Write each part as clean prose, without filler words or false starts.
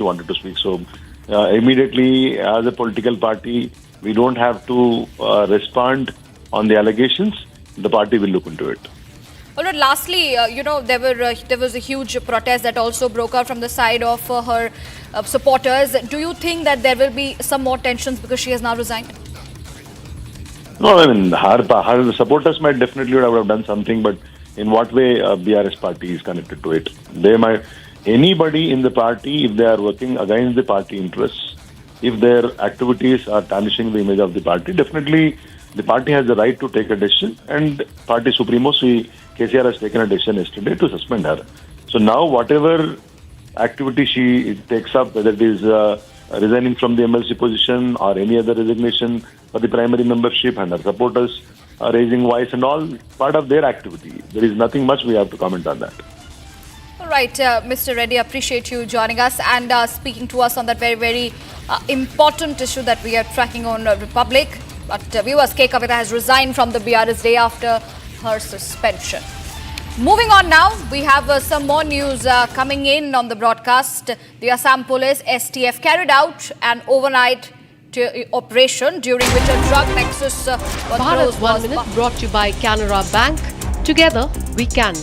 she wanted to speak. So immediately, as a political party, we don't have to respond on the allegations. The party will look into it. All right, lastly, there was a huge protest that also broke out from the side of her supporters. Do you think that there will be some more tensions because she has now resigned? No, I mean, her supporters might definitely would have done something, but in what way BRS party is connected to it? They might, anybody in the party, if they are working against the party interests, if their activities are tarnishing the image of the party, definitely the party has the right to take a decision, and party supremo, KCR has taken a decision yesterday to suspend her. So now whatever activity she takes up, whether it is resigning from the MLC position or any other resignation for the primary membership, and her supporters are raising voice and all, part of their activity. There is nothing much we have to comment on that. All right, Mr. Reddy, appreciate you joining us and speaking to us on that very, very important issue that we are tracking on Republic. But viewers, Kavitha has resigned from the BRS day after her suspension. Moving on now, we have some more news coming in on the broadcast. The Assam Police STF carried out an overnight operation during which a drug nexus Bharat 1 Minute brought to you by Canara Bank. Together we can.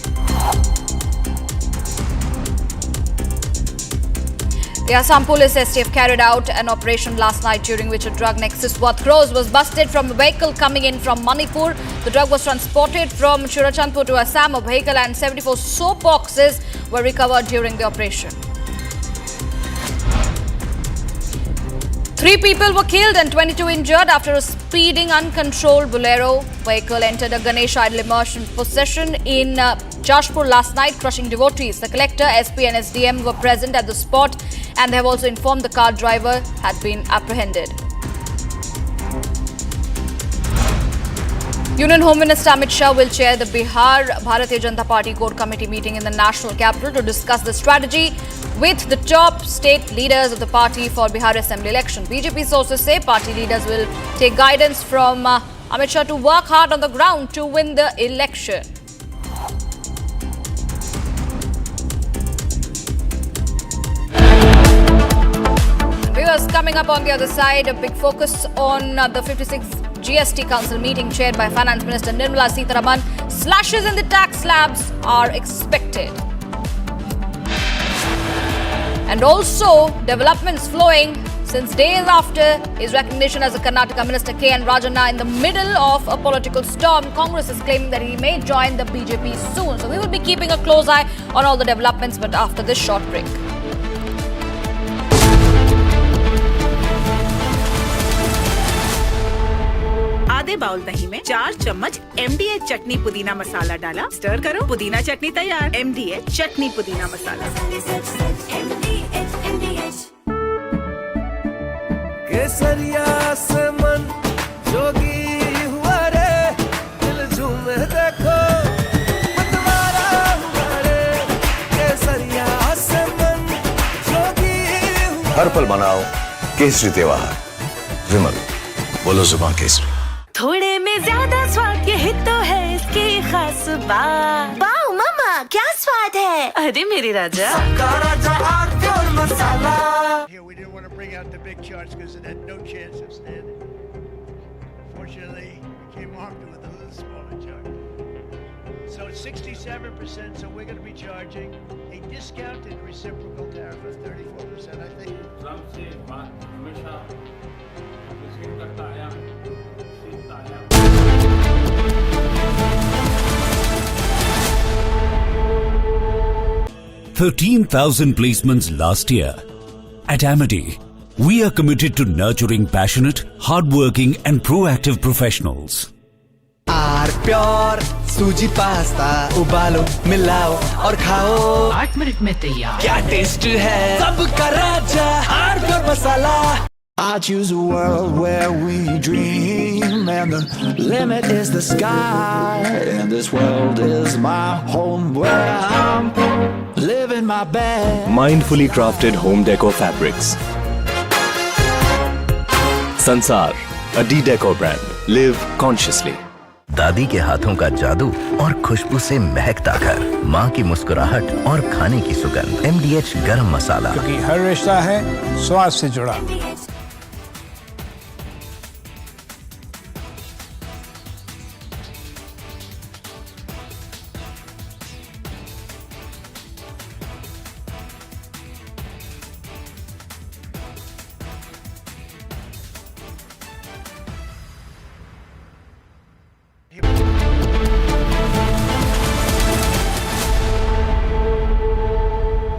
The Assam Police STF carried out an operation last night during which a drug nexus worth crores was busted from a vehicle coming in from Manipur. The drug was transported from Churachandpur to Assam. A vehicle and 74 soap boxes were recovered during the operation. 3 people were killed and 22 injured after a speeding uncontrolled Bolero vehicle entered a Ganesh idol immersion procession in Jashpur last night, crushing devotees. The collector, SP and SDM were present at the spot and they have also informed the car driver had been apprehended. Union Home Minister Amit Shah will chair the Bihar Bharatiya Janata Party Core Committee meeting in the national capital to discuss the strategy with the top state leaders of the party for Bihar Assembly election. BJP sources say party leaders will take guidance from Amit Shah to work hard on the ground to win the election. Viewers, coming up on the other side, a big focus on the 56th GST Council meeting chaired by Finance Minister Nirmala Sitharaman. Slashes in the tax slabs are expected. And also, developments flowing since days after his recognition as a Karnataka Minister K.N. Rajanna in the middle of a political storm. Congress is claiming that he may join the BJP soon. So we will be keeping a close eye on all the developments, but after this short break. आधे bowl दही में 4 चम्मच MDH चटनी पुदीना मसाला डाला, stir करो, पुदीना चटनी तैयार। MDH चटनी पुदीना मसाला। केसरिया से मन जोगी हुआ रे, दिल झूमे देखो मतवारा हुआ रे, केसरिया से मन जोगी हुआ। हर पल मनाओ केसरी त्योहार। विमल, बोलो जुबान केसरी। थोड़े में ज्यादा स्वाद, यही तो है इसकी खास बात। वाओ मामा, क्या स्वाद है? अरे मेरे राजा। Here we didn't want to bring out the big charts because it had no chance of standing. Fortunately, we came armed with a little smaller chart. So it's 67%, so we're going to be charging a discounted reciprocal tariff of 34%, I think. Trump से बात हमेशा visit करता आया, सीखता आया। 13,000 placements last year. At Amity, we are committed to nurturing passionate, hardworking and proactive professionals. R pure सूजी pasta उबालो, मिलाओ और खाओ। 8 मिनट में तैयार। क्या टेस्ट है सबका राजा R pure masala. I choose a world where we dream and the limit is the sky, and this world is my home where I'm living my best. Mindfully crafted home decor fabrics. Sansar, a D-Decor brand. Live consciously. दादी के हाथों का जादू और खुशबू से महकता घर, माँ की मुस्कुराहट और खाने की सुगंध। MDH गरम मसाला, क्योंकि हर रिश्ता है स्वाद से जुड़ा।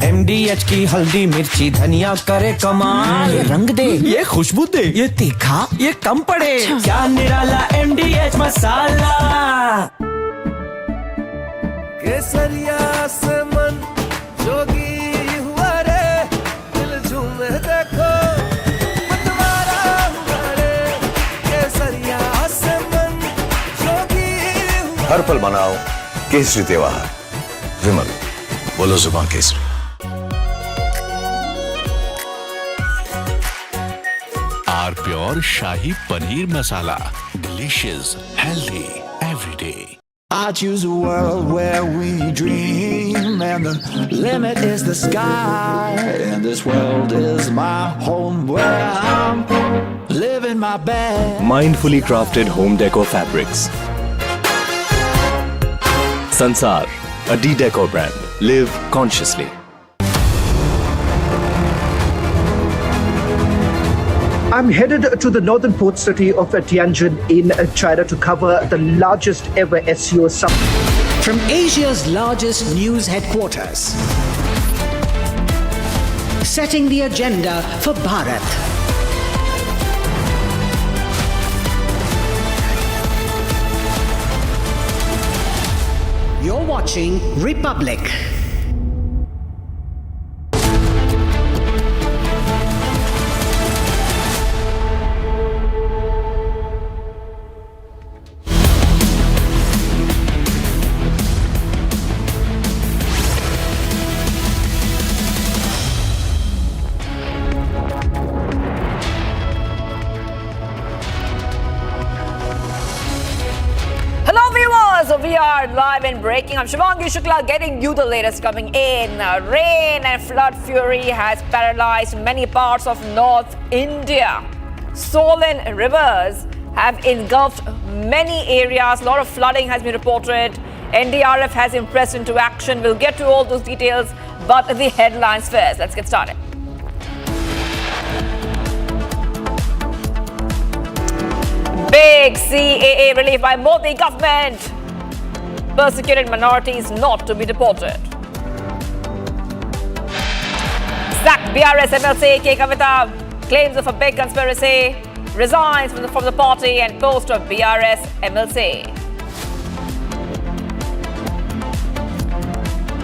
MDH की हल्दी मिर्ची धनिया करे कमाल, ये रंग दे, ये खुशबू दे, ये तीखा, ये कम पड़े। क्या निराला MDH मसाला। केसरिया से मन जोगी हुआ रे, दिल झूमे देखो मतवारा हुआ रे। केसरिया से मन जोगी हुआ। हर पल मनाओ केसरी त्योहार। विमल, बोलो जुबान केसरी। R pure shahi paneer masala, delicious, healthy everyday. I choose a world where we dream, and the limit is the sky. And this world is my home where I'm living my best. Mindfully crafted home decor fabrics. Sansar, a D-Decor brand. Live consciously. I'm headed to the northern port city of Tianjin in China to cover the largest ever SEO summit. From Asia's largest news headquarters, setting the agenda for Bharat. You're watching Republic. We are live and breaking. I'm Shivangi Shukla getting you the latest coming in. Rain and flood fury has paralyzed many parts of North India. Swollen rivers have engulfed many areas. A lot of flooding has been reported. NDRF has impressed into action. We'll get to all those details, but the headlines first. Let's get started. Big CAA relief by Modi government. Persecuted minorities not to be deported. Sacked BRS MLC Kavitha claims of a big conspiracy, resigns from the party and post of BRS MLC.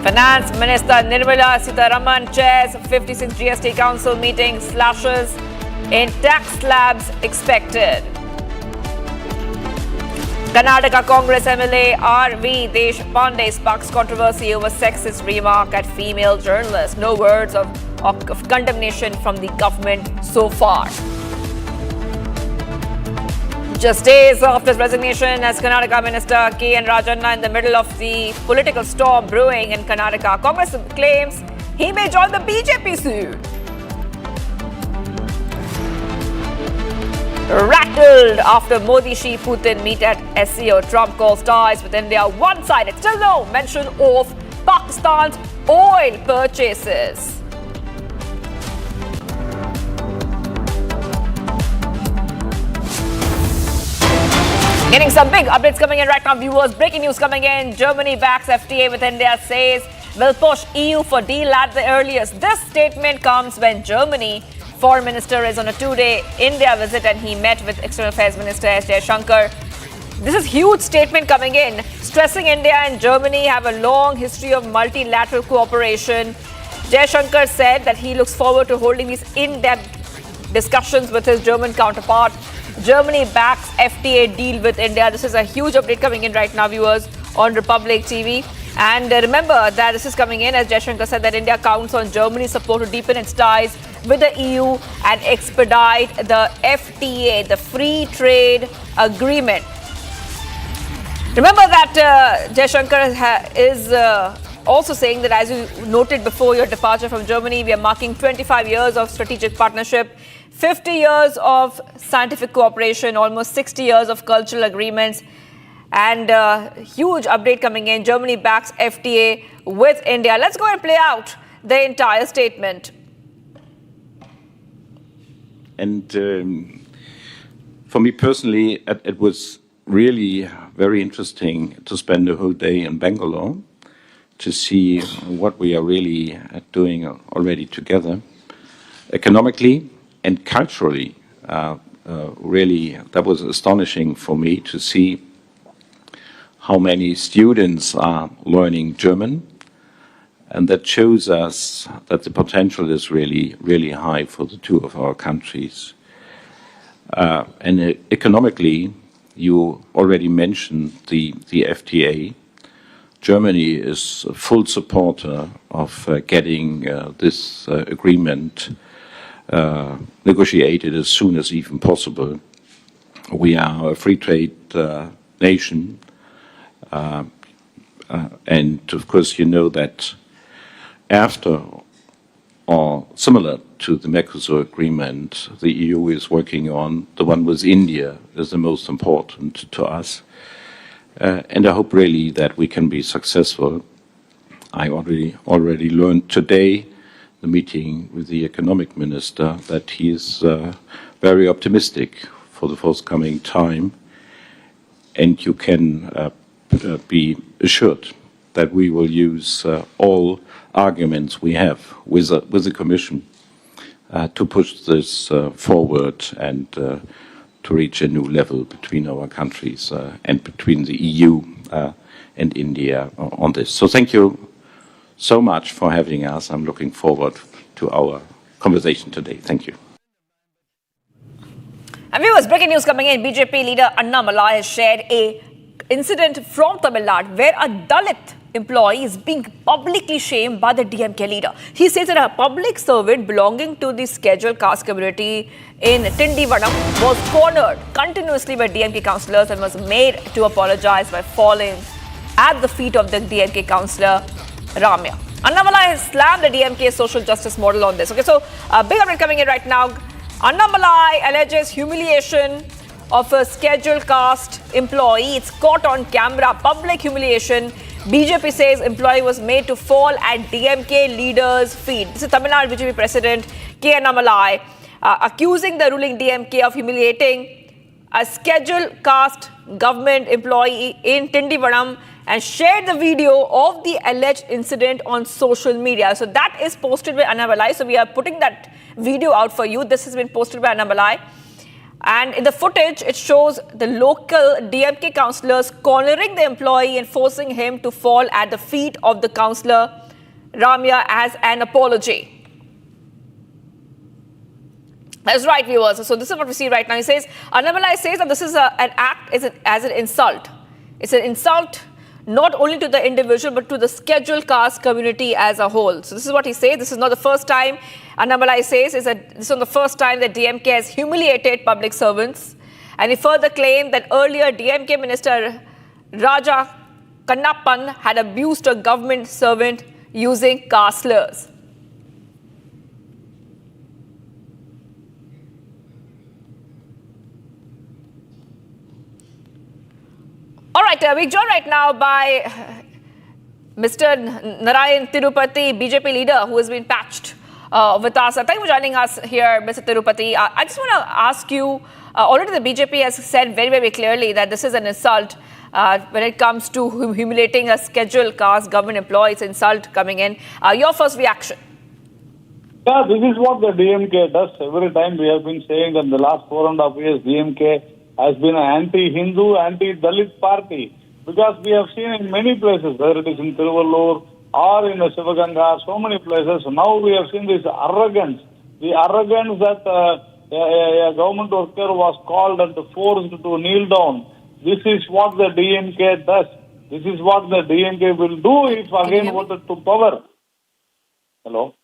Finance Minister Nirmala Sitharaman chairs 56 GST Council meeting, slashes in tax slabs expected. Karnataka Congress MLA R.V. Deshpande sparks controversy over sexist remark at female journalist. No words of condemnation from the government so far. Just days after his resignation as Karnataka Minister K.N. Rajanna in the middle of the political storm brewing in Karnataka, Congress claims he may join the BJP soon. Rattled after Modi-Xi Putin meet at SCO. Trump calls ties with India one-sided. Still no mention of Pakistan's oil purchases. Getting some big updates coming in right now, viewers. Breaking news coming in. Germany backs FTA with India, says will push EU for deal at the earliest. This statement comes when Germany Foreign Minister is on a 2-day India visit and he met with External Affairs Minister S. Jaishankar. This is huge statement coming in, stressing India and Germany have a long history of multilateral cooperation. Jaishankar said that he looks forward to holding these in-depth discussions with his German counterpart. Germany backs FTA deal with India. This is a huge update coming in right now, viewers, on Republic TV. And remember that this is coming in as Jaishankar said that India counts on Germany's support to deepen its ties with the EU and expedite the FTA, the Free Trade Agreement. Remember that Jaishankar is also saying that, as you noted before your departure from Germany, we are marking 25 years of strategic partnership, 50 years of scientific cooperation, almost 60 years of cultural agreements, and huge update coming in. Germany backs FTA with India. Let's go and play out the entire statement. And for me personally, it was really very interesting to spend the whole day in Bangalore to see what we are really doing already together. Economically and culturally, really, that was astonishing for me to see how many students are learning German. And that shows us that the potential is really, really high for the two of our countries. And economically, you already mentioned the FTA. Germany is a full supporter of getting this agreement negotiated as soon as even possible. We are a free trade nation, and of course you know that after or similar to the Mercosur agreement, the EU is working on the one with India is the most important to us. And I hope really that we can be successful. I already learned today, the meeting with the economic minister, that he is very optimistic for the forthcoming time. And you can be assured that we will use all arguments we have with the Commission to push this forward and to reach a new level between our countries and between the EU and India on this. So thank you so much for having us. I'm looking forward to our conversation today. Thank you. And viewers, breaking news coming in. BJP leader Arnab has shared a incident from Tamil Nadu where a Dalit employee is being publicly shamed by the DMK leader. He says that a public servant belonging to the scheduled caste community in Tindivanam was cornered continuously by DMK councillors and was made to apologize by falling at the feet of the DMK councillor Ramya. Annamalai has slammed the DMK social justice model on this. Okay, so big update coming in right now. Annamalai alleges humiliation of a scheduled caste employee. It's caught on camera. Public humiliation. BJP says employee was made to fall at DMK leader's feet. This is Tamil Nadu BJP President K. Annamalai accusing the ruling DMK of humiliating a scheduled caste government employee in Tindivanam and shared the video of the alleged incident on social media. So that is posted by Annamalai. So we are putting that video out for you. This has been posted by Annamalai. And in the footage, it shows the local DMK councillors cornering the employee and forcing him to fall at the feet of the councillor Ramya as an apology. That's right, viewers. So this is what we see right now. He says, Annamalai says that this is an act as an insult. It's an insult not only to the individual but to the scheduled caste community as a whole. So this is what he says. This is not the first time. Annamalai says is that this is not the first time that DMK has humiliated public servants. And he further claimed that earlier DMK Minister Raja Kannappan had abused a government servant using caste slurs. All right, we're joined right now by Mr. Narayan Tirupati, BJP leader, who has been patched with us. Thank you for joining us here, Mr. Tirupati. I just want to ask you, already the BJP has said very, very clearly that this is an insult when it comes to humiliating a scheduled caste government employee. It's insult coming in. Your first reaction? Yeah, this is what the DMK does. Every time we have been saying that in the last 4.5 years, DMK has been an anti-Hindu, anti-Dalit party. Because we have seen in many places, whether it is in Tiruvallur or in Sivaganga, so many places, now we have seen this arrogance. The arrogance that a government worker was called and forced to kneel down. This is what the DMK does. This is what the DMK will do if again voted to power. Hello?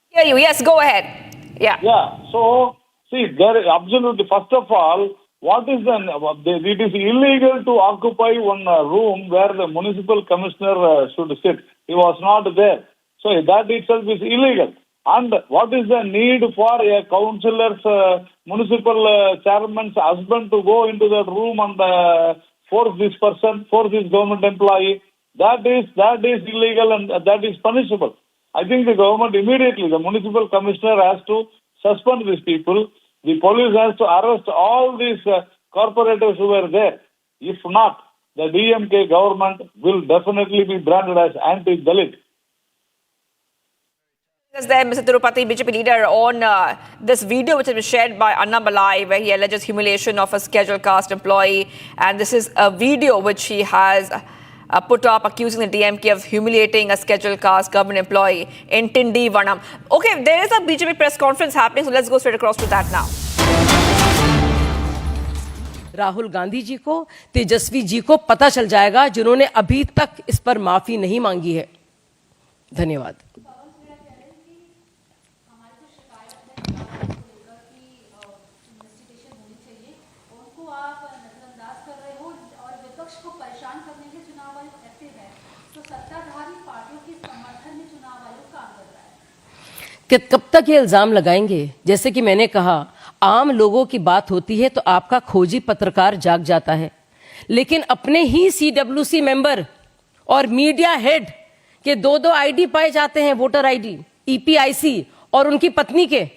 Hear you. Yes, go ahead. Yeah. Yeah. So, see, there is absolutely, first of all, What is it is illegal to occupy one room where the municipal commissioner should sit. He was not there. So that itself is illegal. And what is the need for a councillor's, municipal chairman's husband to go into that room and force this government employee? That is illegal and that is punishable. I think the government immediately, the municipal commissioner has to suspend these people. The police has to arrest all these corporators who were there. If not, the DMK government will definitely be branded as anti-Dalit. There, Mr. Tirupati, BJP leader, on this video which has been shared by Arnab Goswami, where he alleges humiliation of a scheduled caste employee. And this is a video which he has put up accusing the DMK of humiliating a scheduled caste government employee in Tindi Vanam. Okay, there is a BJP press conference happening, so let's go straight across to that now. Rahul Gandhi ji को, तेजस्वी जी को पता चल जाएगा, जिन्होंने अभी तक इस पर माफी नहीं मांगी है। धन्यवाद। कि कब तक ये इल्जाम लगाएंगे? जैसे कि मैंने कहा, आम लोगों की बात होती है तो आपका खोजी पत्रकार जाग जाता है, लेकिन अपने ही CWC मेंबर और मीडिया हेड के दो आईडी पाए जाते हैं, वोटर आईडी, EPIC और उनकी पत्नी के,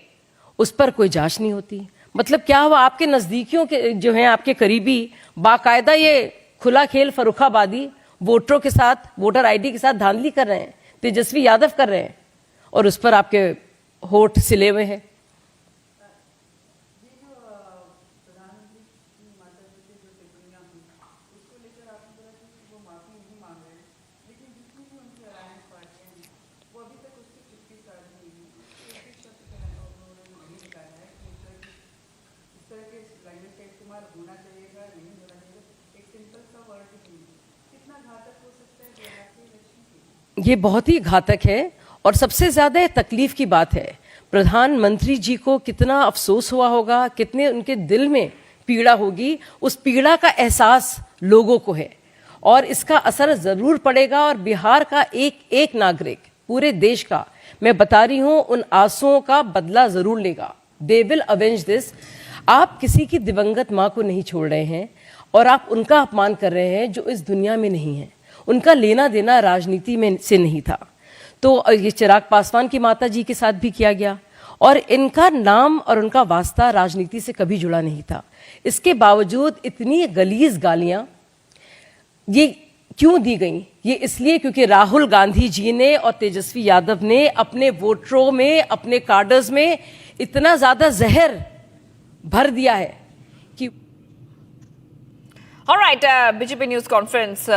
उस पर कोई जांच नहीं होती। मतलब क्या हुआ? आपके नजदीकियों के जो हैं, आपके करीबी, बाकायदा ये खुला खेल फर्रुखाबादी वोटरों के साथ, वोटर आईडी के साथ धांधली कर रहे हैं, तेजस्वी यादव कर रहे हैं, और उस पर आपके होठ सिले हुए हैं। ये बहुत ही घातक है और सबसे ज्यादा तकलीफ की बात है, प्रधानमंत्री जी को कितना अफसोस हुआ होगा, कितने उनके दिल में पीड़ा होगी, उस पीड़ा का एहसास लोगों को है और इसका असर जरूर पड़ेगा। और बिहार का एक एक नागरिक, पूरे देश का, मैं बता रही हूं, उन आंसुओं का बदला जरूर लेगा। They will avenge this. आप किसी की दिवंगत माँ को नहीं छोड़ रहे हैं और आप उनका अपमान कर रहे हैं जो इस दुनिया में नहीं है। उनका लेना देना राजनीति में से नहीं था। तो ये चिराग पासवान की माता जी के साथ भी किया गया और इनका नाम और उनका वास्ता राजनीति से कभी जुड़ा नहीं था। इसके बावजूद इतनी गलीज गालियां ये क्यों दी गई? ये इसलिए क्योंकि राहुल गांधी जी ने और तेजस्वी यादव ने अपने वोटरों में, अपने कार्डर्स में इतना ज्यादा जहर भर दिया है कि। All right, BJP news conference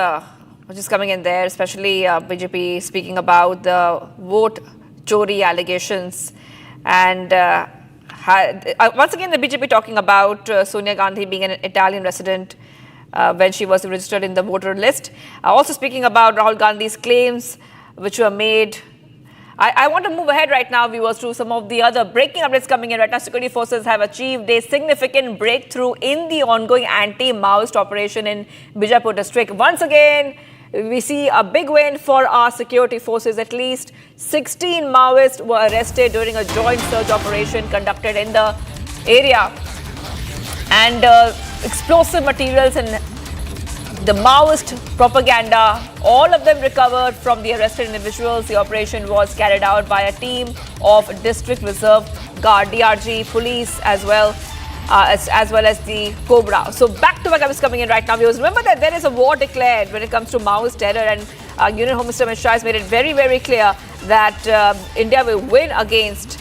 which is coming in there, especially BJP speaking about the vote chori allegations, and once again the BJP talking about Sonia Gandhi being an Italian resident when she was registered in the voter list. Also speaking about Rahul Gandhi's claims which were made. I want to move ahead right now, viewers, to some of the other breaking updates coming in right now. Security forces have achieved a significant breakthrough in the ongoing anti-Maoist operation in Bijapur district. Once again, we see a big win for our security forces. At least 16 Maoists were arrested during a joint search operation conducted in the area. And explosive materials and the Maoist propaganda, all of them recovered from the arrested individuals. The operation was carried out by a team of District Reserve Guard, DRG, police as well as the Cobra. So back-to-back is coming in right now. Viewers, remember that there is a war declared when it comes to Maoist terror, and Union Home Minister Amit Shah has made it very, very clear that India will win against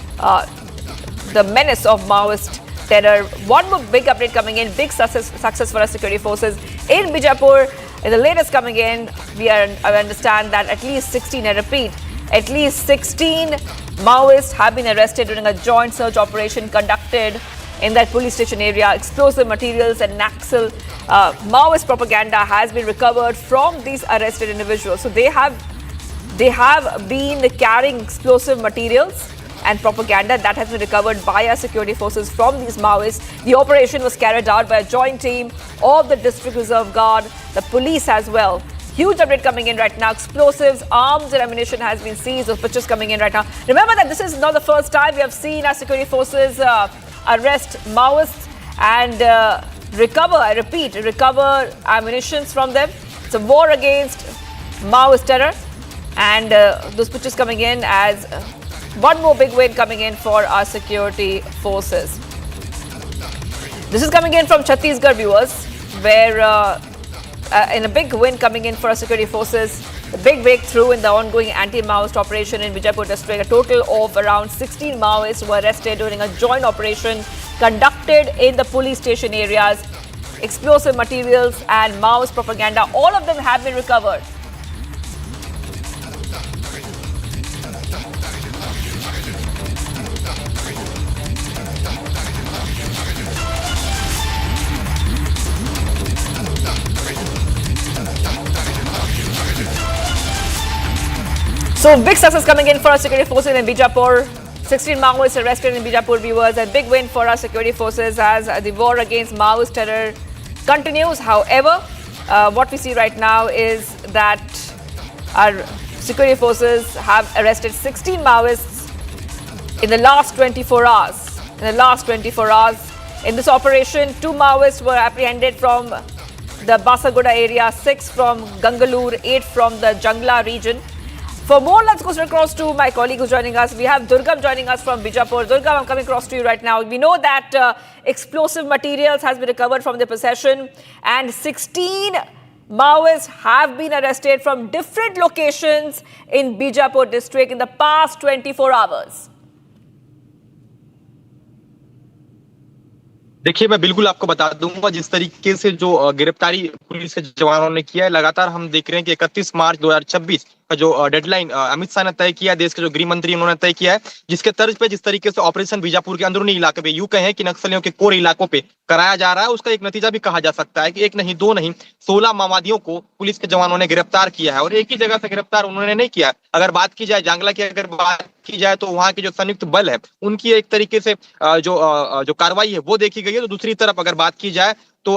the menace of Maoist terror. One more big update coming in, big success for our security forces in Bijapur. In the latest coming in, I understand that at least 16, I repeat, at least 16 Maoists have been arrested during a joint search operation conducted in that police station area. Explosive materials and Naxal Maoist propaganda has been recovered from these arrested individuals. So they have been carrying explosive materials and propaganda that has been recovered by our security forces from these Maoists. The operation was carried out by a joint team of the District Reserve Guard, the police as well. Huge update coming in right now. Explosives, arms and ammunition has been seized. Those pictures coming in right now. Remember that this is not the first time we have seen our security forces arrest Maoists and recover, I repeat, recover ammunitions from them. It's a war against Maoist terror. And those pictures coming in as one more big win coming in for our security forces. This is coming in from Chhattisgarh, viewers, where in a big win coming in for our security forces, a big breakthrough in the ongoing anti-Maoist operation in Bijapur district. A total of around 16 Maoists were arrested during a joint operation conducted in the police station areas. Explosive materials and Maoist propaganda, all of them have been recovered. So big success coming in for our security forces in Bijapur. 16 Maoists arrested in Bijapur, viewers. A big win for our security forces as the war against Maoist terror continues. However, what we see right now is that our security forces have arrested 16 Maoists in the last 24 hours. In this operation, 2 Maoists were apprehended from the Basaguda area, 6 from Gangalore, 8 from the Jangla region. For more, let's go across to my colleague who's joining us. We have Durgam joining us from Bijapur. Durgam, I'm coming across to you right now. We know that explosive materials has been recovered from their possession and 16 Maoists have been arrested from different locations in Bijapur district in the past 24 hours. देखिए मैं बिल्कुल आपको बता दूंगा जिस तरीके से जो गिरफ्तारी पुलिस के जवानों ने किया है, लगातार हम देख रहे हैं कि 31 मार्च 2026 का जो डेडलाइन अमित शाह ने तय किया, देश के जो गृह मंत्री उन्होंने तय किया है, जिसके तर्ज पे जिस तरीके से ऑपरेशन बीजापुर के अंदरूनी इलाके पे, यूं कहें कि नक्सलियों के कोर इलाकों पे कराया जा रहा है, उसका एक नतीजा भी कहा जा सकता है कि एक नहीं, दो नहीं, 16 माओवादियों को पुलिस के जवानों ने गिरफ्तार किया है। और एक ही जगह से गिरफ्तार उन्होंने नहीं किया। अगर बात की जाए जांगला की, अगर बात की जाए तो वहां के जो संयुक्त बल है उनकी एक तरीके से जो कार्रवाई है वो देखी गई है। तो दूसरी तरफ अगर बात की जाए तो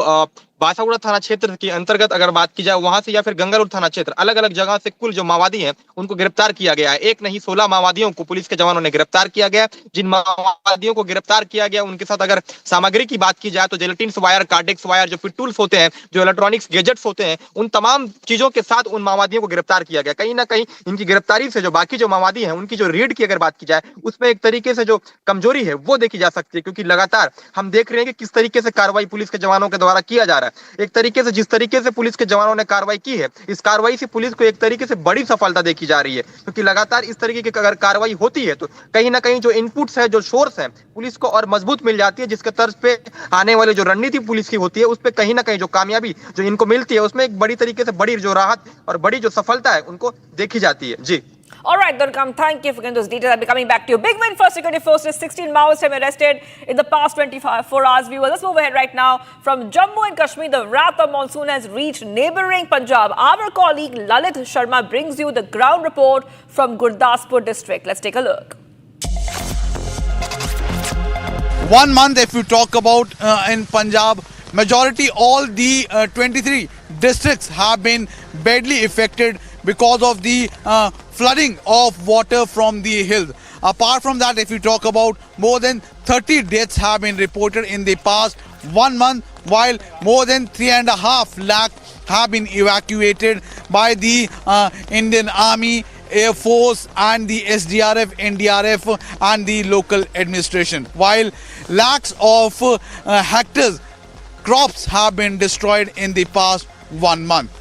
बासागुड़ा थाना क्षेत्र के अंतर्गत अगर बात की जाए वहां से या फिर गंगालूर थाना क्षेत्र, अलग अलग जगह से कुल जो माओवादी हैं उनको गिरफ्तार किया गया है। एक नहीं 16 माओवादियों को पुलिस के जवानों ने गिरफ्तार किया गया। जिन माओवादियों को गिरफ्तार किया गया उनके साथ अगर सामग्री की बात की जाए तो जेलेटिन वायर, कार्डेक्स वायर, जो फिट टूल्स होते हैं, जो इलेक्ट्रॉनिक्स गैजेट्स होते हैं, उन तमाम चीजों के साथ उन माओवादियों को गिरफ्तार किया गया। कहीं ना कहीं इनकी गिरफ्तारी से जो बाकी जो माओवादी हैं उनकी जो रेड की अगर बात की जाए उसमें एक तरीके से जो कमजोरी है वो देखी जा सकती है, क्योंकि लगातार हम देख रहे हैं कि किस तरीके से कार्रवाई पुलिस के जवानों के द्वारा किया जा रहा है। एक तरीके से जिस तरीके से पुलिस के जवानों ने कार्रवाई की है, इस कार्रवाई से पुलिस को एक तरीके से बड़ी सफलता देखी जा रही है, क्योंकि लगातार इस तरीके की अगर कार्रवाई होती है तो कहीं ना कहीं जो इनपुट्स है, जो सोर्स है, पुलिस को और मजबूत मिल जाती है, जिसके तर्ज पे आने वाले जो रणनीति पुलिस की होती है उस पे कहीं ना कहीं जो कामयाबी जो इनको मिलती है उसमें एक बड़ी तरीके से बड़ी जो राहत और बड़ी जो सफलता है उनको देखी जाती है। जी। All right, Durgam, thank you for getting those details. I'll be coming back to you. Big win for security forces. 16 Maoists have been arrested in the past 24 hours. Viewers, let's move ahead right now. From Jammu and Kashmir, the wrath of monsoon has reached neighboring Punjab. Our colleague Lalit Sharma brings you the ground report from Gurdaspur district. Let's take a look. 1 month, if you talk about in Punjab, majority all the 23 districts have been badly affected because of the flooding of water from the hills. Apart from that, if you talk about, more than 30 deaths have been reported in the past 1 month, while more than 3.5 lakh have been evacuated by the Indian Army, Air Force and the SDRF, NDRF and the local administration, while lakhs of hectares crops have been destroyed in the past 1 month.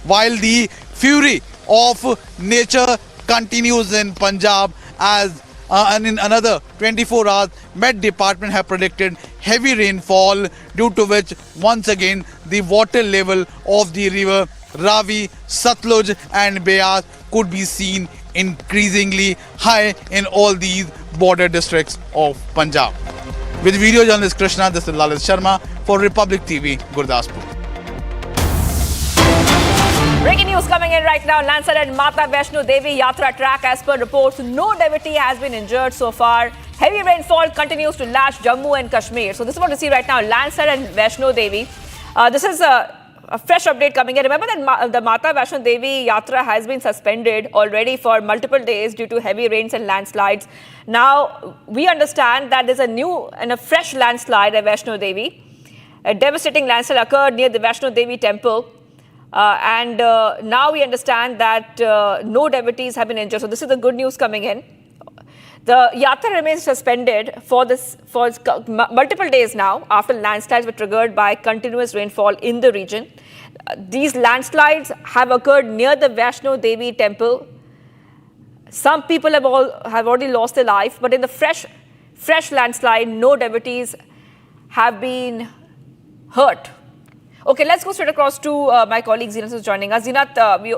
While the fury of nature continues in Punjab, as and in another 24 hours, Met Department have predicted heavy rainfall, due to which once again the water level of the river Ravi, Satluj and Beas could be seen increasingly high in all these border districts of Punjab. With video journalist Krishna, this is Lalit Sharma for Republic TV, Gurdaspur. Breaking news coming in right now. Landslide at Mata Vaishno Devi Yatra track. As per reports, no devotee has been injured so far. Heavy rainfall continues to lash Jammu and Kashmir. So this is what we see right now. Landslide at Vaishno Devi. This is a fresh update coming in. Remember that the Mata Vaishno Devi Yatra has been suspended already for multiple days due to heavy rains and landslides. Now we understand that there's a new and a fresh landslide at Vaishno Devi. A devastating landslide occurred near the Vaishno Devi temple. Now we understand that no devotees have been injured. So this is the good news coming in. The yatra remains suspended for multiple days now after landslides were triggered by continuous rainfall in the region. These landslides have occurred near the Vaishno Devi temple. Some people have already lost their life, but in the fresh landslide, no devotees have been hurt. Okay, let's go straight across to my colleague Zinat who's joining us. Zinat,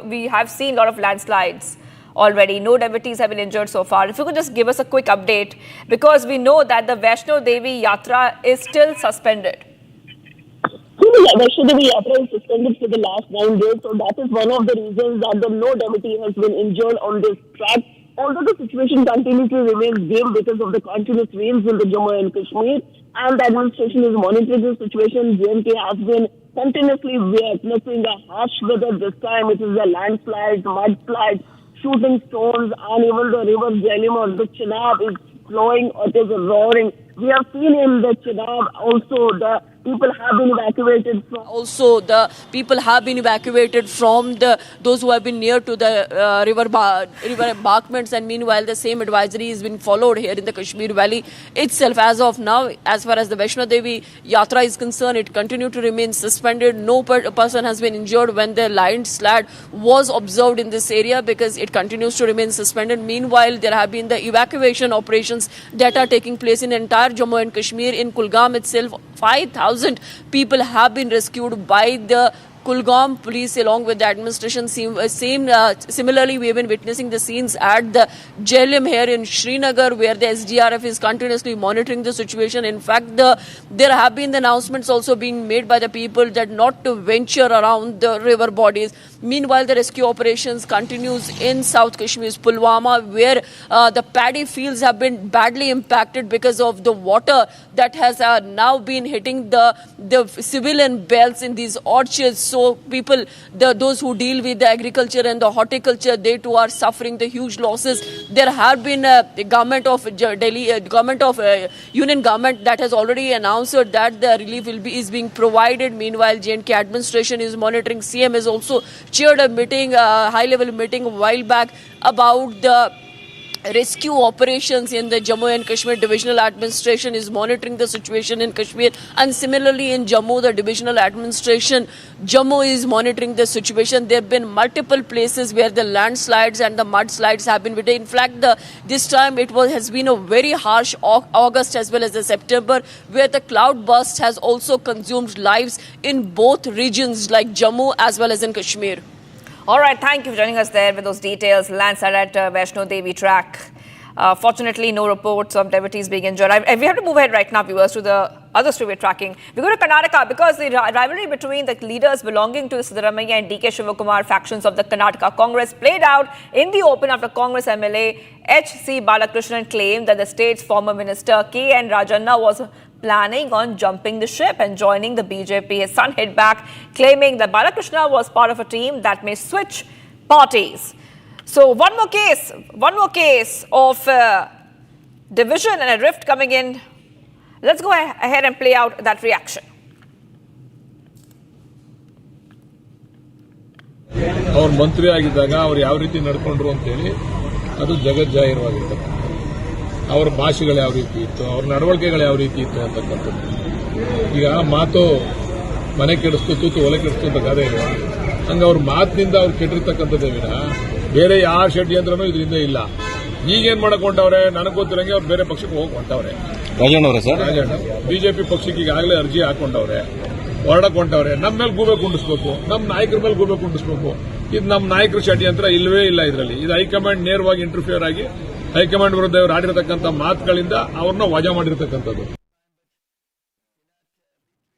we have seen a lot of landslides already. No devotees have been injured so far. If you could just give us a quick update, because we know that the Vaishno Devi Yatra is still suspended. The Vaishno Devi Yatra is suspended for the last 9 days, so that is one of the reasons that no devotee has been injured on this track. Although the situation continues to remain grim because of the continuous rains in the Jammu and Kashmir, and the administration is monitoring the situation. JNK has been continuously witnessing a harsh weather this time. It is a landslide, mudslides, shooting stones, and even the river Jhelum, the Chenab is flowing, it is roaring. We have seen in the Chenab also the people have been evacuated from those who have been near to the river embankments, and meanwhile the same advisory has been followed here in the Kashmir Valley itself. As of now, as far as the Vaishno Devi Yatra is concerned, it continued to remain suspended. No person has been injured when the landslide was observed in this area because it continues to remain suspended. Meanwhile, there have been the evacuation operations that are taking place in entire Jammu and Kashmir. In Kulgam itself, 5,000 people have been rescued by the Kulgam police along with the administration. Similarly, we have been witnessing the scenes at the Jhelum here in Srinagar, where the SDRF is continuously monitoring the situation. In fact, there have been the announcements also being made by the people that not to venture around the river bodies. Meanwhile, the rescue operations continues in South Kashmir's Pulwama, where the paddy fields have been badly impacted because of the water that has now been hitting the civilian belts in these orchards. So people, those who deal with the agriculture and the horticulture, they too are suffering the huge losses. There have been the government of Delhi, union government that has already announced that the relief is being provided. Meanwhile, JNK administration is monitoring. CM has also chaired a meeting, high-level meeting a while back about the rescue operations in the Jammu and Kashmir. Divisional administration is monitoring the situation in Kashmir, and similarly in Jammu, the divisional administration Jammu is monitoring the situation. There have been multiple places where the landslides and the mudslides have been with. In fact, this time has been a very harsh August as well as the September, where the cloud burst has also consumed lives in both regions like Jammu as well as in Kashmir. All right, thank you for joining us there with those details. Landslide at Vaishno Devi track. Fortunately, no reports of devotees being injured. We have to move ahead right now, viewers, to the other story we're tracking. We go to Karnataka because the rivalry between the leaders belonging to Siddaramaiah and DK Shivakumar factions of the Karnataka Congress played out in the open after Congress MLA H.C. Balakrishnan claimed that the state's former minister K.N. Rajanna was planning on jumping the ship and joining the BJP. His son hit back, claiming that Balakrishna was part of a team that may switch parties. So one more case of division and a rift coming in. Let's go ahead and play out that reaction. ಅವ್ರು ಮಂತ್ರಿ ಆಗಿದ್ದಾಗ ಅವ್ರು ಯಾವ ರೀತಿ ನಡ್ಕೊಂಡ್ರು ಅಂತೇಳಿ ಅದು ಜಗಜ್ಜಾಹಿರವಾಗಿರ್ತಕ್ಕಂಥ ಅವರ ಭಾಷೆಗಳು ಯಾವ ರೀತಿ ಇತ್ತು, ಅವ್ರ ನಡವಳಿಕೆಗಳು ಯಾವ ರೀತಿ ಇತ್ತು ಅಂತಕ್ಕಂಥದ್ದು. ಈಗ ಮಾತು ಮನೆ ಕೆಡಿಸ್ತು, ತೂತು ಒಲೆ ಕೆಡಿಸ್ತು ಅಂತ ಗಾದೆ ಇಲ್ಲ. ಹಂಗ ಅವ್ರ ಮಾತಿನಿಂದ ಅವ್ರು ಕೆಟ್ಟಿರ್ತಕ್ಕಂಥದ್ದೇ ವಿನ ಬೇರೆ ಯಾವ ಷಡ್ಯಂತ್ರನೂ ಇದರಿಂದ ಇಲ್ಲ. ಈಗೇನ್ ಮಾಡಕ್ ಹೊಂಟವ್ರೆ ನನಗೆ ಗೊತ್ತಿರಂಗೆ ಅವ್ರು ಬೇರೆ ಪಕ್ಷಕ್ಕೆ ಹೋಗಿ ಹೊಂಟವ್ರೆ. ರಾಜಣ್ಣ ಬಿಜೆಪಿ ಪಕ್ಷಕ್ಕೆ ಈಗಾಗಲೇ ಅರ್ಜಿ ಹಾಕೊಂಡವ್ರೆ, ಹೊರಡಕ್ ಹೊಂಟವ್ರೆ. ನಮ್ಮ ಮೇಲೆ ಗೂಬೆ ಕುಂಡಿಸ್ಬೇಕು, ನಮ್ಮ ನಾಯಕರ ಮೇಲೆ ಗೂಬೆ ಕುಂಡಿಸ್ಬೇಕು. ಇದು ನಮ್ಮ ನಾಯಕರ ಷಡ್ಯಂತ್ರ ಇಲ್ಲವೇ ಇಲ್ಲ ಇದರಲ್ಲಿ. ಇದು ಹೈಕಮಾಂಡ್ ನೇರವಾಗಿ ಇಂಟರ್ಫಿಯರ್ ಆಗಿ ಹೈಕಮಾಂಡ್ ವಿರುದ್ಧ ಇವರು ಆಡಿರತಕ್ಕಂಥ ಮಾತುಗಳಿಂದ ಅವ್ರನ್ನ ವಜಾ ಮಾಡಿರ್ತಕ್ಕಂಥದ್ದು.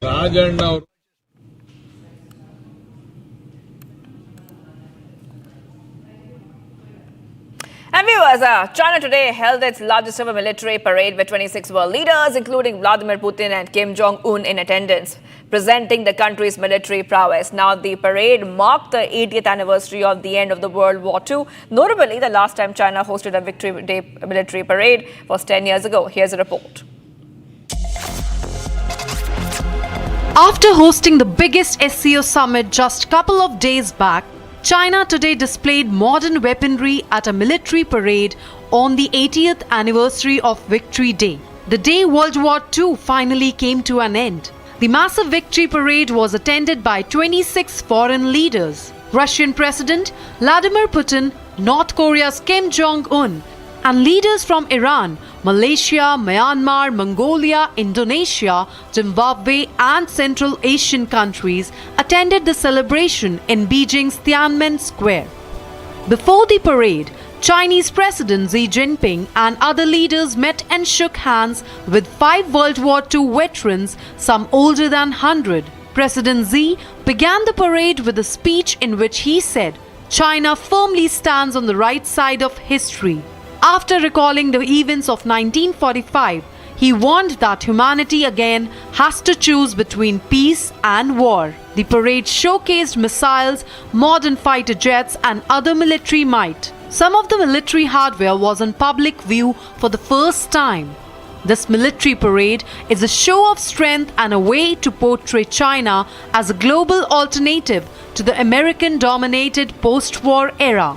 ರಾಜಣ್ಣ ಅವರು And viewers, China today held its largest ever military parade with 26 world leaders, including Vladimir Putin and Kim Jong-un in attendance, presenting the country's military prowess. Now, the parade marked the 80th anniversary of the end of the World War II. Notably, the last time China hosted a Victory Day military parade was 10 years ago. Here's a report. After hosting the biggest SCO summit just a couple of days back, China today displayed modern weaponry at a military parade on the 80th anniversary of Victory Day, the day World War II finally came to an end. The massive victory parade was attended by 26 foreign leaders: Russian President Vladimir Putin, North Korea's Kim Jong-un, and leaders from Iran, Malaysia, Myanmar, Mongolia, Indonesia, Zimbabwe and Central Asian countries attended the celebration in Beijing's Tiananmen Square. Before the parade, Chinese President Xi Jinping and other leaders met and shook hands with 5 World War II veterans, some older than 100. President Xi began the parade with a speech in which he said, "China firmly stands on the right side of history." After recalling the events of 1945, he warned that humanity again has to choose between peace and war. The parade showcased missiles, modern fighter jets, and other military might. Some of the military hardware was in public view for the first time. This military parade is a show of strength and a way to portray China as a global alternative to the American-dominated post-war era.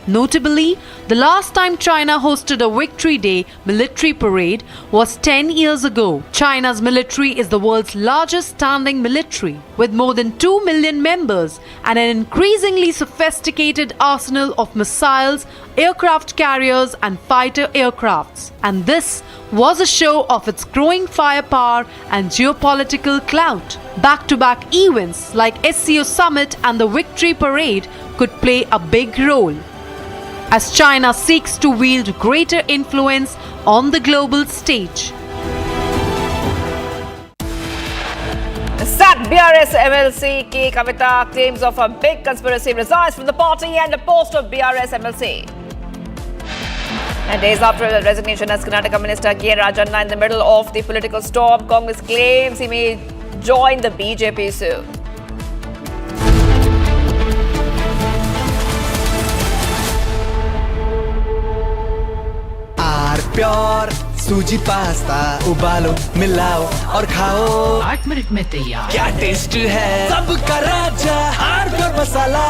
Notably, the last time China hosted a Victory Day military parade was 10 years ago. China's military is the world's largest standing military, with more than 2 million members and an increasingly sophisticated arsenal of missiles, aircraft carriers and fighter aircrafts. And this was a show of its growing firepower and geopolitical clout. Back-to-back events like SCO Summit and the Victory Parade could play a big role as China seeks to wield greater influence on the global stage. Sacked BRS MLC Kavitha claims of a big conspiracy, resigns from the party and the post of BRS MLC. And days after the resignation as Karnataka Minister K. Rajanna in the middle of the political storm, Congress claims he may join the BJP soon. Pure सूजी pasta उबालो मिलाओ और खाओ 8 minute में तैयार। क्या taste है सबका राजा R pure masala.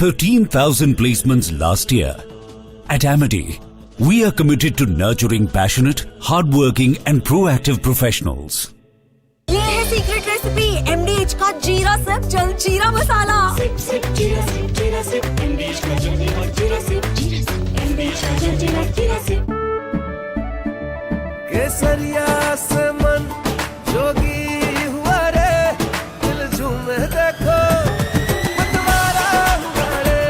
13,000 placements last year. At Amity, we are committed to nurturing passionate, hardworking and proactive professionals. ये है सीक्रेट रेसिपी MDH का जीरा सिप जल जीरा मसाला। सिप सिप जीरा सिप MDH का जल जीरा सिप MDH का जल जीरा सिप। केसरिया से मन जोगी हुआ रे दिल झूमे देखो मतवारा हुआ रे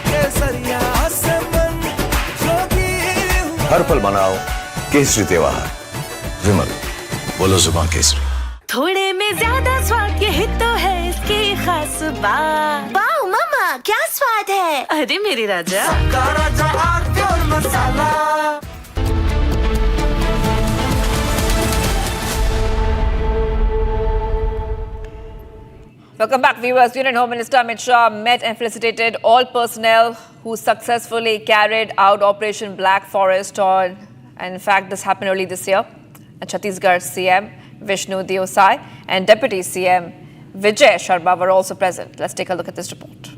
केसरिया से मन जोगी हुआ। हर पल मनाओ केसरी त्योहार। विमल, बोलो जुबान केसरी। थोड़े में ज्यादा स्वाद ये तो है इसकी खास बात। वाओ मामा क्या स्वाद है। अरे मेरे राजा सबका राजा R pure masala. Welcome back, viewers. Union Home Minister Amit Shah met and felicitated all personnel who successfully carried out Operation Black Forest and in fact, this happened early this year. And Chhattisgarh CM Vishnu Deosai and Deputy CM Vijay Sharma were also present. Let's take a look at this report.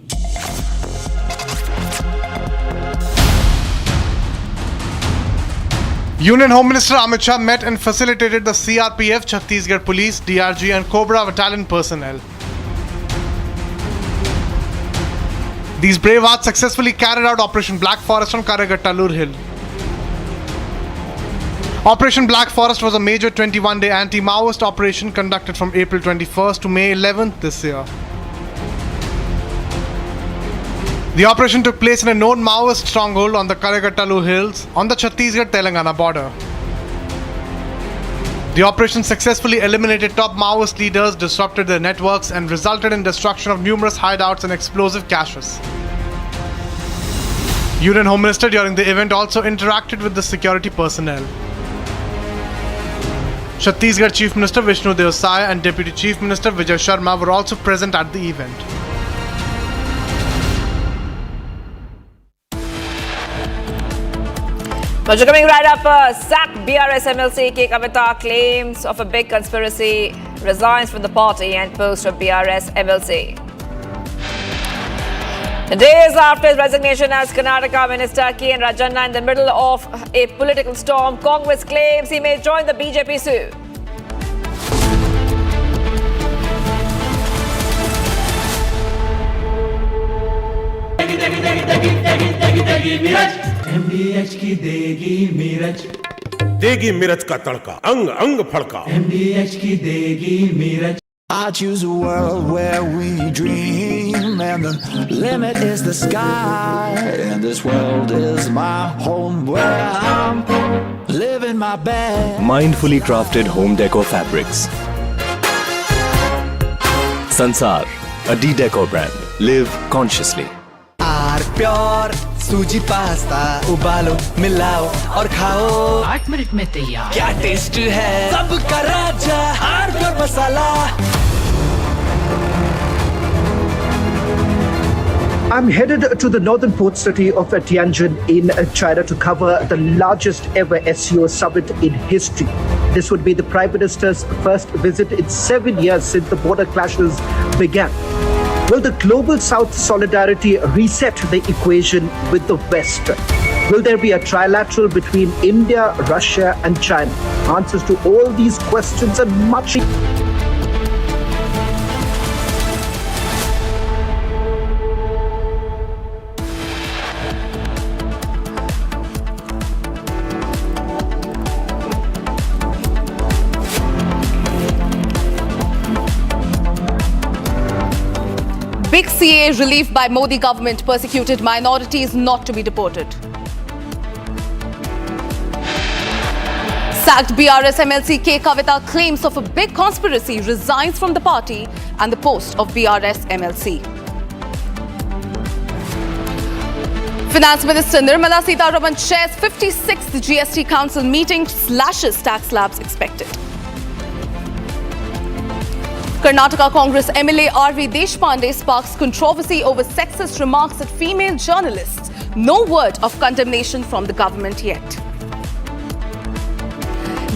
Union Home Minister Amit Shah met and facilitated the CRPF, Chhattisgarh Police, DRG and Cobra Battalion personnel. These brave hearts successfully carried out Operation Black Forest on Karagattalur Hill. Operation Black Forest was a major 21-day anti-Maoist operation conducted from April 21st to May 11th this year. The operation took place in a known Maoist stronghold on the Karagattalur Hills on the Chhattisgarh-Telangana border. The operation successfully eliminated top Maoist leaders, disrupted their networks, and resulted in destruction of numerous hideouts and explosive caches. Union Home Minister during the event also interacted with the security personnel. Chhattisgarh Chief Minister Vishnu Devasai and Deputy Chief Minister Vijay Sharma were also present at the event. Now, coming right up, sacked BRS MLC Kavitha claims of a big conspiracy, resigns from the party and post of BRS MLC. Days after his resignation as Karnataka Minister K. Rajanna in the middle of a political storm, Congress claims he may join the BJP soon. MDH की देगी मीरज, देगी मिर्च का तड़का, अंग अंग फड़का। MDH की देगी Miraj. I choose a world where we dream and the limit is the sky, and this world is my home where I'm living my best. Mindfully crafted home decor fabrics. Sansar, a D-Decor brand. Live consciously. Pure सूजी pasta उबालो मिलाओ और खाओ 8 minute में तैयार. क्या taste है सबका राजा R pure masala. I'm headed to the northern port city of Tianjin in China to cover the largest ever SCO summit in history. This would be the Prime Minister's first visit in 7 years since the border clashes began. Will the global South solidarity reset the equation with the West? Will there be a trilateral between India, Russia and China? Answers to all these questions and much. Big CA relief by Modi government, persecuted minorities not to be deported. Sacked BRS MLC Kavitha claims of a big conspiracy, resigns from the party and the post of BRS MLC. Finance Minister Nirmala Sitharaman chairs 56th GST Council meeting, slashes tax slabs expected. Karnataka Congress MLA R.V. Deshpande sparks controversy over sexist remarks at female journalists. No word of condemnation from the government yet.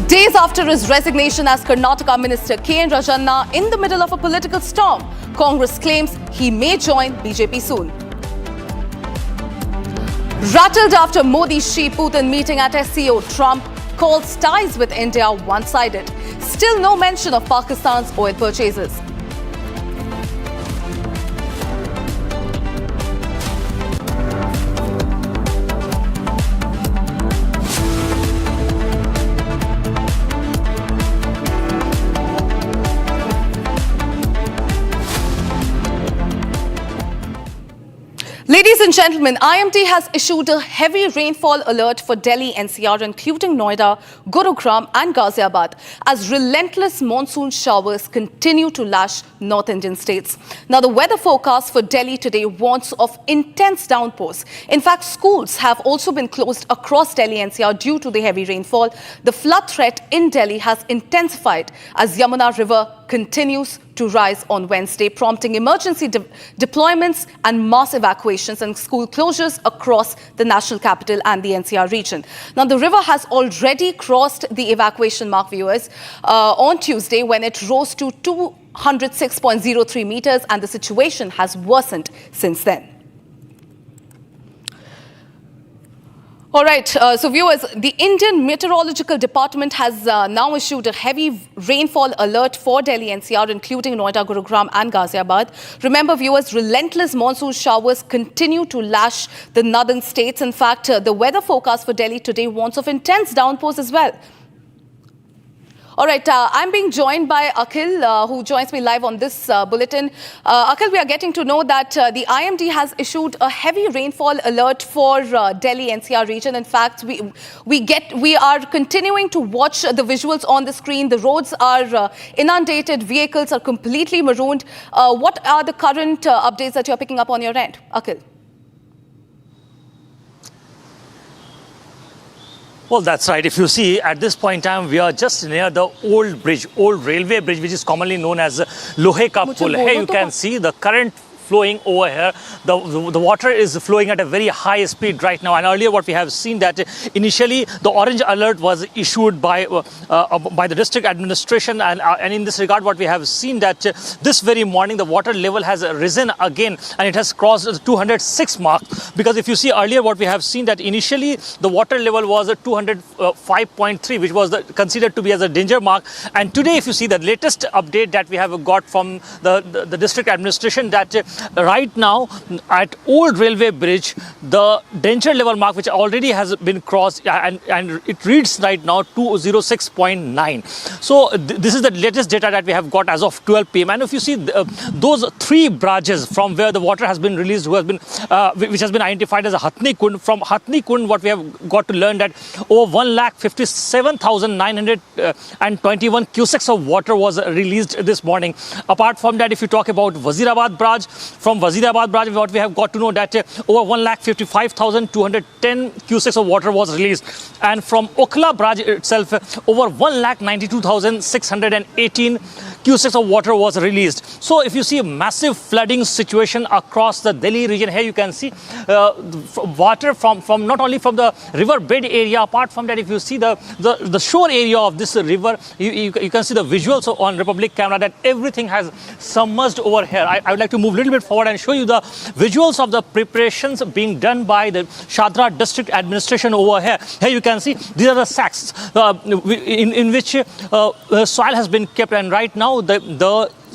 Days after his resignation as Karnataka Minister K. Rajanna in the middle of a political storm, Congress claims he may join BJP soon. Rattled after Modi-Xi Putin meeting at SCO, Trump calls ties with India one-sided. Still no mention of Pakistan's oil purchases. Ladies and gentlemen, IMD has issued a heavy rainfall alert for Delhi NCR, including Noida, Gurugram and Ghaziabad, as relentless monsoon showers continue to lash North Indian states. Now, the weather forecast for Delhi today warns of intense downpours. In fact, schools have also been closed across Delhi NCR due to the heavy rainfall. The flood threat in Delhi has intensified as Yamuna River continues to rise on Wednesday, prompting emergency deployments and mass evacuations and school closures across the national capital and the NCR region. Now, the river has already crossed the evacuation mark, viewers, on Tuesday when it rose to 206.03 meters, and the situation has worsened since then. All right, so viewers, the Indian Meteorological Department has now issued a heavy rainfall alert for Delhi NCR, including Noida, Gurugram and Ghaziabad. Remember, viewers, relentless monsoon showers continue to lash the northern states. In fact, the weather forecast for Delhi today warns of intense downpours as well. All right, I'm being joined by Akhil, who joins me live on this bulletin. Akhil, we are getting to know that the IMD has issued a heavy rainfall alert for Delhi NCR region. In fact, we are continuing to watch the visuals on the screen. The roads are inundated, vehicles are completely marooned. What are the current updates that you're picking up on your end, Akhil? Well, that's right. If you see, at this point in time, we are just near the old bridge, old railway bridge, which is commonly known as Lohe Ka Pul. Here you can see the current flowing over here. The water is flowing at a very high speed right now. And earlier what we have seen that initially the orange alert was issued by the district administration. And in this regard, what we have seen that this very morning, the water level has risen again and it has crossed the 206 mark. Because if you see earlier, what we have seen that initially the water level was at 205.3, which was considered to be as a danger mark. And today, if you see the latest update that we have got from the district administration, that right now at old railway bridge, the danger level mark, which already has been crossed, and it reads right now 206.9. So this is the latest data that we have got as of 12 p.m. And if you see those three barrages from where the water has been released, which has been identified as a Hathni Kund, from Hathni Kund, what we have got to learn that over 1,57,921 cusecs of water was released this morning. Apart from that, if you talk about Wazirabad barrage, from Wazirabad barrage, what we have got to know that over 1,55,210 cusecs of water was released. And from Okhla barrage itself, over 1,92,618 cusecs of water was released. So if you see a massive flooding situation across the Delhi region, here you can see water from not only from the river bed area. Apart from that, if you see the shore area of this river, you can see the visuals on Republic camera that everything has submerged over here. I would like to move a little bit forward and show you the visuals of the preparations being done by the Shadra district administration over here. Here you can see these are the sacks in which soil has been kept, and right now the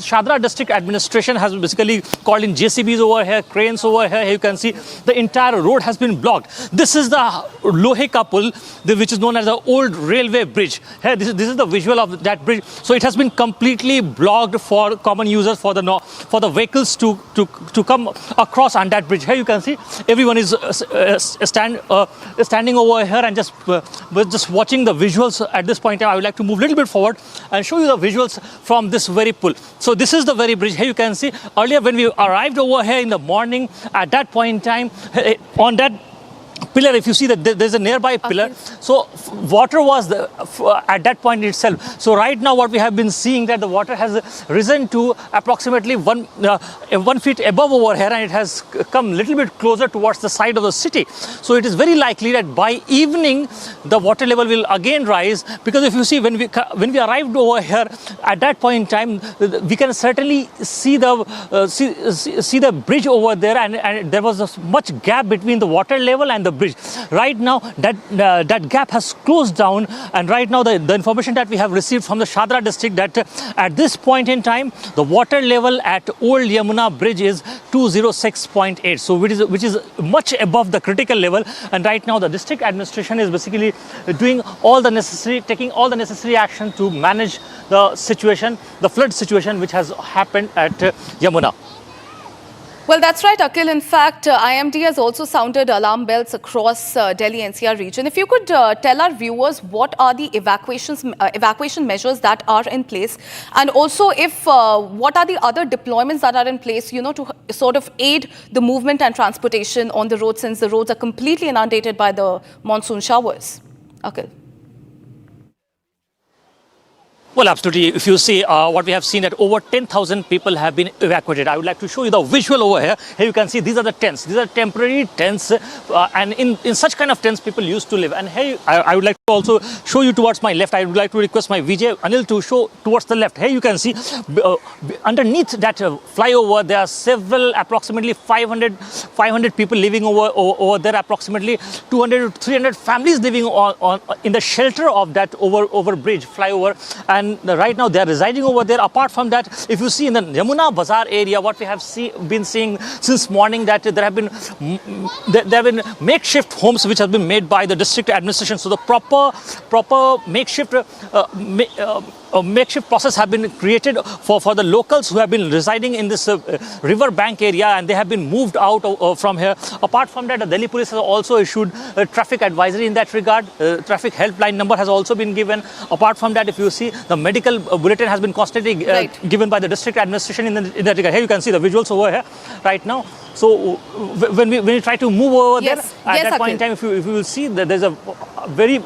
Shadra district administration has basically called in JCBs over here, cranes over here. Here you can see the entire road has been blocked. This is the Lohe Ka Pul, which is known as the old railway bridge. Here, this is the visual of that bridge. So it has been completely blocked for common users, for the vehicles to come across on that bridge. Here you can see everyone is standing over here and just watching the visuals at this point. I would like to move a little bit forward and show you the visuals from this very pull. So this is the very bridge. Here you can see earlier when we arrived over here in the morning, at that point in time, on that pillar, if you see that there's a nearby pillar, so water was at that point itself. So right now what we have been seeing that the water has risen to approximately 1 feet above over here, and it has come a little bit closer towards the side of the city. So it is very likely that by evening the water level will again rise, because if you see when we arrived over here at that point in time, we can certainly see the bridge over there, and there was a much gap between the water level and the bridge. Right now that gap has closed down, and right now the information that we have received from the Shadra district that at this point in time the water level at Old Yamuna Bridge is 206.8, so which is much above the critical level. And right now the district administration is basically taking all the necessary action to manage the situation, the flood situation which has happened at Yamuna. Well, that's right, Akhil. In fact, IMD has also sounded alarm bells across Delhi NCR region. If you could tell our viewers what are the evacuation measures that are in place, and also what are the other deployments that are in place, to sort of aid the movement and transportation on the road, since the roads are completely inundated by the monsoon showers. Akhil. Well, absolutely. If you see what we have seen, that over 10,000 people have been evacuated. I would like to show you the visual over here. Here you can see these are the tents. These are temporary tents, and in such kind of tents people used to live. And here I would like to also show you towards my left. I would like to request my VJ Anil to show towards the left. Here you can see underneath that flyover there are several, approximately 500 people living over there. Approximately 200 to 300 families living in the shelter of that over bridge flyover. And right now they are residing over there. Apart from that, if you see in the Yamuna Bazaar area, what we have been seeing since morning, that there have been makeshift homes which have been made by the district administration. So the proper makeshift process have been created for the locals who have been residing in this river bank area, and they have been moved out from here. Apart from that, the Delhi police has also issued a traffic advisory in that regard. Traffic helpline number has also been given. Apart from that, if you see, the medical bulletin has been constantly given by the district administration in that regard. Here you can see the visuals over here right now. So when we try to move over there, at that point in time, if you will see that there's a very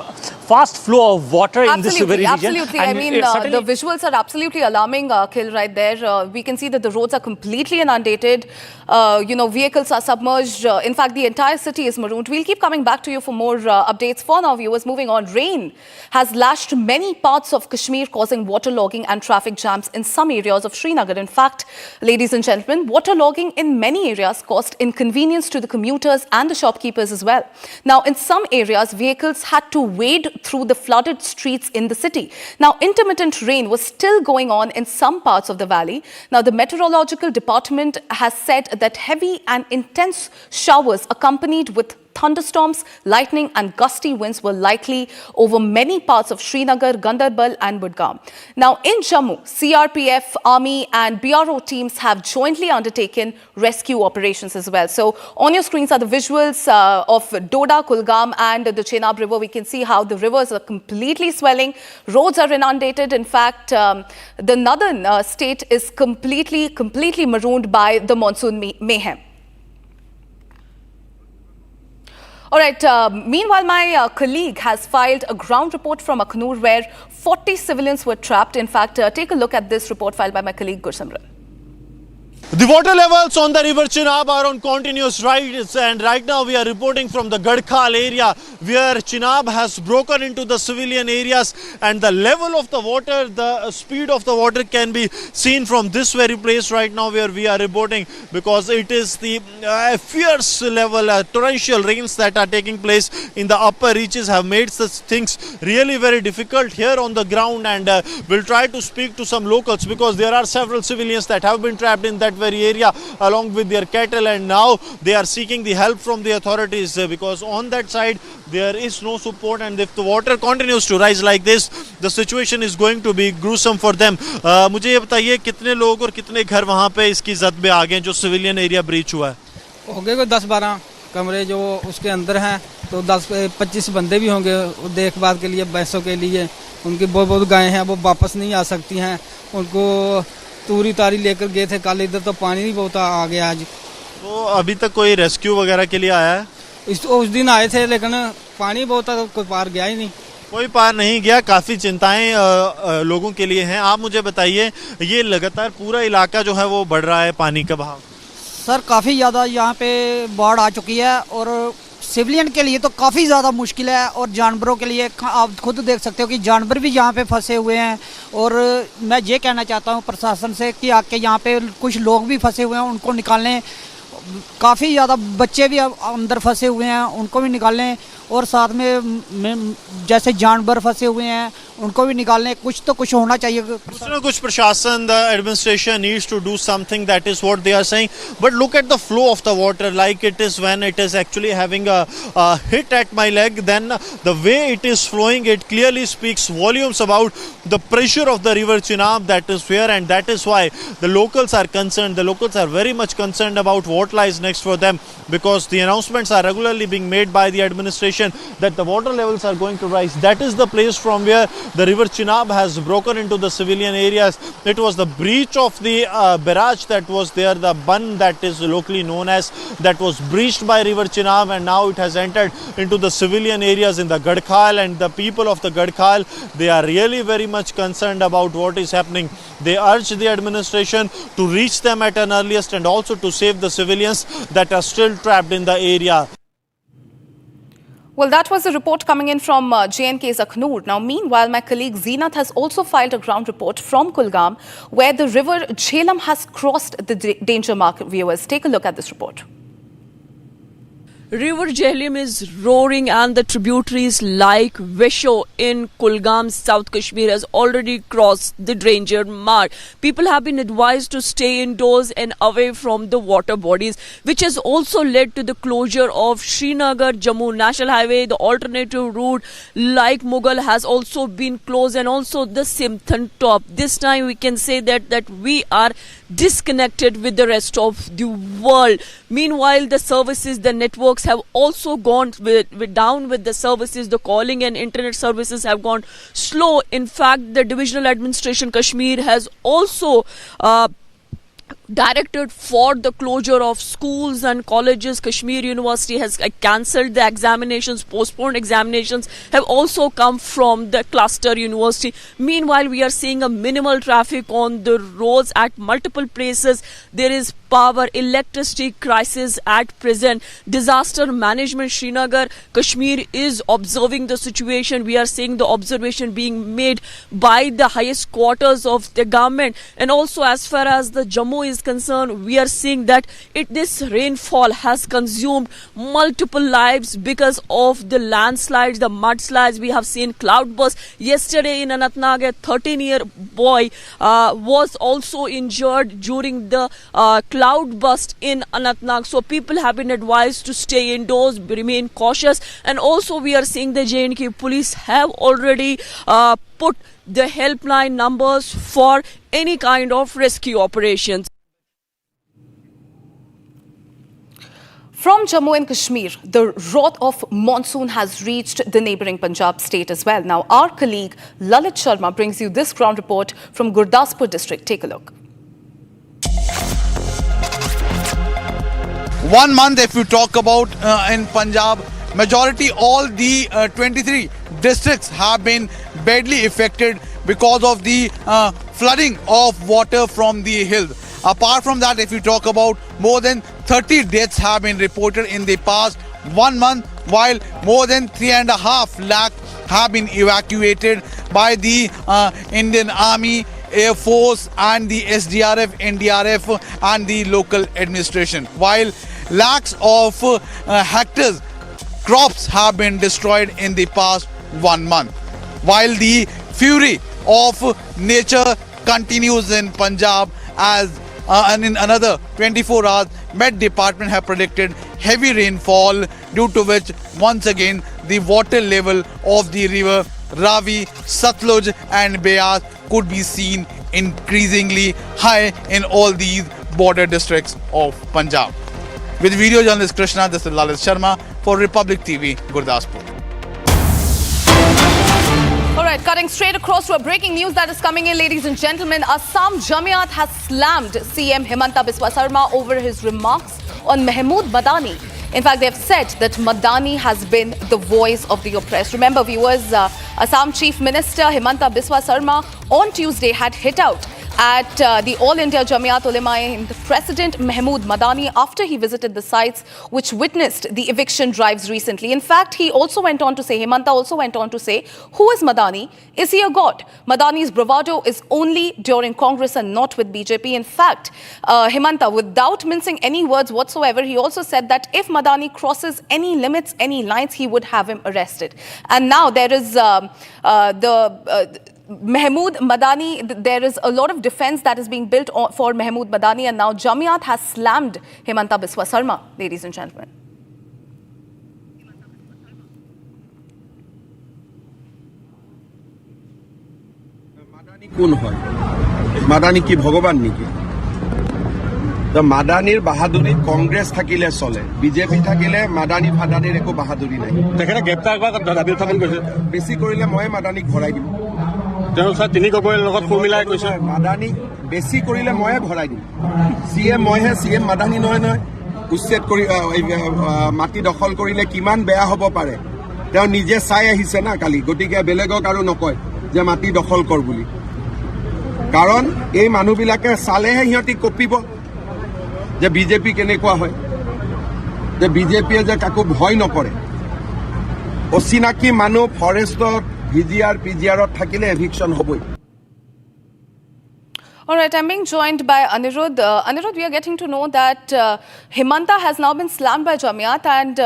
fast flow of water in this very region. Absolutely. I mean, the visuals are absolutely alarming, Khil, right there. We can see that the roads are completely inundated. Vehicles are submerged. In fact, the entire city is marooned. We'll keep coming back to you for more updates. For now, viewers, moving on. Rain has lashed many parts of Kashmir, causing waterlogging and traffic jams in some areas of Srinagar. In fact, ladies and gentlemen, waterlogging in many areas caused inconvenience to the commuters and the shopkeepers as well. Now, in some areas, vehicles had to wade through the flooded streets in the city. Now, intermittent rain was still going on in some parts of the valley. Now, the meteorological department has said that heavy and intense showers accompanied with thunderstorms, lightning and gusty winds were likely over many parts of Srinagar, Gandarbal and Budgam. Now in Jammu, CRPF, Army and BRO teams have jointly undertaken rescue operations as well. So on your screens are the visuals of Doda, Kulgam and the Chenab River. We can see how the rivers are completely swelling. Roads are inundated. In fact, the northern state is completely marooned by the monsoon mayhem. All right, meanwhile, my colleague has filed a ground report from Akhnur where 40 civilians were trapped. In fact, take a look at this report filed by my colleague Gursimran. The water levels on the river Chenab are on continuous rise, and right now we are reporting from the Gadkhal area where Chenab has broken into the civilian areas, and the level of the water, the speed of the water can be seen from this very place right now where we are reporting, because it is the fierce level, torrential rains that are taking place in the upper reaches have made such things really very difficult here on the ground. And we'll try to speak to some locals because there are several civilians that have been trapped in that very area along with their cattle, and now they are seeking the help from the authorities because on that side there is no support, and if the water continues to rise like this, the situation is going to be gruesome for them. मुझे ये बताइए कितने लोग और कितने घर वहाँ पे इसकी जद में आ गए जो सिविलियन एरिया ब्रीच हुआ है? हो गए कोई 10-12 कमरे जो उसके अंदर हैं, तो 10-25 बंदे भी होंगे देखभाल के लिए, भैंसों के लिए। उनकी बहुत गायें हैं, वो वापस नहीं आ सकती हैं। उनको तूरी तारी लेकर गए थे कल, इधर तो पानी नहीं बहुत आ गया आज। तो अभी तक कोई रेस्क्यू वगैरह के लिए आया है? उस दिन आए थे लेकिन पानी बहुत था, कोई पार गया ही नहीं। कोई पार नहीं गया। काफ़ी चिंताएं लोगों के लिए हैं। आप मुझे बताइए, ये लगातार पूरा इलाका जो है वो बढ़ रहा है पानी का बहाव? सर काफ़ी ज़्यादा यहाँ पे बाढ़ आ चुकी है और सिविलियन के लिए तो काफ़ी ज़्यादा मुश्किल है, और जानवरों के लिए आप खुद देख सकते हो कि जानवर भी यहाँ पे फंसे हुए हैं। और मैं ये कहना चाहता हूँ प्रशासन से कि आके यहाँ पे कुछ लोग भी फंसे हुए हैं, उनको निकालें। काफ़ी ज़्यादा बच्चे भी अंदर फंसे हुए हैं, उनको भी निकालें। और साथ में जैसे जानवर फंसे हुए हैं उनको भी निकालने, कुछ होना चाहिए। कुछ ना कुछ प्रशासन, the administration needs to do something, that is what they are saying. But look at the flow of the water, like it is when it is actually having a hit at my leg, then the way it is flowing, it clearly speaks volumes about the pressure of the river Chenab that is here, and that is why the locals are concerned. The locals are very much concerned about what lies next for them, because the announcements are regularly being made by the administration that the water levels are going to rise. That is the place from where the river Chenab has broken into the civilian areas. It was the breach of the barrage that was there, the bun that is locally known as, that was breached by river Chenab, and now it has entered into the civilian areas in the Gadkhal. And the people of the Gadkhal, they are really very much concerned about what is happening. They urge the administration to reach them at an earliest and also to save the civilians that are still trapped in the area. Well, that was a report coming in from JNK's Akhnur. Now, meanwhile, my colleague Zeenat has also filed a ground report from Kulgam, where the river Jhelum has crossed the danger mark. Viewers, take a look at this report. River Jhelum is roaring, and the tributaries like Vesho in Kulgam, South Kashmir, has already crossed the danger mark. People have been advised to stay indoors and away from the water bodies, which has also led to the closure of Srinagar-Jammu National Highway. The alternative route like Mughal has also been closed, and also the Simthon top. This time we can say that we are disconnected with the rest of the world. Meanwhile, the services, the networks have also gone down with the services. The calling and internet services have gone slow. In fact, the Divisional Administration Kashmir has also directed for the closure of schools and colleges. Kashmir University has cancelled the examinations. Postponed examinations have also come from the cluster university. Meanwhile, we are seeing a minimal traffic on the roads at multiple places. There is power, electricity crisis at present. Disaster management Srinagar, Kashmir is observing the situation. We are seeing the observation being made by the highest quarters of the government. And also, as far as the Jammu is concerned, we are seeing that this rainfall has consumed multiple lives because of the landslides, the mudslides. We have seen cloudburst. Yesterday in Anantnag, a 13-year boy was also injured during the cloudburst in Anantnag. So people have been advised to stay indoors, remain cautious. And also we are seeing the J&K police have already put the helpline numbers for any kind of rescue operations. From Jammu and Kashmir, the wrath of monsoon has reached the neighbouring Punjab state as well. Now, our colleague Lalit Sharma brings you this ground report from Gurdaspur district. Take a look. 1 month, if you talk about in Punjab, majority all the 23 districts have been badly affected because of the flooding of water from the hills. Apart from that, if you talk about, more than 30 deaths have been reported in the past 1 month, while more than 3.5 lakh have been evacuated by the Indian Army, Air Force and the SDRF, NDRF and the local administration. While lakhs of hectares crops have been destroyed in the past 1 month. While the fury of nature continues in Punjab, as and in another 24 hours, Met Department have predicted heavy rainfall, due to which once again the water level of the river Ravi, Satluj and Beas could be seen increasingly high in all these border districts of Punjab. With video journalist Krishna, this is Lalit Sharma for Republic TV, Gurdaspur. All right, cutting straight across to a breaking news that is coming in, ladies and gentlemen. Assam Jamiat has slammed CM Himanta Biswa Sarma over his remarks on Mahmood Madani. In fact, they have said that Madani has been the voice of the oppressed. Remember, viewers, Assam Chief Minister Himanta Biswa Sarma on Tuesday had hit out at the All India Jamiat Ulema President Mahmood Madani after he visited the sites which witnessed the eviction drives recently. In fact, he also went on to say, Himanta also went on to say, who is Madani? Is he a god? Madani's bravado is only during Congress and not with BJP. In fact, Himanta, without mincing any words whatsoever, he also said that if Madani crosses any limits, any lines, he would have him arrested. And now there is Mahmood Madani, there is a lot of defense that is being built for Mahmood Madani, and now Jamiat has slammed Himanta Biswa Sarma, ladies and gentlemen. কোন হয় মাদানি কি ভগবান নেকি তো মাদানির বাহাদুরি কংগ্রেস থাকিলে চলে BJP থাকিলে মাদানি ফাদানির একো বাহাদুরি নাই তেখেতে গ্ৰেপ্তাৰ কৰা দাবী উত্থাপন কৰিছে বেছি কৰিলে মই মাদানিক ভৰাই দিম তেওঁ স্যার তিনি গগৈৰ লগত ফৰ্মুলাই কৈছে মাদানি বেছি কৰিলে ময়ে ভৰাই দিম সিএম মইহে সিএম মাদানি নহয় নহয় উচ্ছেদ কৰি মাটি দখল কৰিলে কিমান বেয়া হ'ব পাৰে তেওঁ নিজে চাই আহিছে না কালি গতিকে বেলেগক আৰু নকয় যে মাটি দখল কৰ বুলি কাৰণ এই মানুহবিলাকে চালেহে সিহঁতি কপিব যে বিজেপি কেনেকুৱা হয় যে বিজেপিয়ে যে কাকো ভয় নকৰে অচিনাকি মানুহ ফৰেষ্টত ভিজিআৰ পিজিআৰত থাকিলে এভিকশন হ'বই All right, I'm being joined by Anirudh. Anirudh, we are getting to know that Himanta has now been slammed by Jamiat, and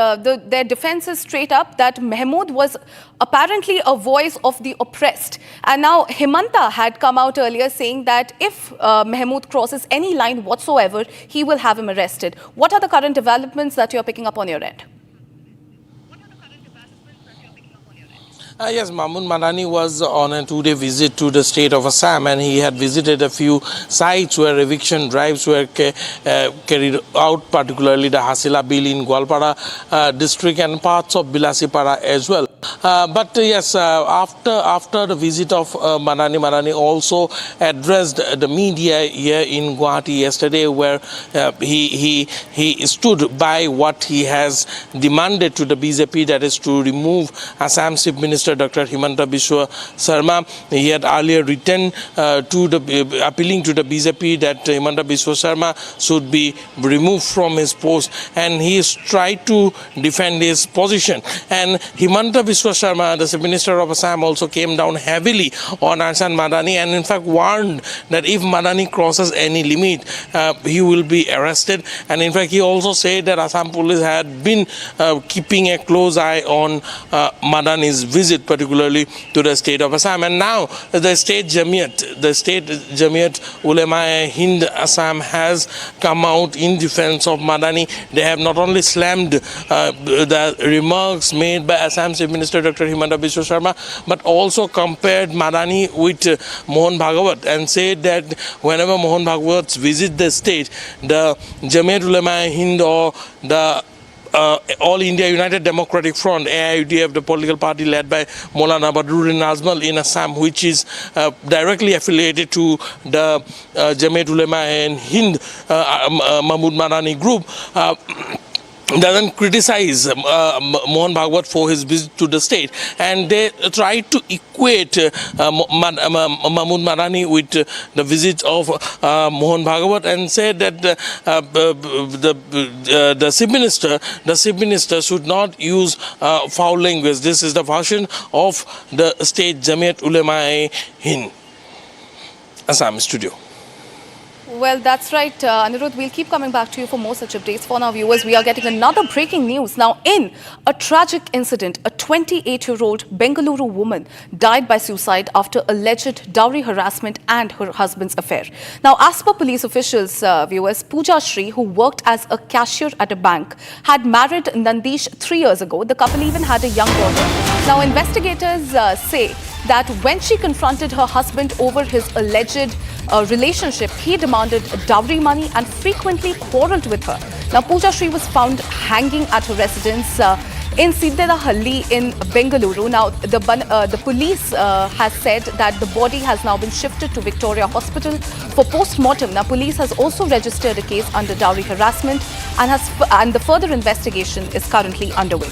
their defense is straight up that Mahmood was apparently a voice of the oppressed. And now Himanta had come out earlier saying that if Mahmood crosses any line whatsoever, he will have him arrested. What are the current developments that you're picking up on your end? Yes, Mahmood Madani was on a 2-day visit to the state of Assam, and he had visited a few sites where eviction drives were carried out, particularly the Hasila Bill in Gwalpara district and parts of Bilasipara as well. But yes, after the visit of Madani also addressed the media here in Guwahati yesterday, where he stood by what he has demanded to the BJP, that is to remove Assam Chief Minister Dr. Himanta Biswa Sarma. He had earlier written appealing to the BJP that Himanta Biswa Sarma should be removed from his post, and he has tried to defend his position. And Himanta Biswa Sarma, the Chief Minister of Assam, also came down heavily on Arsan Madani, and in fact warned that if Madani crosses any limit, he will be arrested. And in fact, he also said that Assam police had been keeping a close eye on Madani's visit, particularly to the state of Assam. And now the state Jamiat Ulema-e-Hind Assam has come out in defense of Madani. They have not only slammed the remarks made by Assam Chief Minister Dr. Himanta Biswa Sarma, but also compared Madani with Mohan Bhagwat and said that whenever Mohan Bhagwat visits the state, the Jamiat Ulema-e-Hind or the All India United Democratic Front, AIUDF, the political party led by Maulana Badruddin Azmal in Assam, which is directly affiliated to the Jamiat Ulema-e-Hind Mahmood Madani group, doesn't criticize Mohan Bhagwat for his visit to the state, and they try to equate Mahmood Madani with the visit of Mohan Bhagwat, and said that the Chief Minister should not use foul language. This is the version of the state Jamiat Ulema-e-Hind Assam studio. Well, that's right, Anirudh. We'll keep coming back to you for more such updates. For our viewers, we are getting another breaking news. Now, in a tragic incident, a 28-year-old Bengaluru woman died by suicide after alleged dowry harassment and her husband's affair. Now, as per police officials, viewers, Pooja Shri, who worked as a cashier at a bank, had married Nandish 3 years ago. The couple even had a young daughter. Now, investigators say that when she confronted her husband over his alleged relationship, he demanded dowry money and frequently quarreled with her. Now, Pooja Shri was found hanging at her residence in Siddelahalli in Bengaluru. Now, the police has said that the body has now been shifted to Victoria Hospital for post-mortem. Now, police has also registered a case under dowry harassment, and the further investigation is currently underway.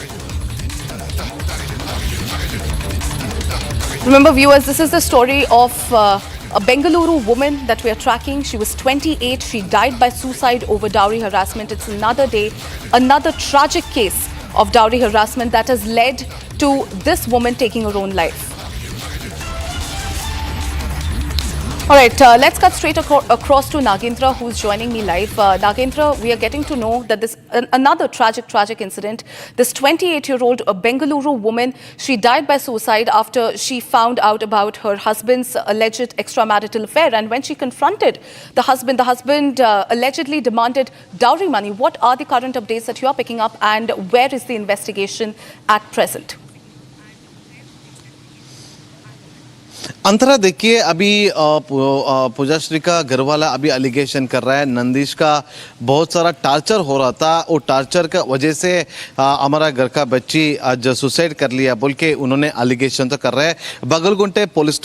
Remember, viewers, this is the story of a Bengaluru woman that we are tracking. She was 28. She died by suicide over dowry harassment. It's another tragic case of dowry harassment that has led to this woman taking her own life. All right, let's cut straight across to Nagendra, who's joining me live. Nagendra, we are getting to know that this another tragic incident. This 28-year-old Bengaluru woman, she died by suicide after she found out about her husband's alleged extramarital affair. And when she confronted the husband allegedly demanded dowry money. What are the current updates that you are picking up, and where is the investigation at present? अंतरा देखिए, अभी पूजा श्री का घरवाला अभी allegation कर रहा है नंदीश का बहुत सारा टार्चर हो रहा था, और टार्चर का वजह से हमारा घर का बच्ची आज सुसाइड कर लिया बोल के उन्होंने एलिगेशन तो कर रहे हैं। बगलगुंटे पुलिस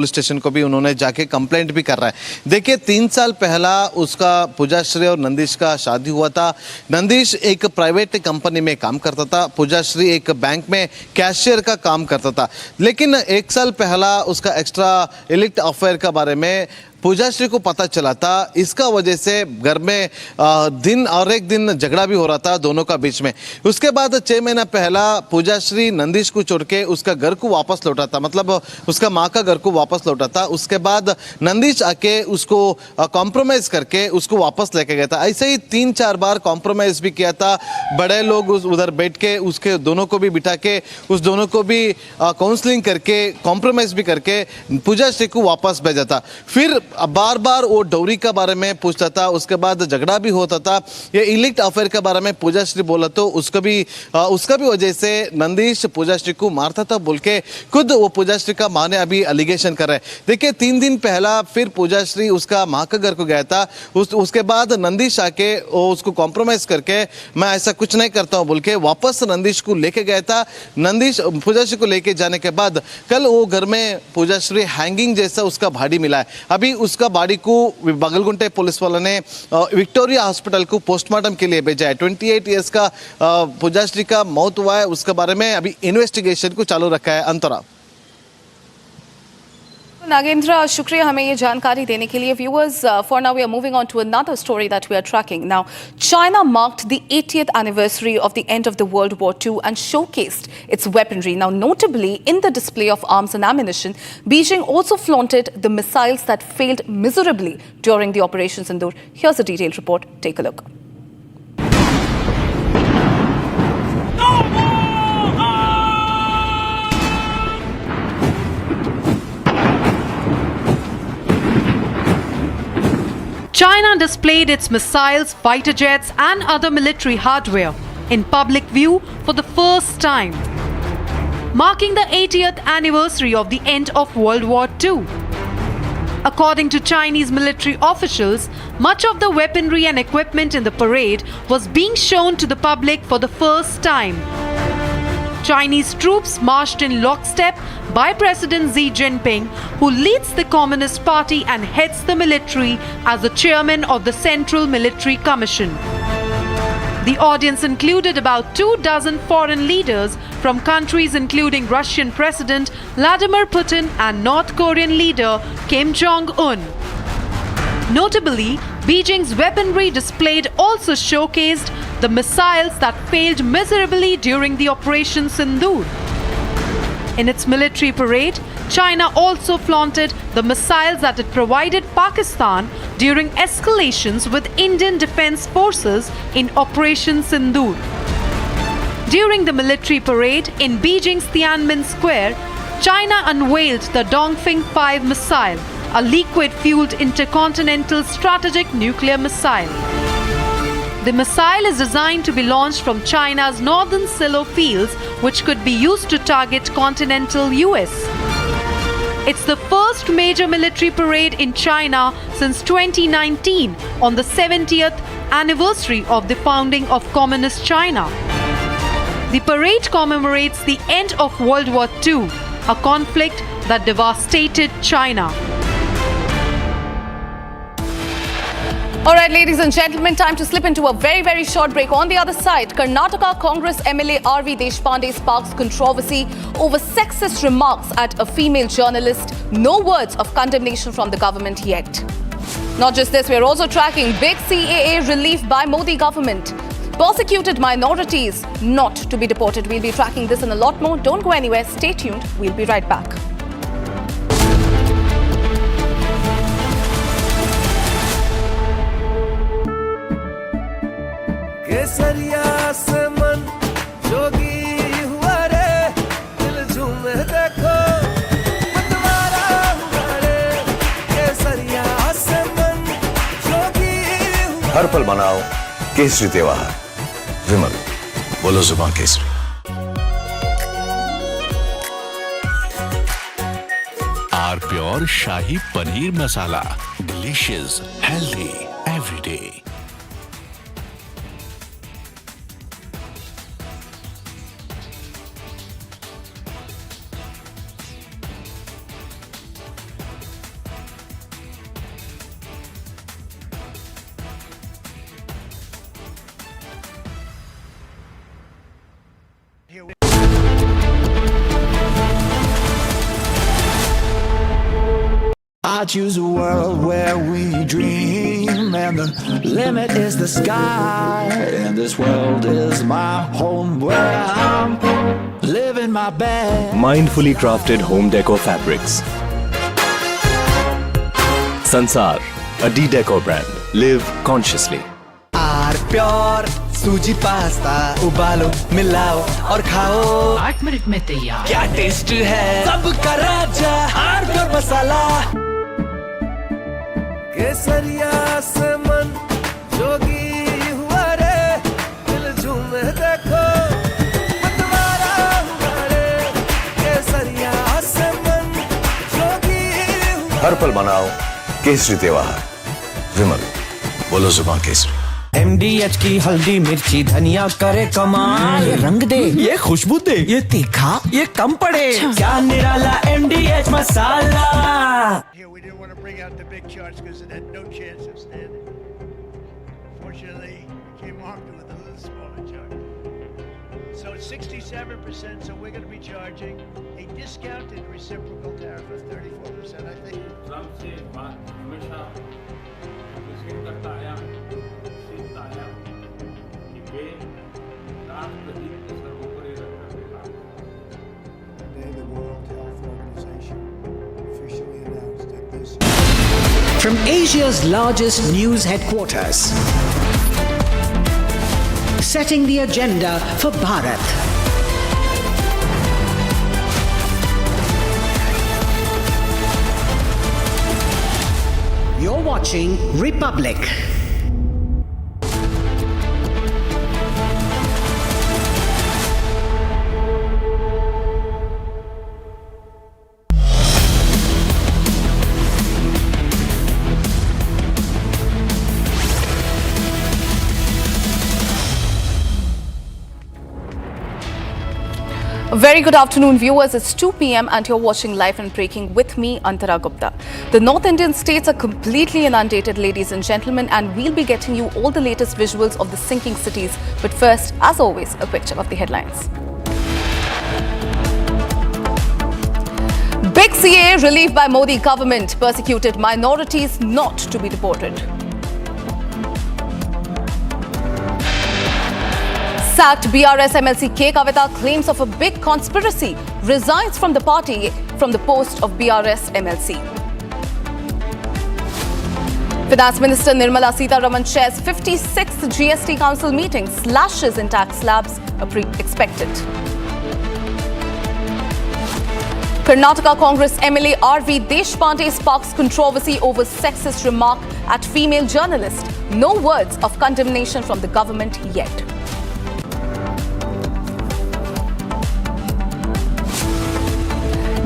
स्टेशन को भी उन्होंने जाके कंप्लेंट भी कर रहा है। देखिए, 3 साल पहला उसका पूजा श्री और नंदीश का शादी हुआ था। नंदीश एक प्राइवेट कंपनी में काम करता था, पूजा श्री एक बैंक में कैशियर का काम करता था। लेकिन 1 साल पहला उसका एक्स्ट्रा इलिट अफेयर के बारे में पूजा श्री को पता चला था। इसका वजह से घर में दिन और एक दिन झगड़ा भी हो रहा था दोनों का बीच में। उसके बाद 6 महीना पहला पूजा श्री नंदीश को छोड़ के उसका घर को वापस लौटा था, मतलब उसका माँ का घर को वापस लौटा था। उसके बाद नंदीश आके उसको कॉम्प्रोमाइज़ करके उसको वापस लेके गया था। ऐसे ही 3-4 बार कॉम्प्रोमाइज़ भी किया था। बड़े लोग उधर बैठ के उसके दोनों को भी बिठा के उस दोनों को भी काउंसलिंग करके कॉम्प्रोमाइज़ भी करके पूजा श्री को वापस भेजा था। फिर बार बार वो डोरी के बारे में पूछता था, उसके बाद झगड़ा भी होता था। ये इलिक्ट अफेयर के बारे में पूजाश्री बोला तो उसका भी वजह से नंदीश पूजाश्री को मारता था बोल के खुद वो पूजाश्री का माँ ने अभी एलिगेशन कर रहे हैं। देखिए 3 दिन पहला फिर पूजाश्री उसका माँ के घर को गया था, उसके बाद नंदीश आके उसको कॉम्प्रोमाइज करके मैं ऐसा कुछ नहीं करता हूँ बोल के वापस नंदीश को लेके गया था। नंदीश पूजाश्री को लेके जाने के बाद कल वो घर में पूजाश्री हैंगिंग जैसा उसका बॉडी मिला है। अभी उसका बॉडी को बगलगुंटे पुलिस वालों ने विक्टोरिया हॉस्पिटल को पोस्टमार्टम के लिए भेजा है। 28 इयर्स का पूजाश्री का मौत हुआ है, उसके बारे में अभी इन्वेस्टिगेशन को चालू रखा है। अंतरा Nagendra, shukriya हमें ये जानकारी देने के लिए. Viewers, for now we are moving on to another story that we are tracking. Now, China marked the 80th anniversary of the end of the World War II and showcased its weaponry. Now, notably, in the display of arms and ammunition, Beijing also flaunted the missiles that failed miserably during the Operation Sindoor. Here's a detailed report. Take a look. China displayed its missiles, fighter jets and other military hardware in public view for the first time, marking the 80th anniversary of the end of World War II. According to Chinese military officials, much of the weaponry and equipment in the parade was being shown to the public for the first time. Chinese troops marched in lockstep by President Xi Jinping, who leads the Communist Party and heads the military as the chairman of the Central Military Commission. The audience included about 24 foreign leaders from countries including Russian President Vladimir Putin and North Korean leader Kim Jong-un. Notably, Beijing's weaponry displayed also showcased the missiles that failed miserably during the Operation Sindoor. In its military parade, China also flaunted the missiles that it provided Pakistan during escalations with Indian Defence Forces in Operation Sindoor. During the military parade in Beijing's Tiananmen Square, China unveiled the Dongfeng 5 missile, a liquid-fueled intercontinental strategic nuclear missile. The missile is designed to be launched from China's northern silo fields, which could be used to target continental US. It's the first major military parade in China since 2019 on the 70th anniversary of the founding of Communist China. The parade commemorates the end of World War II, a conflict that devastated China. All right, ladies and gentlemen, time to slip into a very short break. On the other side, Karnataka Congress MLA R.V. Deshpande sparks controversy over sexist remarks at a female journalist. No words of condemnation from the government yet. Not just this, we are also tracking big CAA relief by Modi government. Persecuted minorities not to be deported. We'll be tracking this and a lot more. Don't go anywhere. Stay tuned. We'll be right back. केसरिया से मन जोगी हुआ रे, दिल झूमे देखो मतवारा हुआ रे, केसरिया से मन जोगी हुआ। हर पल मनाओ केसरी त्योहार। विमल, बोलो जुबान केसरी। R pure shahi paneer masala, delicious, healthy every day. I choose a world where we dream, and the limit is the sky. And this world is my home where I'm living my best. Mindfully crafted home decor fabrics. Sansar, a D-Decor brand. Live consciously. R pure सूजी pasta उबालो मिलाओ और खाओ 8 minute में तैयार। क्या taste है सबका राजा आर प्योर मसाला। केसरिया से मन जोगी हुआ रे दिल झूमे देखो पतवारा हुआ रे केसरिया से मन जोगी हुआ हर पल मनाओ केसरी त्योहार विमल बोलो जुबान केसरी MDH की हल्दी मिर्ची धनिया करे कमाल ये रंग दे ये खुशबू दे ये तीखा ये कम पड़े क्या निराला MDH masala Here we didn't want to bring out the big charts because it had no chance of standing. Fortunately, we came armed with a little smaller chart. So it's 67%, so we're going to be charging a discounted reciprocal tariff of 34%, I think. Trump said, हमेशा विश्व करता आया सीखता आया कि वे राष्ट्रहित के सर्वोपरि रखना Today, the World Health Organization officially announced that this From Asia's largest news headquarters, setting the agenda for Bharat. You're watching Republic. A very good afternoon, viewers. It's 2 p.m. and you're watching Live and Breaking with me, Antara Gupta. The North Indian states are completely inundated, ladies and gentlemen, and we'll be getting you all the latest visuals of the sinking cities. But first, as always, a quick check of the headlines. Big CA relief by Modi government. Persecuted minorities not to be deported. Sacked BRS MLC Kavitha claims of a big conspiracy, resigns from the party from the post of BRS MLC. Finance Minister Nirmala Sitharaman chairs 56th GST Council meeting, slashes in tax slabs expected. Karnataka Congress MLA RV Deshpande sparks controversy over sexist remark at female journalist. No words of condemnation from the government yet.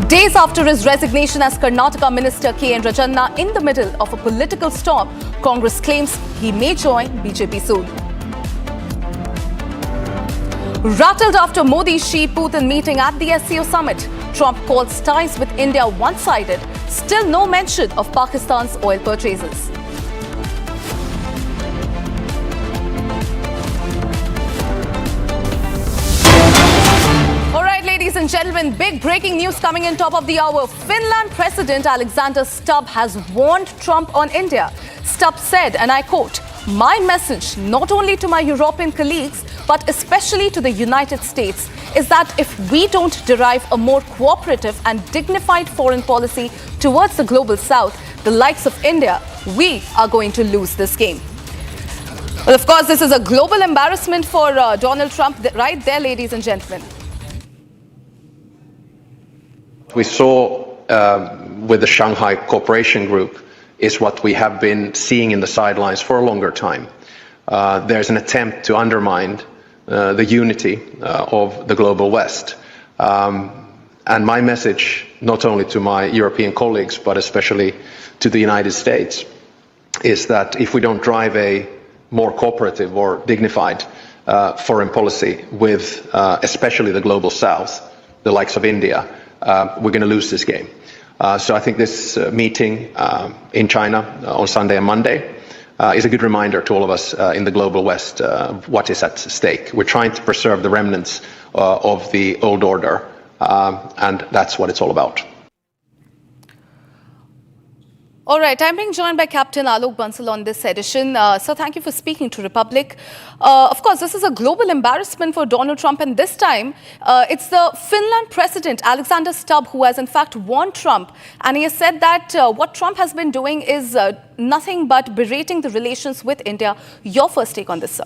Days after his resignation as Karnataka Minister K.N. Rajanna in the middle of a political storm, Congress claims he may join BJP soon. Rattled after Modi-Xi Putin meeting at the SCO summit, Trump calls ties with India one-sided, still no mention of Pakistan's oil purchases. Ladies and gentlemen, big breaking news coming in top of the hour. Finland President Alexander Stubb has warned Trump on India. Stubb said, and I quote, "My message, not only to my European colleagues, but especially to the United States, is that if we don't derive a more cooperative and dignified foreign policy towards the global south, the likes of India, we are going to lose this game." Well, of course, this is a global embarrassment for Donald Trump, right there, ladies and gentlemen. We saw with the Shanghai Cooperation Group is what we have been seeing in the sidelines for a longer time. There's an attempt to undermine the unity of the global West. And my message, not only to my European colleagues, but especially to the United States, is that if we don't drive a more cooperative or dignified foreign policy with especially the global South, the likes of India, we're going to lose this game. So I think this meeting in China on Sunday and Monday is a good reminder to all of us in the global West what is at stake. We're trying to preserve the remnants of the old order, and that's what it's all about. All right, I'm being joined by Captain Alok Bansal on this edition. So thank you for speaking to Republic. Of course, this is a global embarrassment for Donald Trump, and this time it's the Finland president, Alexander Stubb, who has in fact warned Trump. And he has said that what Trump has been doing is nothing but berating the relations with India. Your first take on this, sir?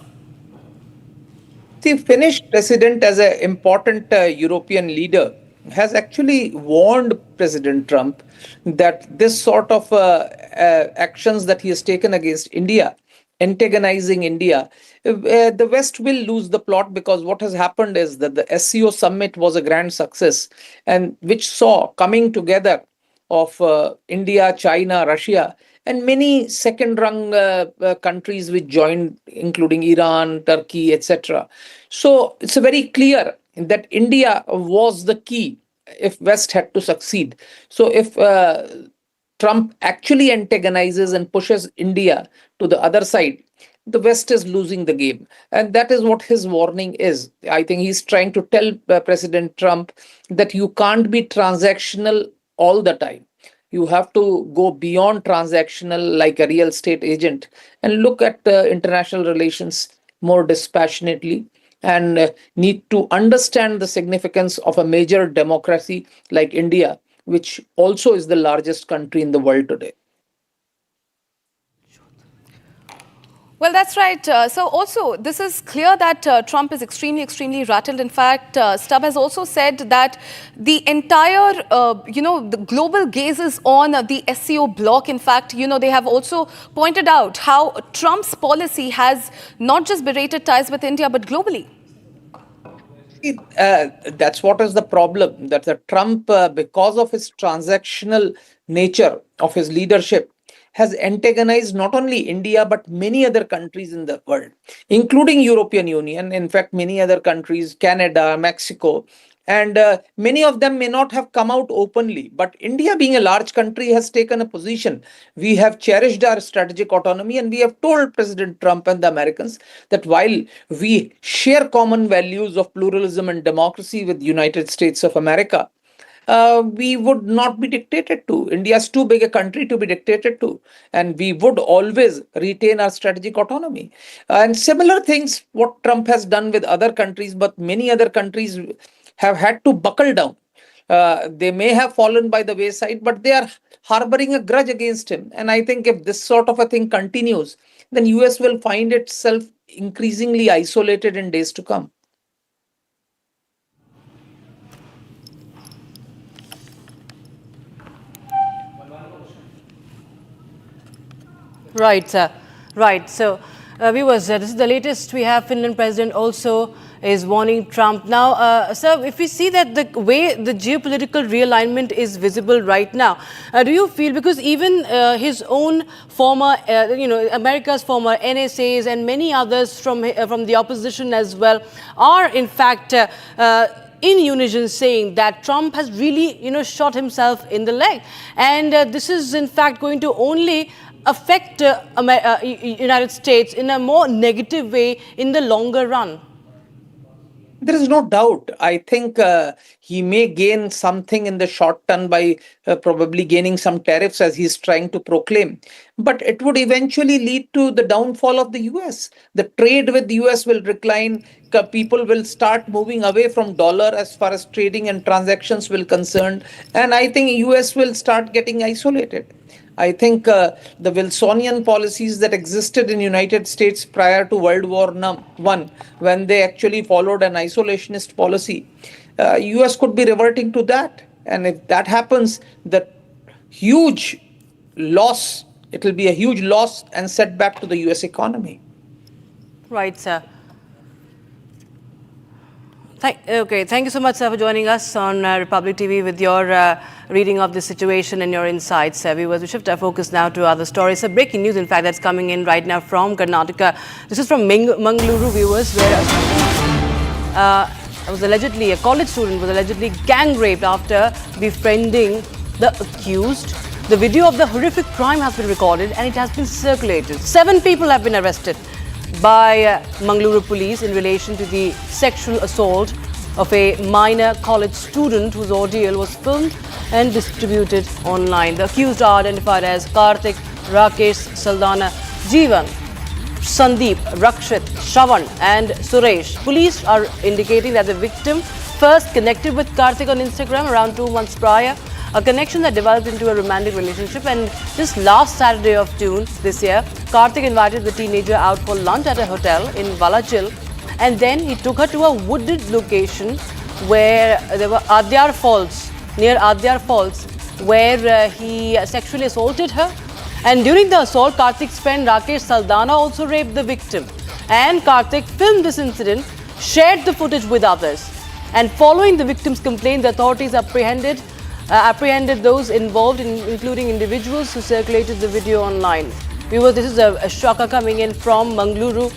The Finnish president, as an important European leader, has actually warned President Trump that this sort of actions that he has taken against India, antagonizing India, the West will lose the plot, because what has happened is that the SCO summit was a grand success, and which saw coming together of India, China, Russia, and many second-rung countries which joined, including Iran, Turkey, etc. So it's very clear that India was the key if West had to succeed. So if Trump actually antagonizes and pushes India to the other side, the West is losing the game. And that is what his warning is. I think he's trying to tell President Trump that you can't be transactional all the time. You have to go beyond transactional like a real estate agent and look at international relations more dispassionately, and need to understand the significance of a major democracy like India, which also is the largest country in the world today. Well, that's right. So also, this is clear that Trump is extremely rattled. In fact, Stubb has also said that the entire, the global gaze is on the SCO bloc. In fact, they have also pointed out how Trump's policy has not just berated ties with India, but globally. That's what is the problem, that the Trump, because of his transactional nature of his leadership, has antagonized not only India, but many other countries in the world, including European Union, in fact, many other countries, Canada, Mexico, and many of them may not have come out openly. But India, being a large country, has taken a position. We have cherished our strategic autonomy, and we have told President Trump and the Americans that while we share common values of pluralism and democracy with the United States of America, we would not be dictated to. India is too big a country to be dictated to, and we would always retain our strategic autonomy. And similar things, what Trump has done with other countries, but many other countries have had to buckle down. They may have fallen by the wayside, but they are harboring a grudge against him. And I think if this sort of a thing continues, then US will find itself increasingly isolated in days to come. Right, right. So, viewers, this is the latest we have. Finland president also is warning Trump. Now, sir, if we see that the way the geopolitical realignment is visible right now, do you feel, because even his own former, America's former NSAs and many others from the opposition as well are in fact in unison saying that Trump has really, shot himself in the leg. And this is in fact going to only affect United States in a more negative way in the longer run? There is no doubt. I think he may gain something in the short term by probably gaining some tariffs as he's trying to proclaim. But it would eventually lead to the downfall of the US. The trade with the US will decline. People will start moving away from dollar as far as trading and transactions will concerned. And I think US will start getting isolated. I think the Wilsonian policies that existed in the United States prior to World War I, when they actually followed an isolationist policy, US could be reverting to that. And if that happens, the huge loss, it will be a huge loss and setback to the US economy. Right, sir. Okay, thank you so much, sir, for joining us on Republic TV with your reading of the situation and your insights. Viewers, we shift our focus now to other stories. So breaking news, in fact, that's coming in right now from Karnataka. This is from Mangaluru, viewers, where a college student was allegedly gang raped after befriending the accused. The video of the horrific crime has been recorded and it has been circulated. 7 people have been arrested by Mangaluru police in relation to the sexual assault of a minor college student whose ordeal was filmed and distributed online. The accused are identified as Karthik, Rakesh, Saldana, Jeevan, Sandeep, Rakshit, Shravan and Suresh. Police are indicating that the victim first connected with Karthik on Instagram around 2 months prior, a connection that developed into a romantic relationship, and just last Saturday of June this year, Karthik invited the teenager out for lunch at a hotel in Valachil, and then he took her to a wooded location where there were Adyar Falls, near Adyar Falls, where he sexually assaulted her. And during the assault, Karthik's friend Rakesh Saldana also raped the victim. And Karthik filmed this incident, shared the footage with others. And following the victim's complaint, the authorities apprehended those involved, including individuals who circulated the video online. Viewers, this is a shocker coming in from Mangaluru.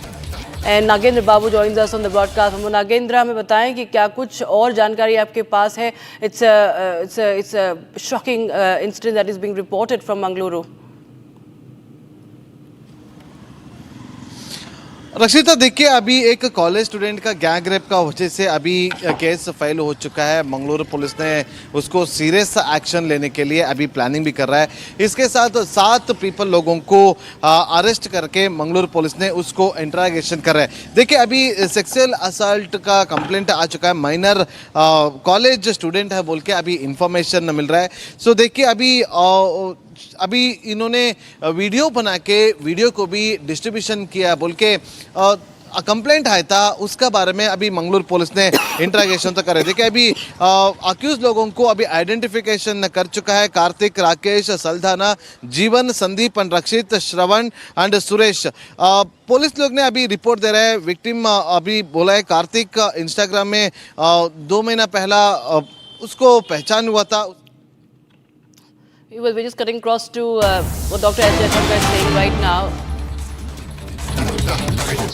And Nagendra Babu joins us on the broadcast. Nagendra, हमें बताएं कि क्या कुछ और जानकारी आपके पास है? It's a shocking incident that is being reported from Mangaluru. रक्षिता, देखिए अभी एक कॉलेज स्टूडेंट का गैंग रेप का वजह से अभी केस फाइल हो चुका है। मंगलुरु पुलिस ने उसको सीरियस एक्शन लेने के लिए अभी प्लानिंग भी कर रहा है। इसके साथ 7 पीपल लोगों को अरेस्ट करके मंगलुरु पुलिस ने उसको इंट्रोगेशन कर रहा है। देखिए अभी सेक्सुअल असल्ट का कंप्लेंट आ चुका है, माइनर कॉलेज स्टूडेंट है बोल के अभी इंफॉर्मेशन मिल रहा है। सो देखिए अभी इन्होंने वीडियो बना के वीडियो को भी डिस्ट्रीब्यूशन किया बोल के कंप्लेंट आया था, उसका बारे में अभी मंगलुरु पुलिस ने इंट्रोगेशन तो कर रहे थे कि अभी अक्यूज लोगों को अभी आइडेंटिफिकेशन कर चुका है। कार्तिक, राकेश, सल्धाना, जीवन, संदीप, रक्षित, श्रवण एंड सुरेश। पुलिस लोग ने अभी रिपोर्ट दे रहे हैं। विक्टिम अभी बोला है कार्तिक इंस्टाग्राम में 2 महीना पहला उसको पहचान हुआ था। We're just cutting across to what Dr. S. Jayashankar is saying right now.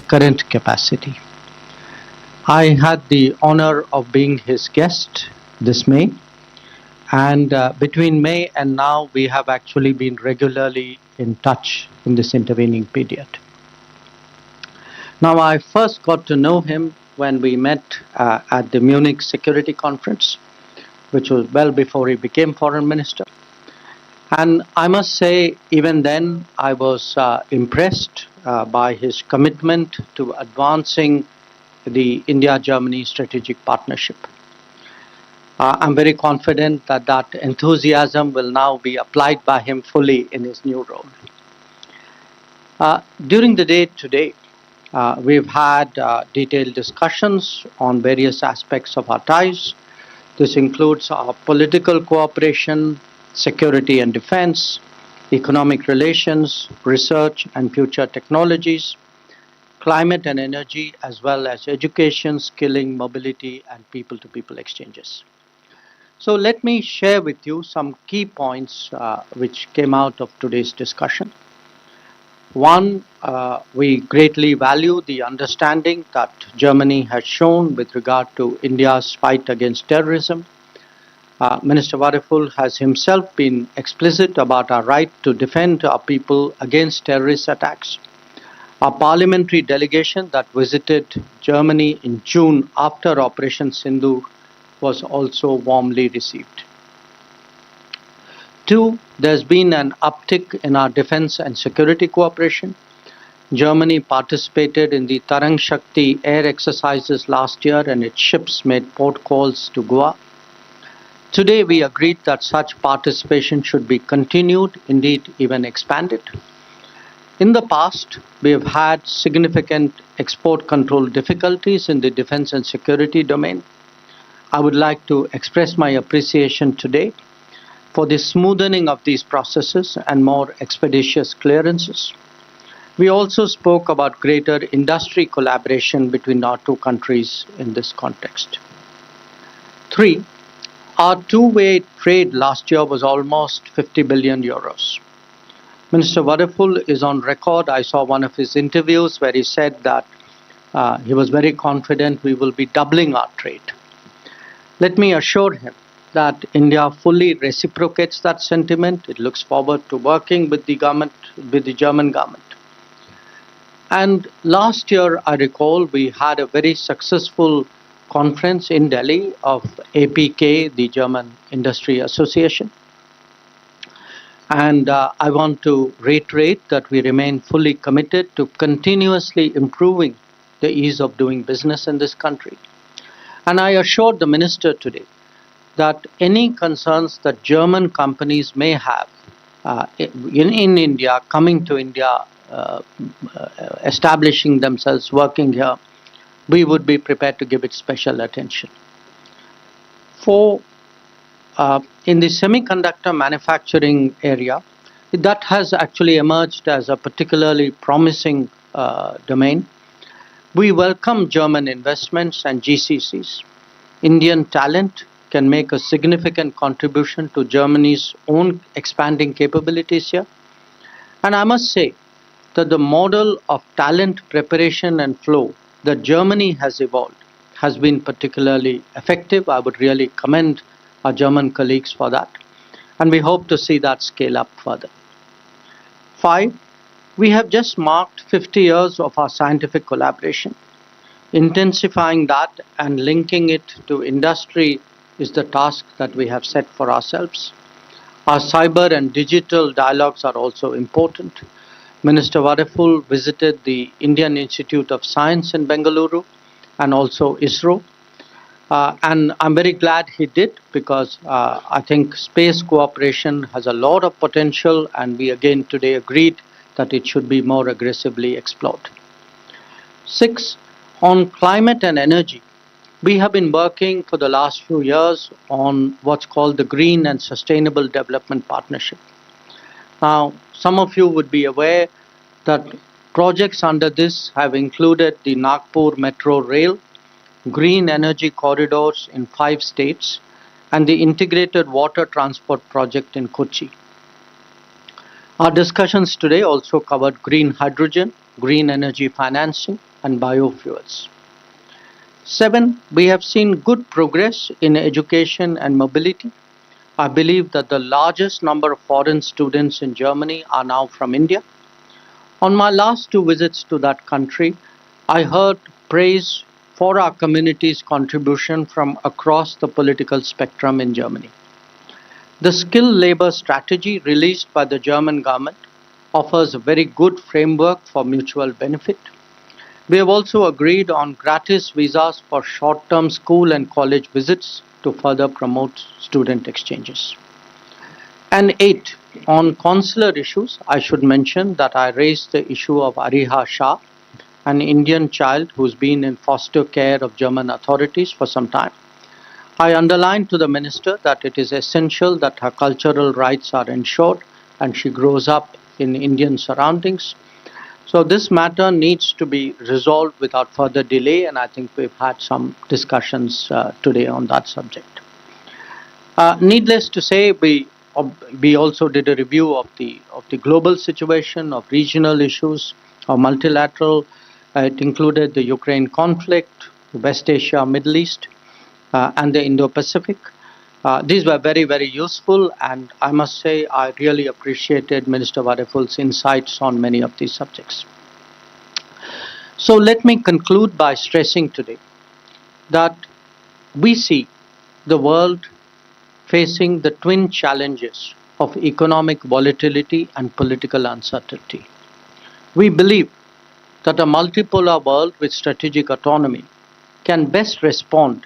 Current capacity. I had the honor of being his guest this May, and between May and now we have actually been regularly in touch in this intervening period. Now, I first got to know him when we met at the Munich Security Conference, which was well before he became Foreign Minister. And I must say, even then, I was impressed by his commitment to advancing the India-Germany strategic partnership. I'm very confident that that enthusiasm will now be applied by him fully in his new role. During the day today, we've had detailed discussions on various aspects of our ties. This includes our political cooperation, security and defense, economic relations, research and future technologies, climate and energy, as well as education, skilling, mobility, and people-to-people exchanges. So let me share with you some key points which came out of today's discussion. One, we greatly value the understanding that Germany has shown with regard to India's fight against terrorism. Minister Wadeful has himself been explicit about our right to defend our people against terrorist attacks. Our parliamentary delegation that visited Germany in June after Operation Sindoor was also warmly received. Two, there's been an uptick in our defense and security cooperation. Germany participated in the Tarang Shakti air exercises last year, and its ships made port calls to Goa. Today, we agreed that such participation should be continued, indeed even expanded. In the past, we have had significant export control difficulties in the defense and security domain. I would like to express my appreciation today for the smoothening of these processes and more expeditious clearances. We also spoke about greater industry collaboration between our two countries in this context. Three, our two-way trade last year was almost 50 billion euros. Minister Wadeful is on record. I saw one of his interviews where he said that he was very confident we will be doubling our trade. Let me assure him that India fully reciprocates that sentiment. It looks forward to working with the government, with the German government. And last year, I recall, we had a very successful conference in Delhi of APK, the German Industry Association. And I want to reiterate that we remain fully committed to continuously improving the ease of doing business in this country. And I assured the minister today that any concerns that German companies may have in India, coming to India, establishing themselves, working here, we would be prepared to give it special attention. For in the semiconductor manufacturing area, that has actually emerged as a particularly promising domain. We welcome German investments and GCCs. Indian talent can make a significant contribution to Germany's own expanding capabilities here. And I must say that the model of talent preparation and flow that Germany has evolved has been particularly effective. I would really commend our German colleagues for that. And we hope to see that scale up further. 5, we have just marked 50 years of our scientific collaboration. Intensifying that and linking it to industry is the task that we have set for ourselves. Our cyber and digital dialogues are also important. Minister Vadeful visited the Indian Institute of Science in Bengaluru and also ISRO. And I'm very glad he did, because I think space cooperation has a lot of potential, and we again today agreed that it should be more aggressively explored. 6, on climate and energy, we have been working for the last few years on what's called the Green and Sustainable Development Partnership. Now, some of you would be aware that projects under this have included the Nagpur Metro Rail, green energy corridors in 5 states, and the integrated water transport project in Kochi. Our discussions today also covered green hydrogen, green energy financing, and biofuels. 7, we have seen good progress in education and mobility. I believe that the largest number of foreign students in Germany are now from India. On my last 2 visits to that country, I heard praise for our community's contribution from across the political spectrum in Germany. The skilled labor strategy released by the German government offers a very good framework for mutual benefit. We have also agreed on gratis visas for short-term school and college visits to further promote student exchanges. And 8, on consular issues, I should mention that I raised the issue of Ariha Shah, an Indian child who's been in foster care of German authorities for some time. I underlined to the minister that it is essential that her cultural rights are ensured and she grows up in Indian surroundings. So this matter needs to be resolved without further delay, and I think we've had some discussions today on that subject. Needless to say, we also did a review of the global situation, of regional issues, of multilateral. It included the Ukraine conflict, West Asia, Middle East, and the Indo-Pacific. These were very, very useful, and I must say I really appreciated Minister Vadeful's insights on many of these subjects. So let me conclude by stressing today that we see the world facing the twin challenges of economic volatility and political uncertainty. We believe that a multipolar world with strategic autonomy can best respond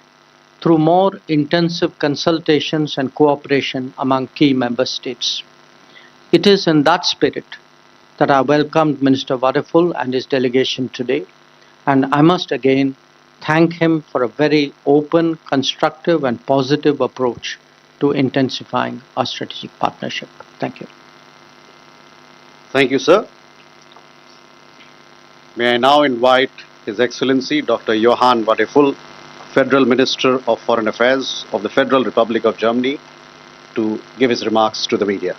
through more intensive consultations and cooperation among key member states. It is in that spirit that I welcomed Minister Vadeful and his delegation today, and I must again thank him for a very open, constructive and positive approach to intensifying our strategic partnership. Thank you. Thank you, sir. May I now invite His Excellency Dr. Johann Vadeful, Federal Minister of Foreign Affairs of the Federal Republic of Germany, to give his remarks to the media.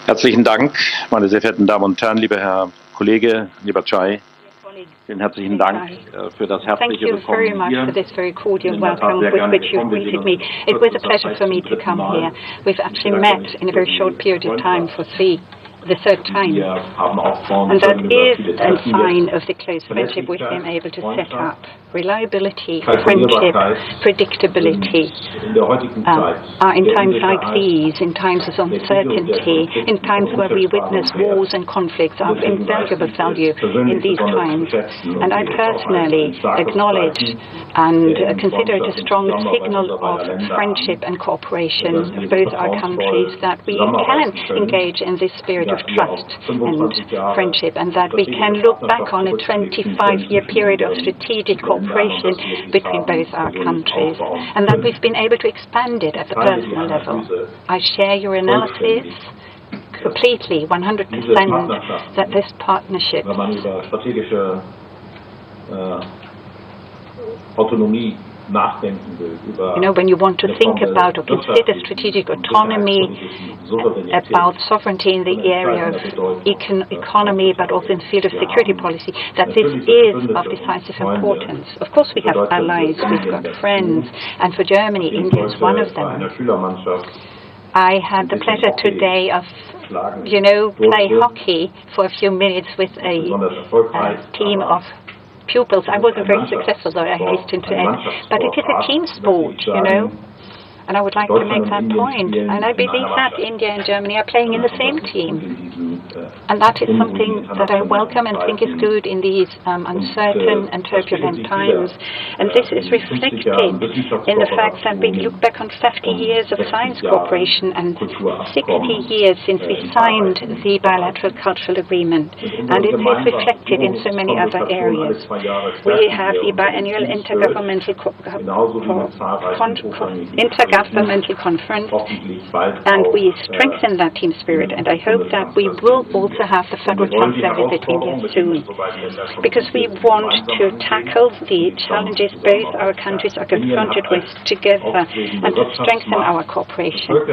Herzlichen Dank, meine sehr verehrten Damen und Herren, lieber Herr Kollege, lieber Chai. Vielen herzlichen Dank für das herzliche Willkommen hier. Thank you very much for this very cordial welcome with which you've greeted me. It was a pleasure for me to come here. We've actually met in a very short period of time for the third time. And that is a sign of the close friendship we've been able to set up. Reliability, friendship, predictability are in times like these, in times of uncertainty, in times where we witness wars and conflicts, are of invaluable value in these times. And I personally acknowledge and consider it a strong signal of friendship and cooperation of both our countries that we can engage in this spirit of trust and friendship, and that we can look back on a 25-year period of strategic cooperation cooperation between both our countries, and that we've been able to expand it at the personal level. I share your analysis completely, 100%, that this partnership when you want to think about or consider strategic autonomy, about sovereignty in the area of economy, but also in the field of security policy, that this is of decisive importance. Of course, we have allies, we've got friends, and for Germany, India is one of them. I had the pleasure today of play hockey for a few minutes with a team of pupils. I wasn't very successful, though, I hasten to add. But it is a team sport, and I would like to make that point. And I believe that India and Germany are playing in the same team. And that is something that I welcome and think is good in these uncertain and turbulent times. And this is reflected in the fact that we look back on 50 years of science cooperation and 60 years since we signed the bilateral cultural agreement. And it is reflected in so many other areas. We have the biannual intergovernmental conference, and we strengthen that team spirit, and I hope that we will also have the Federal Chancellor visit India soon, because we want to tackle the challenges both our countries are confronted with together and to strengthen our cooperation.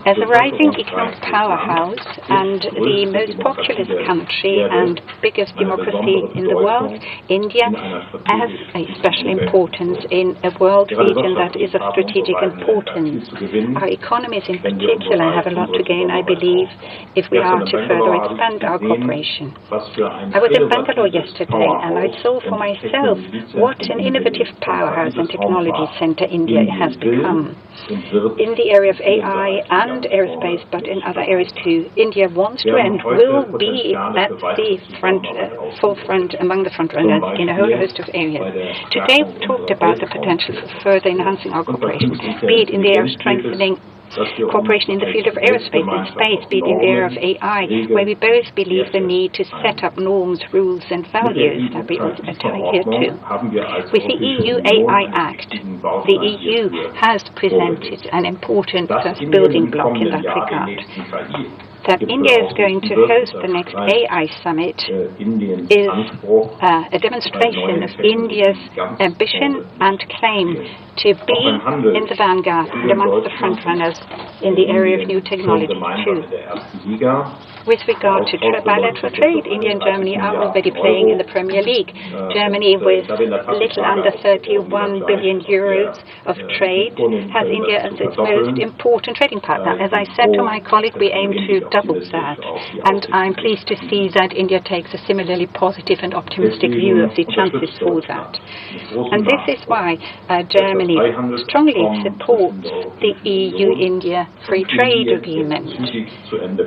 As a rising economic powerhouse and the most populous country and biggest democracy in the world, India has a special importance in a world region that is of strategic importance. Our economies in particular have a lot to gain, I believe, if we are to further expand our cooperation. I was in Bangalore yesterday and I saw for myself what an innovative powerhouse and technology center India has become. In the area of AI and aerospace, but in other areas too, India wants to and will be at the forefront, among the front runners in a whole host of areas. Today we talked about the potential for further enhancing our cooperation, be it in the area of strengthening cooperation in the field of aerospace and space, be it in the area of AI, where we both believe the need to set up norms, rules and values that we also adhere to. With the EU AI Act, the EU has presented an important first building block in that regard. That India is going to host the next AI summit is a demonstration of India's ambition and claim to be in the vanguard and amongst the frontrunners in the area of new technology too. With regard to bilateral trade, India and Germany are already playing in the Premier League. Germany, with little under 31 billion euros of trade, has India as its most important trading partner. As I said to my colleague, we aim to double that. And I'm pleased to see that India takes a similarly positive and optimistic view of the chances for that. And this is why Germany strongly supports the EU-India Free Trade Agreement.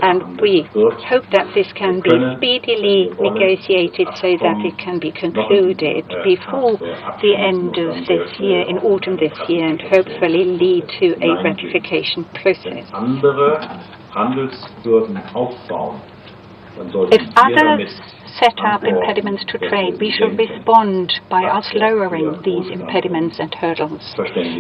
And we hope that this can be speedily negotiated so that it can be concluded before the end of this year, in autumn this year, and hopefully lead to a ratification process. If others set up impediments to trade, we should respond by us lowering these impediments and hurdles.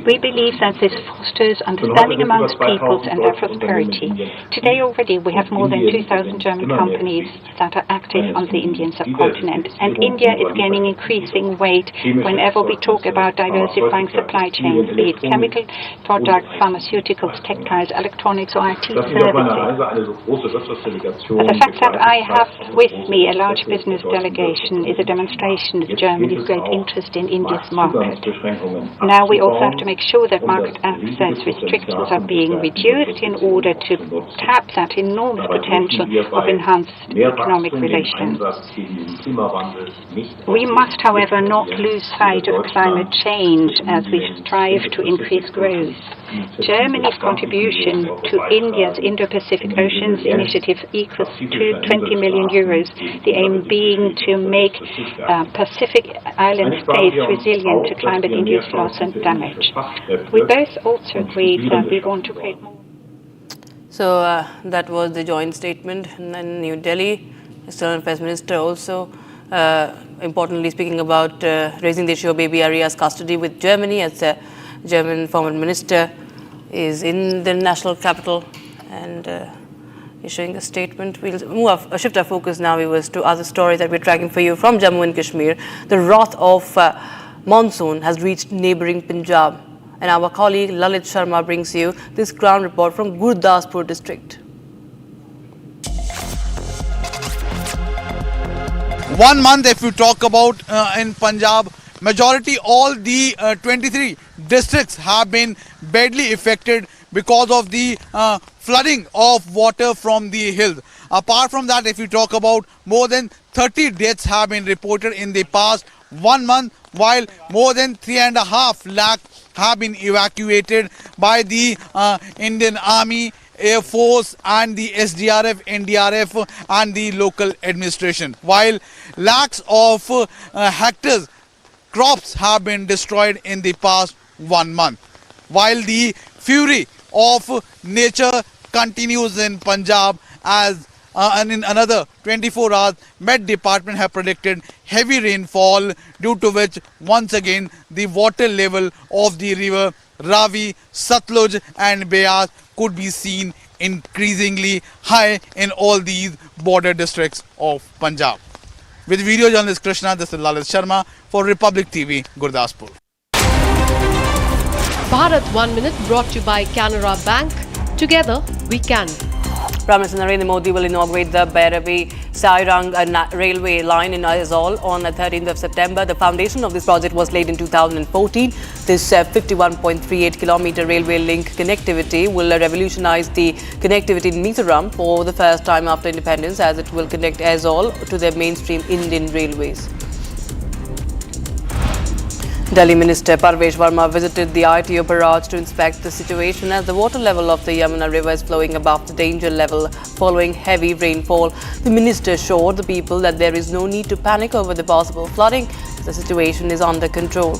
We believe that this fosters understanding amongst peoples and their prosperity. Today already we have more than 2,000 German companies that are active on the Indian subcontinent, and India is gaining increasing weight whenever we talk about diversifying supply chains, be it chemical products, pharmaceuticals, textiles, electronics or IT services. The fact that I have with me a large business delegation is a demonstration of Germany's great interest in India's market. Now we also have to make sure that market access restrictions are being reduced in order to tap that enormous potential of enhanced economic relations. We must, however, not lose sight of climate change as we strive to increase growth. Germany's contribution to India's Indo-Pacific Oceans Initiative equals to 20 million euros, the aim being to make Pacific island states resilient to climate-induced loss and damage. We both also agreed that we want to create more. So that was the joint statement in New Delhi. External Affairs Minister also Importantly speaking about raising the issue of baby Aria's custody with Germany, as the German foreign minister is in the national capital and issuing a statement. We'll shift our focus now, viewers, to other stories that we're tracking for you from Jammu and Kashmir. The wrath of monsoon has reached neighboring Punjab, and our colleague Lalit Sharma brings you this ground report from Gurdaspur district. 1 month, if you talk about in Punjab, majority all the 23 districts have been badly affected because of the flooding of water from the hills. Apart from that, if you talk about, more than 30 deaths have been reported in the past 1 month, while more than 3.5 lakh have been evacuated by the Indian Army, Air Force and the SDRF, NDRF and the local administration, while lakhs of hectares crops have been destroyed in the past 1 month. While the fury of nature continues in Punjab, as and in another 24 hours, Met Department have predicted heavy rainfall, due to which once again the water level of the river Ravi, Satluj and Beas could be seen increasingly high in all these border districts of Punjab. With video journalist Krishna, this is Lalit Sharma for Republic TV, Gurdaspur. Bharat 1 Minute brought to you by Canara Bank. Together we can. Prime Minister Narendra Modi will inaugurate the Bairavi-Sairang railway line in Aizawl on the 13th of September. The foundation of this project was laid in 2014. This 51.38-kilometer railway link connectivity will revolutionize the connectivity in Mizoram for the first time after independence, as it will connect Aizawl to the mainstream Indian railways. Delhi Minister Parvesh Verma visited the ITO barrage to inspect the situation, as the water level of the Yamuna River is flowing above the danger level following heavy rainfall. The minister assured the people that there is no need to panic over the possible flooding. The situation is under control.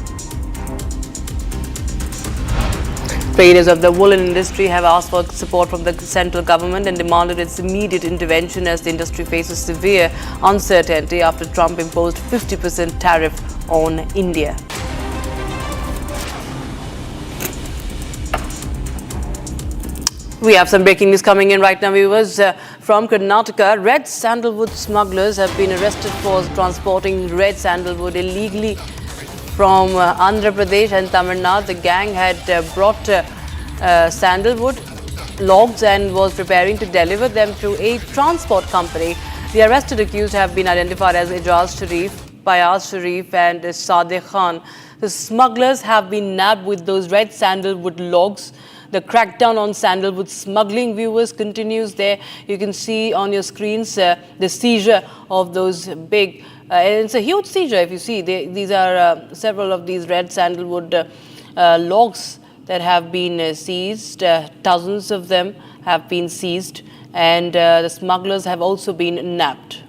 Traders of the woolen industry have asked for support from the central government and demanded its immediate intervention, as the industry faces severe uncertainty after Trump imposed 50% tariff on India. We have some breaking news coming in right now, viewers. From Karnataka, red sandalwood smugglers have been arrested for transporting red sandalwood illegally from Andhra Pradesh and Tamil Nadu. The gang had brought sandalwood logs and was preparing to deliver them to a transport company. The arrested accused have been identified as Ijaz Sharif, Payaz Sharif and Sadeh Khan. The smugglers have been nabbed with those red sandalwood logs. The crackdown on sandalwood smuggling, viewers, continues there. You can see on your screens the seizure of those big, it's a huge seizure if you see. These are several of these red sandalwood logs that have been seized. Dozens of them have been seized, and the smugglers have also been nabbed.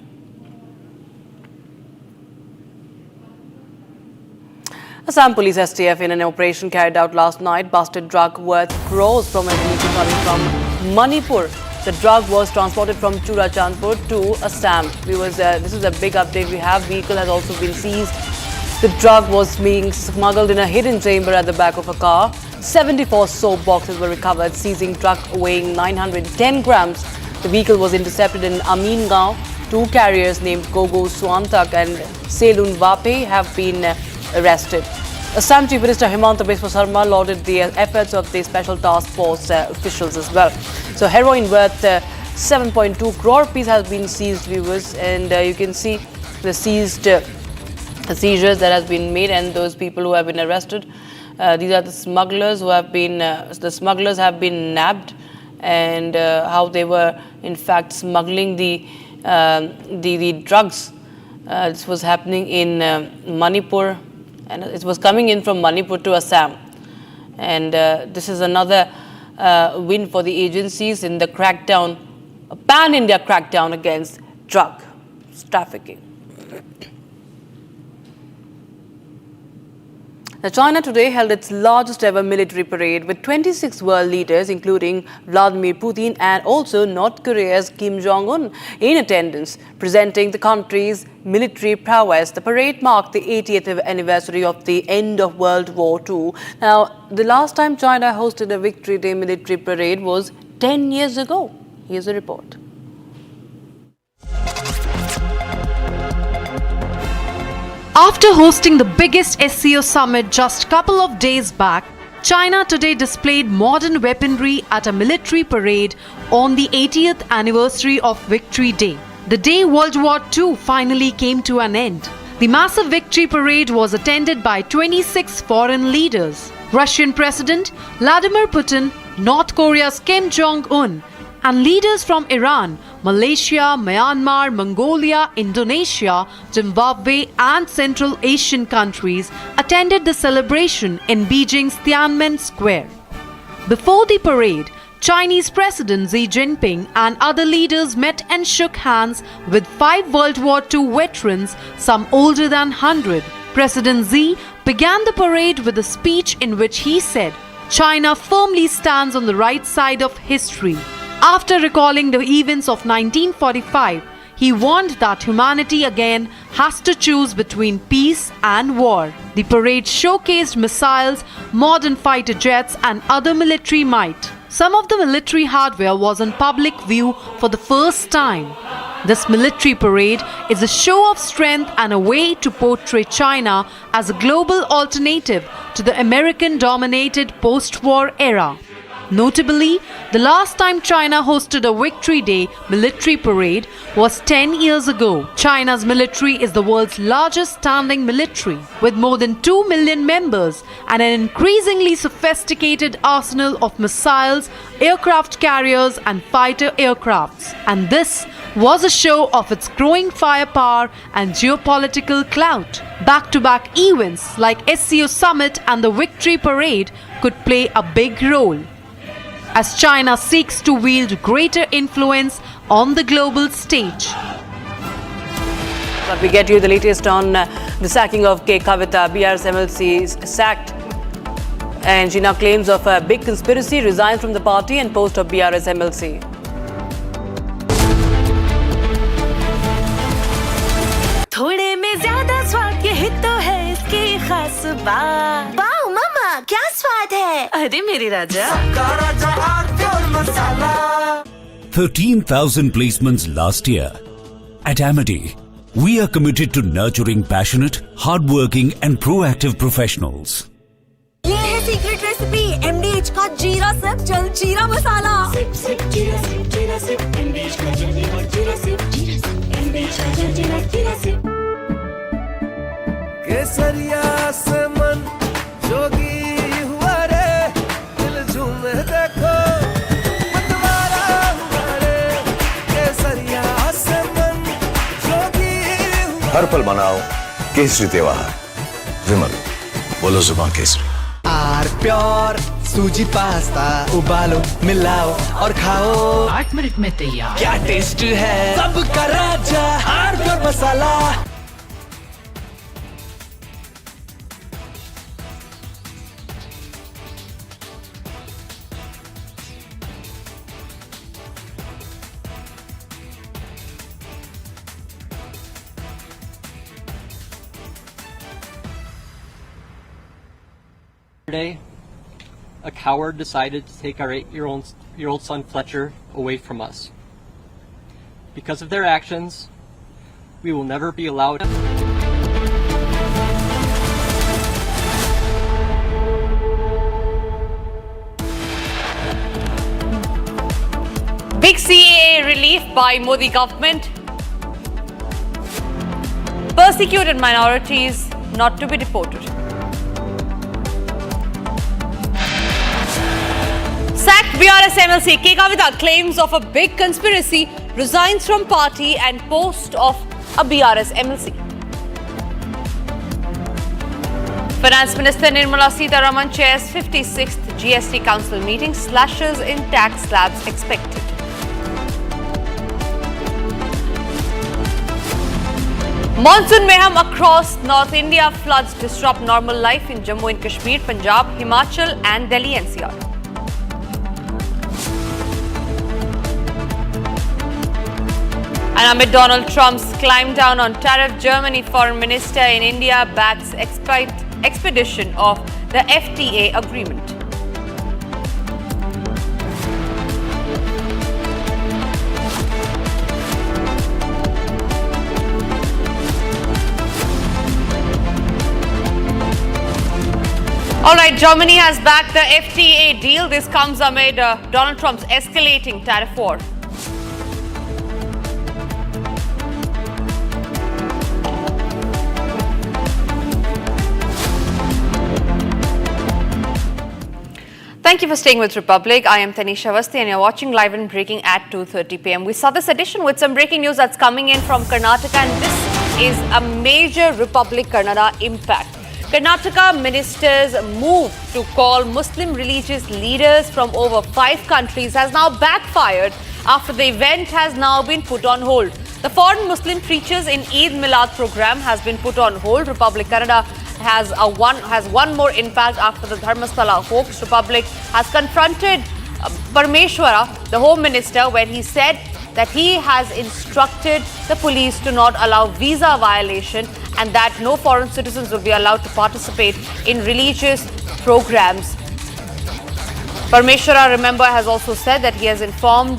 Assam Police STF, in an operation carried out last night, busted drug worth crores from a vehicle coming from Manipur. The drug was transported from Churachandpur to Assam. This is a big update we have. Vehicle has also been seized. The drug was being smuggled in a hidden chamber at the back of a car. 74 soap boxes were recovered, seizing truck weighing 910 grams. The vehicle was intercepted in Amin Gaon. Two carriers named Gogo Swantak and Selun Vape have been arrested. Assam Chief Minister Himanta Biswa Sarma lauded the efforts of the Special Task Force officials as well. So heroin worth 7.2 crore rupees has been seized, viewers, and you can see the seized seizures that has been made and those people who have been arrested. These are the smugglers who have been nabbed, and how they were in fact smuggling the drugs. This was happening in Manipur, and it was coming in from Manipur to Assam. And this is another win for the agencies in the crackdown, a pan-India crackdown against drug trafficking. Now, China today held its largest ever military parade with 26 world leaders, including Vladimir Putin and also North Korea's Kim Jong-un, in attendance, presenting the country's military prowess. The parade marked the 80th anniversary of the end of World War II. Now, the last time China hosted a Victory Day military parade was 10 years ago. Here's a report. After hosting the biggest SCO summit just a couple of days back, China today displayed modern weaponry at a military parade on the 80th anniversary of Victory Day, the day World War II finally came to an end. The massive victory parade was attended by 26 foreign leaders: Russian President Vladimir Putin, North Korea's Kim Jong-un, and leaders from Iran, Malaysia, Myanmar, Mongolia, Indonesia, Zimbabwe and Central Asian countries attended the celebration in Beijing's Tiananmen Square. Before the parade, Chinese President Xi Jinping and other leaders met and shook hands with 5 World War II veterans, some older than 100. President Xi began the parade with a speech in which he said, "China firmly stands on the right side of history." After recalling the events of 1945, he warned that humanity again has to choose between peace and war. The parade showcased missiles, modern fighter jets, and other military might. Some of the military hardware was in public view for the first time. This military parade is a show of strength and a way to portray China as a global alternative to the American-dominated post-war era. Notably, the last time China hosted a Victory Day military parade was 10 years ago. China's military is the world's largest standing military, with more than 2 million members and an increasingly sophisticated arsenal of missiles, aircraft carriers and fighter aircrafts. And this was a show of its growing firepower and geopolitical clout. Back-to-back events like SCO Summit and the Victory Parade could play a big role as China seeks to wield greater influence on the global stage. But we get you the latest on the sacking of Kavitha. BRS MLC is sacked, and she now claims of a big conspiracy, resigns from the party and post of BRS MLC. थोड़े में ज्यादा स्वाद ये तो है इसकी खास बात। वाओ मामा क्या स्वाद है? अरे मेरे राजा। 13,000 placements last year. At Amity, we are committed to nurturing passionate, hardworking and proactive professionals. ये है सीक्रेट रेसिपी MDH का जीरा सिप जल जीरा मसाला। सिप सिप जीरा सिप MDH का जल जीरा सिप MDH का जल जीरा सिप। केसरिया से मन जोगी हुआ रे, दिल झूमे देखो मतवारा हुआ रे। केसरिया से मन जोगी हुआ। हर पल मनाओ केसरी त्योहार। विमल, बोलो जुबान केसरी। आर प्योर सूजी पास्ता उबालो मिलाओ और खाओ 8 मिनट में तैयार। क्या टेस्ट है सबका राजा R pure masala. Yesterday, a coward decided to take our 8-year-old son Fletcher away from us. Because of their actions, we will never be allowed. Big CAA relief by Modi government. Persecuted minorities not to be deported. Sacked BRS MLC. Kavitha claims of a big conspiracy, resigns from party and post of a BRS MLC. Finance Minister Nirmala Sitharaman chairs 56th GST Council meeting. Slashes in tax slabs expected. Monsoon mayhem across North India, floods disrupt normal life in Jammu and Kashmir, Punjab, Himachal and Delhi NCR. And amid Donald Trump's climb down on tariff, Germany Foreign Minister in India backs expedition of the FTA agreement. All right, Germany has backed the FTA deal. This comes amid Donald Trump's escalating tariff war. Thank you for staying with Republic. I am Tanisha Avasthi and you're watching Live and Breaking at 2:30 p.m. We saw this edition with some breaking news that's coming in from Karnataka, and this is a major Republic Kannada impact. Karnataka ministers' move to call Muslim religious leaders from over 5 countries has now backfired after the event has now been put on hold. The foreign Muslim preachers in Eid Milad program has been put on hold. Republic Kannada has one more impact after the Dharmasthala hoax. Republic has confronted Parameshwara, the Home Minister, when he said that he has instructed the police to not allow visa violation and that no foreign citizens will be allowed to participate in religious programs. Parameshwara, remember, has also said that he has informed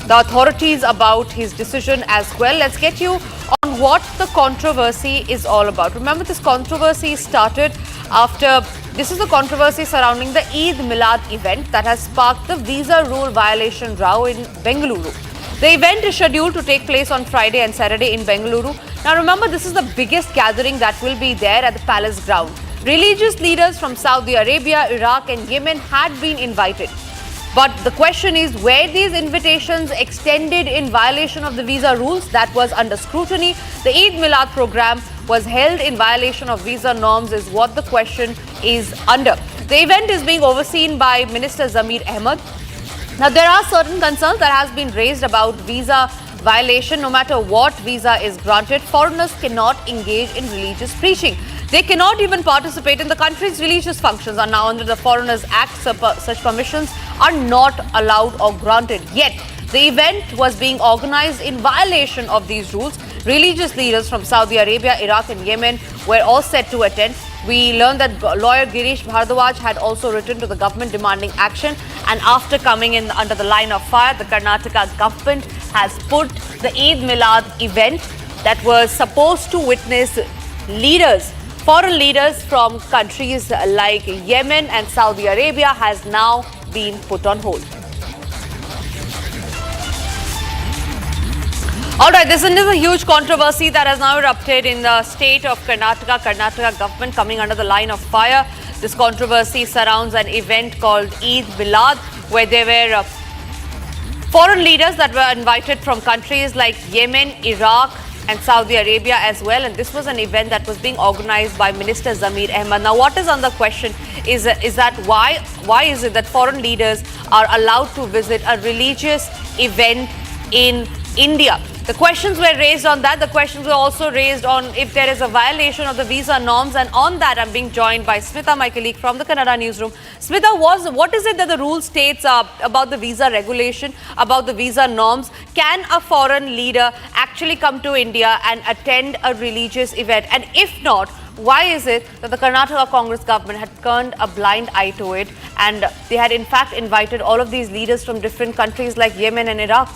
the authorities about his decision as well. Let's get you on what the controversy is all about. Remember, this controversy started after, this is the controversy surrounding the Eid Milad event that has sparked the visa rule violation row in Bengaluru. The event is scheduled to take place on Friday and Saturday in Bengaluru. Now remember, this is the biggest gathering that will be there at the palace ground. Religious leaders from Saudi Arabia, Iraq and Yemen had been invited. But the question is, were these invitations extended in violation of the visa rules? That was under scrutiny. The Eid Milad program was held in violation of visa norms is what the question is under. The event is being overseen by Minister Zamir Ahmed. Now, there are certain concerns that has been raised about visa violation. No matter what visa is granted, foreigners cannot engage in religious preaching. They cannot even participate in the country's religious functions. And now under the Foreigners Act, such permissions are not allowed or granted. Yet, the event was being organized in violation of these rules. Religious leaders from Saudi Arabia, Iraq and Yemen were all set to attend. We learned that lawyer Girish Bhardwaj had also written to the government demanding action. And after coming in under the line of fire, the Karnataka government has put the Eid Milad event that was supposed to witness foreign leaders from countries like Yemen and Saudi Arabia has now been put on hold. All right, this is a huge controversy that has now erupted in the state of Karnataka. Karnataka government coming under the line of fire. This controversy surrounds an event called Eid Milad, where there were foreign leaders that were invited from countries like Yemen, Iraq and Saudi Arabia as well. And this was an event that was being organized by Minister Zamir Ahmed. Now, what is on the question is that why is it that foreign leaders are allowed to visit a religious event in India? The questions were raised on that. The questions were also raised on if there is a violation of the visa norms. And on that, I'm being joined by Smita, my colleague from the Kannada newsroom. Smita, what is it that the rule states about the visa regulation, about the visa norms? Can a foreign leader actually come to India and attend a religious event? And if not, why is it that the Karnataka Congress government had turned a blind eye to it, and they had in fact invited all of these leaders from different countries like Yemen and Iraq?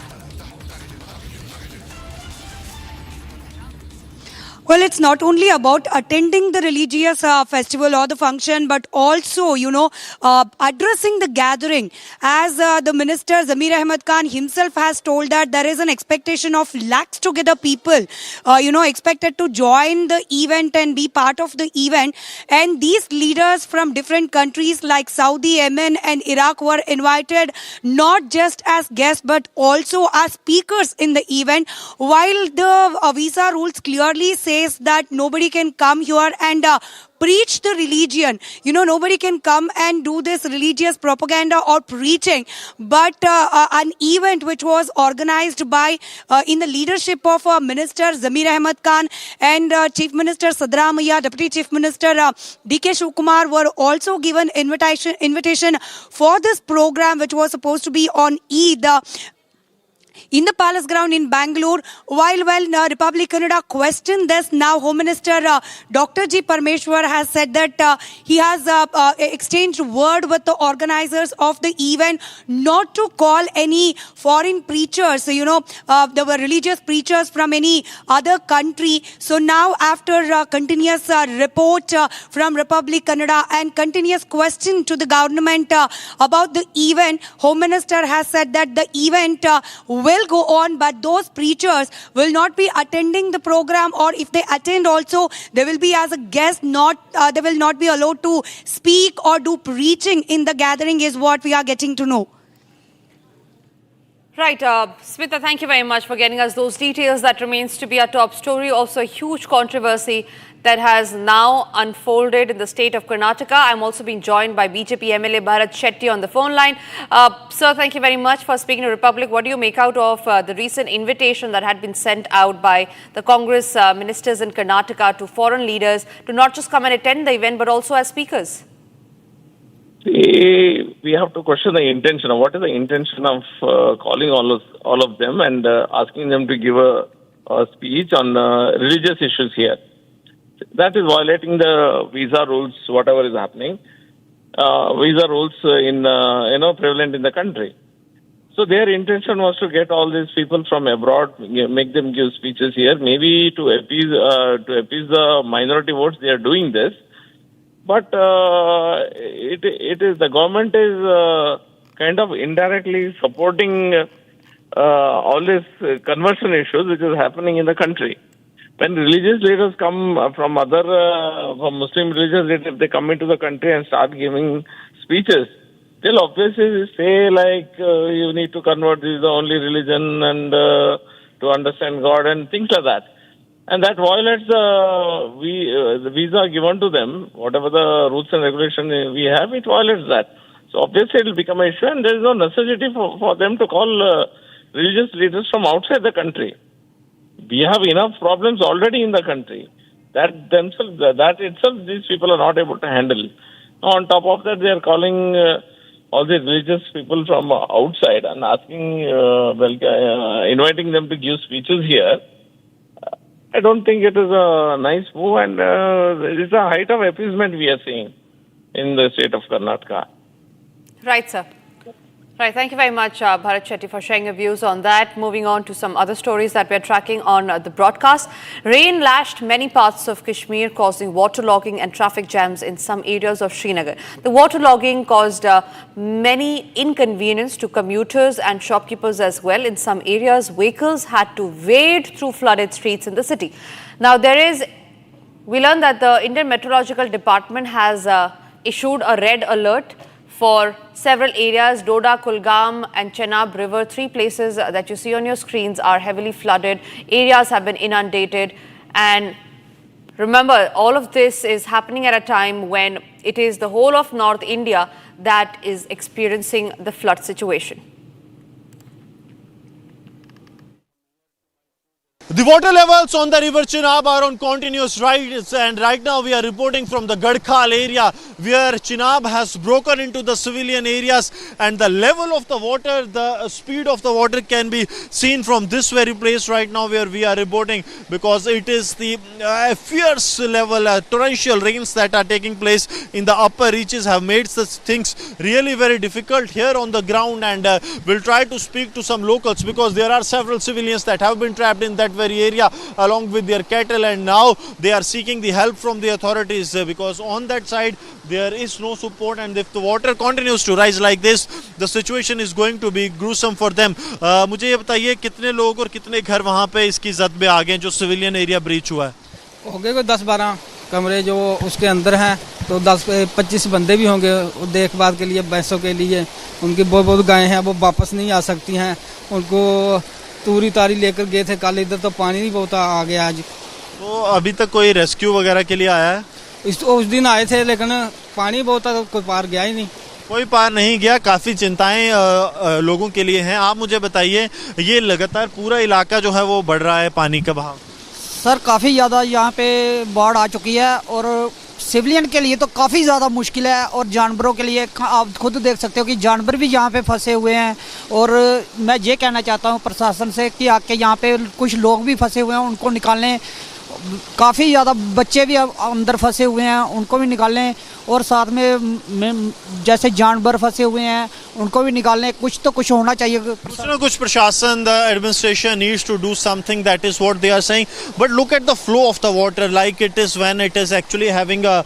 Well, it's not only about attending the religious festival or the function, but also, addressing the gathering. As the minister Zamir Ahmed Khan himself has told that there is an expectation of lakhs together people, expected to join the event and be part of the event. And these leaders from different countries like Saudi, Yemen and Iraq were invited not just as guests, but also as speakers in the event. While the visa rules clearly say says that nobody can come here and preach the religion. Nobody can come and do this religious propaganda or preaching. But an event which was organized by, in the leadership of Minister Zamir Ahmed Khan and Chief Minister Sadramaiah, Deputy Chief Minister D.K. Shivkumar were also given invitation for this program, which was supposed to be on Eid in the Palace Ground in Bangalore. While Republic Canada questioned this, now Home Minister Dr. G. Parmeshwar has said that he has exchanged word with the organizers of the event not to call any foreign preachers, there were religious preachers from any other country. So now, after continuous report from Republic Canada and continuous question to the government about the event, Home Minister has said that the event will go on, but those preachers will not be attending the program, or if they attend also, they will be as a guest, they will not be allowed to speak or do preaching in the gathering, is what we are getting to know. Right, Smita, thank you very much for getting us those details. That remains to be our top story. Also a huge controversy that has now unfolded in the state of Karnataka. I'm also being joined by BJP MLA Bharat Shetty on the phone line. Sir, thank you very much for speaking to Republic. What do you make out of the recent invitation that had been sent out by the Congress ministers in Karnataka to foreign leaders to not just come and attend the event, but also as speakers? We have to question the intention. What is the intention of calling all of them and asking them to give a speech on religious issues here? That is violating the visa rules, whatever is happening. Visa rules prevalent in the country. So their intention was to get all these people from abroad, make them give speeches here, maybe to appease the minority votes. They are doing this, but it is the government is kind of indirectly supporting all these conversion issues which is happening in the country. When religious leaders come from Muslim religious leaders, if they come into the country and start giving speeches, they'll obviously say like, you need to convert, this is the only religion and to understand God and things like that. And that violates the visa given to them, whatever the rules and regulations we have, it violates that. So obviously it will become an issue, and there is no necessity for them to call religious leaders from outside the country. We have enough problems already in the country. That itself, these people are not able to handle. Now, on top of that, they are calling all these religious people from outside and asking, inviting them to give speeches here. I don't think it is a nice move, and it is a height of appeasement we are seeing in the state of Karnataka. Right, sir. Right, thank you very much, Bharat Shetty, for sharing your views on that. Moving on to some other stories that we're tracking on the broadcast. Rain lashed many parts of Kashmir, causing waterlogging and traffic jams in some areas of Srinagar. The waterlogging caused many inconvenience to commuters and shopkeepers as well. In some areas, vehicles had to wade through flooded streets in the city. Now, we learned that the Indian Meteorological Department has issued a red alert for several areas. Doda, Kulgam and Chenab River, 3 places that you see on your screens are heavily flooded. Areas have been inundated. And remember, all of this is happening at a time when it is the whole of North India that is experiencing the flood situation. The water levels on the river Chenab are on continuous rise, and right now we are reporting from the Gadkhal area where Chenab has broken into the civilian areas, and the level of the water, the speed of the water can be seen from this very place right now where we are reporting, because it is the fierce level torrential rains that are taking place in the upper reaches have made such things really very difficult here on the ground. And we'll try to speak to some locals, because there are several civilians that have been trapped in that very area along with their cattle, and now they are seeking the help from the authorities, because on that side there is no support, and if the water continues to rise like this, the situation is going to be gruesome for them. मुझे ये बताइए कितने लोग और कितने घर वहाँ पे इसकी जद में आ गए जो सिविलियन एरिया ब्रीच हुआ है? हो गए कोई 10-12 कमरे जो उसके अंदर हैं, तो 10-25 बंदे भी होंगे देखभाल के लिए, भैंसों के लिए। उनकी बहुत गायें हैं, वो वापस नहीं आ सकती हैं। उनको तूरी तारी लेकर गए थे कल, इधर तो पानी नहीं बहुत आ गया आज, तो अभी तक कोई रेस्क्यू वगैरह के लिए आया है? उस दिन आए थे लेकिन पानी बहुत था तो कोई पार गया ही नहीं। कोई पार नहीं गया। काफ़ी चिंताएं लोगों के लिए हैं। आप मुझे बताइए, ये लगातार पूरा इलाका जो है वो बढ़ रहा है पानी का बहाव? सर काफ़ी ज़्यादा यहाँ पे बाढ़ आ चुकी है और सिविलियन के लिए तो काफ़ी ज़्यादा मुश्किल है और जानवरों के लिए आप खुद देख सकते हो कि जानवर भी यहाँ पे फंसे हुए हैं। और मैं ये कहना चाहता हूँ प्रशासन से कि आके यहाँ पे कुछ लोग भी फंसे हुए हैं उनको निकालें। काफ़ी ज़्यादा बच्चे भी अंदर फंसे हुए हैं उनको भी निकालें और साथ में जैसे जानवर फंसे हुए हैं उनको भी निकालने कुछ तो कुछ होना चाहिए। कुछ ना कुछ प्रशासन, the administration needs to do something, that is what they are saying. But look at the flow of the water, like it is when it is actually having a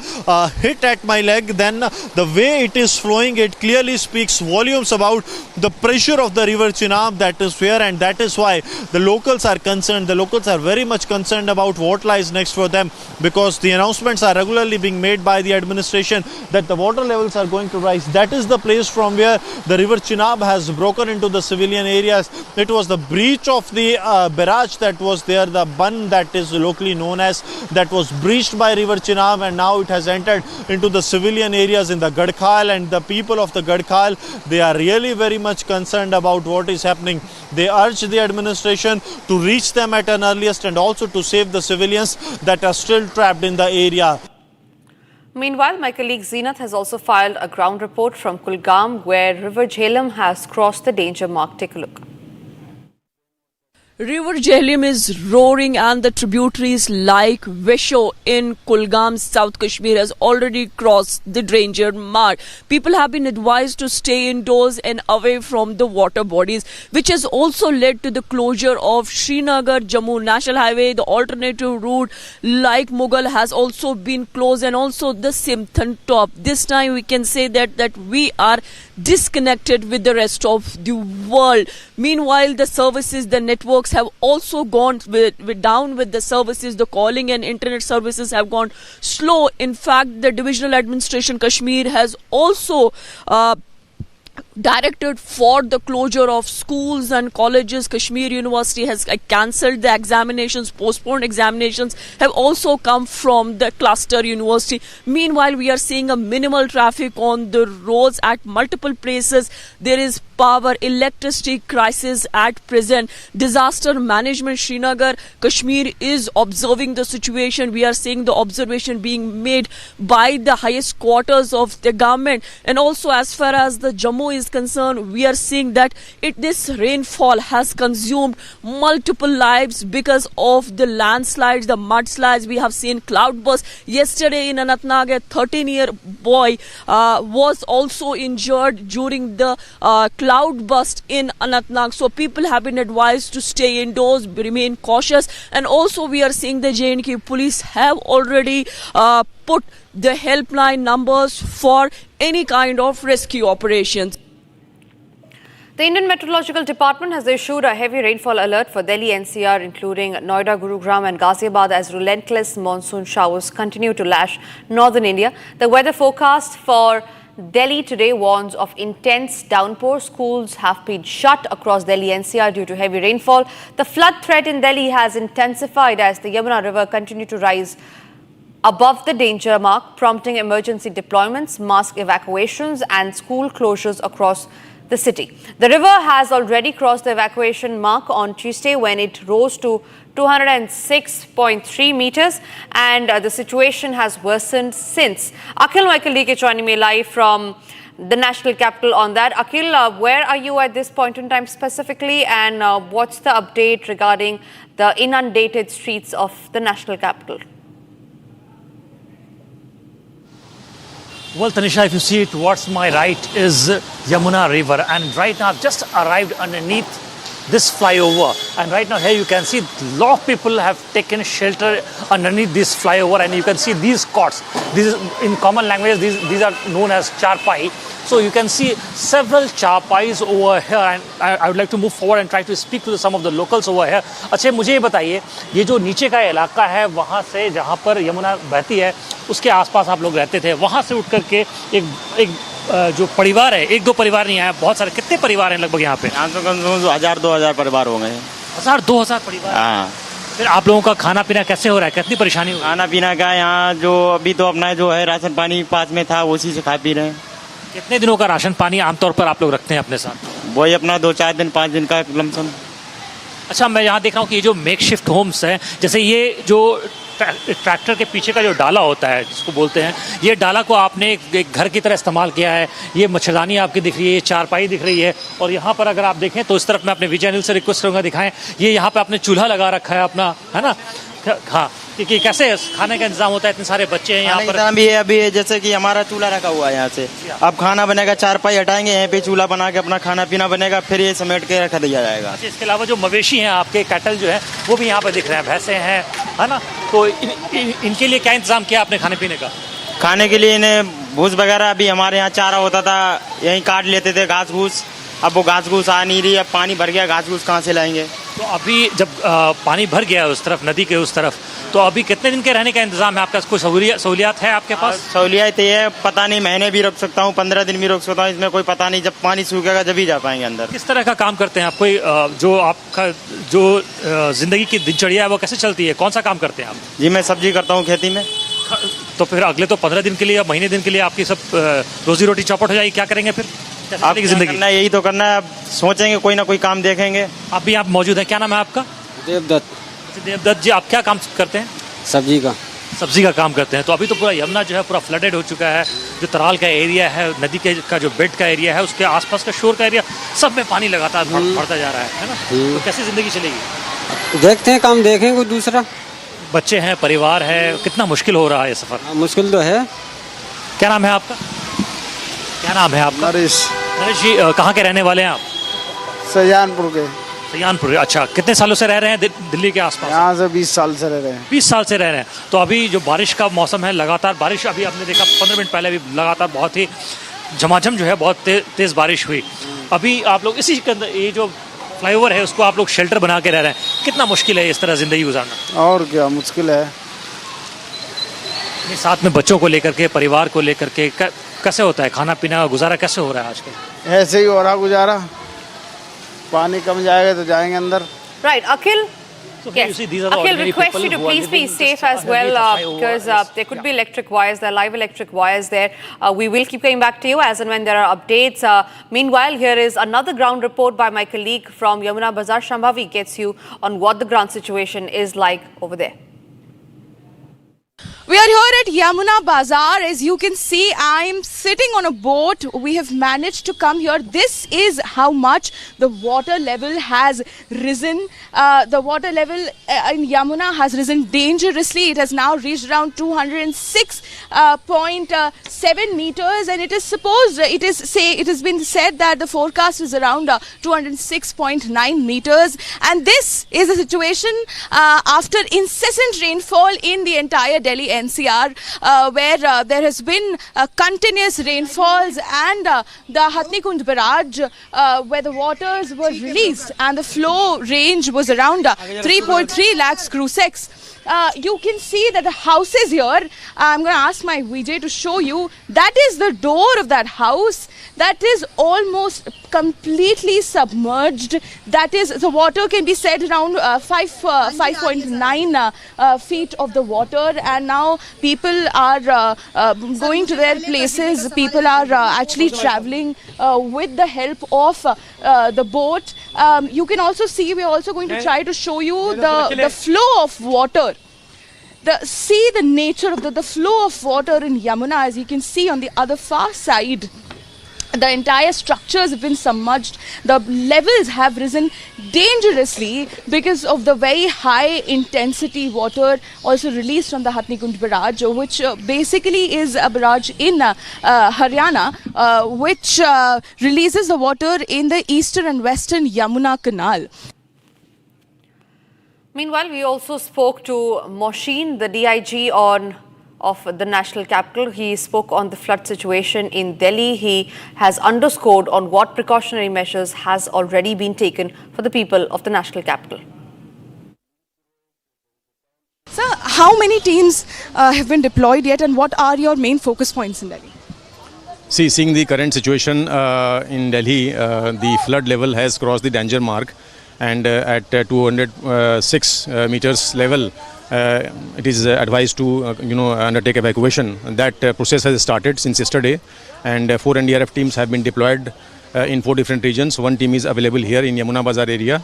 hit at my leg, then the way it is flowing, it clearly speaks volumes about the pressure of the river Chenab that is here, and that is why the locals are concerned. The locals are very much concerned about what lies next for them, because the announcements are regularly being made by the administration that the water levels are going to rise. That is the place from where the river Chenab has broken into the civilian areas. It was the breach of the barrage that was there, the bun that is locally known as, that was breached by river Chenab, and now it has entered into the civilian areas in the Gadkhal, and the people of the Gadkhal, they are really very much concerned about what is happening. They urge the administration to reach them at an earliest and also to save the civilians that are still trapped in the area. Meanwhile, my colleague Zenith has also filed a ground report from Kulgam, where River Jhelum has crossed the danger mark. Take a look. River Jhelum is roaring and the tributaries like Vesho in Kulgam, South Kashmir has already crossed the danger mark. People have been advised to stay indoors and away from the water bodies, which has also led to the closure of Srinagar-Jammu National Highway. The alternative route like Mughal has also been closed, and also the Simthon Top. This time we can say that we are disconnected with the rest of the world. Meanwhile, the services, the networks have also gone down with the services. The calling and internet services have gone slow. In fact, the Divisional Administration Kashmir has also directed for the closure of schools and colleges. Kashmir University has cancelled the examinations. Postponed examinations have also come from the cluster university. Meanwhile, we are seeing a minimal traffic on the roads at multiple places. There is power, electricity crisis at present. Disaster management Srinagar, Kashmir is observing the situation. We are seeing the observation being made by the highest quarters of the government. And also, as far as the Jammu is concerned, we are seeing that this rainfall has consumed multiple lives because of the landslides, the mudslides. We have seen cloudburst. Yesterday in Anantnag, a 13-year boy was also injured during the cloudburst in Anantnag. So people have been advised to stay indoors, remain cautious. And also we are seeing the J&K police have already put the helpline numbers for any kind of rescue operations. The Indian Meteorological Department has issued a heavy rainfall alert for Delhi NCR, including Noida, Gurugram and Ghaziabad, as relentless monsoon showers continue to lash northern India. The weather forecast for Delhi today warns of intense downpour. Schools have been shut across Delhi NCR due to heavy rainfall. The flood threat in Delhi has intensified as the Yamuna River continued to rise above the danger mark, prompting emergency deployments, mass evacuations and school closures across the city. The river has already crossed the evacuation mark on Tuesday when it rose to 206.3 meters, and the situation has worsened since. Akhil, my colleague, is joining me live from the national capital on that. Akhil, where are you at this point in time specifically, and what's the update regarding the inundated streets of the national capital? Well, Tanisha, if you see towards my right is Yamuna River, and right now I've just arrived underneath this flyover, and right now here you can see a lot of people have taken shelter underneath this flyover, and you can see these cots. These, in common language, these are known as charpai. So you can see several charpais over here, and I would like to move forward and try to speak to some of the locals over here. अच्छा, मुझे ये बताइए, ये जो नीचे का इलाका है, वहाँ से जहाँ पर यमुना बहती है, उसके आसपास आप लोग रहते थे, वहाँ से उठ करके एक जो परिवार है, एक दो परिवार नहीं आया, बहुत सारे, कितने परिवार हैं लगभग यहाँ पे? यहाँ तो कम से कम 1000-2000 परिवार होंगे। 1000-2000 परिवार। हाँ। फिर आप लोगों का खाना पीना कैसे हो रहा है, कितनी परेशानी हो रही है? खाना पीना का यहाँ जो अभी तो अपना जो है राशन पानी पास में था उसी से खा पी रहे हैं। कितने दिनों का राशन पानी आमतौर पर आप लोग रखते हैं अपने साथ? वही अपना 2-4 दिन 5 दिन का लमसम। अच्छा, मैं यहाँ देख रहा हूँ कि ये जो मेकशिफ्ट होम्स हैं, जैसे ये जो ट्रैक्टर के पीछे का जो डाला होता है जिसको बोलते हैं, ये डाला को आपने एक घर की तरह इस्तेमाल किया है। ये मच्छरदानी आपकी दिख रही है, ये चारपाई दिख रही है, और यहाँ पर अगर आप देखें तो इस तरफ मैं अपने विजय अनिल से रिक्वेस्ट करूँगा दिखाएं, ये यहाँ पे आपने चूल्हा लगा रखा है अपना, है ना? हाँ, कि कैसे खाने का इंतजाम होता है? इतने सारे बच्चे हैं यहाँ पर भी है अभी, जैसे कि हमारा चूल्हा रखा हुआ है यहाँ से। अब खाना बनेगा, चारपाई हटाएंगे, यहाँ पे चूल्हा बना के अपना खाना पीना बनेगा, फिर ये समेट के रख दिया जाएगा। इसके अलावा जो मवेशी हैं आपके, कैटल जो है वो भी यहाँ पर दिख रहे हैं, भैंसें हैं, है ना? तो इनके लिए क्या इंतजाम किया आपने खाने पीने का? खाने के लिए इन्हें भूस वगैरह, अभी हमारे यहाँ चारा होता था, यहीं काट लेते थे घास घूस, अब वो घास घूस आ नहीं रही, अब पानी भर गया, घास घूस कहाँ से लाएंगे? तो अभी जब पानी भर गया उस तरफ, नदी के उस तरफ, तो अभी कितने दिन के रहने का इंतजाम है आपका? कोई सहूलियात है आपके पास? सहूलियत ये है, पता नहीं, महीने भी रुक सकता हूँ, 15 दिन भी रुक सकता हूँ, इसमें कोई पता नहीं। जब पानी सूखेगा जब ही जा पाएंगे अंदर। किस तरह का काम करते हैं आप? कोई जो आपका जो जिंदगी की दिनचर्या है वो कैसे चलती है? कौन सा काम करते हैं आप? जी मैं सब्जी करता हूँ खेती में। तो फिर अगले तो 15 दिन के लिए या महीने दिन के लिए आपकी सब रोजी रोटी चौपट हो जाएगी, क्या करेंगे फिर? आप जिंदगी करना है, यही तो करना है, अब सोचेंगे कोई ना कोई काम देखेंगे। अभी आप मौजूद हैं, क्या नाम है आपका? देवदत्त। देवदत्त जी, आप क्या काम करते हैं? सब्जी का काम करते हैं। तो अभी तो पूरा यमुना जो है पूरा फ्लडेड हो चुका है, जो तराल का एरिया है, नदी के का जो बेड का एरिया है, उसके आसपास का शोर का एरिया, सब में पानी लगातार बढ़ता जा रहा है ना? तो कैसी जिंदगी चलेगी? देखते हैं, काम देखें कोई दूसरा। बच्चे हैं, परिवार है, कितना मुश्किल हो रहा है ये सफर? मुश्किल तो है। क्या नाम है आपका? क्या नाम है आपका? हरीश। हरीश जी, कहाँ के रहने वाले हैं आप? सजानपुर के। सजानपुर, अच्छा। कितने सालों से रह रहे हैं दिल्ली के आसपास? यहाँ से 20 साल से रह रहे हैं। 20 साल से रह रहे हैं। तो अभी जो बारिश का मौसम है, लगातार बारिश, अभी आपने देखा 15 मिनट पहले भी लगातार बहुत ही झमाझम जो है बहुत तेज बारिश हुई। अभी आप लोग इसी के अंदर, ये जो फ्लाईओवर है उसको आप लोग शेल्टर बना के रह रहे हैं। कितना मुश्किल है इस तरह जिंदगी गुजारना? और क्या मुश्किल है। साथ में बच्चों को लेकर के, परिवार को लेकर के कैसे होता है? खाना पीना का गुजारा कैसे हो रहा है आजकल? ऐसे ही हो रहा गुजारा, पानी कम जाएगा तो जाएंगे अंदर। Right, Akhil. Yes. Akhil, request you to please be safe as well because there could be electric wires, there are live electric wires there. We will keep coming back to you as and when there are updates. Meanwhile, here is another ground report by my colleague from Yamuna Bazar. Shambhavi gets you on what the ground situation is like over there. We are here at Yamuna Bazar. As you can see, I'm sitting on a boat. We have managed to come here. This is how much the water level has risen. The water level in Yamuna has risen dangerously. It has now reached around 206.7 meters, and it has been said that the forecast is around 206.9 meters. And this is a situation after incessant rainfall in the entire Delhi NCR, where there has been continuous rainfalls, and the Hatnikund barrage, where the waters were released and the flow range was around 3.3 lakhs crucex. You can see that the houses here, I'm going to ask my VJ to show you, that is the door of that house. That is almost completely submerged. That is, the water can be said around 5.9 feet of the water, and now people are going to their places. People are actually traveling with the help of the boat. You can also see, we're also going to try to show you the flow of water. See the nature of the flow of water in Yamuna, as you can see on the other far side. The entire structures have been submerged. The levels have risen dangerously because of the very high intensity water also released from the Hatnikund barrage, which basically is a barrage in Haryana, which releases the water in the eastern and western Yamuna canal. Meanwhile, we also spoke to Moshin, the DIG of the national capital. He spoke on the flood situation in Delhi. He has underscored on what precautionary measures has already been taken for the people of the national capital. Sir, how many teams have been deployed yet, and what are your main focus points in Delhi? See, seeing the current situation in Delhi, the flood level has crossed the danger mark, and at 206 meters level, it is advised to undertake evacuation. That process has started since yesterday, and 4 NDRF teams have been deployed in 4 different regions. One team is available here in Yamuna Bazar area,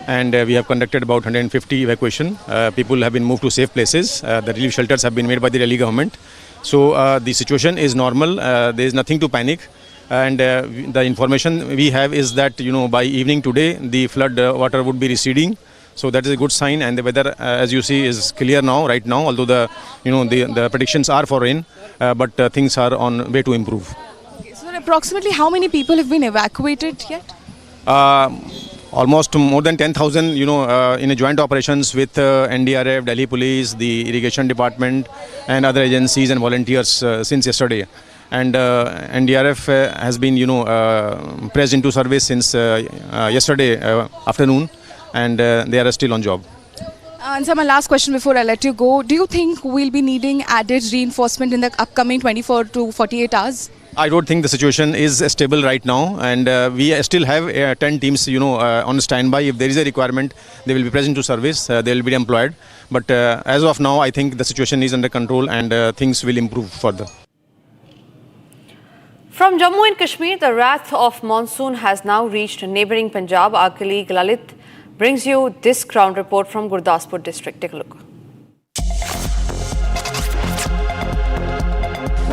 and we have conducted about 150 evacuation. People have been moved to safe places. The relief shelters have been made by the Delhi government. So the situation is normal. There is nothing to panic. And the information we have is that by evening today the flood water would be receding. So that is a good sign, and the weather, as you see, is clear now. Right now, although the predictions are for rain, but things are on way to improve. Okay, so approximately how many people have been evacuated yet? Almost more than 10,000, in a joint operations with NDRF, Delhi Police, the Irrigation Department, and other agencies and volunteers since yesterday. And NDRF has been, pressed into service since yesterday afternoon, and they are still on job. And so my last question before I let you go, do you think we'll be needing added reinforcement in the upcoming 24 to 48 hours? I don't think the situation is stable right now, and we still have 10 teams, on standby. If there is a requirement, they will be present to service. They will be employed. But as of now, I think the situation is under control, and things will improve further. From Jammu and Kashmir, the wrath of monsoon has now reached neighbouring Punjab. Our colleague Lalit brings you this ground report from Gurdaspur district. Take a look.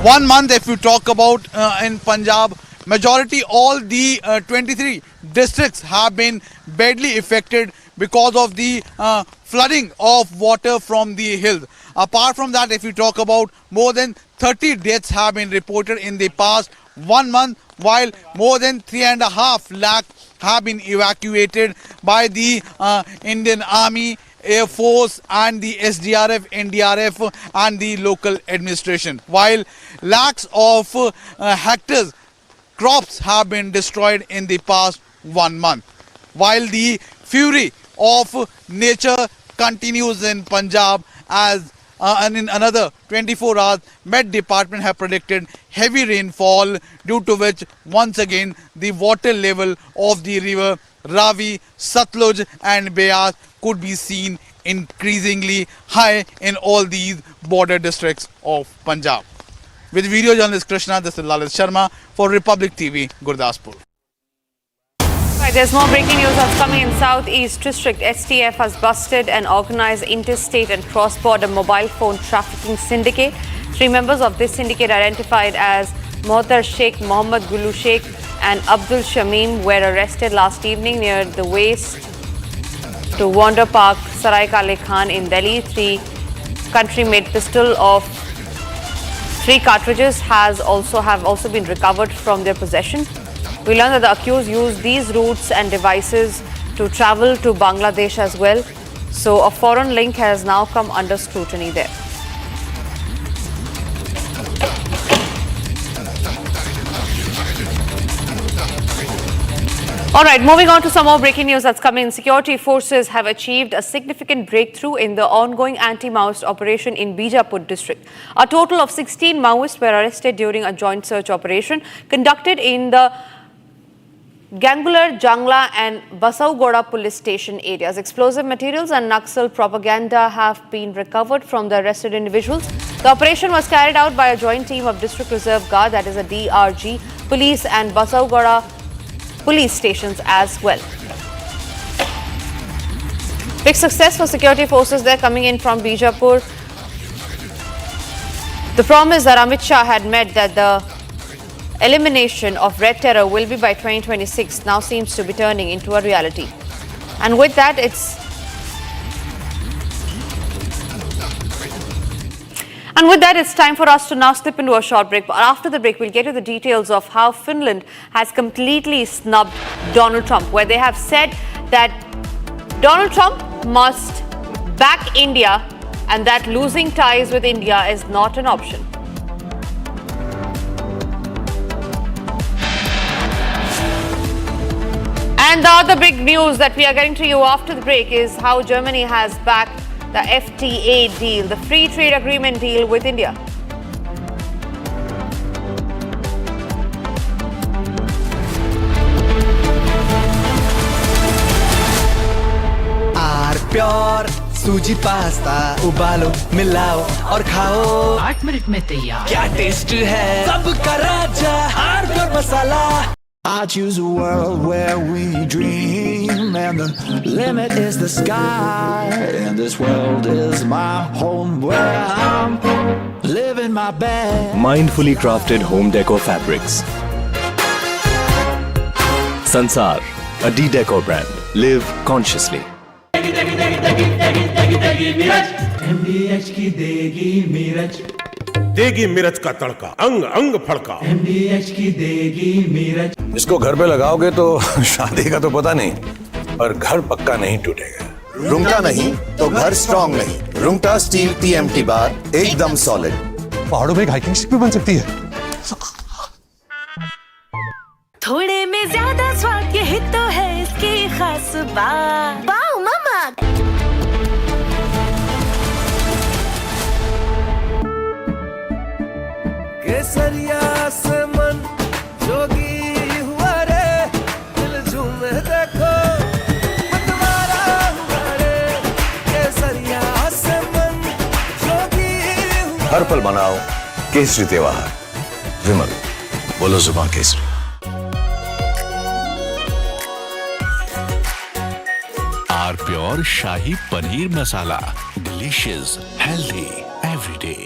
1 month, if you talk about in Punjab, majority all the 23 districts have been badly affected because of the flooding of water from the hills. Apart from that, if you talk about, more than 30 deaths have been reported in the past 1 month, while more than 3.5 lakh have been evacuated by the Indian Army, Air Force and the SDRF, NDRF and the local administration. While lakhs of hectares crops have been destroyed in the past 1 month. While the fury of nature continues in Punjab, as and in another 24 hours, Met Department have predicted heavy rainfall, due to which once again the water level of the river Ravi, Satluj and Beas could be seen increasingly high in all these border districts of Punjab. With video journalist Krishna, this is Lalit Sharma for Republic TV, Gurdaspur. Right, there's more breaking news that's coming in Southeast District. STF has busted an organized interstate and cross-border mobile phone trafficking syndicate. 3 members of this syndicate, identified as Mohtar Sheikh, Mohammad Gulu Sheikh and Abdul Shamim, were arrested last evening near the waste to Wonder Park, Sarai Kale Khan in Delhi. 3 country-made pistol of 3 cartridges have also been recovered from their possession. We learned that the accused used these routes and devices to travel to Bangladesh as well. So a foreign link has now come under scrutiny there. All right, moving on to some more breaking news that's coming. Security forces have achieved a significant breakthrough in the ongoing anti-Maoist operation in Bijapur district. A total of 16 Maoists were arrested during a joint search operation conducted in the Gangular, Jangla and Basaugoda police station areas. Explosive materials and Naxal propaganda have been recovered from the arrested individuals. The operation was carried out by a joint team of District Reserve Guard, that is a DRG, police and Basaugoda police stations as well. Big success for security forces there coming in from Bijapur. The promise that Amit Shah had made that the elimination of red terror will be by 2026 now seems to be turning into a reality. And with that, it's time for us to now slip into a short break. But after the break, we'll get to the details of how Finland has completely snubbed Donald Trump, where they have said that Donald Trump must back India and that losing ties with India is not an option. And the other big news that we are getting to you after the break is how Germany has backed the FTA deal, the free trade agreement deal with India. Pure सूजी pasta उबालो मिलाओ और खाओ 8 minute में तैयार। क्या taste है सबका राजा hardware masala. I choose a world where we dream and the limit is the sky, and this world is my home where I'm living my best. Mindfully crafted home decor fabrics. Sansar, a D-Decor brand. Live consciously. MDH की देगी मिर्च, देगी मिर्च का तड़का, अंग अंग फड़का। MDH की देगी मिर्च। इसको घर पे लगाओगे तो शादी का तो पता नहीं, पर घर पक्का नहीं टूटेगा। रुंगटा नहीं तो घर स्ट्रॉन्ग नहीं। रुंगटा स्टील TMT बार एकदम सॉलिड। पहाड़ों में एक हाइकिंग स्टिक भी बन सकती है। थोड़े में ज्यादा स्वाद यही तो है इसकी खास बात। वाओ मामा। केसरिया से मन जोगी हुआ रे, दिल झूमे देखो मतवारा हुआ रे। केसरिया से मन जोगी हुआ। हर पल मनाओ केसरी त्योहार। विमल, बोलो जुबान केसरी। R pure shahi paneer masala, delicious, healthy every day.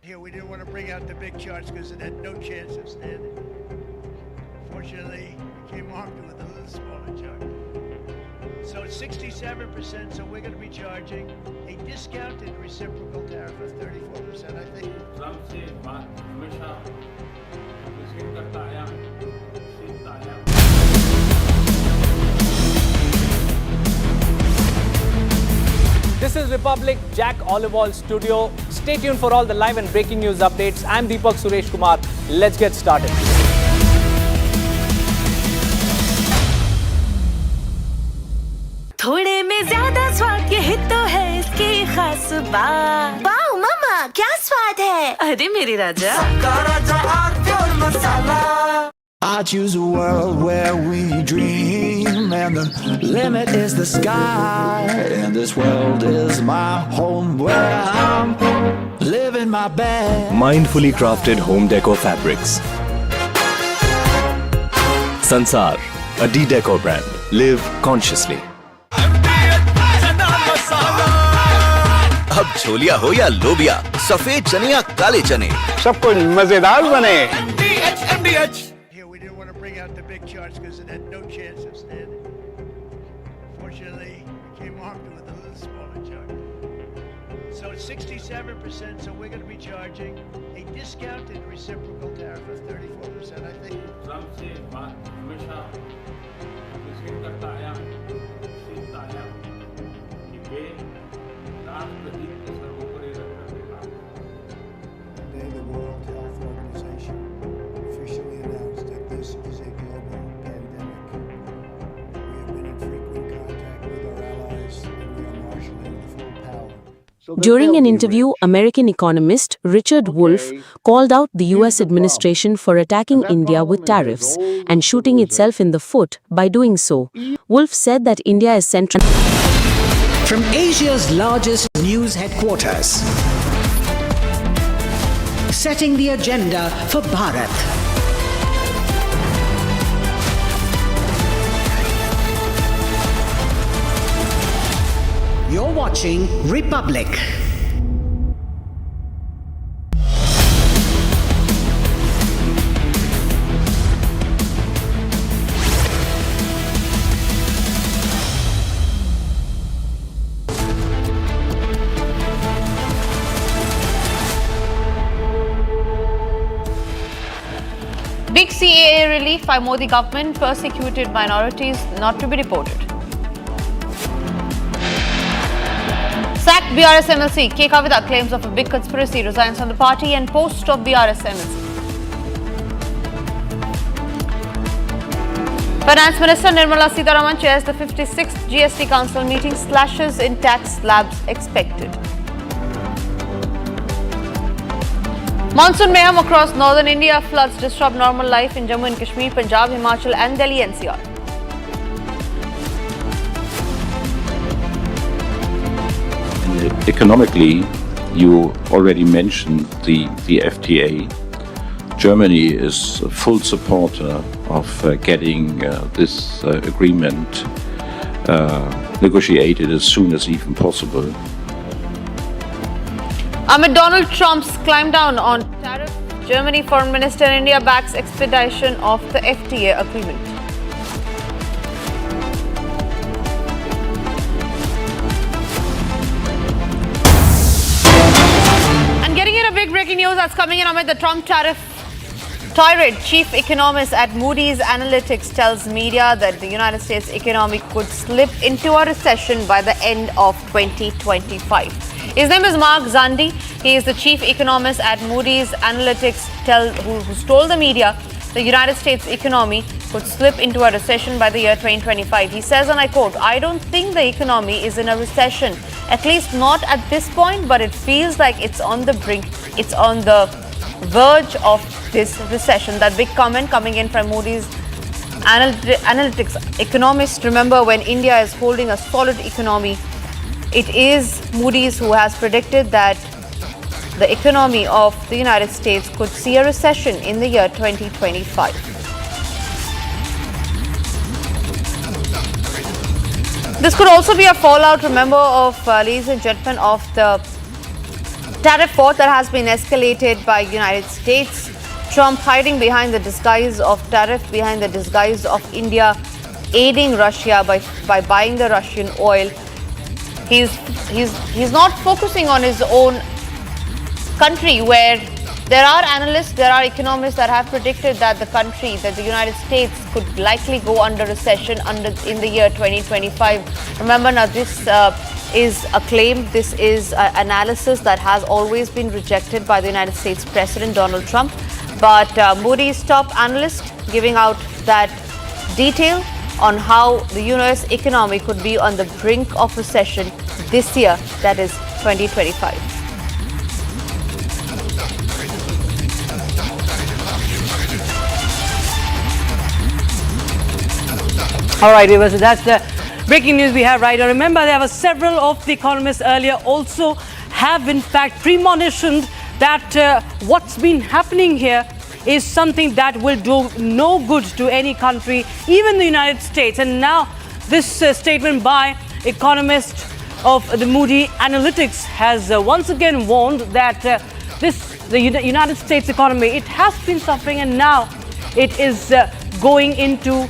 Here we didn't want to bring out the big charts because it had no chance of standing. Fortunately, we came armed with a little smaller chart. So it's 67%, so we're going to be charging a discounted reciprocal tariff of 34%, I think. This is Republic Jack Olival Studio. Stay tuned for all the live and breaking news updates. I'm Deepak Suresh Kumar. Let's get started. थोड़े में ज्यादा स्वाद यही तो है इसकी खास बात। वाओ मामा, क्या स्वाद है। अरे मेरे राजा। सबका राजा hardware masala. I choose a world where we dream and the limit is the sky, and this world is my home where I'm living my best. Mindfully crafted home decor fabrics. Sansar, a D-Decor brand. Live consciously. अब छोलिया हो या लोबिया, सफेद चने या काले चने, सब कुछ मजेदार बने। MDH. Here we didn't want to bring out the big charts because it had no chance of standing. Fortunately, we came armed with a little smaller chart. So it's 67%, so we're going to be charging a discounted reciprocal tariff of 34%, I think. Today, the World Health Organization officially announced that this is a global pandemic. We have been in frequent contact with our allies, and we are marshaling the full power. During an interview, American economist Richard Wolff called out the US administration for attacking India with tariffs and shooting itself in the foot by doing so. Wolff said that India is central. From Asia's largest news headquarters, setting the agenda for Bharat. You're watching Republic. Big CAA relief by Modi government, persecuted minorities not to be deported. Sacked BRS MLC, K. Kavitha claims of a big conspiracy, resigns from the party and post of BRS MLC. Finance Minister Nirmala Sitharaman chairs the 56th GST Council meeting. Slashes in tax slabs expected. Monsoon mayhem across northern India. Floods disrupt normal life in Jammu and Kashmir, Punjab, Himachal and Delhi NCR. Economically, you already mentioned the FTA. Germany is a full supporter of getting this agreement negotiated as soon as even possible. Amid Donald Trump's climb down on tariff, Germany Foreign Minister in India backs expedition of the FTA agreement. And getting in a big breaking news that's coming in amid the Trump tariff tirade. Chief economist at Moody's Analytics tells media that the United States economy could slip into a recession by the end of 2025. His name is Mark Zandi. He is the chief economist at Moody's Analytics, who's told the media the United States economy could slip into a recession by the year 2025. He says, and I quote, "I don't think the economy is in a recession, at least not at this point, but it feels like it's on the brink, it's on the verge of this recession." That big comment coming in from Moody's Analytics economists. Remember, when India is holding a solid economy, it is Moody's who has predicted that the economy of the United States could see a recession in the year 2025. This could also be a fallout, remember, of, ladies and gentlemen, of the tariff war that has been escalated by United States. Trump hiding behind the disguise of tariff, behind the disguise of India aiding Russia by buying the Russian oil. He's not focusing on his own country, where there are analysts, there are economists that have predicted that the United States could likely go under recession in the year 2025. Remember, now this is a claim, this is analysis that has always been rejected by the United States President Donald Trump. But Moody's top analyst giving out that detail on how the US economy could be on the brink of recession this year, that is 2025. All right, so that's the breaking news we have right now. Remember, there were several of the economists earlier also have in fact premonitioned that what's been happening here is something that will do no good to any country, even the United States. And now this statement by economist of the Moody Analytics has once again warned that the United States economy, it has been suffering, and now it is going into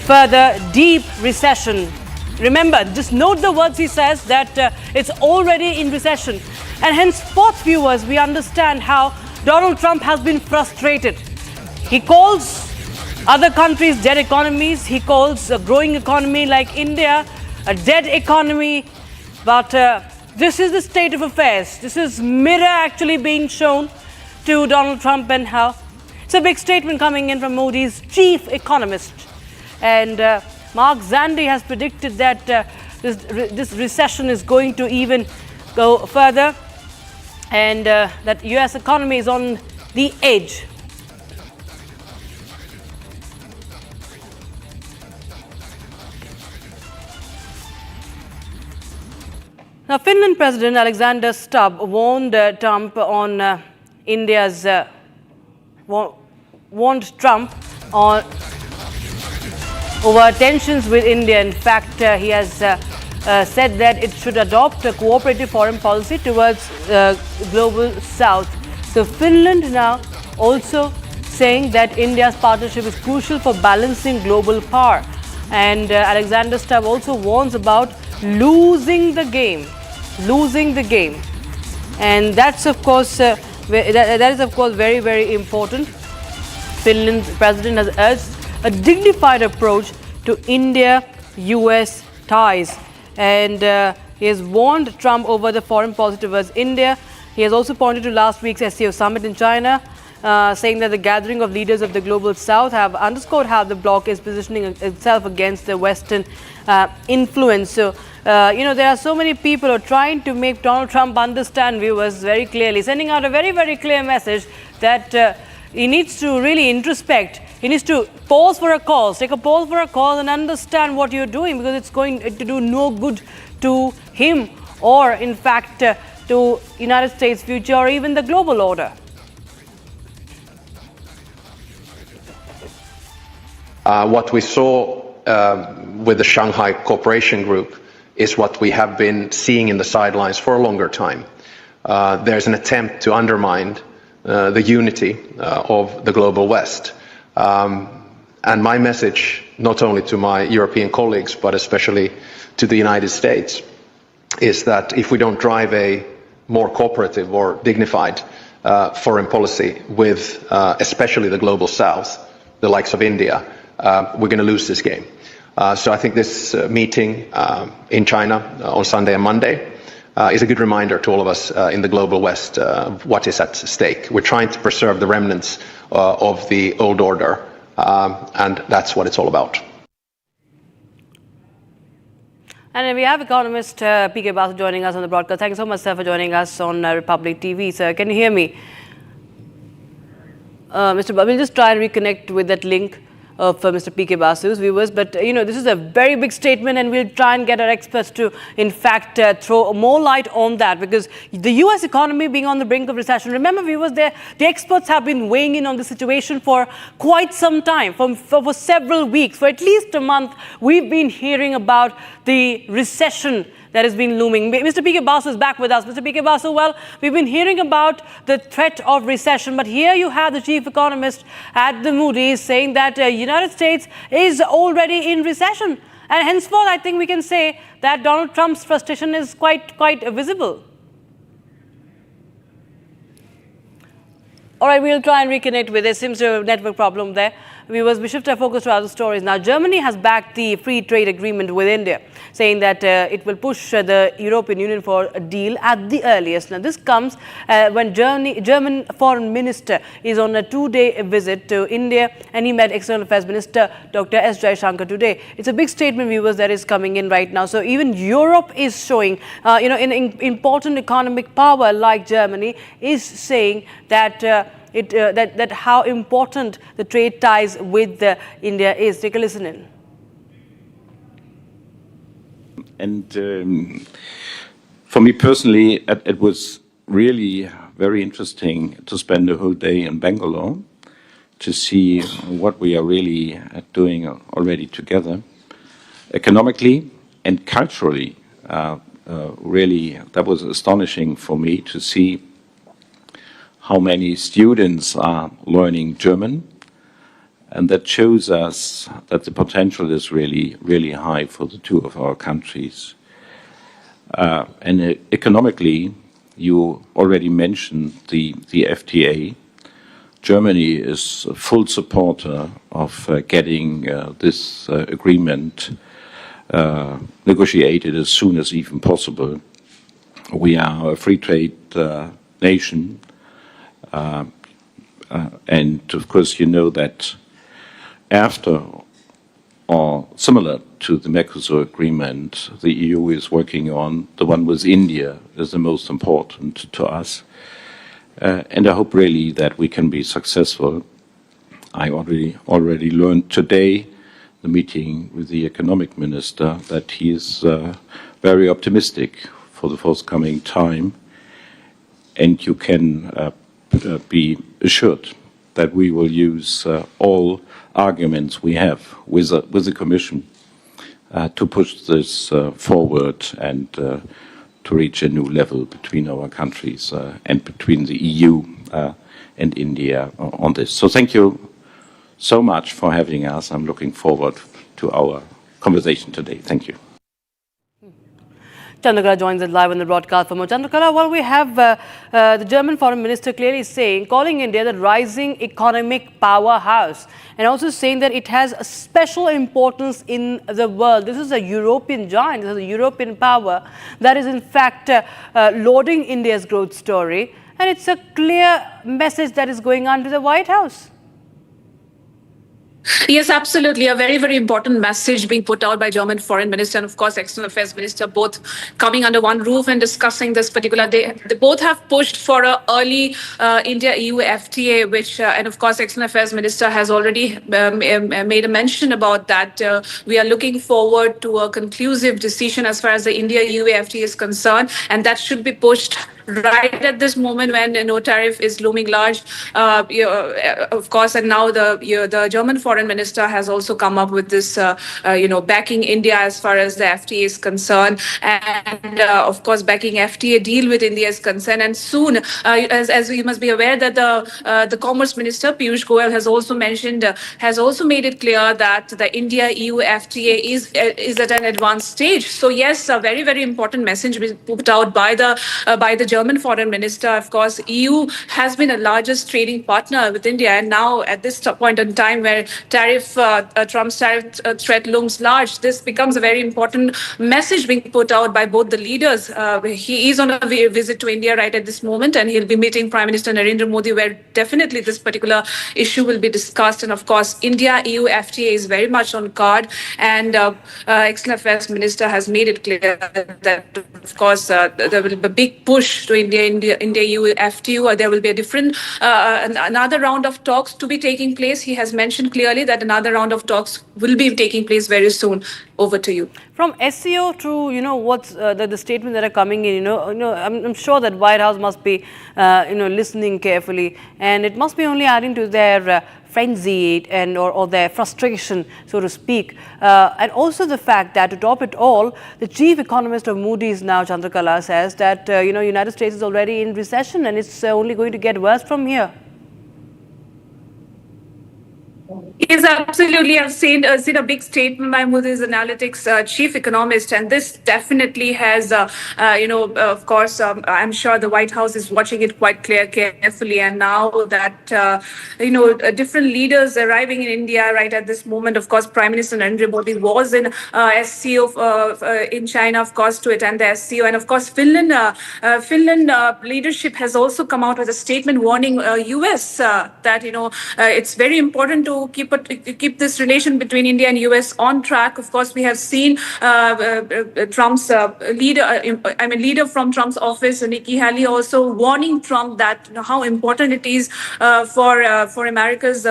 further deep recession. Remember, just note the words he says, that it's already in recession. And henceforth, viewers, we understand how Donald Trump has been frustrated. He calls other countries dead economies. He calls a growing economy like India a dead economy. But this is the state of affairs. This is mirror actually being shown to Donald Trump, and how it's a big statement coming in from Moody's chief economist. And Mark Zandi has predicted that this recession is going to even go further, and that US economy is on the edge. Now, Finland President Alexander Stubb warned Trump on India's warned Trump on over tensions with India. In fact, he has said that it should adopt a cooperative foreign policy towards global south. So Finland now also saying that India's partnership is crucial for balancing global power. And Alexander Stubb also warns about losing the game. And that's of course that is of course very, very important. Finland's president has urged a dignified approach to India-US ties, and he has warned Trump over the foreign policy towards India. He has also pointed to last week's SCO summit in China, saying that the gathering of leaders of the global south have underscored how the bloc is positioning itself against the Western influence. So, there are so many people who are trying to make Donald Trump understand, viewers, very clearly, sending out a very, very clear message that he needs to really introspect. He needs to pause for a cause, take a pause for a cause and understand what you're doing, because it's going to do no good to him or, in fact, to United States' future or even the global order. What we saw with the Shanghai Cooperation Group is what we have been seeing in the sidelines for a longer time. There's an attempt to undermine the unity of the global West. And my message, not only to my European colleagues, but especially to the United States, is that if we don't drive a more cooperative or dignified foreign policy with especially the global South, the likes of India, we're going to lose this game. So I think this meeting in China on Sunday and Monday is a good reminder to all of us in the global West of what is at stake. We're trying to preserve the remnants of the old order, and that's what it's all about. And we have economist P.K. Basu joining us on the broadcast. Thank you so much, sir, for joining us on Republic TV. Sir, can you hear me? Mr. We'll just try and reconnect with that link for Mr. P.K. Basu's viewers. But, this is a very big statement, and we'll try and get our experts to, in fact, throw more light on that, because the U.S. economy being on the brink of recession. Remember, viewers, the experts have been weighing in on the situation for quite some time, for several weeks, for at least a month. We've been hearing about the recession that has been looming. Mr. P.K. Basu is back with us. Mr. P.K. Basu, well, we've been hearing about the threat of recession, but here you have the chief economist at the Moody's saying that United States is already in recession. And henceforth, I think we can say that Donald Trump's frustration is quite visible. All right, we'll try and reconnect with. There seems to be a network problem there. We shift our focus to other stories. Now, Germany has backed the free trade agreement with India, saying that it will push the European Union for a deal at the earliest. Now, this comes when German foreign minister is on a 2-day visit to India, and he met External Affairs Minister Dr. S. Jaishankar today. It's a big statement, viewers, that is coming in right now. So even Europe is showing, an important economic power like Germany is saying that that how important the trade ties with India is. Take a listen in. And for me personally, it was really very interesting to spend the whole day in Bangalore to see what we are really doing already together, economically and culturally. Really, that was astonishing for me to see how many students are learning German, and that shows us that the potential is really, really high for the two of our countries. And economically, you already mentioned the FTA. Germany is a full supporter of getting this agreement negotiated as soon as even possible. We are a free trade nation. And of course, you know that after or similar to the Mercosur agreement, the EU is working on the one with India is the most important to us. And I hope really that we can be successful. I already learned today, the meeting with the economic minister, that he is very optimistic for the forthcoming time. And you can be assured that we will use all arguments we have with the Commission to push this forward and to reach a new level between our countries and between the EU and India on this. So thank you so much for having us. I'm looking forward to our conversation today. Thank you. Chandrakala joins us live on the broadcast for more. Chandrakala, well, we have the German foreign minister clearly saying, calling India the rising economic powerhouse, and also saying that it has a special importance in the world. This is a European giant, this is a European power that is in fact lauding India's growth story. and it's a clear message that is going on to the White House. Yes, absolutely. A very, very important message being put out by German Foreign Minister and, of course, External Affairs Minister, both coming under one roof and discussing this particular. They both have pushed for an early India-EU FTA, which, and of course, External Affairs Minister has already made a mention about that. We are looking forward to a conclusive decision as far as the India-EU FTA is concerned, and that should be pushed right at this moment when no tariff is looming large, of course, and now the German Foreign Minister has also come up with this, backing India as far as the FTA is concerned, and of course backing FTA deal with India is concerned. And soon, as you must be aware, that the Commerce Minister Piyush Goyal has also mentioned, has also made it clear that the India-EU FTA is at an advanced stage. So yes, a very, very important message was put out by the German Foreign Minister. Of course, EU has been the largest trading partner with India, and now at this point in time where Trump's tariff threat looms large, this becomes a very important message being put out by both the leaders. He is on a visit to India right at this moment, and he'll be meeting Prime Minister Narendra Modi, where definitely this particular issue will be discussed. And of course, India-EU FTA is very much on card, and External Affairs Minister has made it clear that, of course, there will be a big push to India-EU FTA. There will be a different, another round of talks to be taking place. He has mentioned clearly that another round of talks will be taking place very soon. Over to you. From SCO to, what's the statements that are coming in, I'm sure that White House must be, listening carefully, and it must be only adding to their frenzy and or their frustration, so to speak. And also the fact that to top it all, the chief economist of Moody's now, Chandrakala, says that, United States is already in recession and it's only going to get worse from here. Yes, absolutely. I've seen a big statement by Moody's Analytics chief economist, and this definitely has, of course, I'm sure the White House is watching it quite carefully. And now that, different leaders arriving in India right at this moment, of course, Prime Minister Narendra Modi was in SCO in China, of course, to attend the SCO. And of course, Finland leadership has also come out with a statement warning US that, it's very important to keep this relation between India and US on track. Of course, we have seen Trump's leader from Trump's office, Nikki Haley, also warning Trump that how important it is for America's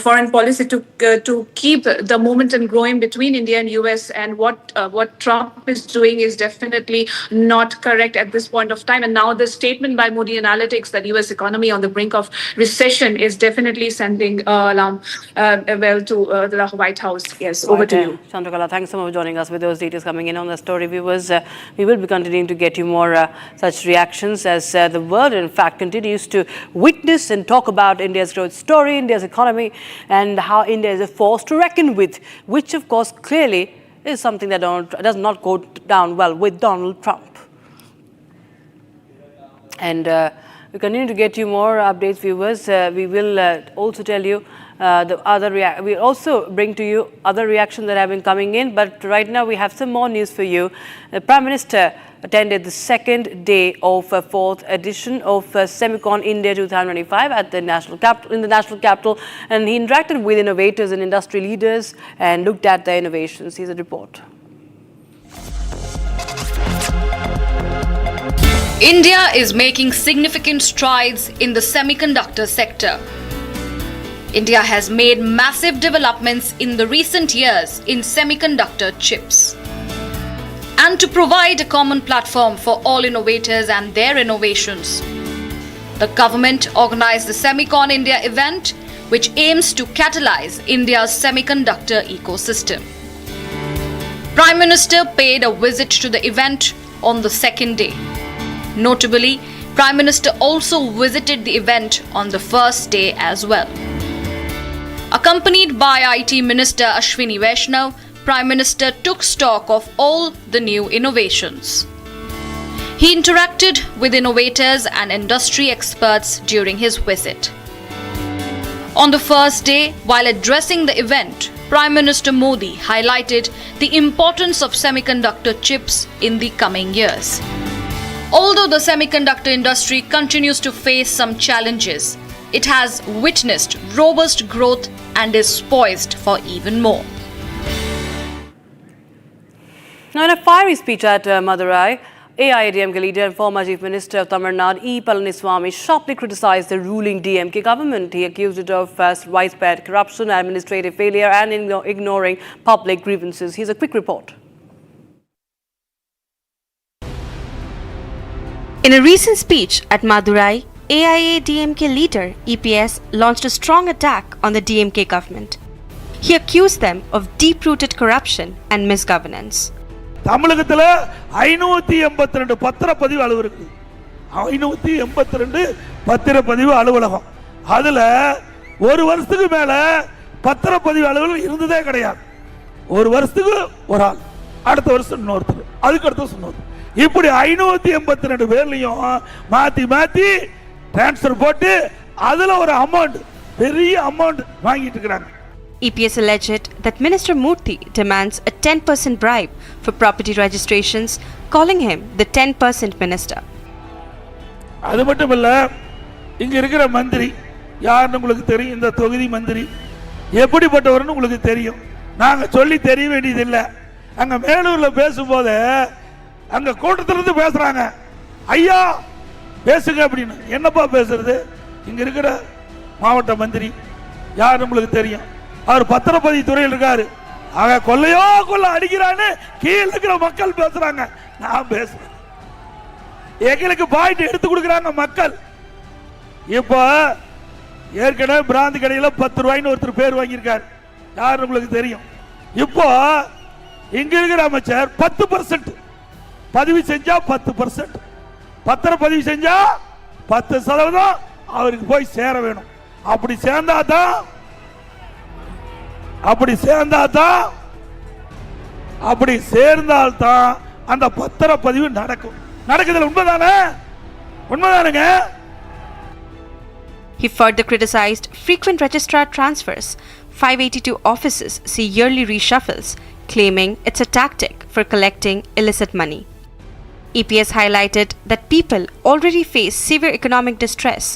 foreign policy to keep the momentum growing between India and US. And what Trump is doing is definitely not correct at this point of time. And now the statement by Moody Analytics that US economy on the brink of recession is definitely sending alarm well to the White House. Yes, over to you. Chandrakala, thanks so much for joining us with those details coming in on the story. Viewers, we will be continuing to get you more such reactions as the world, in fact, continues to witness and talk about India's growth story, India's economy, and how India is a force to reckon with, which, of course, clearly is something that does not go down well with Donald Trump. And we continue to get you more updates, viewers. We will also tell you we'll also bring to you other reactions that have been coming in. But right now we have some more news for you. The Prime Minister attended the second day of fourth edition of Semicon India 2025 at the national capital, and he interacted with innovators and industry leaders and looked at their innovations. Here's a report. India is making significant strides in the semiconductor sector. India has made massive developments in the recent years in semiconductor chips. And to provide a common platform for all innovators and their innovations, the government organized the Semicon India event, which aims to catalyze India's semiconductor ecosystem. Prime Minister paid a visit to the event on the second day. Notably, Prime Minister also visited the event on the first day as well. Accompanied by IT Minister Ashwini Vaishnav, Prime Minister took stock of all the new innovations. He interacted with innovators and industry experts during his visit. On the first day, while addressing the event, Prime Minister Modi highlighted the importance of semiconductor chips in the coming years. Although the semiconductor industry continues to face some challenges, it has witnessed robust growth and is poised for even more. Now, in a fiery speech at Madurai, AIADMK leader and former Chief Minister of Tamil Nadu, E. Palanieswamy, sharply criticized the ruling DMK government. He accused it of widespread corruption, administrative failure and ignoring public grievances. Here's a quick report. In a recent speech at Madurai, AIADMK leader EPS launched a strong attack on the DMK government. He accused them of deep-rooted corruption and misgovernance. தமிழகத்துல 582 பத்திரப்பதிவு அலுவலகம், 582 பத்திரப்பதிவு அலுவலகம். அதுல ஒரு வருஷத்துக்கு மேல பத்திரப்பதிவு அலுவலகம் இருந்ததே கிடையாது. ஒரு வருஷத்துக்கு ஒரு ஆள், அடுத்த வருஷம் இன்னொருத்தர், அதுக்கு அடுத்த வருஷம் இன்னொருத்தர். இப்படி 582 பேர்லயும் மாத்தி மாத்தி டிரான்ஸ்ஃபர் போட்டு அதுல ஒரு அமௌண்ட், பெரிய அமௌண்ட் வாங்கிட்டு இருக்காங்க. EPS alleged that Minister Murthy demands a 10% bribe for property registrations, calling him the 10% minister. அது மட்டும் இல்ல, இங்க இருக்கிற மந்திரி யாருன்னு உங்களுக்கு தெரியும். இந்த தொகுதி மந்திரி எப்படிப்பட்டவர்னு உங்களுக்கு தெரியும். நாங்க சொல்லி தெரிய வேண்டியதில்லை. அங்க மேலூர்ல பேசும்போது அங்க கூட்டத்திலிருந்து பேசுறாங்க, ஐயா பேசுங்க அப்படின்னு. என்னப்பா பேசுறது? இங்க இருக்கிற மாவட்ட மந்திரி யாருன்னு உங்களுக்கு தெரியும். அவர் பத்திரப்பதிவு துறையில் இருக்காரு. ஆக கொள்ளையோ கொள்ள அடிக்கிறான்னு கீழே இருக்கிற மக்கள் பேசுறாங்க. நான் பேசுறேன், எங்களுக்கு பாயிண்ட் எடுத்து கொடுக்குறாங்க மக்கள். இப்போ ஏற்கனவே பிராந்தி கடையில் 10 ரூபாய்னு ஒருத்தர் பேர் வாங்கியிருக்காரு. யாருன்னு உங்களுக்கு தெரியும். இப்போ இங்க இருக்கிற அமைச்சர் 10% பதிவு செஞ்சா 10%, பத்திரப்பதிவு செஞ்சா 10% அவருக்கு போய் சேர வேணும். அப்படி சேர்ந்தாதான் அந்த பத்திரப்பதிவு நடக்கும். நடக்குதுல உண்மைதானே? உண்மைதானுங்க. He further criticized frequent registrar transfers. 582 offices see yearly reshuffles, claiming it's a tactic for collecting illicit money. EPS highlighted that people already face severe economic distress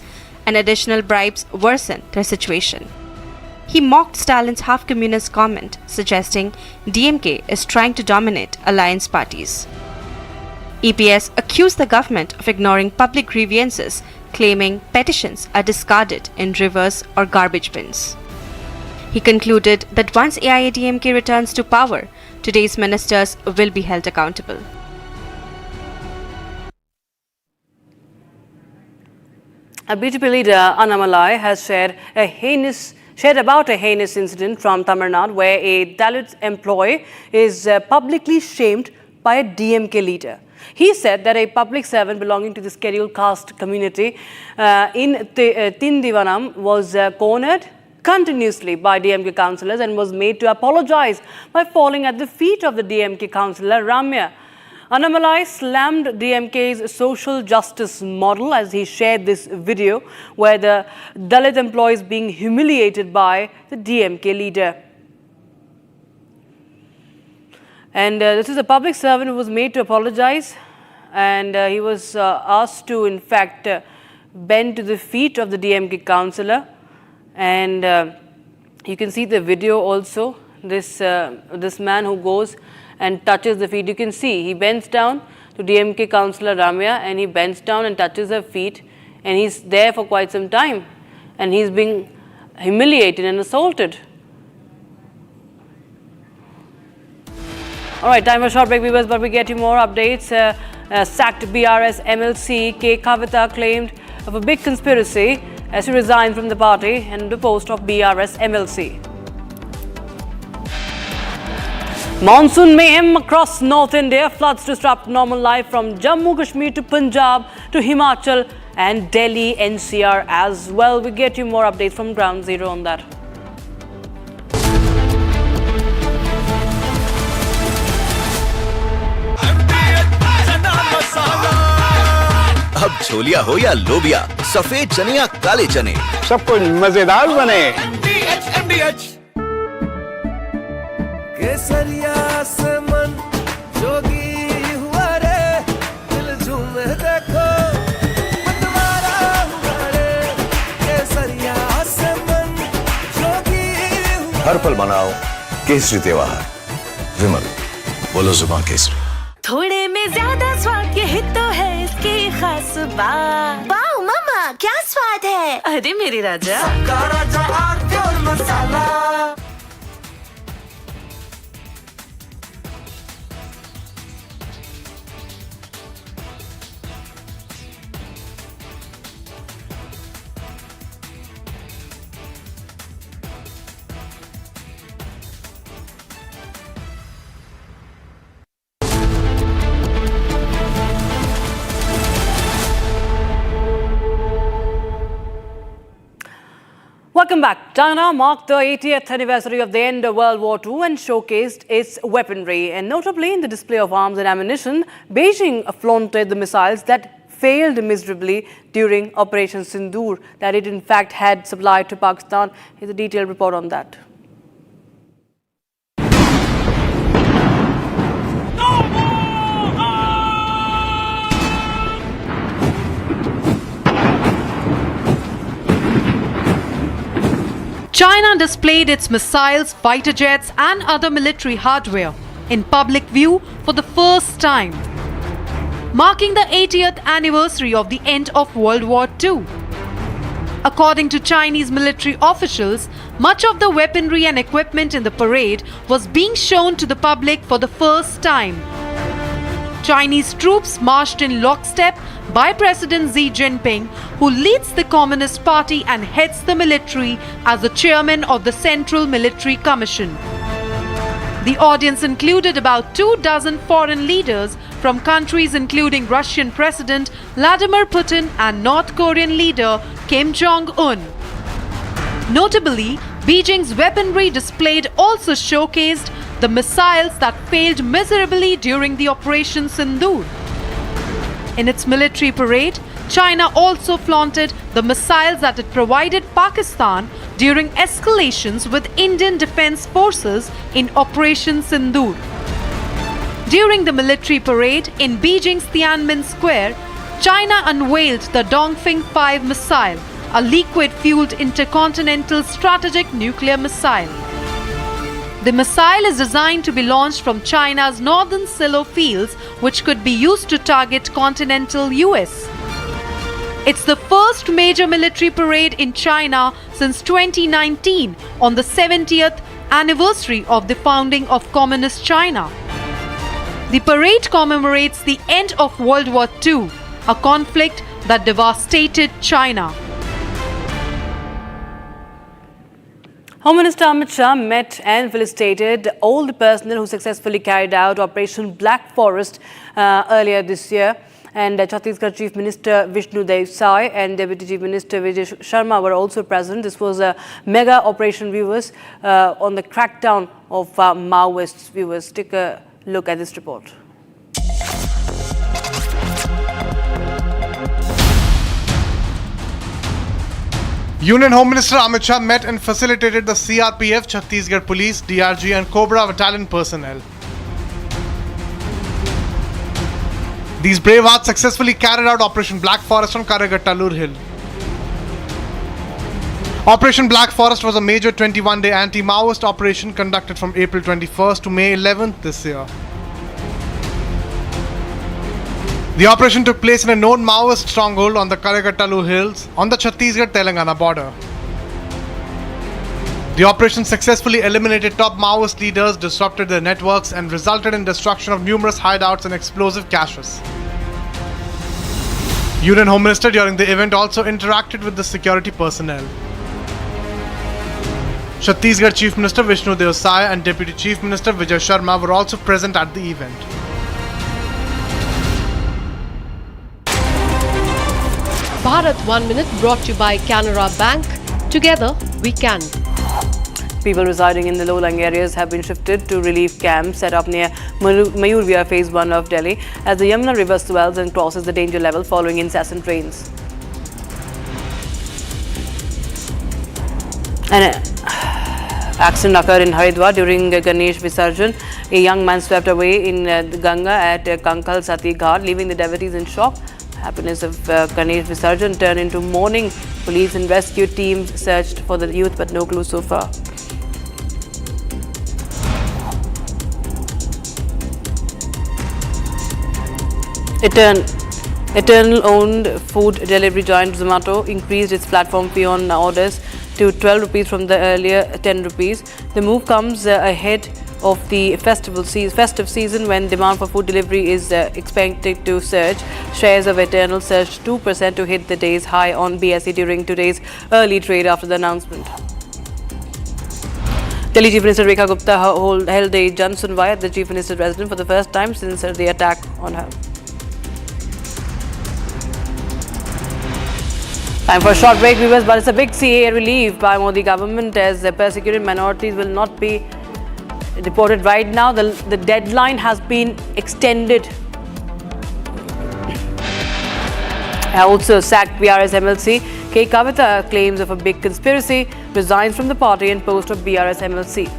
and additional bribes worsen their situation. He mocked Stalin's half-communist comment, suggesting DMK is trying to dominate alliance parties. EPS accused the government of ignoring public grievances, claiming petitions are discarded in rivers or garbage bins. He concluded that once AIADMK returns to power, today's ministers will be held accountable. A BJP leader, Annamalai, has shared about a heinous incident from Tamil Nadu where a Dalit employee is publicly shamed by a DMK leader. He said that a public servant belonging to the scheduled caste community in Tindivanam was cornered continuously by DMK councillors and was made to apologize by falling at the feet of the DMK councillor Ramya. Annamalai slammed DMK's social justice model as he shared this video where the Dalit employee is being humiliated by the DMK leader. And this is a public servant who was made to apologize, and he was asked to, in fact, bend to the feet of the DMK councillor. And you can see the video also. This man who goes and touches the feet. You can see he bends down to DMK councillor Ramya, and he bends down and touches her feet, and he's there for quite some time, and he's being humiliated and assaulted. All right, time for a short break, viewers, but we get you more updates. Sacked BRS MLC Kavitha claimed of a big conspiracy as she resigned from the party and the post of BRS MLC. Monsoon mayhem across North India. Floods disrupt normal life from Jammu Kashmir to Punjab to Himachal and Delhi NCR as well. We get you more updates from Ground Zero on that. अब छोलिया हो या लोबिया, सफेद चने या काले चने, सब कुछ मजेदार बने। केसरिया से मन जोगी हुआ रे, दिल झूमे हर पल मनाओ केसरी त्योहार। विमल, बोलो जुबान केसरी। थोड़े में ज्यादा स्वाद, यही तो है इसकी खास बात। वाओ मामा, क्या स्वाद है। अरे मेरे राजा, सबका राजा आरती और मसाला। Welcome back. China marked the 80th anniversary of the end of World War II and showcased its weaponry. And notably in the display of arms and ammunition, Beijing flaunted the missiles that failed miserably during Operation Sindoor that it in fact had supplied to Pakistan. Here's a detailed report on that. China displayed its missiles, fighter jets and other military hardware in public view for the first time, marking the 80th anniversary of the end of World War II. According to Chinese military officials, much of the weaponry and equipment in the parade was being shown to the public for the first time. Chinese troops marched in lockstep by President Xi Jinping, who leads the Communist Party and heads the military as the chairman of the Central Military Commission. The audience included about 24 foreign leaders from countries including Russian President Vladimir Putin and North Korean leader Kim Jong-un. Notably, Beijing's weaponry displayed also showcased the missiles that failed miserably during the Operation Sindoor. In its military parade, China also flaunted the missiles that it provided Pakistan during escalations with Indian Defence Forces in Operation Sindoor. During the military parade in Beijing's Tiananmen Square, China unveiled the Dongfeng 5 missile, a liquid-fueled intercontinental strategic nuclear missile. The missile is designed to be launched from China's northern silo fields, which could be used to target continental US. It's the first major military parade in China since 2019 on the 70th anniversary of the founding of Communist China. The parade commemorates the end of World War II, a conflict that devastated China. Home Minister Amit Shah met and felicitated all the personnel who successfully carried out Operation Black Forest earlier this year. And Chhattisgarh Chief Minister Vishnu Desai and Deputy Chief Minister Vijay Sharma were also present. This was a mega operation, viewers, on the crackdown of Maoists. Viewers, take a look at this report. Union Home Minister Amit Shah met and facilitated the CRPF, Chhattisgarh Police, DRG and Cobra Battalion personnel. These brave hearts successfully carried out Operation Black Forest on Karagattalur Hill. Operation Black Forest was a major 21-day anti-Maoist operation conducted from April 21st to May 11th this year. The operation took place in a known Maoist stronghold on the Karagattalur Hills on the Chhattisgarh-Telangana border. The operation successfully eliminated top Maoist leaders, disrupted their networks and resulted in destruction of numerous hideouts and explosive caches. Union Home Minister during the event also interacted with the security personnel. Chhattisgarh Chief Minister Vishnu Desai and Deputy Chief Minister Vijay Sharma were also present at the event. Bharat 1 Minute brought to you by Canara Bank. Together we can. People residing in the low-lying areas have been shifted to relief camps set up near Mayurvia Phase 1 of Delhi as the Yamuna River swells and crosses the danger level following incessant rains. An accident occurred in Haridwar during Ganesh Visarjan. A young man swept away in the Ganga at Kankal Sati Ghat, leaving the devotees in shock. Happiness of Ganesh Visarjan turned into mourning. Police and rescue teams searched for the youth but no clue so far. Eternal-owned food delivery giant Zomato increased its platform fee on orders to 12 rupees from the earlier 10 rupees. The move comes ahead of the festive season when demand for food delivery is expected to surge. Shares of Eternal surged 2% to hit the day's high on BSE during today's early trade after the announcement. Delhi Chief Minister Rekha Gupta held a Jan Sunwai at the Chief Minister's residence for the first time since the attack on her. Time for a short break, viewers, but it's a big CAA relief by Modi government as the persecuted minorities will not be deported right now. The deadline has been extended. Also sacked BRS MLC. Kavitha claims of a big conspiracy, resigns from the party and post of BRS MLC.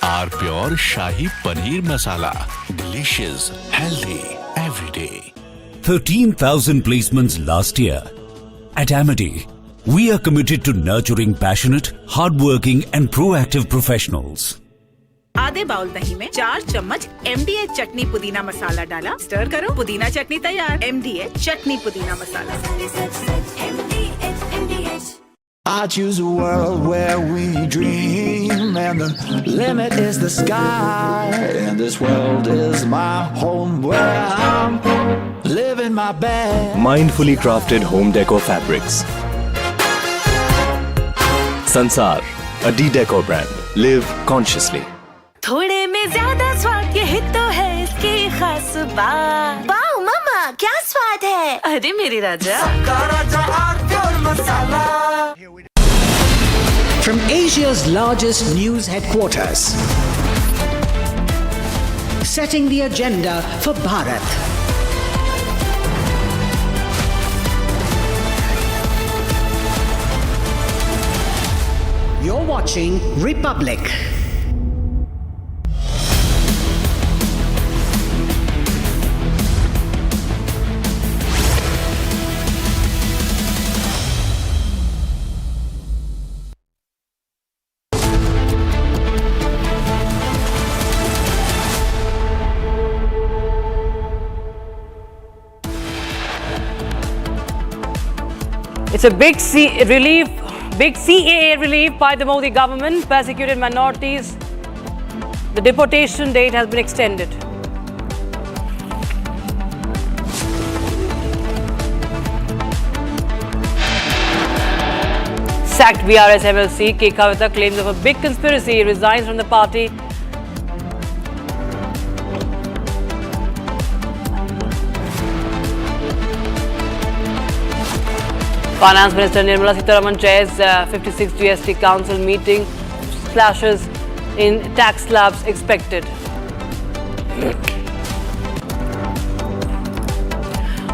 Our pure Shahi Paneer Masala. Delicious, healthy, every day. 13,000 placements last year. At Amity, we are committed to nurturing passionate, hardworking and proactive professionals. आधे bowl दही में 4 चम्मच MDH चटनी पुदीना मसाला डाला, stir करो, पुदीना चटनी तैयार। MDH चटनी पुदीना मसाला। I choose a world where we dream and the limit is the sky, and this world is my home where I'm living my best. Mindfully crafted home decor fabrics. Sansar, a D-Decor brand. Live consciously. थोड़े में ज्यादा स्वाद ये हित तो है इसकी खास बात। वाओ मामा क्या स्वाद है? अरे मेरे राजा। सबका राजा आर्थिक मसाला। From Asia's largest news headquarters, setting the agenda for Bharat. You're watching Republic. It's a big CAA relief by the Modi government. Persecuted minorities. The deportation date has been extended. Sacked BRS MLC. Kavitha claims of a big conspiracy, resigns from the party. Finance Minister Nirmala Sitharaman chairs 56 GST Council meeting. Clashes in tax slabs expected.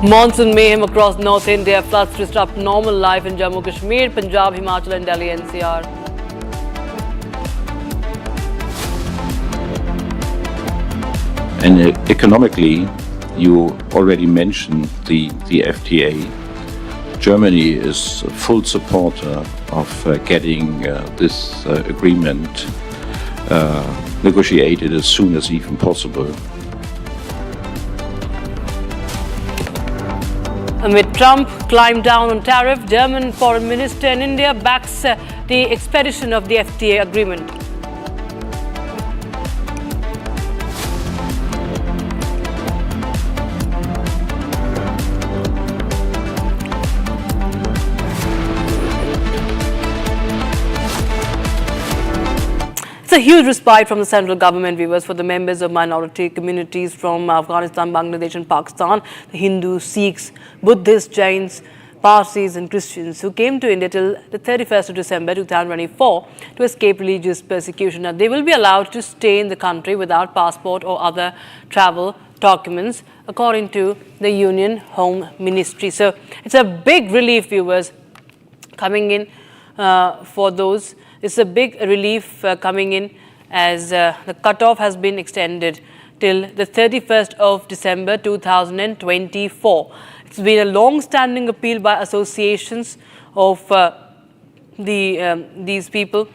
Monsoon mayhem across North India. Floods disrupt normal life in Jammu Kashmir, Punjab, Himachal and Delhi NCR. And economically, you already mentioned the FTA. Germany is a full supporter of getting this agreement negotiated as soon as even possible. Amid Trump climbed down on tariff, German Foreign Minister in India backs the expedition of the FTA agreement. It's a huge respite from the central government, viewers, for the members of minority communities from Afghanistan, Bangladesh and Pakistan, the Hindus, Sikhs, Buddhists, Jains, Parsis and Christians who came to India till the 31st of December 2024 to escape religious persecution. Now, they will be allowed to stay in the country without passport or other travel documents, according to the Union Home Ministry. So, it's a big relief, viewers, coming in for those. It's a big relief coming in as the cutoff has been extended till the 31st of December 2024. It's been a long-standing appeal by associations of these people,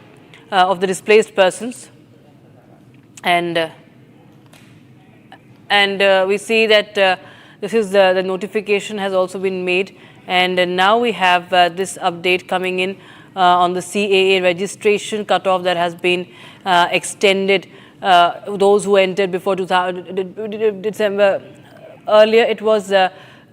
of the displaced persons, and we see that this is the notification has also been made, and now we have this update coming in on the CAA registration cutoff that has been extended. Those who entered before December, earlier it was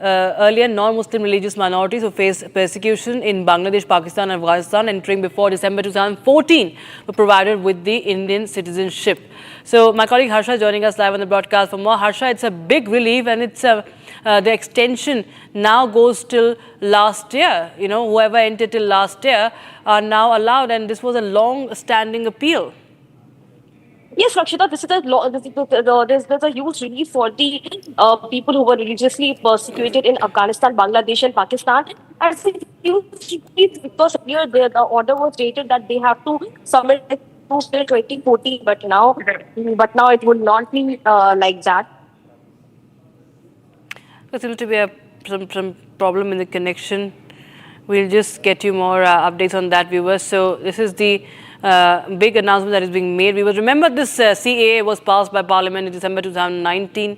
earlier non-Muslim religious minorities who face persecution in Bangladesh, Pakistan and Afghanistan entering before December 2014 were provided with the Indian citizenship. So my colleague Harsha joining us live on the broadcast for more. Harsha, it's a big relief, and it's the extension now goes till last year. You know, whoever entered till last year are now allowed, and this was a long-standing appeal. Yes, Rakshita, this is there's a huge relief for the people who were religiously persecuted in Afghanistan, Bangladesh and Pakistan. And it's a huge relief because here the order was stated that they have to submit it till 2014, but now it would not be like that. There seems to be some problem in the connection. We'll just get you more updates on that, viewers. So this is the big announcement that is being made. We will remember this CAA was passed by Parliament in December 2019,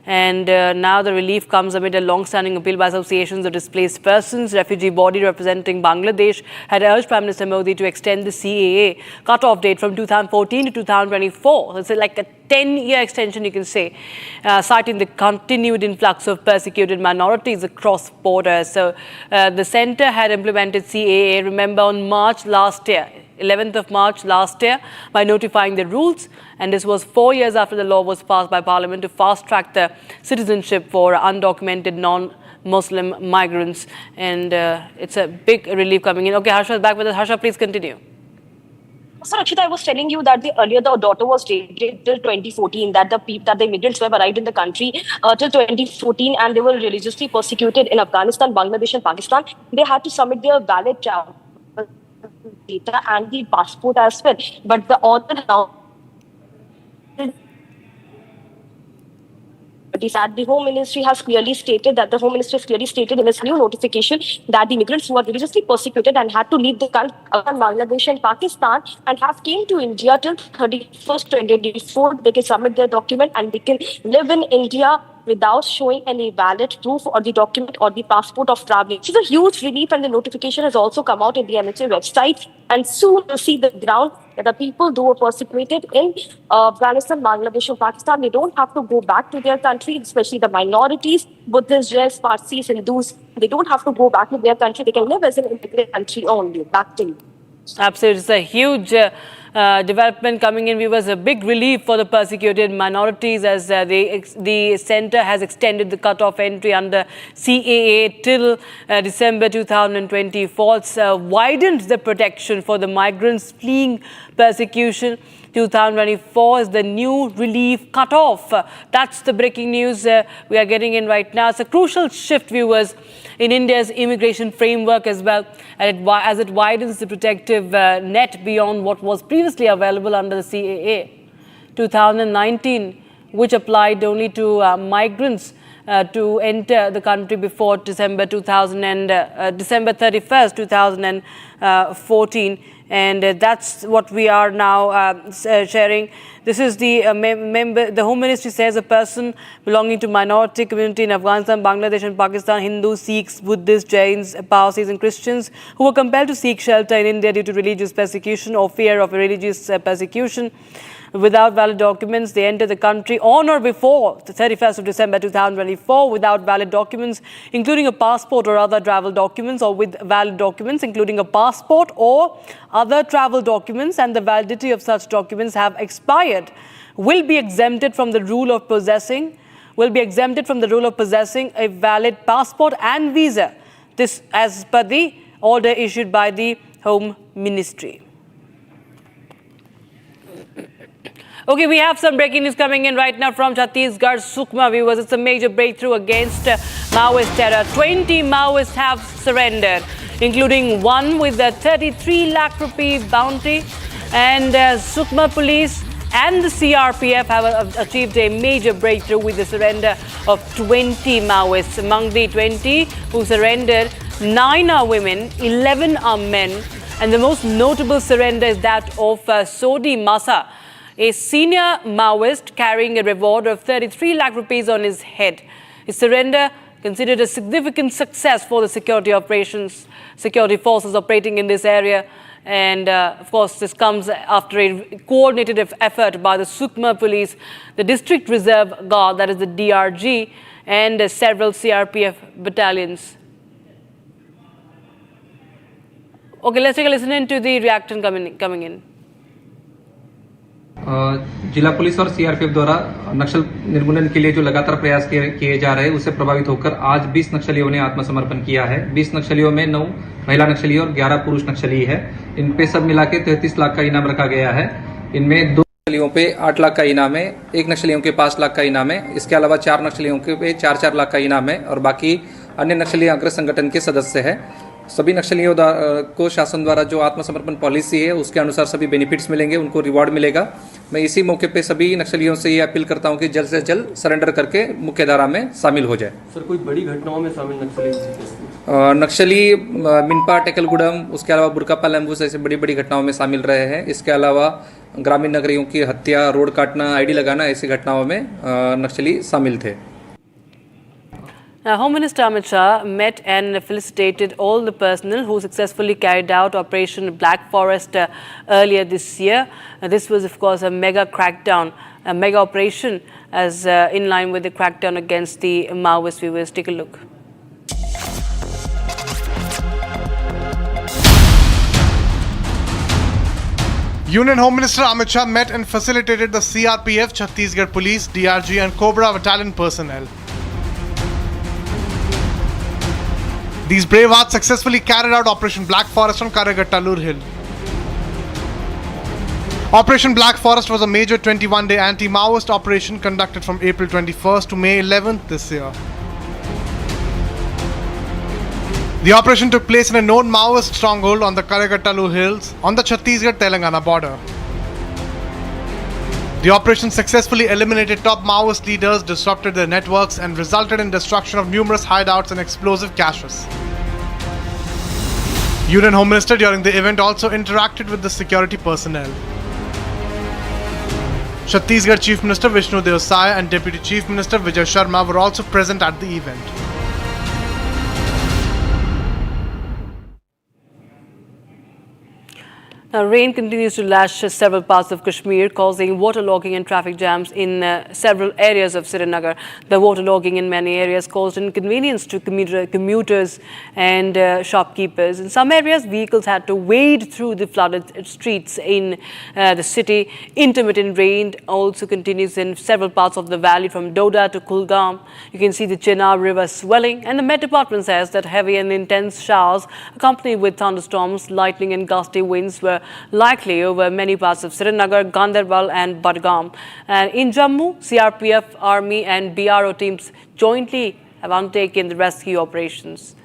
and now the relief comes amid a long-standing appeal by associations of displaced persons. Refugee body representing Bangladesh had urged Prime Minister Modi to extend the CAA cut-off date from 2014 to 2024. It's like a 10-year extension, you can say, citing the continued influx of persecuted minorities across borders. So the centre had implemented CAA, remember, on March last year. 11th of March last year by notifying the rules, and this was 4 years after the law was passed by Parliament to fast-track the citizenship for undocumented non-Muslim migrants, and it's a big relief coming in. Okay, Harsha is back with us. Harsha, please continue. So, Rakshita, I was telling you that earlier the daughter was dated till 2014, that the immigrants who have arrived in the country till 2014 and they were religiously persecuted in Afghanistan, Bangladesh and Pakistan. They had to submit their valid travel data and the passport as well. But the order now that the Home Ministry has clearly stated in its new notification that the immigrants who are religiously persecuted and had to leave the country, Bangladesh and Pakistan, and have came to India till 31st 2024, they can submit their document and they can live in India without showing any valid proof or the document or the passport of traveling. This is a huge relief, and the notification has also come out in the MHA website. And soon you'll see the ground that the people who were persecuted in Afghanistan, Bangladesh and Pakistan, they don't have to go back to their country, especially the minorities, Buddhists, Jains, Parsis, Hindus. They don't have to go back to their country. They can live as an immigrant country only. Back to you. Absolutely. It's a huge development coming in, viewers, a big relief for the persecuted minorities as the centre has extended the cut-off entry under CAA till December 2024. It's widened the protection for the migrants fleeing persecution. 2024 is the new relief cut-off. That's the breaking news we are getting in right now. It's a crucial shift, viewers, in India's immigration framework as well, as it widens the protective net beyond what was previously available under the CAA 2019, which applied only to migrants to enter the country before December 31st, 2014. And that's what we are now sharing. This is the Home Ministry says a person belonging to minority community in Afghanistan, Bangladesh and Pakistan, Hindus, Sikhs, Buddhists, Jains, Parsis and Christians who were compelled to seek shelter in India due to religious persecution or fear of religious persecution. Without valid documents, they enter the country on or before the 31st of December 2024 without valid documents, including a passport or other travel documents, or with valid documents, including a passport or other travel documents, and the validity of such documents have expired, will be exempted from the rule of possessing a valid passport and visa. This as per the order issued by the Home Ministry. Okay, we have some breaking news coming in right now from Chhattisgarh, Sukma, viewers. It's a major breakthrough against Maoist terror. 20 Maoists have surrendered, including one with a 33 lakh rupee bounty. And Sukma police and the CRPF have achieved a major breakthrough with the surrender of 20 Maoists. Among the 20 who surrendered, 9 are women, 11 are men, and the most notable surrender is that of Sodi Masa, a senior Maoist carrying a reward of 33 lakh rupees on his head. His surrender considered a significant success for the security forces operating in this area. And of course, this comes after a coordinated effort by the Sukma police, the District Reserve Guard, that is the DRG, and several CRPF battalions. Okay, let's take a listen to the reaction coming in. जिला police और CRPF द्वारा नक्सल निर्मूलन के लिए जो लगातार प्रयास किए जा रहे हैं, उससे प्रभावित होकर आज 20 नक्सलियों ने आत्मसमर्पण किया है। 20 नक्सलियों में 9 महिला नक्सली और 11 पुरुष नक्सली है। इन पे सब मिला के 33 लाख का इनाम रखा गया है। इनमें 2 नक्सलियों पे 8 लाख का इनाम है, 1 नक्सलियों के 5 लाख का इनाम है। इसके अलावा 4 नक्सलियों के पे 4-4 लाख का इनाम है और बाकी अन्य नक्सली अग्र संगठन के सदस्य है। सभी नक्सलियों को शासन द्वारा जो आत्मसमर्पण पॉलिसी है उसके अनुसार सभी बेनिफिट्स मिलेंगे, उनको रिवॉर्ड मिलेगा। मैं इसी मौके पे सभी नक्सलियों से ये अपील करता हूं कि जल्द से जल्द सरेंडर करके मुख्य धारा में शामिल हो जाए। सर, कोई बड़ी घटनाओं में शामिल नक्सली मिनपा, टेकलगुडम, उसके अलावा बुरकापालम ऐसे बड़ी बड़ी घटनाओं में शामिल रहे हैं। इसके अलावा ग्रामीण नगरियों की हत्या, रोड काटना, आईडी लगाना, ऐसी घटनाओं में नक्सली शामिल थे। Now, Home Minister Amit Shah met and felicitated all the personnel who successfully carried out Operation Black Forest earlier this year. This was, of course, a mega crackdown, a mega operation as in line with the crackdown against the Maoist viewers. Take a look. Union Home Minister Amit Shah met and facilitated the CRPF, Chhattisgarh Police, DRG and Cobra Battalion personnel. These brave hearts successfully carried out Operation Black Forest on Karagattalur Hill. Operation Black Forest was a major 21-day anti-Maoist operation conducted from April 21st to May 11th this year. The operation took place in a known Maoist stronghold on the Karagattalur Hills on the Chhattisgarh-Telangana border. The operation successfully eliminated top Maoist leaders, disrupted their networks and resulted in destruction of numerous hideouts and explosive caches. Union Home Minister during the event also interacted with the security personnel. Chhattisgarh Chief Minister Vishnu Dev Sai and Deputy Chief Minister Vijay Sharma were also present at the event. Now, rain continues to lash several parts of Kashmir, causing waterlogging and traffic jams in several areas of Srinagar. The waterlogging in many areas caused inconvenience to commuters and shopkeepers. In some areas, vehicles had to wade through the flooded streets in the city. Intermittent rain also continues in several parts of the valley from Doda to Kulgam. You can see the Chenab River swelling, and the Met Department says that heavy and intense showers accompanied with thunderstorms, lightning and gusty winds were likely over many parts of Srinagar, Ganderbal and Budgam. And in Jammu, CRPF, Army and BRO teams jointly have undertaken the rescue operations.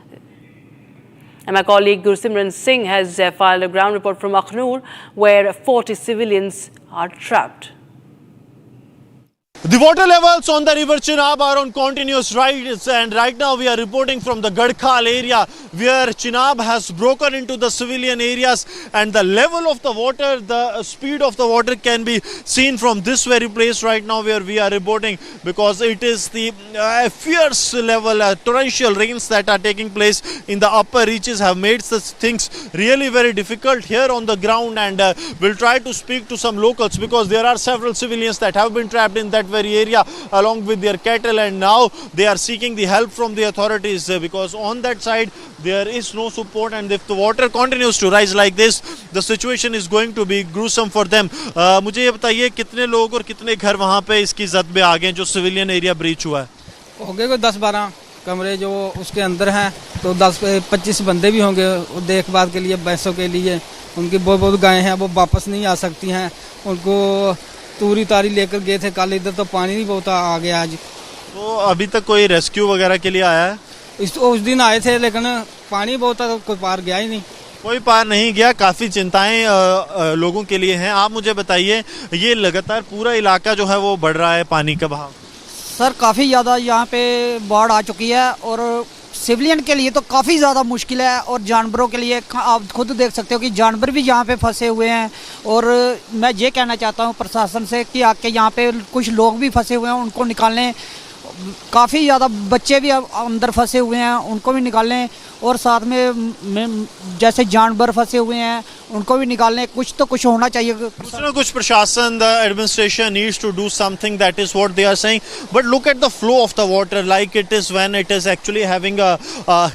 And my colleague Gursimran Singh has filed a ground report from Akhnur, where 40 civilians are trapped. The water levels on the river Chenab are on continuous rise, and right now we are reporting from the Gadkhal area where Chenab has broken into the civilian areas, and the level of the water, the speed of the water can be seen from this very place right now where we are reporting, because it is the fierce level torrential rains that are taking place in the upper reaches have made such things really very difficult here on the ground. And we'll try to speak to some locals, because there are several civilians that have been trapped in that very area along with their cattle, and now they are seeking the help from the authorities, because on that side there is no support, and if the water continues to rise like this, the situation is going to be gruesome for them. मुझे ये बताइए कितने लोग और कितने घर वहाँ पे इसकी जद में आ गए जो सिविलियन एरिया ब्रीच हुआ है? हो गए कोई 10-12 कमरे जो उसके अंदर हैं, तो 10-25 बंदे भी होंगे देखभाल के लिए, भैंसों के लिए। उनकी बहुत गायें हैं, वो वापस नहीं आ सकती हैं। उनको तूरी तारी लेकर गए थे कल, इधर तो पानी नहीं बहुत आ गया आज। तो अभी तक कोई रेस्क्यू वगैरह के लिए आया है? उस दिन आए थे, लेकिन पानी बहुत था तो कोई पार गया ही नहीं। कोई पार नहीं गया, काफ़ी चिंताएं लोगों के लिए हैं। आप मुझे बताइए, ये लगातार पूरा इलाका जो है वो बढ़ रहा है पानी का बहाव? सर काफ़ी ज़्यादा यहाँ पे बाढ़ आ चुकी है और सिविलियन के लिए तो काफ़ी ज़्यादा मुश्किल है और जानवरों के लिए आप खुद देख सकते हो कि जानवर भी यहाँ पे फंसे हुए हैं। और मैं ये कहना चाहता हूँ प्रशासन से कि आके यहाँ पे कुछ लोग भी फंसे हुए हैं उनको निकालें, काफ़ी ज़्यादा बच्चे भी अंदर फंसे हुए हैं उनको भी निकालें, और साथ में जैसे जानवर फंसे हुए हैं उनको भी निकालने, कुछ होना चाहिए। कुछ ना कुछ प्रशासन, the administration needs to do something, that is what they are saying. But look at the flow of the water, like it is when it is actually having a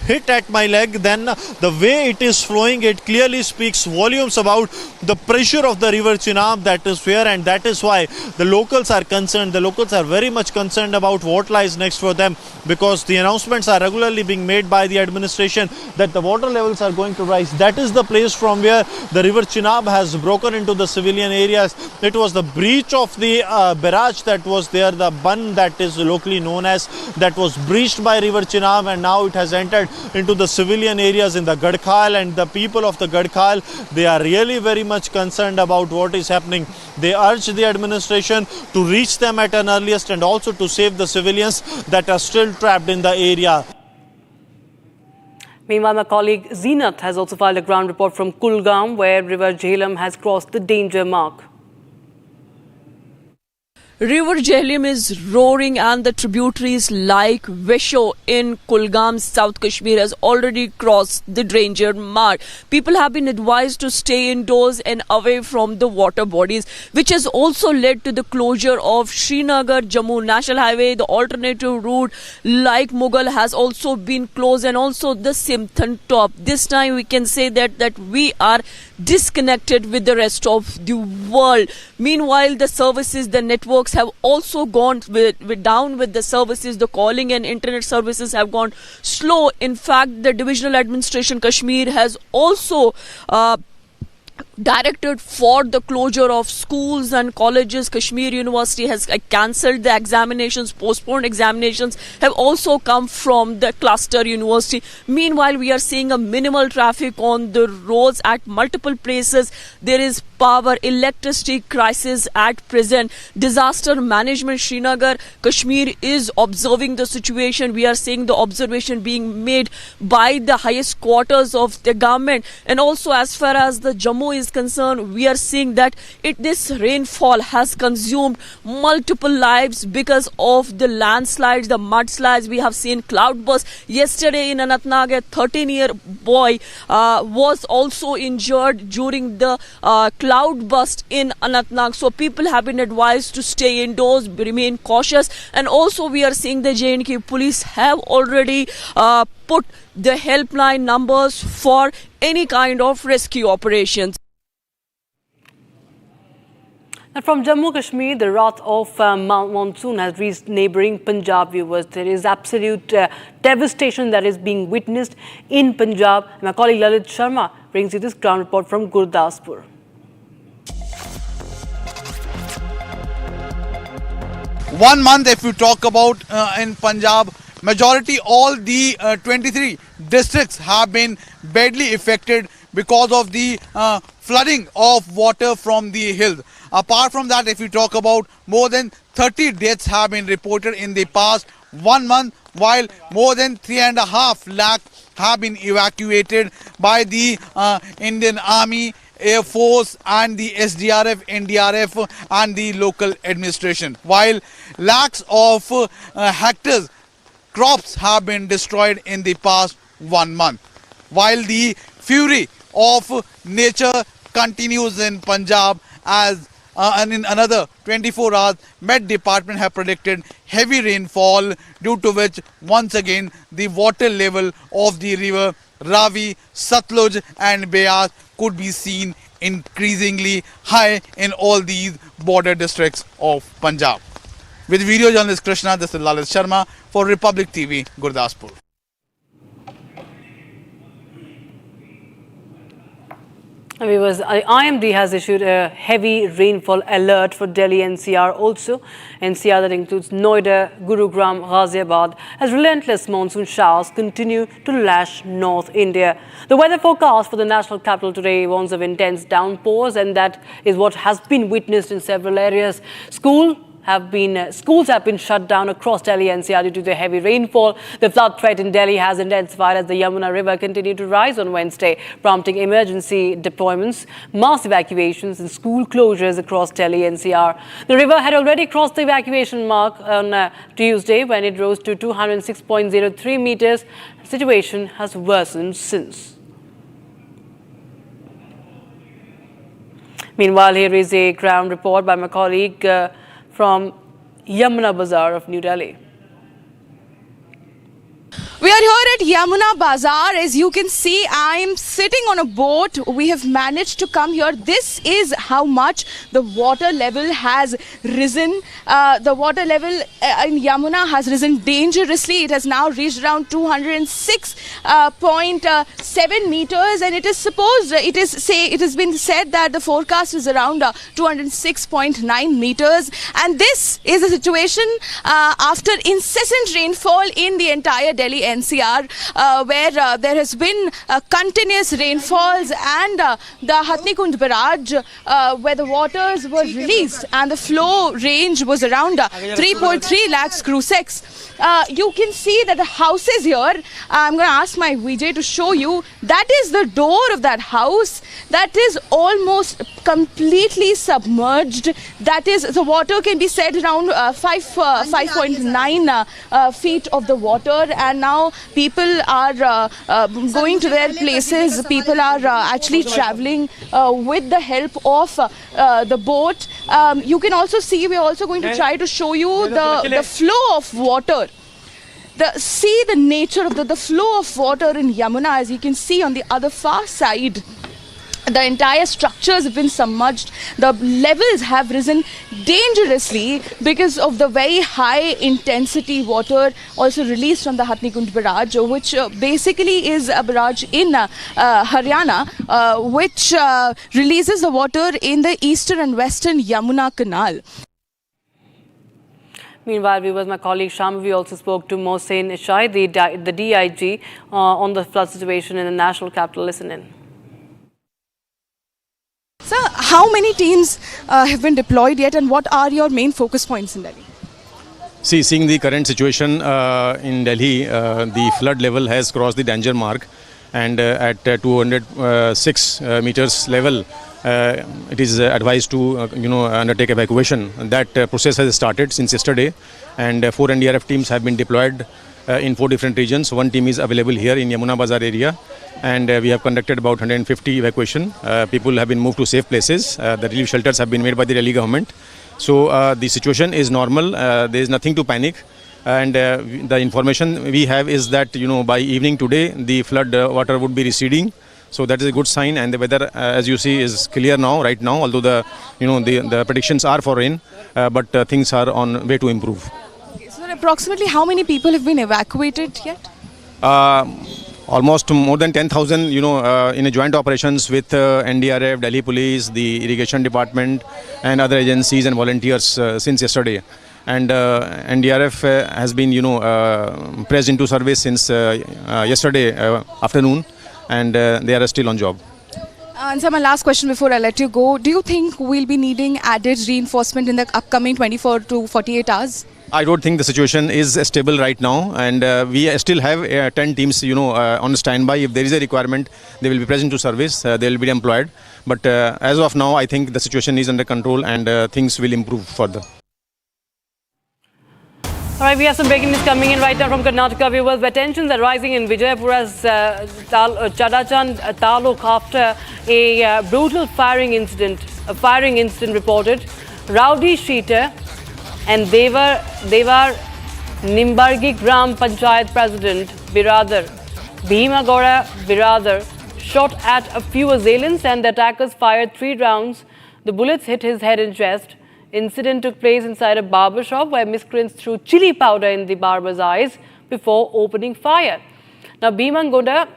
hit at my leg, then the way it is flowing, it clearly speaks volumes about the pressure of the river Chenab that is here, and that is why the locals are concerned. The locals are very much concerned about what lies next for them, because the announcements are regularly being made by the administration that the water levels are going to rise. That is the place from where the river Chenab has broken into the civilian areas. It was the breach of the barrage that was there, the bun that is locally known as, that was breached by river Chenab, and now it has entered into the civilian areas in the Gadkhal, and the people of the Gadkhal, they are really very much concerned about what is happening. They urge the administration to reach them at an earliest, and also to save the civilians that are still trapped in the area. Meanwhile, my colleague Zeenat has also filed a ground report from Kulgam, where River Jhelum has crossed the danger mark. River Jhelum is roaring, and the tributaries like Vesho in Kulgam, South Kashmir, has already crossed the danger mark. People have been advised to stay indoors and away from the water bodies, which has also led to the closure of Srinagar Jammu National Highway. The alternative route like Mughal has also been closed, and also the Simthon Top. This time we can say that we are disconnected with the rest of the world. Meanwhile, the services, the networks have also gone down with the services. The calling and internet services have gone slow. In fact, the Divisional Administration Kashmir has also directed for the closure of schools and colleges. Kashmir University has cancelled the examinations. Postponed examinations have also come from the cluster university. Meanwhile, we are seeing a minimal traffic on the roads at multiple places. There is power, electricity crisis at present. Disaster management Srinagar, Kashmir is observing the situation. We are seeing the observation being made by the highest quarters of the government. And also, as far as the Jammu is concerned, we are seeing that this rainfall has consumed multiple lives because of the landslides, the mudslides. We have seen cloudburst. Yesterday in Anantnag, a 13-year boy was also injured during the cloudburst in Anantnag. So people have been advised to stay indoors, remain cautious. And also we are seeing the J&K police have already put the helpline numbers for any kind of rescue operations. And from Jammu Kashmir, the wrath of monsoon has reached neighbouring Punjab. Viewers, there is absolute devastation that is being witnessed in Punjab. My colleague Lalit Sharma brings you this ground report from Gurdaspur. One month, if you talk about in Punjab, majority all the 23 districts have been badly affected because of the flooding of water from the hills. Apart from that, if you talk about, more than 30 deaths have been reported in the past 1 month, while more than 3.5 lakh have been evacuated by the Indian Army, Air Force and the SDRF, NDRF and the local administration. While lakhs of hectares crops have been destroyed in the past 1 month. While the fury of nature continues in Punjab, as and in another 24 hours, Met Department have predicted heavy rainfall, due to which once again the water level of the river Ravi, Satluj and Beas could be seen increasingly high in all these border districts of Punjab. With video journalist Krishna, this is Lalit Sharma for Republic TV, Gurdaspur. Viewers, IMD has issued a heavy rainfall alert for Delhi NCR also. NCR that includes Noida, Gurugram, Ghaziabad, as relentless monsoon showers continue to lash North India. The weather forecast for the national capital today warns of intense downpours, and that is what has been witnessed in several areas. Schools have been shut down across Delhi NCR due to the heavy rainfall. The flood threat in Delhi has intensified as the Yamuna River continued to rise on Wednesday, prompting emergency deployments, mass evacuations and school closures across Delhi NCR. The river had already crossed the evacuation mark on Tuesday when it rose to 206.03 meters. The situation has worsened since. Meanwhile, here is a ground report by my colleague from Yamuna Bazaar of New Delhi. We are here at Yamuna Bazaar. As you can see, I am sitting on a boat. We have managed to come here. This is how much the water level has risen. The water level in Yamuna has risen dangerously. It has now reached around 206.7 meters, and it has been said that the forecast is around 206.9 meters. And this is a situation after incessant rainfall in the entire Delhi NCR, where there has been continuous rainfalls, and the Hatnikund barrage, where the waters were released and the flow range was around 3.3 lakhs crucex. You can see that the houses here, I'm going to ask my VJ to show you, that is the door of that house that is almost completely submerged. That is, the water can be said around 5.9 feet of the water, and now people are going to their places. People are actually traveling with the help of the boat. You can also see, we are also going to try to show you the flow of water. See the nature of the flow of water in Yamuna. As you can see on the other far side, the entire structures have been submerged. The levels have risen dangerously because of the very high intensity water also released from the Hatnikund barrage, which basically is a barrage in Haryana, which releases the water in the eastern and western Yamuna canal. Meanwhile, viewers, my colleague Shambhavi also spoke to Mohsen Ishai, the DIG, on the flood situation in the national capital. Listen in. Sir, how many teams have been deployed yet, and what are your main focus points in Delhi? See, seeing the current situation in Delhi, the flood level has crossed the danger mark, and at 206 meters level, it is advised to undertake evacuation. That process has started since yesterday, and 4 NDRF teams have been deployed in 4 different regions. 1 team is available here in Yamuna Bazaar area, and we have conducted about 150 evacuation. People have been moved to safe places. The relief shelters have been made by the Delhi government. So the situation is normal. There is nothing to panic. And the information we have is that by evening today the flood water would be receding. So that is a good sign, and the weather, as you see, is clear now, right now. Although the predictions are for rain, but things are on way to improve. Okay, so approximately how many people have been evacuated yet? Almost more than 10,000, in a joint operations with NDRF, Delhi Police, the Irrigation Department, and other agencies and volunteers since yesterday. And NDRF has been, pressed into service since yesterday afternoon, and they are still on job. And so my last question before I let you go, do you think we'll be needing added reinforcement in the upcoming 24 to 48 hours? I don't think the situation is stable right now, and we still have 10 teams, on standby. If there is a requirement, they will be present to service. They will be employed. But as of now, I think the situation is under control, and things will improve further. All right, we have some breaking news coming in right now from Karnataka, viewers, where tensions are rising in Vijayapura's Chadachand Taluk after a brutal firing incident reported. Rowdy Sheeter and Devar Nimbargi Gram Panchayat President Biradar Bhima Gaura Biradar shot at a few assailants, and the attackers fired 3 rounds. The bullets hit his head and chest. Incident took place inside a barber shop where miscreants threw chili powder in the barber's eyes before opening fire. Now, Bhima Gaura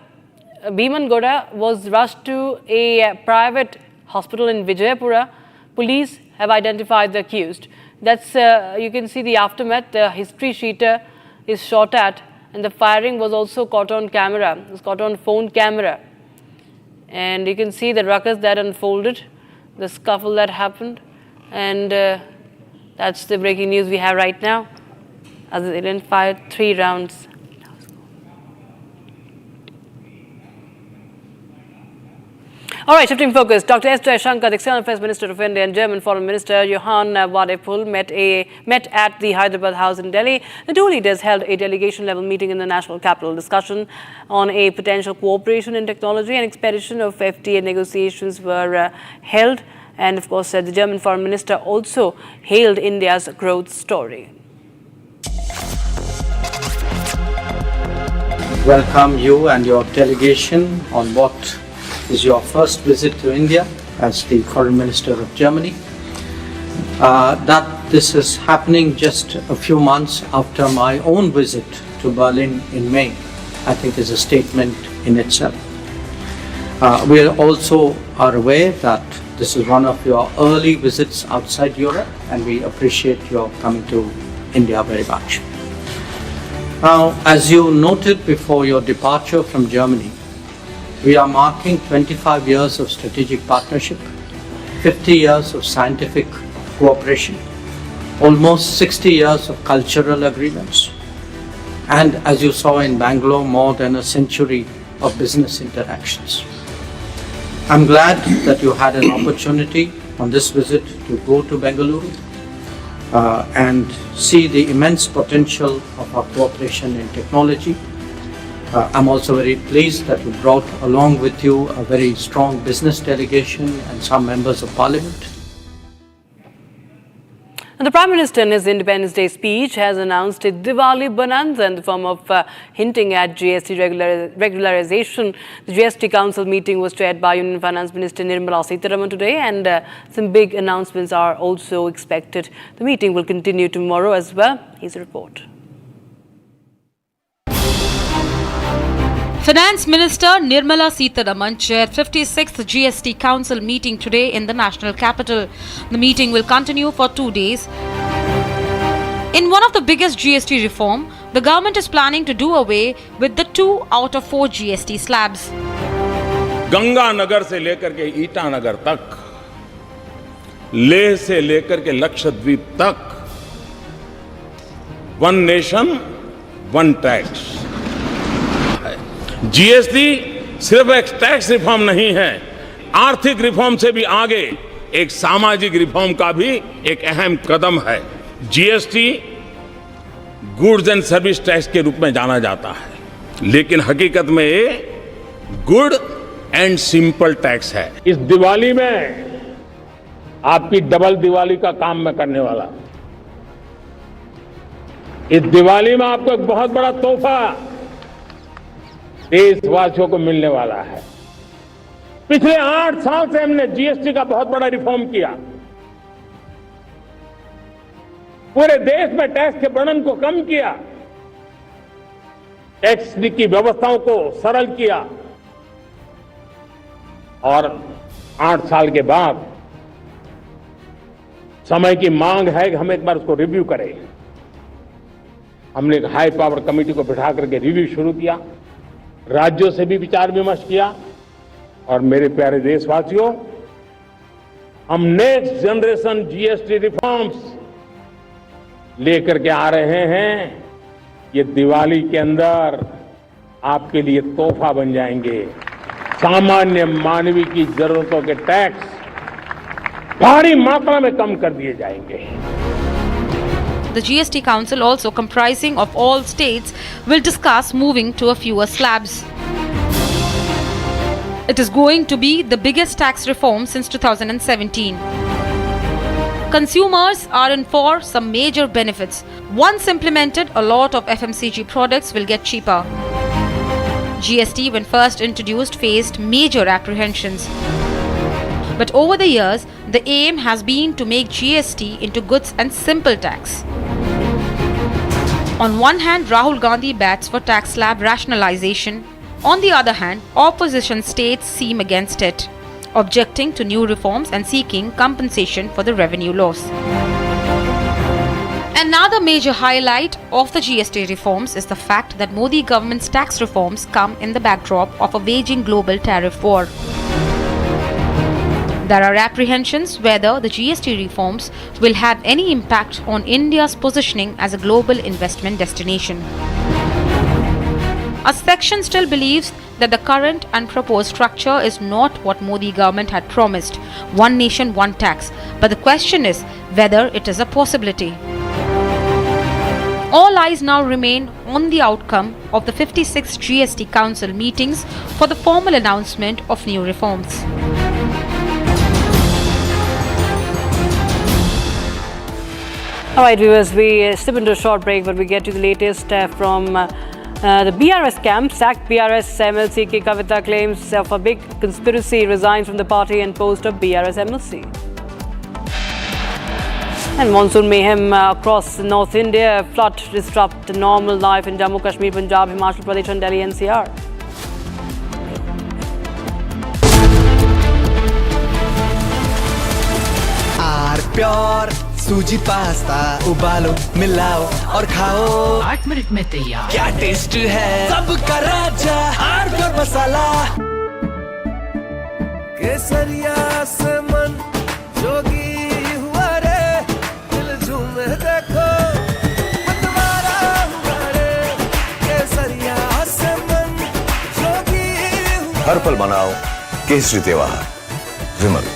Bhiman Goda was rushed to a private hospital in Vijayapura. Police have identified the accused. That's you can see the aftermath. The history sheeter is shot at, and the firing was also caught on camera. It was caught on phone camera, and you can see the ruckus that unfolded, the scuffle that happened, and that's the breaking news we have right now. As the alien fired 3 rounds. All right, shifting focus. Dr. S. Jaishankar, the External Affairs Minister of India, and German Foreign Minister Johann Wadephul met at the Hyderabad House in Delhi. The two leaders held a delegation-level meeting in the national capital. Discussion on a potential cooperation in technology and expedition of FTA negotiations were held. And of course, the German Foreign Minister also hailed India's growth story. Welcome you and your delegation on what is your first visit to India as the Foreign Minister of Germany. That this is happening just a few months after my own visit to Berlin in May, I think is a statement in itself. We also are aware that this is one of your early visits outside Europe, and we appreciate your coming to India very much. Now, as you noted before your departure from Germany, we are marking 25 years of strategic partnership, 50 years of scientific cooperation, almost 60 years of cultural agreements, and as you saw in Bangalore, more than a century of business interactions. I'm glad that you had an opportunity on this visit to go to Bengaluru and see the immense potential of our cooperation in technology. I'm also very pleased that you brought along with you a very strong business delegation and some members of parliament. And the Prime Minister in his Independence Day speech has announced a Diwali bonanza in the form of hinting at GST regularization. The GST Council meeting was chaired by Union Finance Minister Nirmala Sitharaman today, and some big announcements are also expected. The meeting will continue tomorrow as well. Here's a report. Finance Minister Nirmala Sitharaman chaired 56th GST Council meeting today in the national capital. The meeting will continue for 2 days. In one of the biggest GST reform, the government is planning to do away with the 2 out of 4 GST slabs. Ganganagar से लेकर के ईटानगर तक, लेह से लेकर के लक्षद्वीप तक, one nation one tax. GST सिर्फ एक टैक्स रिफॉर्म नहीं है, आर्थिक रिफॉर्म से भी आगे एक सामाजिक रिफॉर्म का भी एक अहम कदम है. GST goods and service tax के रूप में जाना जाता है, लेकिन हकीकत में ये गुड एंड सिंपल टैक्स है. इस दिवाली में आपकी डबल दिवाली का काम मैं करने वाला. इस दिवाली में आपको एक बहुत बड़ा तोहफा देशवासियों को मिलने वाला है. पिछले 8 साल से हमने जीएसटी का बहुत बड़ा रिफॉर्म किया. पूरे देश में टैक्स के बर्डन को कम किया, टैक्स की व्यवस्थाओं को सरल किया, और 8 साल के बाद समय की मांग है कि हम एक बार उसको रिव्यू करें. हमने एक हाई पावर कमेटी को बिठा करके रिव्यू शुरू किया, राज्यों से भी विचार विमर्श किया, और मेरे प्यारे देशवासियों, हम नेक्स्ट जनरेशन जीएसटी रिफॉर्म्स लेकर के आ रहे हैं. ये दिवाली के अंदर आपके लिए तोहफा बन जाएंगे. सामान्य मानवीय की जरूरतों के टैक्स भारी मात्रा में कम कर दिए जाएंगे. The GST Council, also comprising of all states, will discuss moving to a fewer slabs. It is going to be the biggest tax reform since 2017. Consumers are in for some major benefits. Once implemented, a lot of FMCG products will get cheaper. GST, when first introduced, faced major apprehensions. But over the years, the aim has been to make GST into goods and simple tax. On one hand, Rahul Gandhi bats for tax slab rationalization. On the other hand, opposition states seem against it, objecting to new reforms and seeking compensation for the revenue loss. Another major highlight of the GST reforms is the fact that Modi government's tax reforms come in the backdrop of a waging global tariff war. There are apprehensions whether the GST reforms will have any impact on India's positioning as a global investment destination. A section still believes that the current and proposed structure is not what Modi government had promised, one nation, one tax, but the question is whether it is a possibility. All eyes now remain on the outcome of the 56 GST Council meetings for the formal announcement of new reforms. All right, viewers, we step into a short break, but we get to the latest from the BRS camp. Sacked BRS MLC Kavitha claims of a big conspiracy, resigns from the party and post of BRS MLC. And monsoon mayhem across North India, flood disrupt normal life in Jammu Kashmir, Punjab, Himachal Pradesh and Delhi NCR. Pure सूजी pasta उबालो मिलाओ और खाओ 8 minute में तैयार क्या taste है सबका राजा आर प्योर मसाला केसरिया से मन जोगी हुआ रे दिल झूमे देखो मतवारा हुआ रे केसरिया से मन जोगी हुआ हर पल मनाओ केसरी त्योहार विमल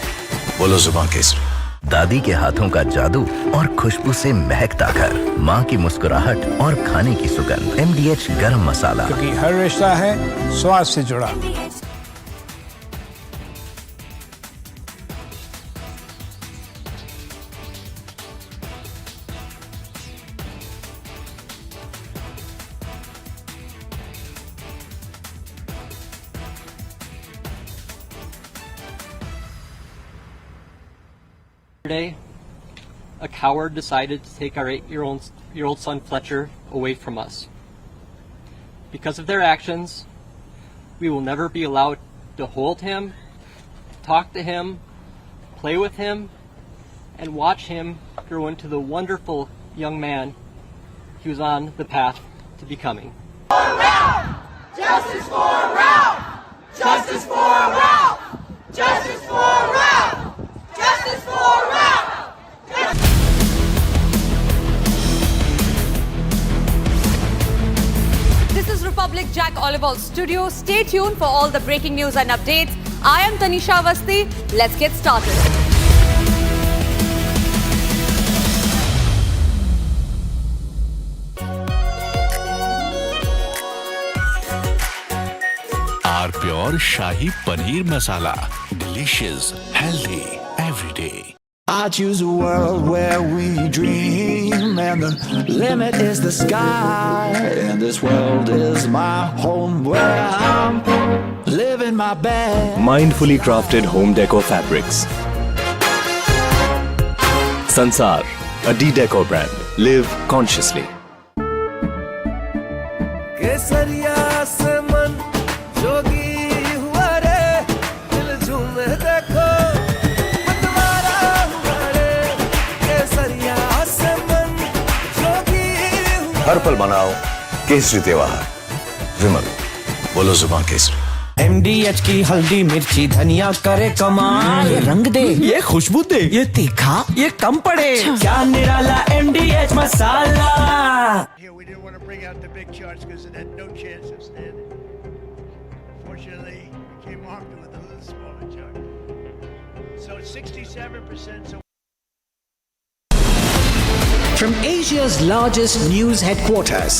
बोलो जुबान केसरी दादी के हाथों का जादू और खुशबू से महकता घर, माँ की मुस्कुराहट और खाने की सुगंध। MDH गरम मसाला, क्योंकि हर रिश्ता है स्वाद से जुड़ा। Yesterday, a coward decided to take our 8-year-old son Fletcher away from us. Because of their actions, we will never be allowed to hold him, talk to him, play with him, and watch him grow into the wonderful young man he was on the path to becoming. Justice for Ralph! Justice for Ralph! Justice for Ralph! Justice for Ralph! This is Republic Jack Oliver Studio. Stay tuned for all the breaking news and updates. I am Tanisha Avasthi. Let's get started. Our pure Shahi Paneer Masala. Delicious, healthy, every day. I choose a world where we dream, and the limit is the sky. And this world is my home where I'm living my best. Mindfully crafted home decor fabrics. Sansar, a decor brand. Live consciously. केसरिया से मन जोगी हुआ रे दिल झूमे देखो मतवारा हुआ रे केसरिया से मन जोगी हुआ हर पल मनाओ केसरी त्योहार विमल बोलो जुबान केसरी MDH की हल्दी मिर्ची धनिया करे कमाल ये रंग दे ये खुशबू दे ये तीखा ये कम पड़े क्या निराला MDH masala bring out the big charts because it had no chance of standing. Fortunately, we came armed with a little smaller chart. So 67%. From Asia's largest news headquarters,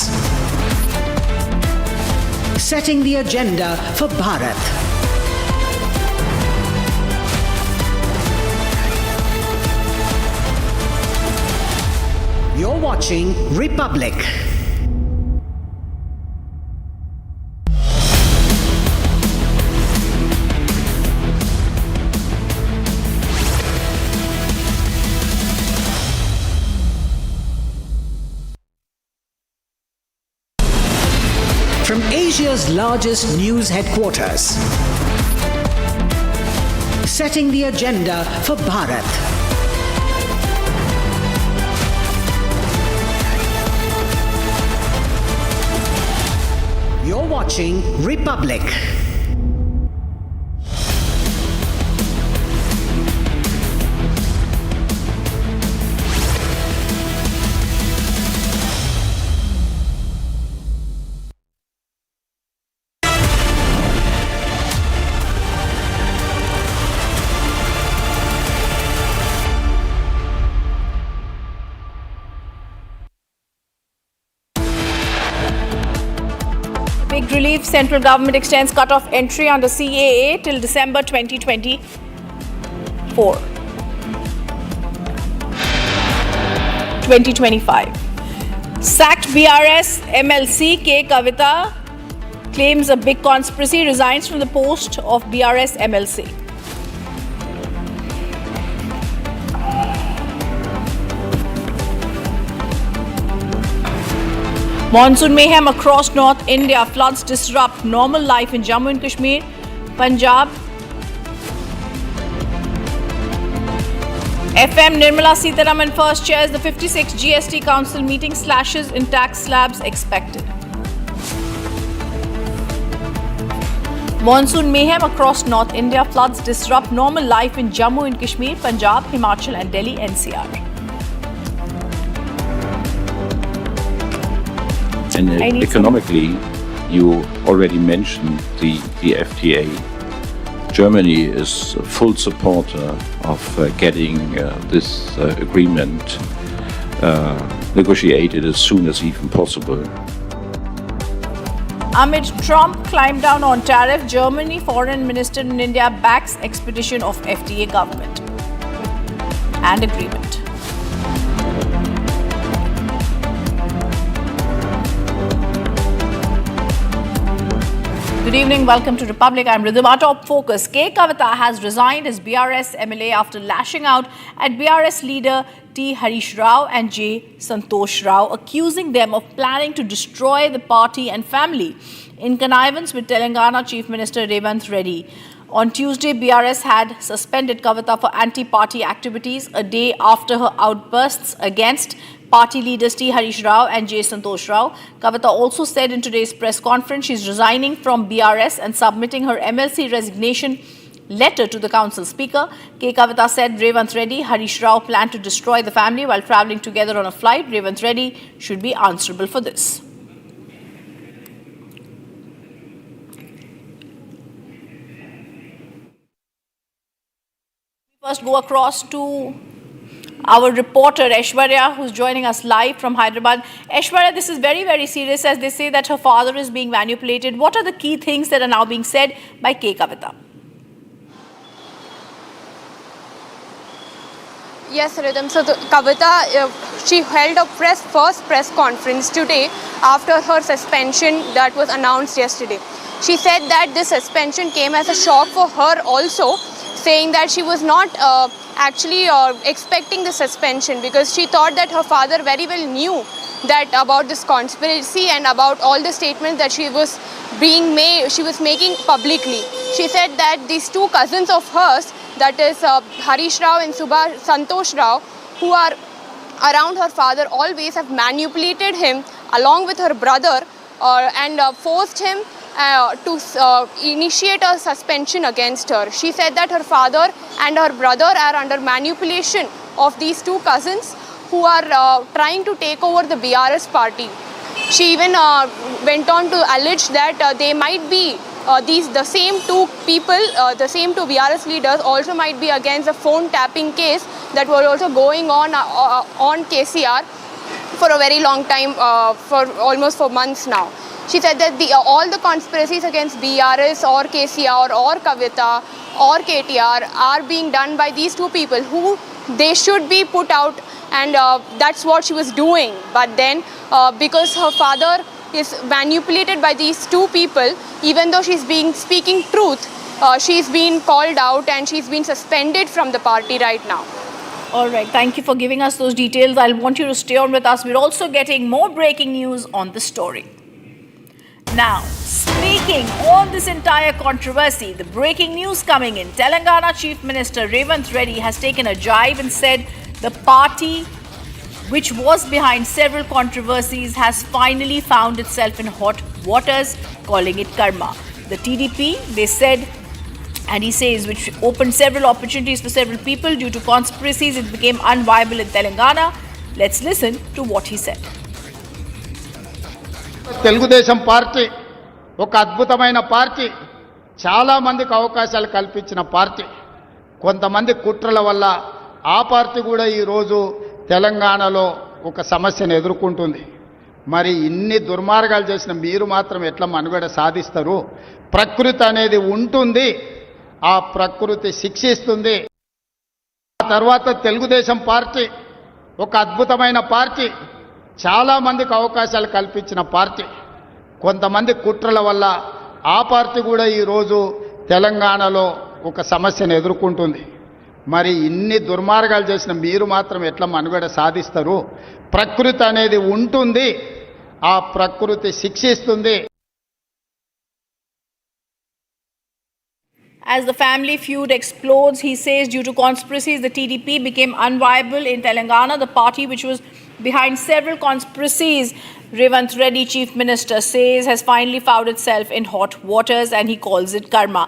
setting the agenda for Bharat. You're watching Republic. From Asia's Asia's largest news headquarters. Setting the agenda for Bharat. You're watching Republic. Big relief. Central government extends cut-off entry under CAA till December 2024. 2025. Sacked BRS MLC K. Kavitha claims a big conspiracy, resigns from the post of BRS MLC. Monsoon mayhem across North India. Floods disrupt normal life in Jammu and Kashmir, Punjab. FM Nirmala Sitharaman first chairs the 56th GST Council meeting. Slashes in tax slabs expected. Monsoon mayhem across North India. Floods disrupt normal life in Jammu and Kashmir, Punjab, Himachal and Delhi NCR. And economically, you already mentioned the FTA. Germany is a full supporter of getting this agreement negotiated as soon as even possible. Amid Trump climb down on tariff, Germany foreign minister in India backs expedition of FTA government and agreement. Good evening, welcome to Republic. I'm Ridhima. Top focus. K. Kavitha has resigned as BRS MLA after lashing out at BRS leader T. Harish Rao and J. Santosh Rao, accusing them of planning to destroy the party and family in connivance with Telangana Chief Minister Revanth Reddy. On Tuesday, BRS had suspended Kavitha for anti-party activities a day after her outbursts against party leaders T. Harish Rao and J. Santosh Rao. Kavitha also said in today's press conference she is resigning from BRS and submitting her MLC resignation letter to the council speaker. K. Kavitha said Revanth Reddy, Harish Rao plan to destroy the family while travelling together on a flight. Revanth Reddy should be answerable for this. First go across to our reporter Aishwarya, who's joining us live from Hyderabad. Aishwarya, this is very, very serious as they say that her father is being manipulated. What are the key things that are now being said by K. Kavitha? Yes, Rhythm. So Kavitha, she held a first press conference today after her suspension that was announced yesterday. She said that this suspension came as a shock for her also, saying that she was not actually expecting the suspension because she thought that her father very well knew that about this conspiracy and about all the statements that she was making publicly. She said that these two cousins of hers, that is Harish Rao and Santosh Rao, who are around her father, always have manipulated him along with her brother and forced him to initiate a suspension against her. She said that her father and her brother are under manipulation of these two cousins who are trying to take over the BRS party. She even went on to allege that they might be the same two people, the same two BRS leaders also might be against the phone tapping case that was also going on KCR for a very long time, for almost 4 months now. She said that all the conspiracies against BRS or KCR or Kavitha or KTR are being done by these two people who they should be put out, and that's what she was doing. But then because her father is manipulated by these two people, even though she's speaking truth, she's been called out and she's been suspended from the party right now. All right, thank you for giving us those details. I'll want you to stay on with us. We're also getting more breaking news on the story. Now, Speaking on this entire controversy, the breaking news coming in, Telangana Chief Minister Revanth Reddy has taken a jibe and said the party which was behind several controversies has finally found itself in hot waters, calling it karma. The TDP, they said, and he says, which opened several opportunities for several people due to conspiracies, it became unviable in Telangana. Let's listen to what he said. Telugu Desam party ఒక అద్భుతమైన party, చాలా మందికి అవకాశాలు కల్పించిన party. కొంతమంది కుట్రల వల్ల ఆ party కూడా ఈ రోజు తెలంగాణలో ఒక సమస్యను ఎదుర్కొంటుంది. మరి ఇన్ని దుర్మార్గాలు చేసిన మీరు మాత్రం ఎట్లా మనుగడ సాధిస్తారు? ప్రకృతి అనేది ఉంటుంది, ఆ ప్రకృతి శిక్షిస్తుంది. ఆ తర్వాత తెలుగుదేశం పార్టీ ఒక అద్భుతమైన పార్టీ, చాలా మందికి అవకాశాలు కల్పించిన పార్టీ. కొంతమంది కుట్రల వల్ల ఆ పార్టీ కూడా ఈ రోజు తెలంగాణలో ఒక సమస్యను ఎదుర్కొంటుంది. మరి ఇన్ని దుర్మార్గాలు చేసిన మీరు మాత్రం ఎట్లా మనుగడ సాధిస్తారు? ప్రకృతి అనేది ఉంటుంది, ఆ ప్రకృతి శిక్షిస్తుంది. As the family feud explodes, he says due to conspiracies, the TDP became unviable in Telangana. The party which was behind several conspiracies, Revanth Reddy, Chief Minister, says has finally found itself in hot waters, and he calls it karma.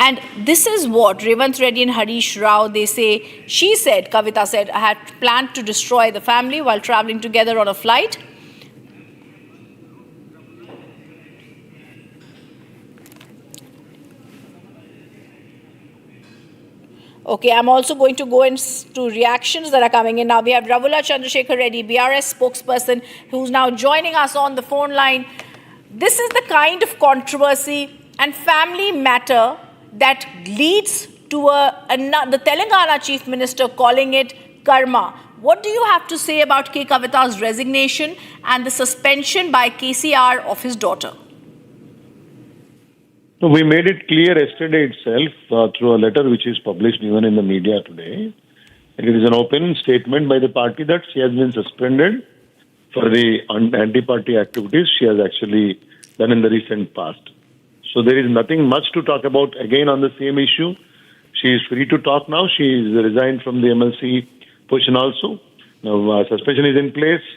And this is what Revanth Reddy and Harish Rao, they say, she said, Kavitha said, had planned to destroy the family while travelling together on a flight. Okay, I'm also going to go into reactions that are coming in now. We have Ravula Chandrasekhar Reddy, BRS spokesperson, who's now joining us on the phone line. This is the kind of controversy and family matter that leads to the Telangana Chief Minister calling it karma. What do you have to say about K. Kavitha's resignation and the suspension by KCR of his daughter? So we made it clear yesterday itself through a letter which is published even in the media today. It is an open statement by the party that she has been suspended for the anti-party activities she has actually done in the recent past. So there is nothing much to talk about again on the same issue. She is free to talk now. She is resigned from the MLC position also. Now suspension is in place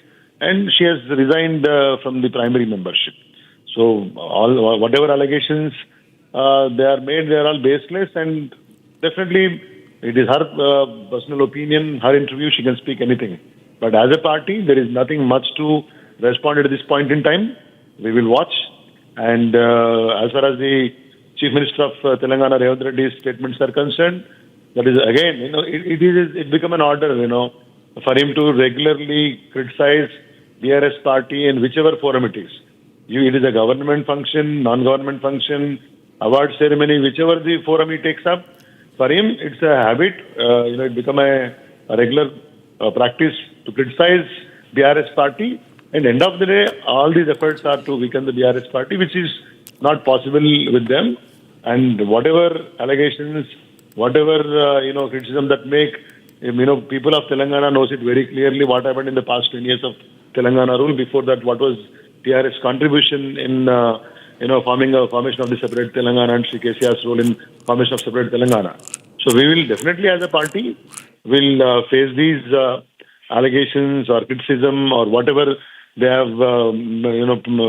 and she has resigned from the primary membership. So whatever allegations they are made, they are all baseless, and definitely it is her personal opinion, her interview, she can speak anything. But as a party, there is nothing much to respond at this point in time. We will watch. And as far as the Chief Minister of Telangana, Revanth Reddy's statements are concerned, that is again, it become an order, for him to regularly criticize BRS party in whichever forum it is. It is a government function, non-government function, award ceremony, whichever the forum he takes up. For him, it's a habit. It become a regular practice to criticize BRS party. And end of the day, all these efforts are to weaken the BRS party, which is not possible with them. And whatever allegations, whatever criticism that make, people of Telangana knows it very clearly what happened in the past 10 years of Telangana rule. Before that, what was TRS contribution in formation of the separate Telangana and Sri KCR's role in formation of separate Telangana. So we will definitely as a party will face these allegations or criticism or whatever they have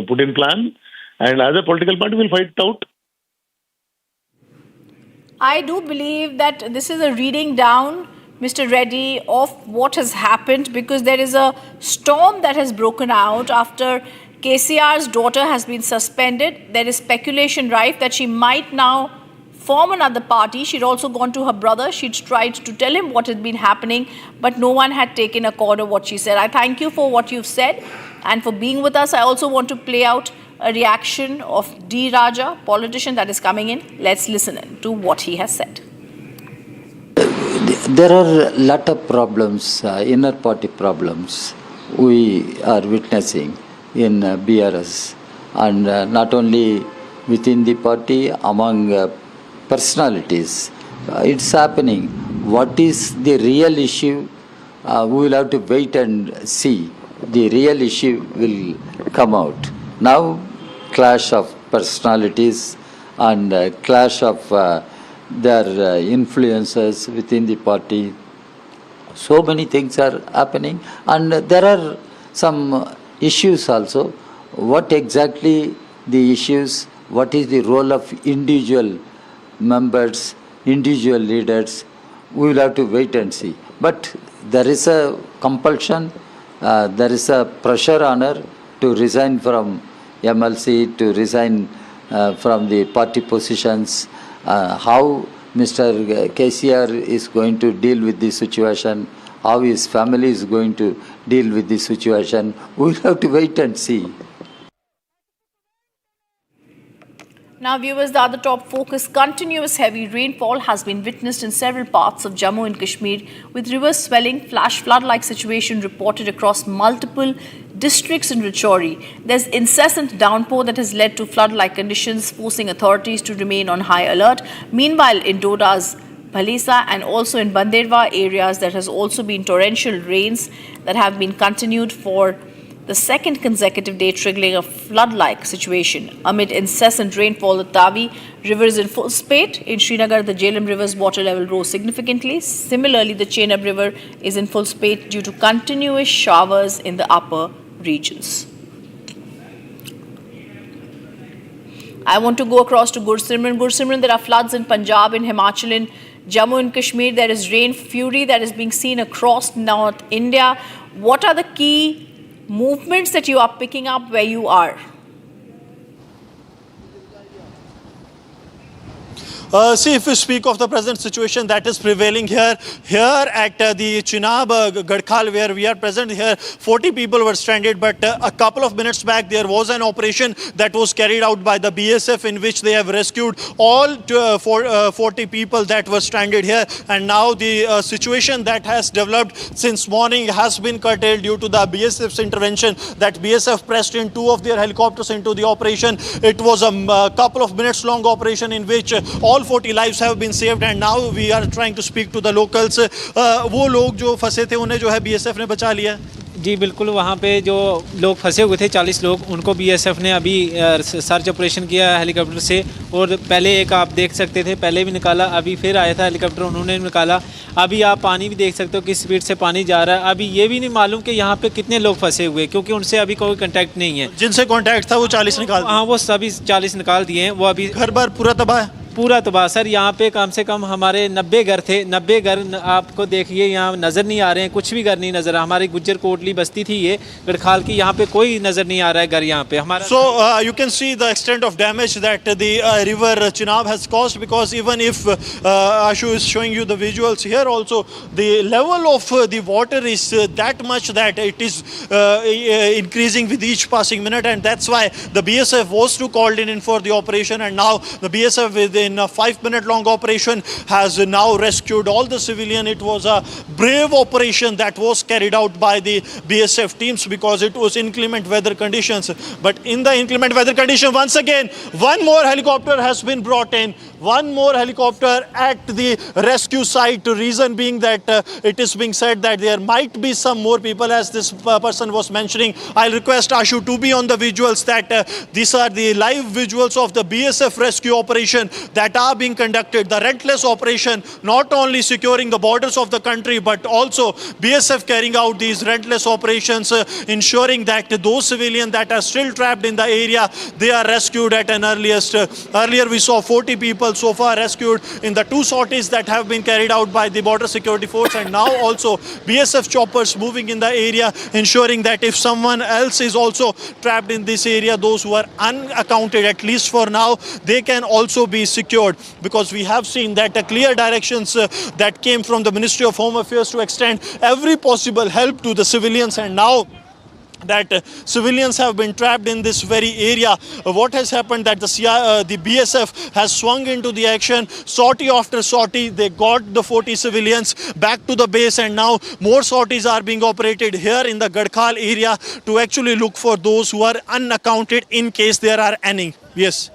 put in plan, and as a political party we'll fight it out. I do believe that this is a reading down, Mr. Reddy, of what has happened, because there is a storm that has broken out after KCR's daughter has been suspended. There is speculation rife that she might now form another party. She'd also gone to her brother. She'd tried to tell him what had been happening, but no one had taken accord of what she said. I thank you for what you've said and for being with us. I also want to play out a reaction of D. Raja, politician, that is coming in. Let's listen to what he has said. There are a lot of problems, inner party problems we are witnessing in BRS, and not only within the party, among personalities. It's happening. What is the real issue? We will have to wait and see. The real issue will come out. Now, clash of personalities and clash of their influences within the party. So many things are happening, and there are some issues also. What exactly the issues, what is the role of individual members, individual leaders, we will have to wait and see. But there is a compulsion, there is a pressure on her to resign from MLC, to resign from the party positions. How Mr. KCR is going to deal with this situation, how his family is going to deal with this situation, we will have to wait and see. Now, viewers, the other top focus: continuous heavy rainfall has been witnessed in several parts of Jammu and Kashmir, with rivers swelling, flash flood-like situation reported across multiple districts in Rajouri. There's incessant downpour that has led to flood-like conditions, forcing authorities to remain on high alert. Meanwhile, in Doda's Bhalisa and also in Banderwa areas, there has also been torrential rains that have been continued for the second consecutive day, triggering a flood-like situation. Amid incessant rainfall, the Tavi River is in full spate. In Srinagar, the Jhelum River's water level rose significantly. Similarly, the Chenab River is in full spate due to continuous showers in the upper regions. I want to go across to Gursimran. Gursimran, there are floods in Punjab, in Himachal, in Jammu and Kashmir. There is rain fury that is being seen across North India. What are the key movements that you are picking up where you are? See, if we speak of the present situation that is prevailing here at the Chenab Gadkhal, where we are present here, 40 people were stranded, but a couple of minutes back there was an operation that was carried out by the BSF in which they have rescued all 40 people that were stranded here, and now the situation that has developed since morning has been curtailed due to the BSF's intervention. That BSF pressed in 2 of their helicopters into the operation. It was a couple of minutes long operation in which all 40 lives have been saved, and now we are trying to speak to the locals. वो लोग जो फंसे थे उन्हें जो है BSF ने बचा लिया। जी बिल्कुल, वहाँ पे जो लोग फंसे हुए थे 40 लोग, उनको BSF ने अभी सर्च ऑपरेशन किया हेलीकॉप्टर से, और पहले एक आप देख सकते थे पहले भी निकाला, अभी फिर आया था हेलीकॉप्टर, उन्होंने निकाला। अभी आप पानी भी देख सकते हो किस स्पीड से पानी जा रहा है। अभी ये भी नहीं मालूम कि यहाँ पे कितने लोग फंसे हुए, क्योंकि उनसे अभी कोई कांटेक्ट नहीं है। जिनसे कांटेक्ट था वो 40 निकाल, हाँ वो सभी 40 निकाल दिए हैं। वो अभी घर बार पूरा तबाह है, पूरा तबाह सर। यहाँ पे कम से कम हमारे 90 घर थे, 90 घर आपको देखिए यहाँ नज़र नहीं आ रहे हैं, कुछ भी घर नहीं नज़र आ। हमारी गुज्जर कोटली बस्ती थी ये गढ़खाल की, यहाँ पे कोई नज़र नहीं आ रहा है घर यहाँ पे हमारा। So you can see the extent of damage that the river Chenab has caused, because even if Ashu is showing you the visuals here also, the level of the water is that much that it is increasing with each passing minute, and that's why the BSF was to called in for the operation, and now the BSF within a 5-minute long operation has now rescued all the civilian. It was a brave operation that was carried out by the BSF teams because it was inclement weather conditions. But in the inclement weather condition, once again, one more helicopter has been brought in. One more helicopter at the rescue site. Reason being that it is being said that there might be some more people, as this person was mentioning. I'll request Ashu to be on the visuals that these are the live visuals of the BSF rescue operation that are being conducted. The relentless operation, not only securing the borders of the country, but also BSF carrying out these relentless operations, ensuring that those civilians that are still trapped in the area, they are rescued at an earliest. Earlier we saw 40 people so far rescued in the 2 sorties that have been carried out by the border security force, and now also BSF choppers moving in the area, ensuring that if someone else is also trapped in this area, those who are unaccounted, at least for now, they can also be secured, because we have seen that the clear directions that came from the Ministry of Home Affairs to extend every possible help to the civilians, and now that civilians have been trapped in this very area. What has happened that the BSF has swung into the action, sortie after sortie. They got the 40 civilians back to the base, and now more sorties are being operated here in the Gadkhal area to actually look for those who are unaccounted in case there are any. Yes.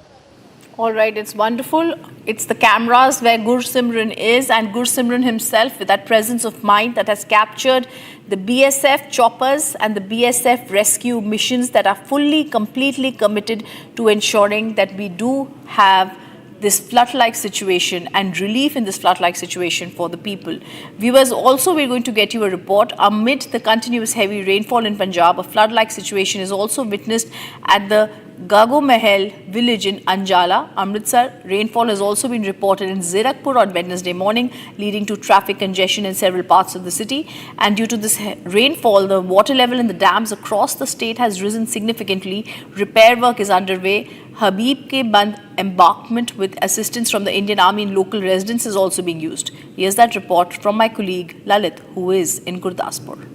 All right, it's wonderful. It's the cameras where Gursimran is, and Gursimran himself with that presence of mind that has captured the BSF choppers and the BSF rescue missions that are fully, completely committed to ensuring that we do have this flood-like situation and relief in this flood-like situation for the people. Viewers, also we're going to get you a report. Amid the continuous heavy rainfall in Punjab, a flood-like situation is also witnessed at the Gago Mahal village in Anjala, Amritsar. Rainfall has also been reported in Zirakpur on Wednesday morning, leading to traffic congestion in several parts of the city. And due to this rainfall, the water level in the dams across the state has risen significantly. Repair work is underway. Habib Ke Band embankment with assistance from the Indian Army and local residents is also being used. Here's that report from my colleague Lalit, who is in Gurdaspur.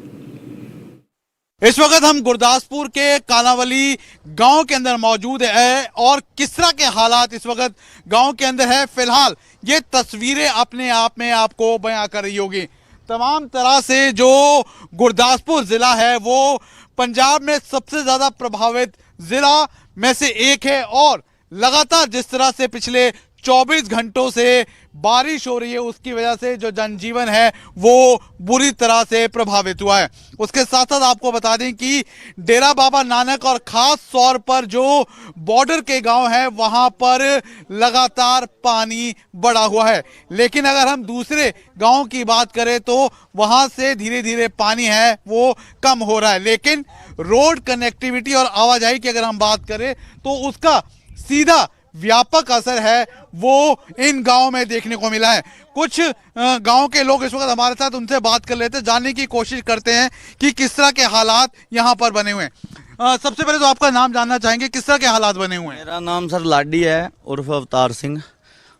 इस वक्त हम गुरदासपुर के कानावली गांव के अंदर मौजूद है और किस तरह के हालात इस वक्त गांव के अंदर है। फिलहाल ये तस्वीरें अपने आप में आपको बयां कर रही होगी। तमाम तरह से जो गुरदासपुर जिला है वो पंजाब में सबसे ज्यादा प्रभावित जिला में से एक है और लगातार जिस तरह से पिछले 24 घंटों से बारिश हो रही है उसकी वजह से जो जनजीवन है वो बुरी तरह से प्रभावित हुआ है। उसके साथ साथ आपको बता दें कि डेरा बाबा नानक और खास तौर पर जो बॉर्डर के गांव हैं वहां पर लगातार पानी बढ़ा हुआ है। लेकिन अगर हम दूसरे गांव की बात करें तो वहां से धीरे धीरे पानी है वो कम हो रहा है। लेकिन रोड कनेक्टिविटी और आवाजाही की अगर हम बात करें तो उसका सीधा व्यापक असर है वो इन गांवों में देखने को मिला है। कुछ गांव के लोग इस वक्त हमारे साथ, उनसे बात कर लेते हैं, जानने की कोशिश करते हैं कि किस तरह के हालात यहां पर बने हुए हैं। सबसे पहले तो आपका नाम जानना चाहेंगे, किस तरह के हालात बने हुए हैं? मेरा नाम सर लाडी है उर्फ अवतार सिंह।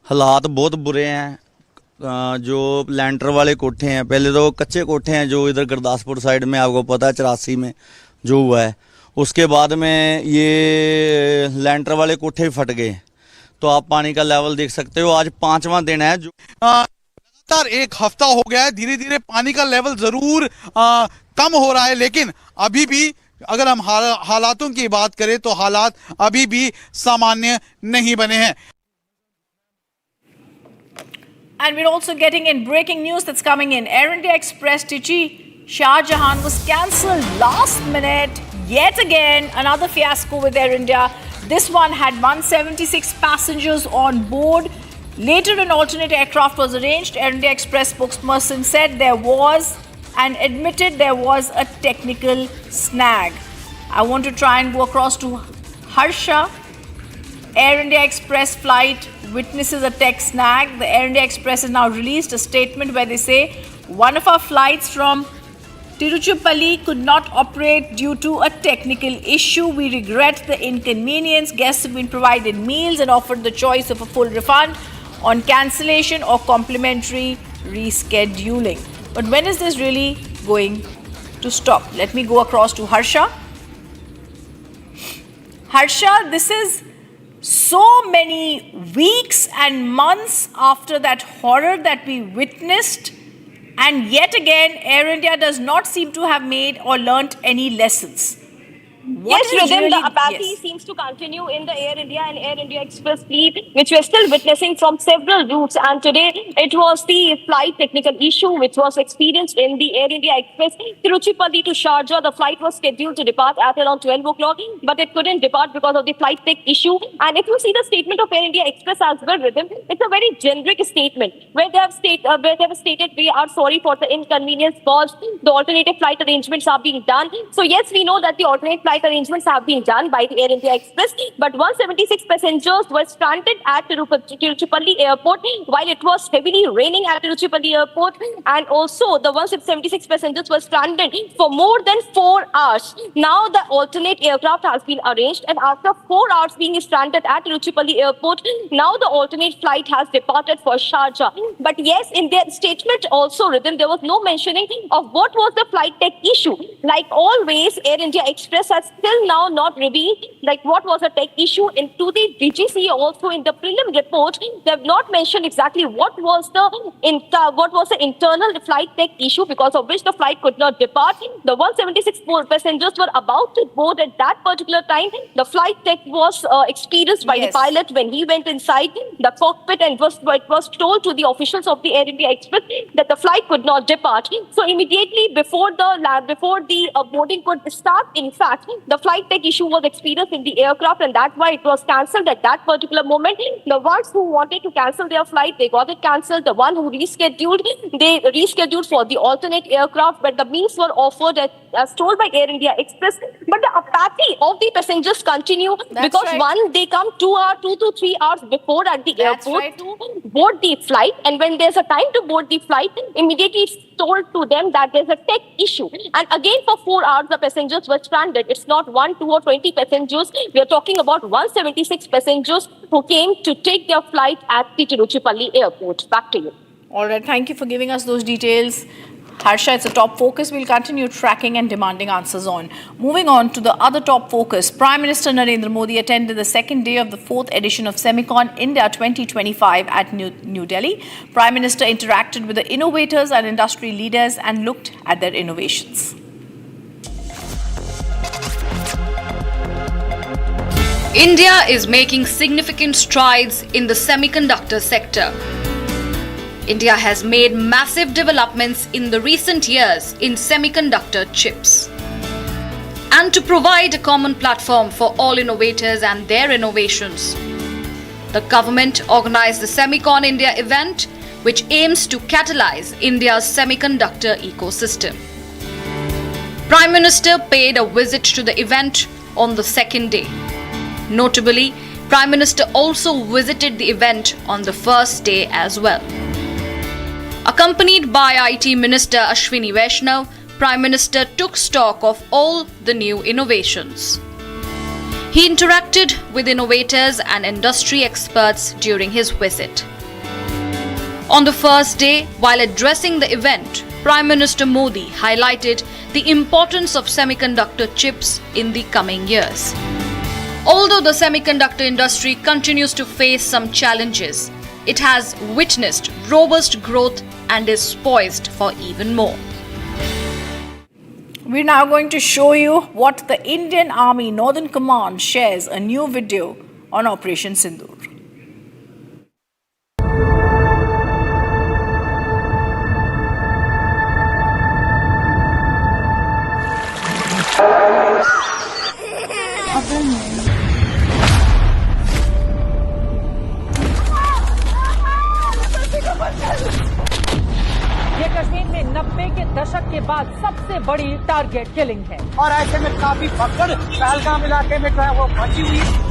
हालात बहुत बुरे हैं। जो लैंटर वाले कोठे हैं, पहले तो कच्चे कोठे हैं जो इधर गुरदासपुर साइड में आपको पता है 84 में जो हुआ है, उसके बाद में ये लैंटर वाले कोठे फट गए। तो आप पानी का लेवल देख सकते हो, आज 5वां दिन है जो लगातार एक हफ्ता हो गया है, धीरे धीरे पानी का लेवल जरूर कम हो रहा है, लेकिन अभी भी अगर हम हालातों की बात करें तो हालात अभी भी सामान्य नहीं बने हैं। And we're also getting in breaking news that's coming in. Air India Express Trichy Shah Jahan was cancelled last minute. Yet again, another fiasco with Air India. This one had 176 passengers on board. Later, an alternate aircraft was arranged. Air India Express spokesperson said there was and admitted there was a technical snag. I want to try and go across to Harsha. Air India Express flight witnesses a tech snag. The Air India Express has now released a statement where they say one of our flights from Tiruchirappalli could not operate due to a technical issue. We regret the inconvenience. Guests have been provided meals and offered the choice of a full refund on cancellation or complimentary rescheduling. But when is this really going to stop? Let me go across to Harsha. Harsha, this is so many weeks and months after that horror that we witnessed, and yet again Air India does not seem to have made or learnt any lessons. Yes, Rhythm, the apathy seems to continue in the Air India and Air India Express fleet, which we're still witnessing from several routes. And today, it was the flight technical issue which was experienced in the Air India Express Tiruchirappalli to Sharjah. The flight was scheduled to depart at around 12 o'clock, but it couldn't depart because of the flight tech issue. And if you see the statement of Air India Express as well, Rhythm, it's a very generic statement where they have stated we are sorry for the inconvenience caused. The alternative flight arrangements are being done. So yes, we know that the alternate flight arrangements have been done by the Air India Express, but 176 passengers were stranded at Tiruchirappalli Airport while it was heavily raining at Tiruchirappalli Airport, and also the 176 passengers were stranded for more than 4 hours. Now the alternate aircraft has been arranged, and after 4 hours being stranded at Tiruchirappalli Airport, now the alternate flight has departed for Sharjah. But yes, in their statement also, Rhythm, there was no mentioning of what was the flight tech issue. Like always, Air India Express has still now not revealed like what was the tech issue. Into the DGC also in the prelim report, they have not mentioned exactly what was the internal flight tech issue because of which the flight could not depart. The 176 passengers were about to board at that particular time. The flight tech was experienced by the pilot when he went inside the cockpit and it was told to the officials of the Air India Express that the flight could not depart. So immediately before the boarding could start, in fact, the flight tech issue was experienced in the aircraft, and that's why it was cancelled at that particular moment. The ones who wanted to cancel their flight, they got it cancelled. The one who rescheduled, they rescheduled for the alternate aircraft, but the means were offered as told by Air India Express. But the apathy of the passengers continue because one, they come 2 to 3 hours before at the airport to board the flight, and when there's a time to board the flight, immediately it's told to them that there's a tech issue. And again, for 4 hours, the passengers were stranded. It's not 1, 2 or 20 passengers. We are talking about 176 passengers who came to take their flight at the Tiruchirappalli airport. Back to you. All right, thank you for giving us those details. Harsha, it's a top focus we'll continue tracking and demanding answers on. Moving on to the other top focus, Prime Minister Narendra Modi attended the second day of the 4th edition of Semicon India 2025 at New Delhi. Prime Minister interacted with the innovators and industry leaders and looked at their innovations. India is making significant strides in the semiconductor sector. India has made massive developments in the recent years in semiconductor chips. And to provide a common platform for all innovators and their innovations, the government organized the Semicon India event, which aims to catalyze India's semiconductor ecosystem. Prime Minister paid a visit to the event on the second day. Notably, Prime Minister also visited the event on the first day as well. Accompanied by IT Minister Ashwini Vaishnav, Prime Minister took stock of all the new innovations. He interacted with innovators and industry experts during his visit. On the first day, while addressing the event, Prime Minister Modi highlighted the importance of semiconductor chips in the coming years. Although the semiconductor industry continues to face some challenges, it has witnessed robust growth and is poised for even more. We're now going to show you what the Indian Army Northern Command shares a new video on Operation Sindoor. ये कश्मीर में 90 के दशक के बाद सबसे बड़ी target killing है और ऐसे में काफी भगदड़ पहलगाम इलाके में जो है वो मची हुई है।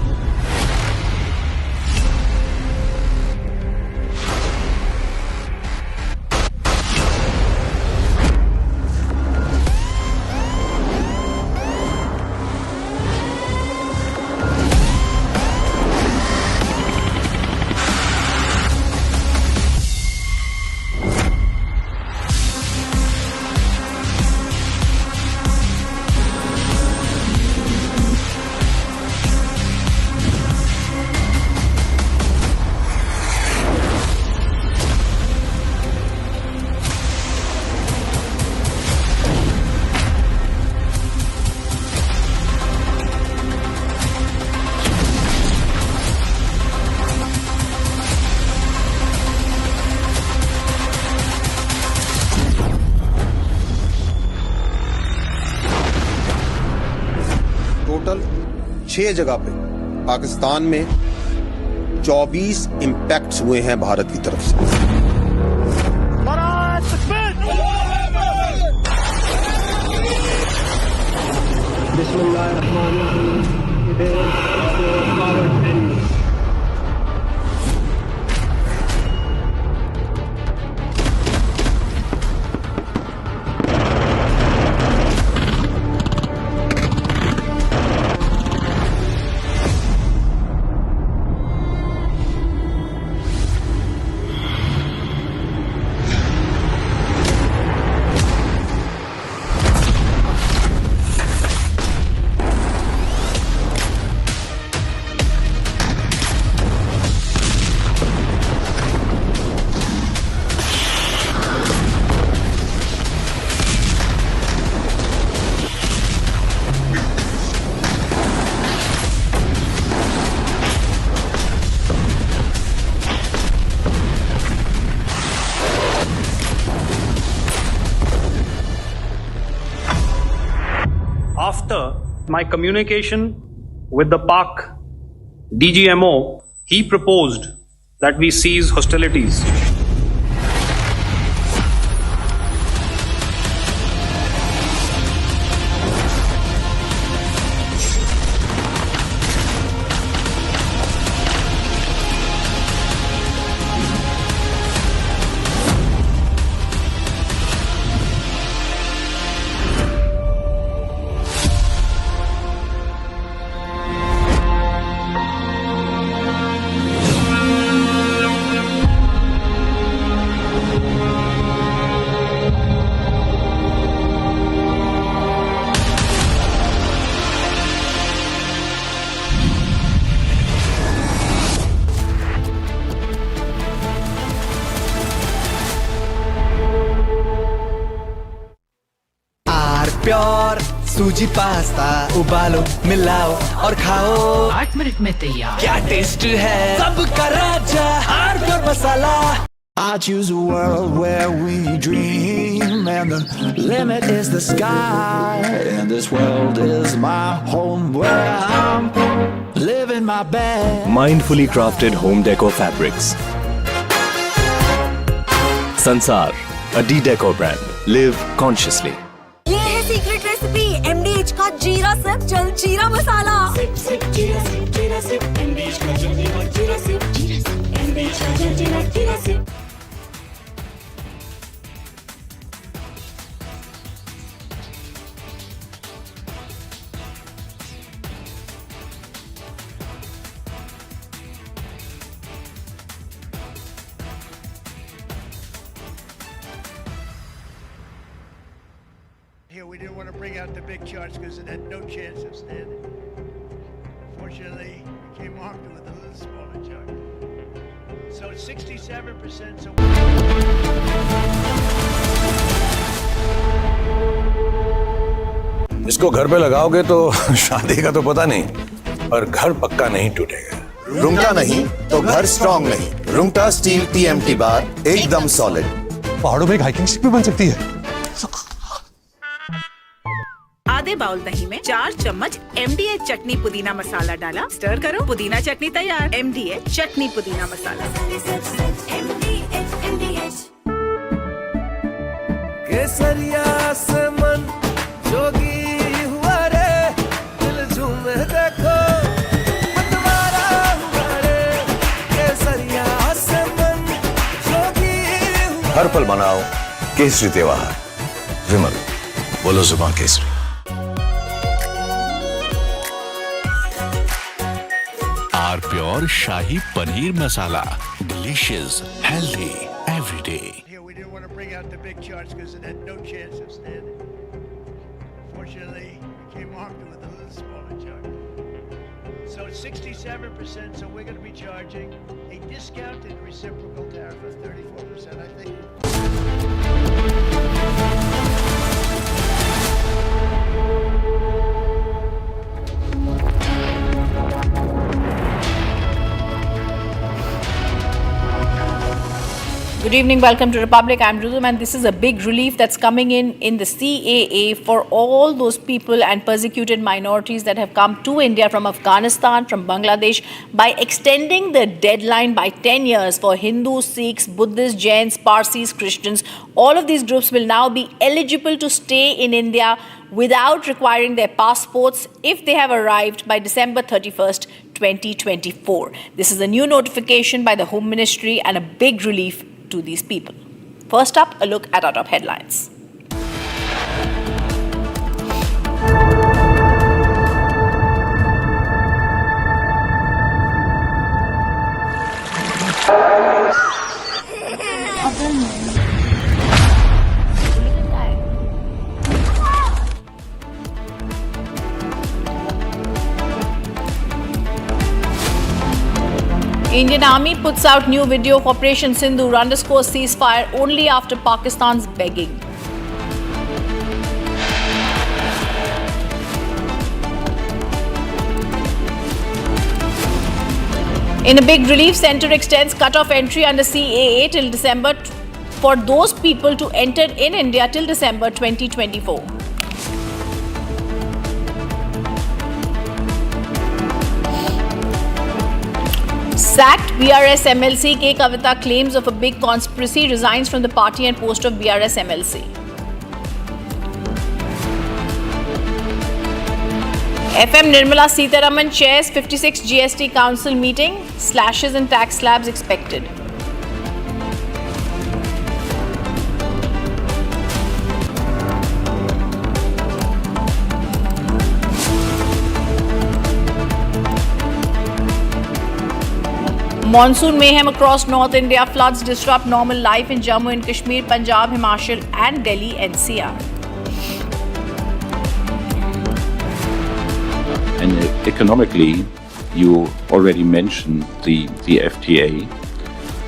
टोटल 6 जगह पे पाकिस्तान में 24 इंपैक्ट्स हुए हैं भारत की तरफ से। after my communication with the Pak DGMO, he proposed that we cease hostilities. Pure सूजी पास्ता उबालो मिलाओ और खाओ 8 मिनट में तैयार क्या टेस्ट है सबका राजा R pure masala I choose a world where we dream and the limit is the sky and this world is my home where I'm living my best. Mindfully crafted home decor fabrics. Sansar, a D-Decor brand. Live consciously. ये है secret recipe MDH का जीरा SIP जल जीरा मसाला जीरा SIP MDH का जल जीरा सिप MDH का जल जीरा SIP Here, we didn't want to bring out the big charts because it had no chance of standing. Fortunately, we came armed with a little smaller chart. So it's 67%. So इसको घर पे लगाओगे तो शादी का तो पता नहीं, पर घर पक्का नहीं टूटेगा। रुंगटा नहीं तो घर स्ट्रॉन्ग नहीं। रुंगटा स्टील TMT बार एकदम सॉलिड। पहाड़ों में एक हाइकिंग स्टिक भी बन सकती है। आधे बाउल दही में 4 चम्मच MDH चटनी पुदीना मसाला डाला, स्टर करो, पुदीना चटनी तैयार। MDH चटनी पुदीना मसाला। केसरिया से मन जोगी हुआ रे, दिल झूमे देखो मतवारा हुआ रे। केसरिया से मन जोगी हुआ। हर पल मनाओ केसरी त्योहार। विमल, बोलो जुबान केसरी। R pure shahi paneer masala, delicious, healthy everyday. here, we didn't want to bring out the big charts because it had no chance of standing. Fortunately, we came armed with a little smaller chart. So it's 67%. So we're going to be charging a discounted reciprocal tariff of 34%. I think. Good evening, welcome to Republic. I'm Rudum, and this is a big relief that's coming in the CAA for all those people and persecuted minorities that have come to India from Afghanistan, from Bangladesh, by extending the deadline by 10 years for Hindus, Sikhs, Buddhists, Jains, Parsis, Christians. All of these groups will now be eligible to stay in India without requiring their passports if they have arrived by December 31st, 2024. This is a new notification by the Home Ministry and a big relief to these people. First up, a look at our top headlines. Indian Army puts out new video of Operation Sindoor _ ceasefire only after Pakistan's begging. In a big relief, Centre extends cut-off entry under CAA till December for those people to enter in India till December 2024. Sacked BRS MLC K. Kavitha claims of a big conspiracy, resigns from the party and post of BRS MLC. FM Nirmala Sitharaman chairs 56 GST Council meeting, slashes in tax slabs expected. Monsoon mayhem across North India, floods disrupt normal life in Jammu and Kashmir, Punjab, Himachal and Delhi NCR. And economically, you already mentioned the FTA.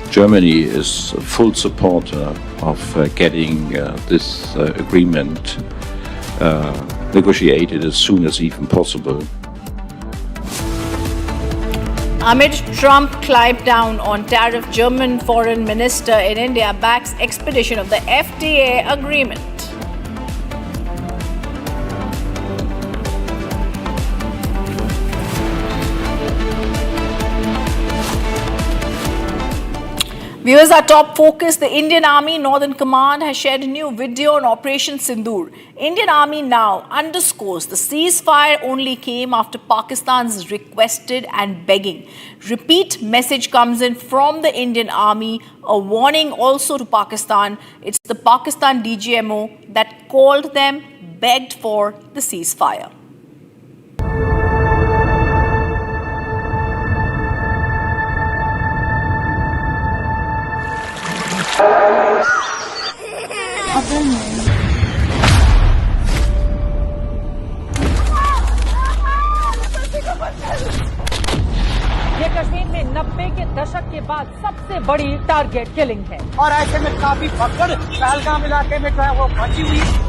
Germany is a full supporter of getting this agreement negotiated as soon as even possible. Amid Trump clampdown on tariff, German foreign minister in India backs expedition of the FTA agreement. Viewers, our top focus, the Indian Army Northern Command has shared a new video on Operation Sindoor. Indian Army now underscores the ceasefire only came after Pakistan's requested and begging. Repeat message comes in from the Indian Army, a warning also to Pakistan. It's the Pakistan DGMO that called them, begged for the ceasefire. ये कश्मीर में 90 के दशक के बाद सबसे बड़ी target killing है और ऐसे में काफी भगदड़ पहलगाम इलाके में जो है वो मची हुई है।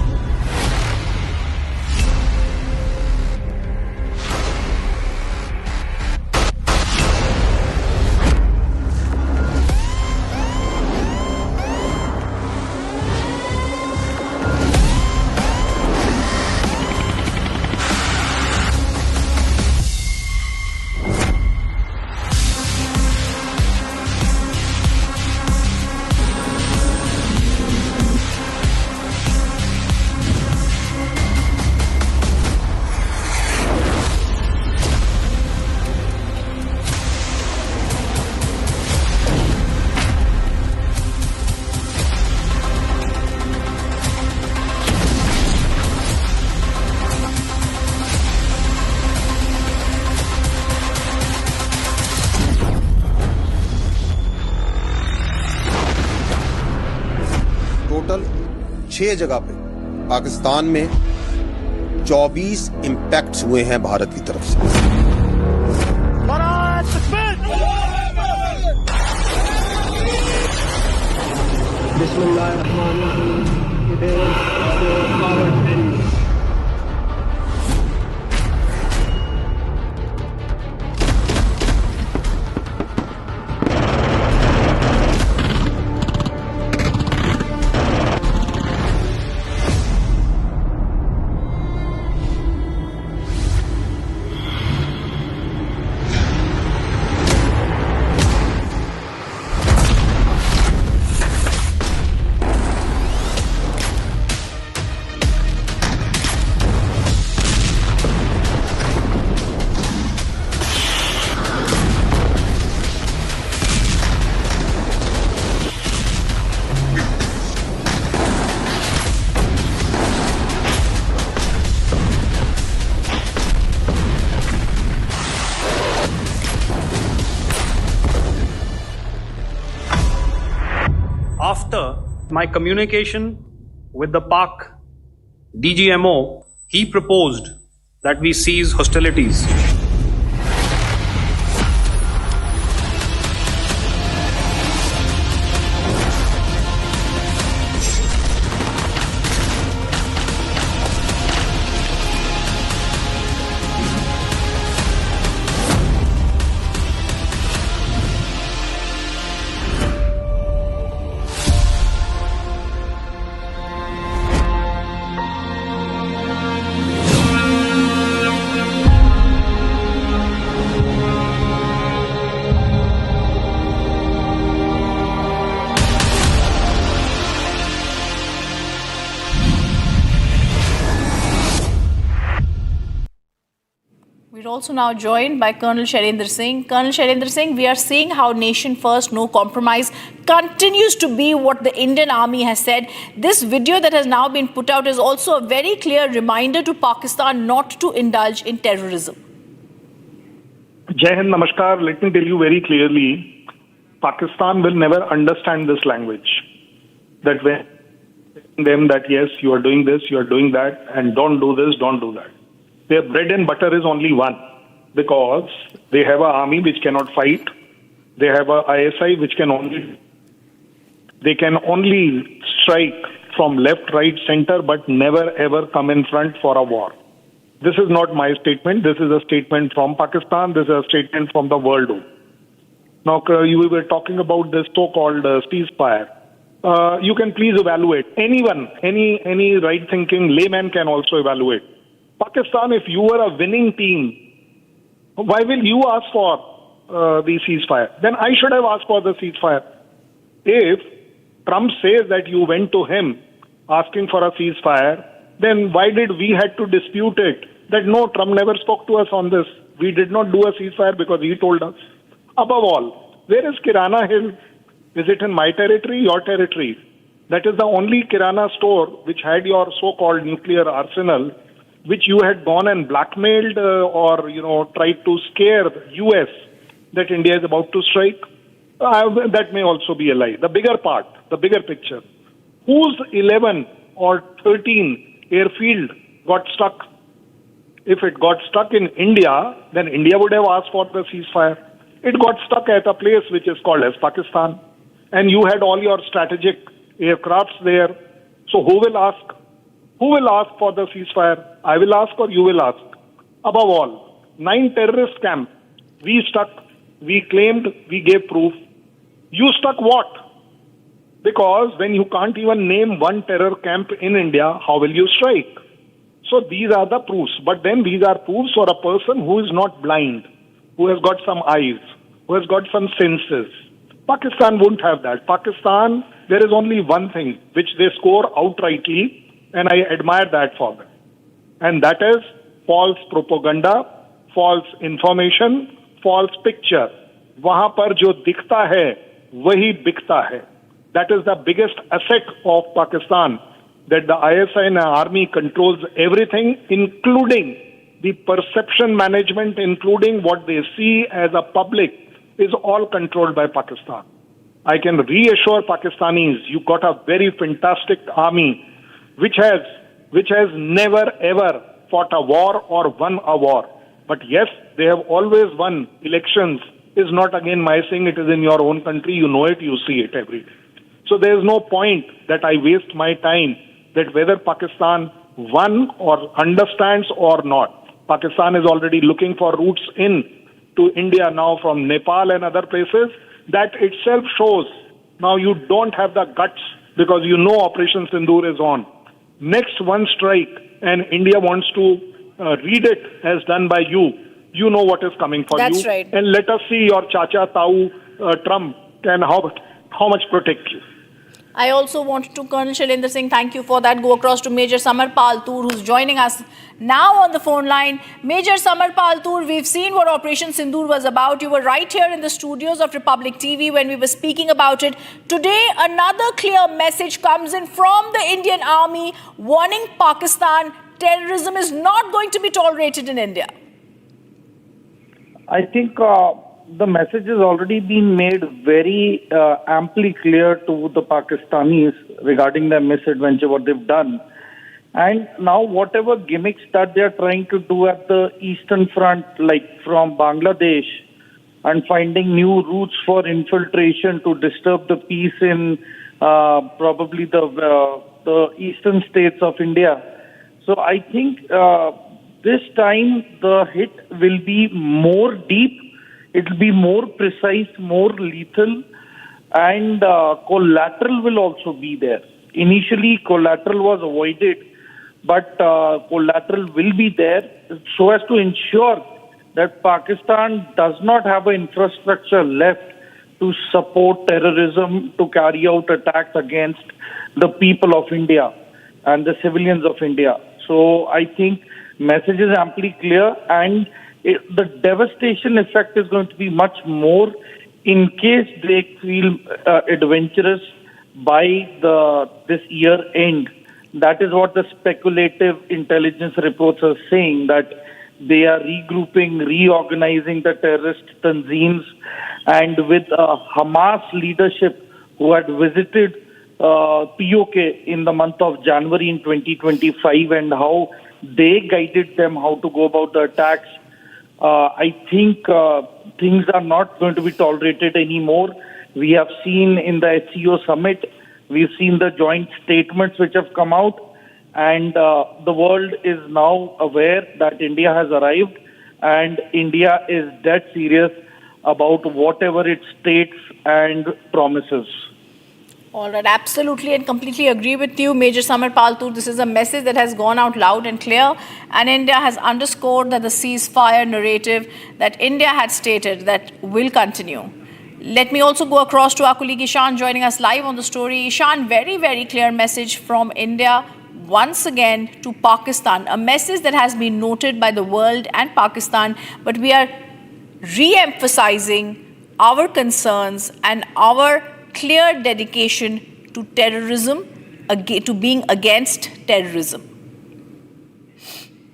टोटल 6 जगह पे पाकिस्तान में 24 इंपैक्ट्स हुए हैं भारत की तरफ से। After my communication with the Pak DGMO, he proposed that we cease hostilities. Also now joined by Colonel Shailendra Singh. Colonel Shailendra Singh, we are seeing how nation first, no compromise continues to be what the Indian Army has said. This video that has now been put out is also a very clear reminder to Pakistan not to indulge in terrorism. Jai Hind, Namaskar. Let me tell you very clearly, Pakistan will never understand this language. That when them that yes, you are doing this, you are doing that, and don't do this, don't do that. Their bread and butter is only one, because they have an army which cannot fight. They have a ISI which can only strike from left, right, center, but never ever come in front for a war. This is not my statement. This is a statement from Pakistan. This is a statement from the world. Now, you were talking about this so-called ceasefire. You can please evaluate. Anyone, any right-thinking layman can also evaluate. Pakistan, if you were a winning team, why will you ask for the ceasefire? Then I should have asked for the ceasefire. If Trump says that you went to him asking for a ceasefire, then why did we had to dispute it? That no, Trump never spoke to us on this. We did not do a ceasefire because he told us. Above all, where is Kirana Hill? Is it in my territory, your territory? That is the only Kirana store which had your so-called nuclear arsenal, which you had gone and blackmailed or tried to scare the US that India is about to strike. That may also be a lie. The bigger part, the bigger picture. Whose 11 or 13 airfield got stuck? If it got stuck in India, then India would have asked for the ceasefire. It got stuck at a place which is called as Pakistan. And you had all your strategic aircrafts there. So who will ask? Who will ask for the ceasefire? I will ask or you will ask? Above all, 9 terrorist camps. We stuck, we claimed, we gave proof. You stuck what? Because when you can't even name one terror camp in India, how will you strike? So these are the proofs. But then these are proofs for a person who is not blind, who has got some eyes, who has got some senses. Pakistan won't have that. Pakistan, there is only one thing which they score outrightly, and I admire that for them. And that is false propaganda, false information, false picture. वहाँ पर जो दिखता है, वही बिकता है. That is the biggest asset of Pakistan, that the ISI and army controls everything, including the perception management, including what they see as a public, is all controlled by Pakistan. I can reassure Pakistanis, you got a very fantastic army which has never ever fought a war or won a war. But yes, they have always won elections. Is not again my saying, it is in your own country, you know it, you see it every day. So there is no point that I waste my time that whether Pakistan won or understands or not. Pakistan is already looking for routes in to India now from Nepal and other places. That itself shows now you don't have the guts, because you know Operation Sindoor is on. Next one strike and India wants to read it as done by you. You know what is coming for you. That's right. And let us see your Chacha Tau Trump can how much protect you. I also want to, Colonel Shailendra Singh, thank you for that. Go across to Major Samar Paltur, who's joining us now on the phone line. Major Samar Paltur, we've seen what Operation Sindoor was about. You were right here in the studios of Republic TV when we were speaking about it. Today, another clear message comes in from the Indian Army warning Pakistan terrorism is not going to be tolerated in India. I think the message has already been made very amply clear to the Pakistanis regarding their misadventure, what they've done. And now whatever gimmicks that they're trying to do at the eastern front, like from Bangladesh, and finding new routes for infiltration to disturb the peace in probably the eastern states of India. So I think this time the hit will be more deep. It will be more precise, more lethal, and collateral will also be there. Initially, collateral was avoided, but collateral will be there so as to ensure that Pakistan does not have an infrastructure left to support terrorism, to carry out attacks against the people of India and the civilians of India. So I think message is amply clear, and the devastation effect is going to be much more in case they feel adventurous by this year end. That is what the speculative intelligence reports are saying, that they are regrouping, reorganizing the terrorist tanzeems, and with Hamas leadership who had visited POK in the month of January in 2025 and how they guided them how to go about the attacks. I think things are not going to be tolerated anymore. We have seen in the SCO summit, we've seen the joint statements which have come out, and the world is now aware that India has arrived, and India is dead serious about whatever it states and promises. All right, absolutely and completely agree with you, Major Samar Paltur. This is a message that has gone out loud and clear, and India has underscored that the ceasefire narrative that India had stated that will continue. Let me also go across to our colleague Ishan joining us live on the story. Ishan, very, very clear message from India once again to Pakistan, a message that has been noted by the world and Pakistan, but we are re-emphasizing our concerns and our clear dedication to terrorism, to being against terrorism.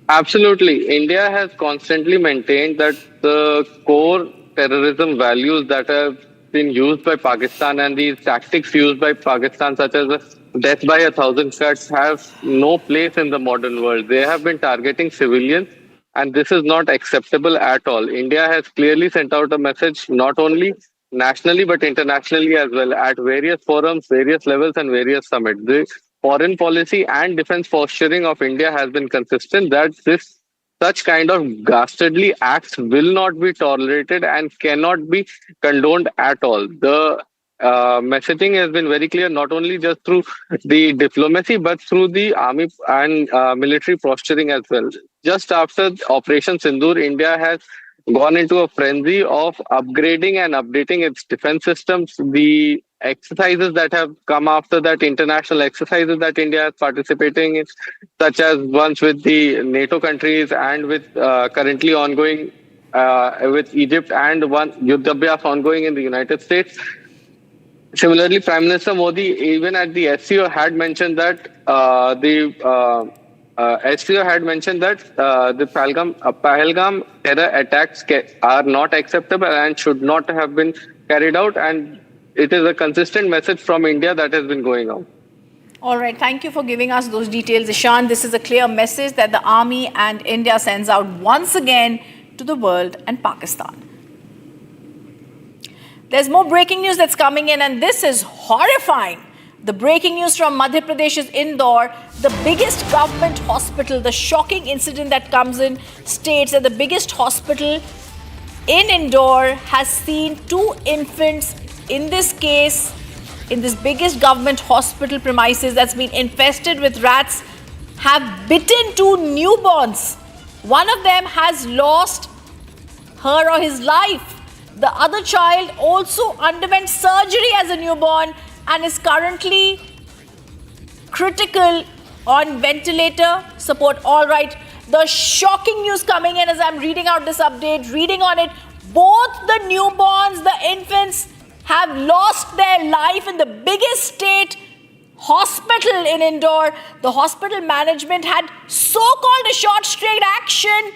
Absolutely. India has constantly maintained that the core terrorism values that have been used by Pakistan and these tactics used by Pakistan, such as death by 1,000 cuts, have no place in the modern world. They have been targeting civilians, and this is not acceptable at all. India has clearly sent out a message, not only nationally but internationally as well, at various forums, various levels and various summits. The foreign policy and defense posturing of India has been consistent that such kind of dastardly acts will not be tolerated and cannot be condoned at all. The messaging has been very clear, not only just through the diplomacy but through the army and military posturing as well. Just after Operation Sindoor, India has gone into a frenzy of upgrading and updating its defense systems. The exercises that have come after that, international exercises that India is participating in, such as ones with the NATO countries and with currently ongoing with Egypt, and one Yuddhabhyas ongoing in the United States. Similarly, Prime Minister Modi, even at the SCO, had mentioned that the Pahalgam terror attacks are not acceptable and should not have been carried out, and it is a consistent message from India that has been going out. All right, thank you for giving us those details, Ishan. This is a clear message that the army and India sends out once again to the world and Pakistan. There's more breaking news that's coming in, and this is horrifying. The breaking news from Madhya Pradesh's Indore, the biggest government hospital. The shocking incident that comes in states that the biggest hospital in Indore has seen 2 infants, in this case, in this biggest government hospital premises that's been infested with rats, have bitten 2 newborns. One of them has lost her or his life. The other child also underwent surgery as a newborn and is currently critical on ventilator support. All right, the shocking news coming in as I'm reading out this update, reading on it. Both the newborns, the infants, have lost their life in the biggest state hospital in Indore. The hospital management had so-called a short straight action,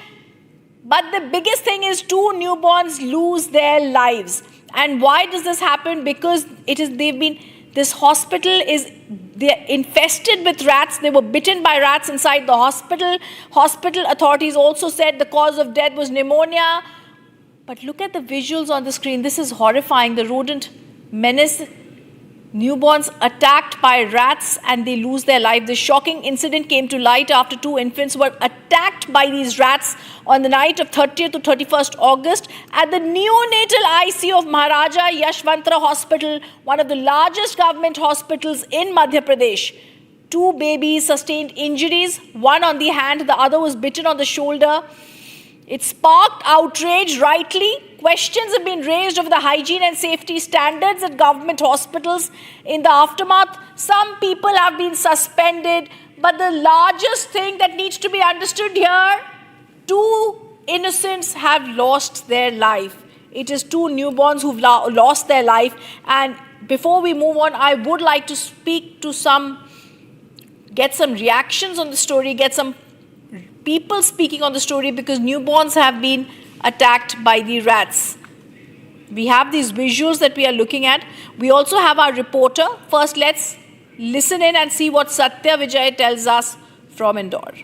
but the biggest thing is 2 newborns lose their lives. And why does this happen? Because this hospital they're infested with rats. They were bitten by rats inside the hospital. Hospital authorities also said the cause of death was pneumonia. But look at the visuals on the screen. This is horrifying. The rodent menace, newborns attacked by rats and they lose their life. This shocking incident came to light after 2 infants were attacked by these rats on the night of 30th to 31st August at the neonatal ICU of Maharaja Yashwantra Hospital, one of the largest government hospitals in Madhya Pradesh. 2 babies sustained injuries, one on the hand, the other was bitten on the shoulder. It sparked outrage, rightly. Questions have been raised over the hygiene and safety standards at government hospitals in the aftermath. Some people have been suspended, but the largest thing that needs to be understood here, 2 innocents have lost their life. It is 2 newborns who've lost their life. And before we move on, I would like to speak to get some reactions on the story, get some people speaking on the story, because newborns have been attacked by the rats. We have these visuals that we are looking at. We also have our reporter. First, let's listen in and see what Satya Vijay tells us from Indore.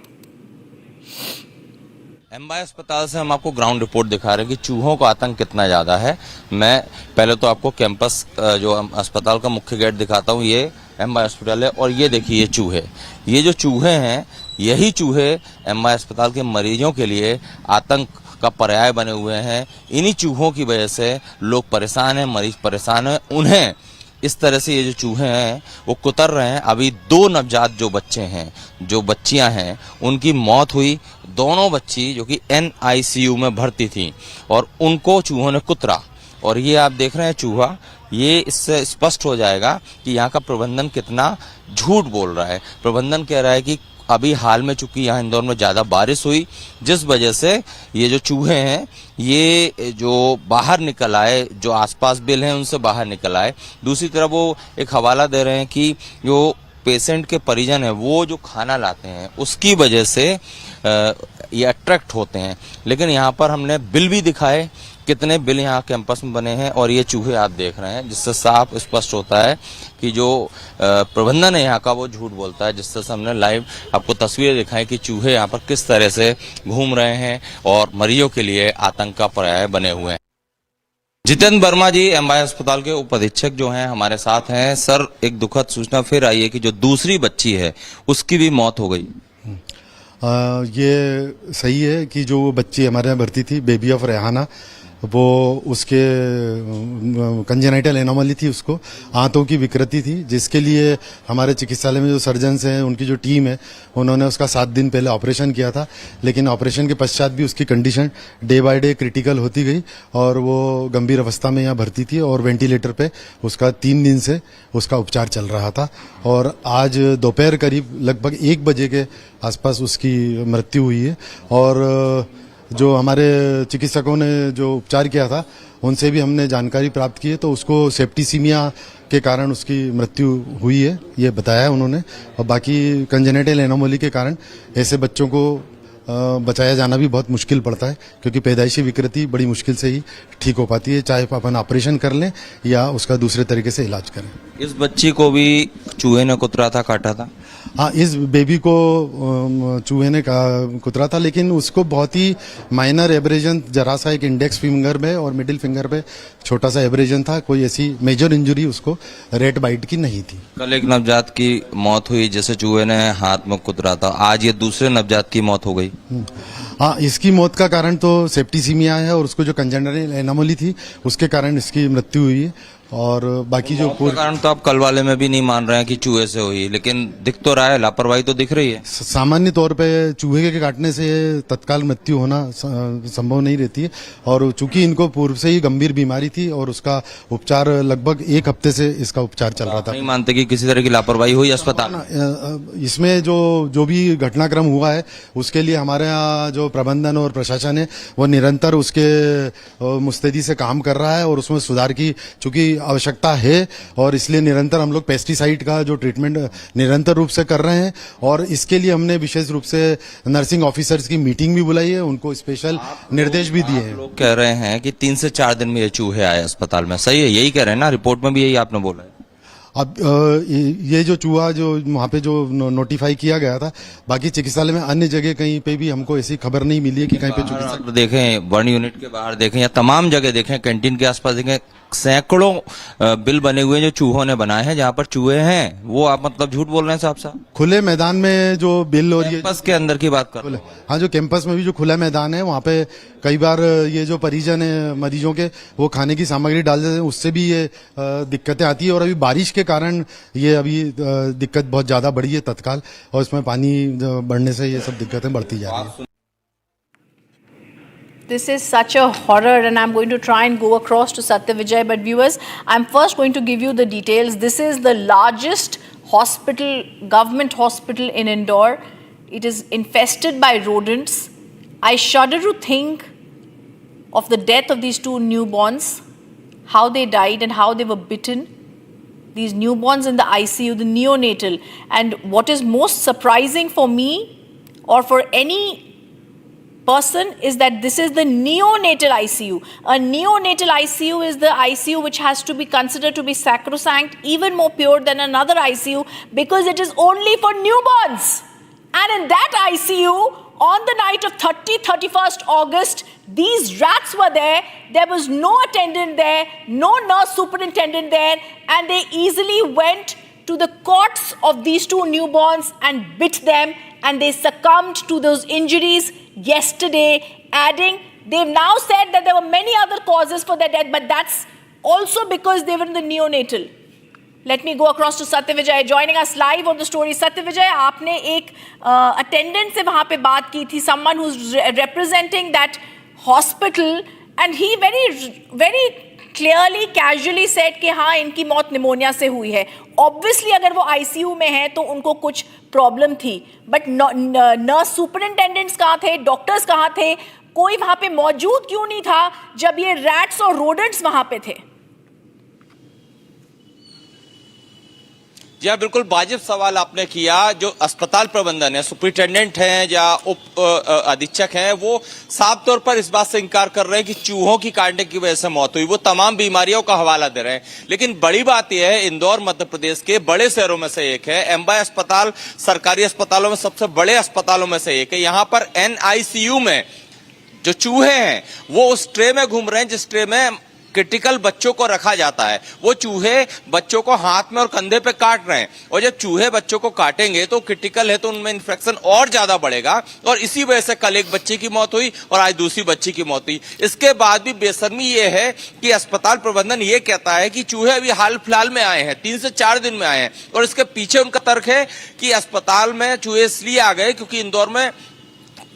एमबाई अस्पताल से हम आपको ground report दिखा रहे हैं कि चूहों का आतंक कितना ज़्यादा है। मैं पहले तो आपको कैंपस जो अस्पताल का मुख्य गेट दिखाता हूँ। ये एमबाई अस्पताल है और ये देखिए ये चूहे, ये जो चूहे हैं यही चूहे एमबाई अस्पताल के मरीजों के लिए आतंक का पर्याय बने हुए हैं। इन्हीं चूहों की वजह से लोग परेशान हैं, मरीज परेशान हैं। उन्हें इस तरह से ये जो चूहे हैं वो कुतर रहे हैं। अभी 2 नवजात जो बच्चे हैं, जो बच्चियां हैं, उनकी मौत हुई। दोनों बच्ची जो कि NICU में भर्ती थी और उनको चूहों ने कुतरा। और ये आप देख रहे हैं चूहा, ये इससे स्पष्ट हो जाएगा कि यहाँ का प्रबंधन कितना झूठ बोल रहा है। प्रबंधन कह रहा है कि अभी हाल में चूंकि यहाँ इंदौर में ज़्यादा बारिश हुई, जिस वजह से ये जो चूहे हैं ये जो बाहर निकल आए, जो आसपास बिल हैं उनसे बाहर निकल आए। दूसरी तरफ वो एक हवाला दे रहे हैं कि जो पेशेंट के परिजन हैं वो जो खाना लाते हैं उसकी वजह से ये अट्रैक्ट होते हैं। लेकिन यहाँ पर हमने बिल भी दिखाए, कितने बिल यहाँ कैंपस में बने हैं और ये चूहे आप देख रहे हैं, जिससे साफ स्पष्ट होता है कि जो प्रबंधन है यहाँ का वो झूठ बोलता है। जिससे हमने लाइव आपको तस्वीरें दिखाई कि चूहे यहाँ पर किस तरह से घूम रहे हैं और मरीजों के लिए आतंक का पर्याय बने हुए हैं। जितेंद्र वर्मा जी एमबाई अस्पताल के उप अधीक्षक जो हैं हमारे साथ हैं। सर, एक दुखद सूचना फिर आई है कि जो दूसरी बच्ची है उसकी भी मौत हो गई। ये सही है कि जो बच्ची हमारे यहाँ भर्ती थी, बेबी ऑफ रेहाना, वो उसके कंजेनाइटल एनोमली थी, उसको आंतों की विकृति थी, जिसके लिए हमारे चिकित्सालय में जो सर्जन्स हैं उनकी जो टीम है उन्होंने उसका 7 दिन पहले ऑपरेशन किया था। लेकिन ऑपरेशन के पश्चात भी उसकी condition day by day critical होती गई और वो गंभीर अवस्था में यहाँ भर्ती थी और वेंटिलेटर पे उसका 3 दिन से उसका उपचार चल रहा था। और आज दोपहर करीब लगभग 1 बजे के आसपास उसकी मृत्यु हुई है। और जो हमारे चिकित्सकों ने जो उपचार किया था उनसे भी हमने जानकारी प्राप्त की है, तो उसको सेप्टिसीमिया के कारण उसकी मृत्यु हुई है, ये बताया है उन्होंने। और बाकी कंजेनिटल एनोमली के कारण ऐसे बच्चों को बचाया जाना भी बहुत मुश्किल पड़ता है, क्योंकि पैदाइशी विकृति बड़ी मुश्किल से ही ठीक हो पाती है, चाहे अपन ऑपरेशन कर लें या उसका दूसरे तरीके से इलाज करें। इस बच्ची को भी चूहे ने कुतरा था, काटा था? हाँ, इस बेबी को चूहे ने कुतरा था, लेकिन उसको बहुत ही माइनर एब्रेजन, जरा सा एक इंडेक्स फिंगर में और मिडिल फिंगर पे छोटा सा एब्रेजन था। कोई ऐसी मेजर इंजरी उसको रेट बाइट की नहीं थी। कल एक नवजात की मौत हुई जैसे चूहे ने हाथ में कुतरा था, आज ये दूसरे नवजात की मौत हो गई। हाँ, इसकी मौत का कारण तो सेप्टिसीमिया है और उसको जो कंजेनिटल एनोमली थी उसके कारण इसकी मृत्यु हुई है। और बाकी जो कारण तो आप कल वाले में भी नहीं मान रहे हैं कि चूहे से हुई, लेकिन दिख तो रहा है, लापरवाही तो दिख रही है। सामान्य तौर पे चूहे के काटने से तत्काल मृत्यु होना संभव नहीं रहती है। और चूंकि इनको पूर्व से ही गंभीर बीमारी थी और उसका उपचार लगभग 1 हफ्ते से इसका उपचार चल रहा था। नहीं मानते कि किसी तरह की लापरवाही हुई अस्पताल? इसमें जो भी घटनाक्रम हुआ है उसके लिए हमारे यहाँ जो प्रबंधन और प्रशासन है वो निरंतर उसके मुस्तैदी से काम कर रहा है और उसमें सुधार की चूंकि आवश्यकता है और इसलिए निरंतर हम लोग पेस्टिसाइड का जो ट्रीटमेंट निरंतर रूप से कर रहे हैं। और इसके लिए हमने विशेष रूप से नर्सिंग ऑफिसर्स की मीटिंग भी बुलाई है, उनको स्पेशल निर्देश भी दिए हैं। लोग कह रहे हैं कि 3 से 4 दिन में ये चूहे आए अस्पताल में, सही है? यही कह रहे हैं ना, रिपोर्ट में भी यही आपने बोला है। अब ये जो चूहा जो वहाँ पे जो नोटिफाई किया गया था, बाकी चिकित्सालय में अन्य जगह कहीं पे भी हमको ऐसी खबर नहीं मिली है कि कहीं पे चिकित्सा देखें, 1 यूनिट के बाहर देखें या तमाम जगह देखें, कैंटीन के आसपास देखें, सैकड़ों बिल बने हुए हैं जो चूहों ने बनाए हैं। जहाँ पर चूहे हैं वो आप मतलब झूठ बोल रहे हैं साहब साहब? खुले मैदान में जो बिल और ये कैंपस के अंदर की बात कर, हाँ, जो कैंपस में भी जो खुला मैदान है वहाँ पे कई बार ये जो परिजन है मरीजों के वो खाने की सामग्री डाल देते हैं, उससे भी ये दिक्कतें आती है। और अभी बारिश के कारण ये अभी दिक्कत बहुत ज्यादा बढ़ी है तत्काल, और इसमें पानी बढ़ने से ये सब दिक्कतें बढ़ती जा रही है। This is such a horror, and I'm going to try and go across to Satya Vijay. But viewers, I'm first going to give you the details. This is the largest hospital, government hospital in Indore. It is infested by rodents. I shudder to think of the death of these 2 newborns, how they died and how they were bitten. These newborns in the ICU, the neonatal. And what is most surprising for me or for any person is that this is the neonatal ICU. A neonatal ICU is the ICU which has to be considered to be sacrosanct, even more pure than another ICU, because it is only for newborns. And in that ICU, on the night of 31st August, these rats were there. There was no attendant there, no nurse superintendent there, and they easily went to the cots of these 2 newborns and bit them, and they succumbed to those injuries yesterday, adding, they've now said that there were many other causes for their death, but that's also because they were in the neonatal. Let me go across to Satya Vijay, joining us live on the story. Satya Vijay, आपने एक attendant से वहाँ पे बात की थी, someone who's representing that hospital, and he very clearly, casually said कि हाँ इनकी मौत निमोनिया से हुई है. Obviously अगर वो ICU में है तो उनको कुछ प्रॉब्लम थी, बट नर्स सुपरिंटेंडेंट्स कहाँ थे, डॉक्टर्स कहाँ थे, कोई वहाँ पे मौजूद क्यों नहीं था जब ये रैट्स और रोडेंट्स वहाँ पे थे? जी हाँ, बिल्कुल वाजिब सवाल आपने किया। जो अस्पताल प्रबंधन है, सुपरिटेंडेंट हैं या उप अधीक्षक हैं, वो साफ तौर पर इस बात से इनकार कर रहे हैं कि चूहों की काटने की वजह से मौत हुई। वो तमाम बीमारियों का हवाला दे रहे हैं। लेकिन बड़ी बात यह है, इंदौर मध्य प्रदेश के बड़े शहरों में से एक है। एमबाई अस्पताल सरकारी अस्पतालों में सबसे बड़े अस्पतालों में से एक है। यहाँ पर NICU में जो चूहे हैं वो उस ट्रे में घूम रहे हैं जिस ट्रे में क्रिटिकल बच्चों को रखा जाता है। वो चूहे बच्चों को हाथ में और कंधे पे काट रहे हैं, और जब चूहे बच्चों को काटेंगे तो क्रिटिकल है तो उनमें इन्फेक्शन और ज्यादा बढ़ेगा, और इसी वजह से कल एक बच्चे की मौत हुई और आज दूसरी बच्ची की मौत हुई। इसके बाद भी बेशर्मी ये है कि अस्पताल प्रबंधन ये कहता है कि चूहे अभी हाल फिलहाल में आए हैं, 3 से 4 दिन में आए हैं, और इसके पीछे उनका तर्क है कि अस्पताल में चूहे इसलिए आ गए क्योंकि इंदौर में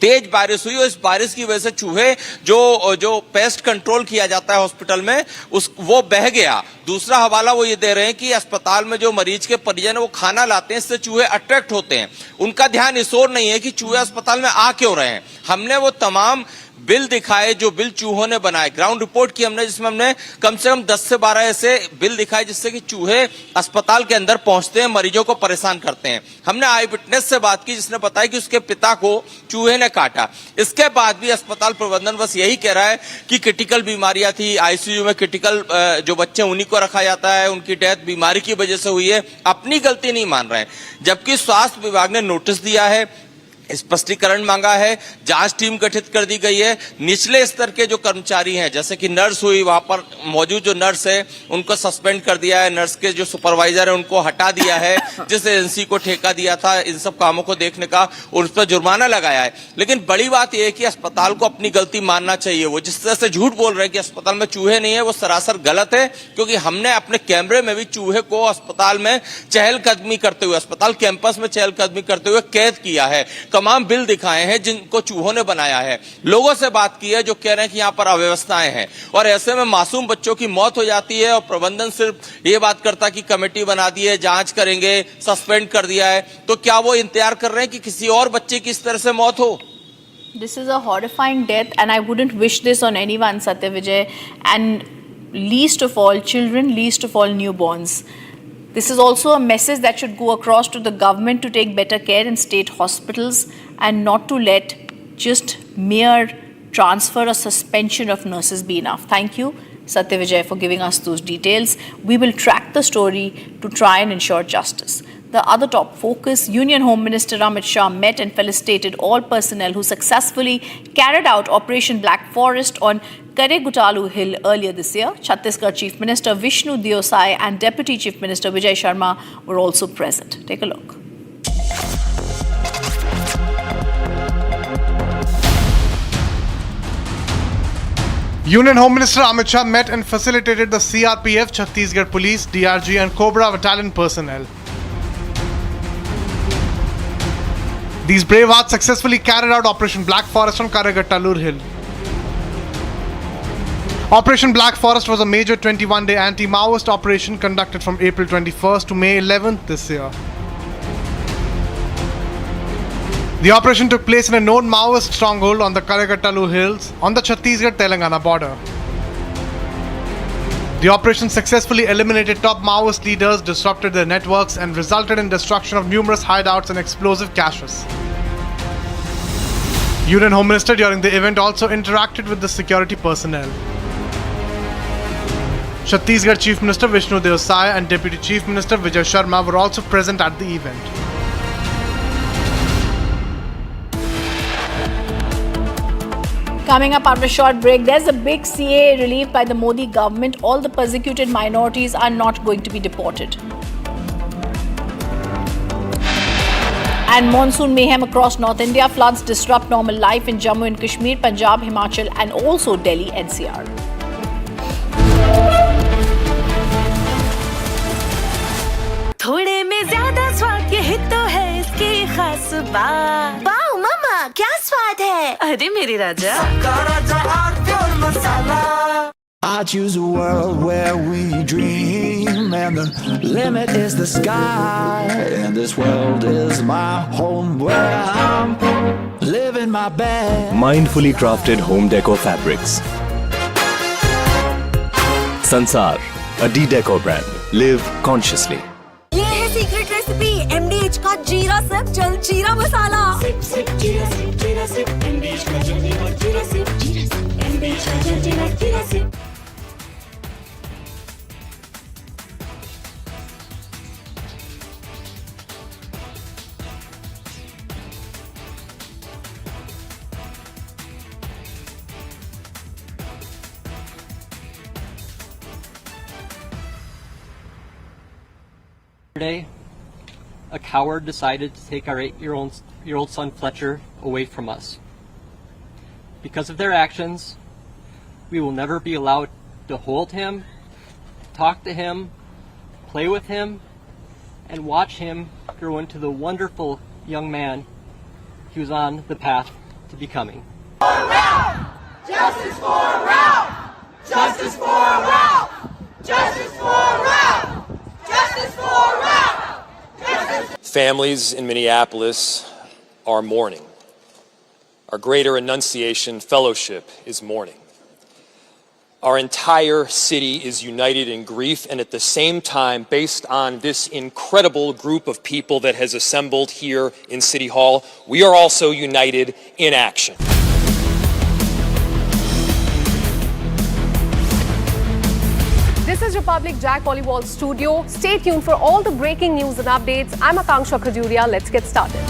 तेज बारिश हुई और इस बारिश की वजह से चूहे जो पेस्ट कंट्रोल किया जाता है हॉस्पिटल में वो बह गया। दूसरा हवाला वो ये दे रहे हैं कि अस्पताल में जो मरीज के परिजन वो खाना लाते हैं, इससे चूहे अट्रैक्ट होते हैं। उनका ध्यान इस ओर नहीं है कि चूहे अस्पताल में आ क्यों रहे हैं। हमने वो तमाम बिल दिखाए जो बिल चूहों ने बनाए, ग्राउंड रिपोर्ट की हमने, जिसमें हमने कम से कम 10 से 12 ऐसे बिल दिखाए जिससे कि चूहे अस्पताल के अंदर पहुंचते हैं, मरीजों को परेशान करते हैं। हमने आई विटनेस से बात की जिसने बताया कि उसके पिता को चूहे ने काटा। इसके बाद भी अस्पताल प्रबंधन बस यही कह रहा है कि क्रिटिकल बीमारियां थी, ICU में क्रिटिकल जो बच्चे उन्हीं को रखा जाता है, उनकी डेथ बीमारी की वजह से हुई है, अपनी गलती नहीं मान रहे हैं। जबकि स्वास्थ्य विभाग ने नोटिस दिया है, स्पष्टीकरण मांगा है, जांच टीम गठित कर दी गई है। निचले स्तर के जो कर्मचारी हैं, जैसे कि नर्स हुई, वहां पर मौजूद जो नर्स है उनको सस्पेंड कर दिया है, नर्स के जो सुपरवाइजर है उनको हटा दिया है, जिस एजेंसी को ठेका दिया था इन सब कामों को देखने का, और उस पर जुर्माना लगाया है। लेकिन बड़ी बात यह है कि अस्पताल को अपनी गलती मानना चाहिए। वो जिस तरह से झूठ बोल रहे हैं कि अस्पताल में चूहे नहीं है, वो सरासर गलत है, क्योंकि हमने अपने कैमरे में भी चूहे को अस्पताल में चहलकदमी करते हुए, अस्पताल कैंपस में चहलकदमी करते हुए कैद किया है। तमाम बिल दिखाए हैं जिनको चूहों ने बनाया है। लोगों से बात की है जो कह रहे हैं कि यहां पर अव्यवस्थाएं हैं, और ऐसे में मासूम बच्चों की मौत हो जाती है और प्रबंधन सिर्फ ये बात करता कि कमेटी बना दी है, जांच करेंगे, सस्पेंड कर दिया है। तो क्या वो इंतजार कर रहे हैं कि किसी और बच्चे की इस तरह से मौत हो? This is a horrifying death, and I wouldn't wish this on anyone, Satya Vijay, and least of all children, least of all newborns. This is also a message that should go across to the government to take better care in state hospitals and not to let just mere transfer or suspension of nurses be enough. Thank you, Satya Vijay, for giving us those details. We will track the story to try and ensure justice. The other top focus, Union Home Minister Amit Shah met and felicitated all personnel who successfully carried out Operation Black Forest on Karegutalu Hill earlier this year. Chhattisgarh Chief Minister Vishnu Diosai and Deputy Chief Minister Vijay Sharma were also present. Take a look. Union Home Minister Amit Shah met and facilitated the CRPF, Chhattisgarh Police, DRG and Cobra Battalion personnel. These brave hearts successfully carried out Operation Black Forest on Karegutalu Hill. Operation Black Forest was a major 21-day anti-Maoist operation conducted from April 21st to May 11th this year. The operation took place in a known Maoist stronghold on the Karagattalu Hills on the Chhattisgarh-Telangana border. The operation successfully eliminated top Maoist leaders, disrupted their networks, and resulted in destruction of numerous hideouts and explosive caches. Union Home Minister during the event also interacted with the security personnel. Chhattisgarh Chief Minister Vishnu Dev Sai and Deputy Chief Minister Vijay Sharma were also present at the event. Coming up after a short break, there's a big CAA relief by the Modi government. All the persecuted minorities are not going to be deported. And monsoon mayhem across North India. Floods disrupt normal life in Jammu and Kashmir, Punjab, Himachal and also Delhi NCR. थोड़े में ज्यादा स्वाद यही तो है इसकी खास बात। वाओ मम्मा, क्या स्वाद है? अरे मेरी राजा, सबका राजा और pure masala. I choose a world where we dream, and the limit is the sky. And this world is my home where I'm living my best. Mindfully crafted home decor fabrics. Sansar, a decor brand. Live consciously. ये है secret recipe MDH का जीरा SIP जल जीरा मसाला। SIP SIP जीरा SIP जीरा SIP MDH का जल जीरा सिप MDH का जल जीरा SIP. Yesterday, a coward decided to take our 8-year-old son Fletcher away from us. Because of their actions, we will never be allowed to hold him, talk to him, play with him, and watch him grow into the wonderful young man he was on the path to becoming. Justice for Ralph! Justice for Ralph! Justice for Ralph! Justice for Ralph! Justice. Families in Minneapolis are mourning. Our Greater Annunciation Fellowship is mourning. Our entire city is united in grief, and at the same time, based on this incredible group of people that has assembled here in City Hall, we are also united in action. This is Republic Jack Pollywall Studio. Stay tuned for all the breaking news and updates. I'm Akanksha Khajuria. Let's get started.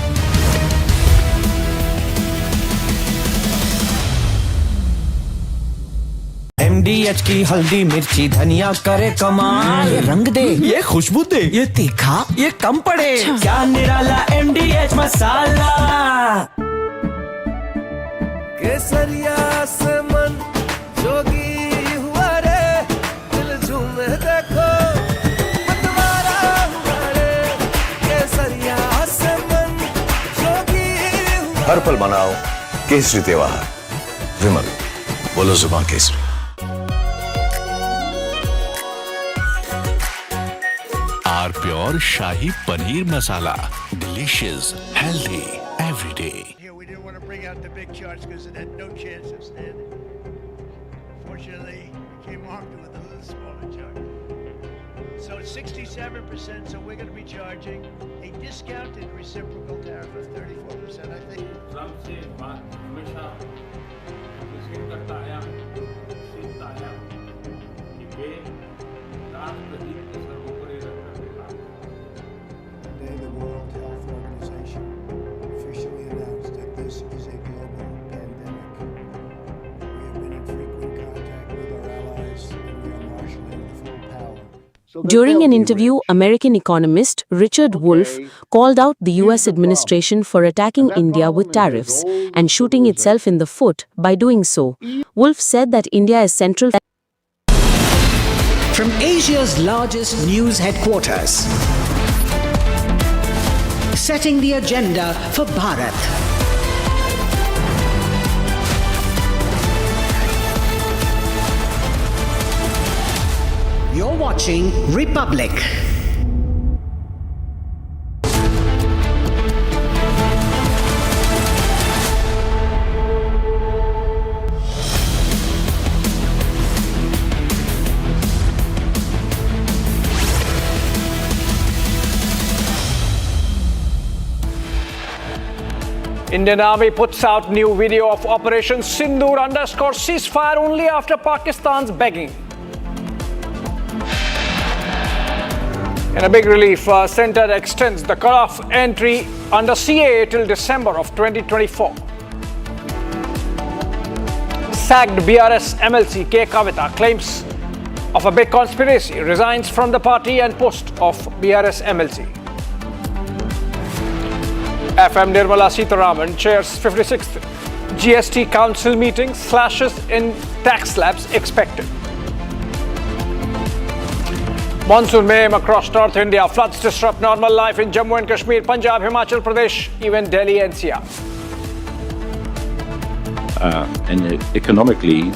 MDH की हल्दी मिर्ची धनिया करे कमाल। ये रंग दे, ये खुशबू दे, ये तीखा, ये कम पड़े। क्या निराला MDH मसाला। केसरिया से मन जोगी हुआ रे, दिल झूमे देखो मतवारा हुआ रे। केसरिया से मन जोगी हुआ। हर पल मनाओ केसरी त्योहार। विमल, बोलो जुबान Kesari. Our pure Shahi Paneer Masala. Delicious, healthy, every day. Here, we didn't want to bring out the big charts because it had no chance of standing. Fortunately, we came armed with a little smaller chart. So it's 67%, so we're going to be charging a discounted reciprocal tariff of 34%, I think. Today, the World Health Organization officially announced that this is a global pandemic. We have been in frequent contact with our allies, and we are marshaling the full power. During an interview, American economist Richard Wolff called out the US administration for attacking India with tariffs and shooting itself in the foot by doing so. Wolff said that India is central. From Asia's largest news headquarters, setting the agenda for Bharat. You're watching Republic. Indian Army puts out new video of Operation Sindoor underscore ceasefire only after Pakistan's begging. In a big relief, Centre extends the cut-off entry under CAA till December of 2024. Sacked BRS MLC K. Kavitha claims of a big conspiracy, resigns from the party and post of BRS MLC. FM Nirmala Sitharaman chairs 56th GST Council meeting, slashes in tax slabs expected. Monsoon mayhem across North India, floods disrupt normal life in Jammu and Kashmir, Punjab, Himachal Pradesh, even Delhi NCR. And economically,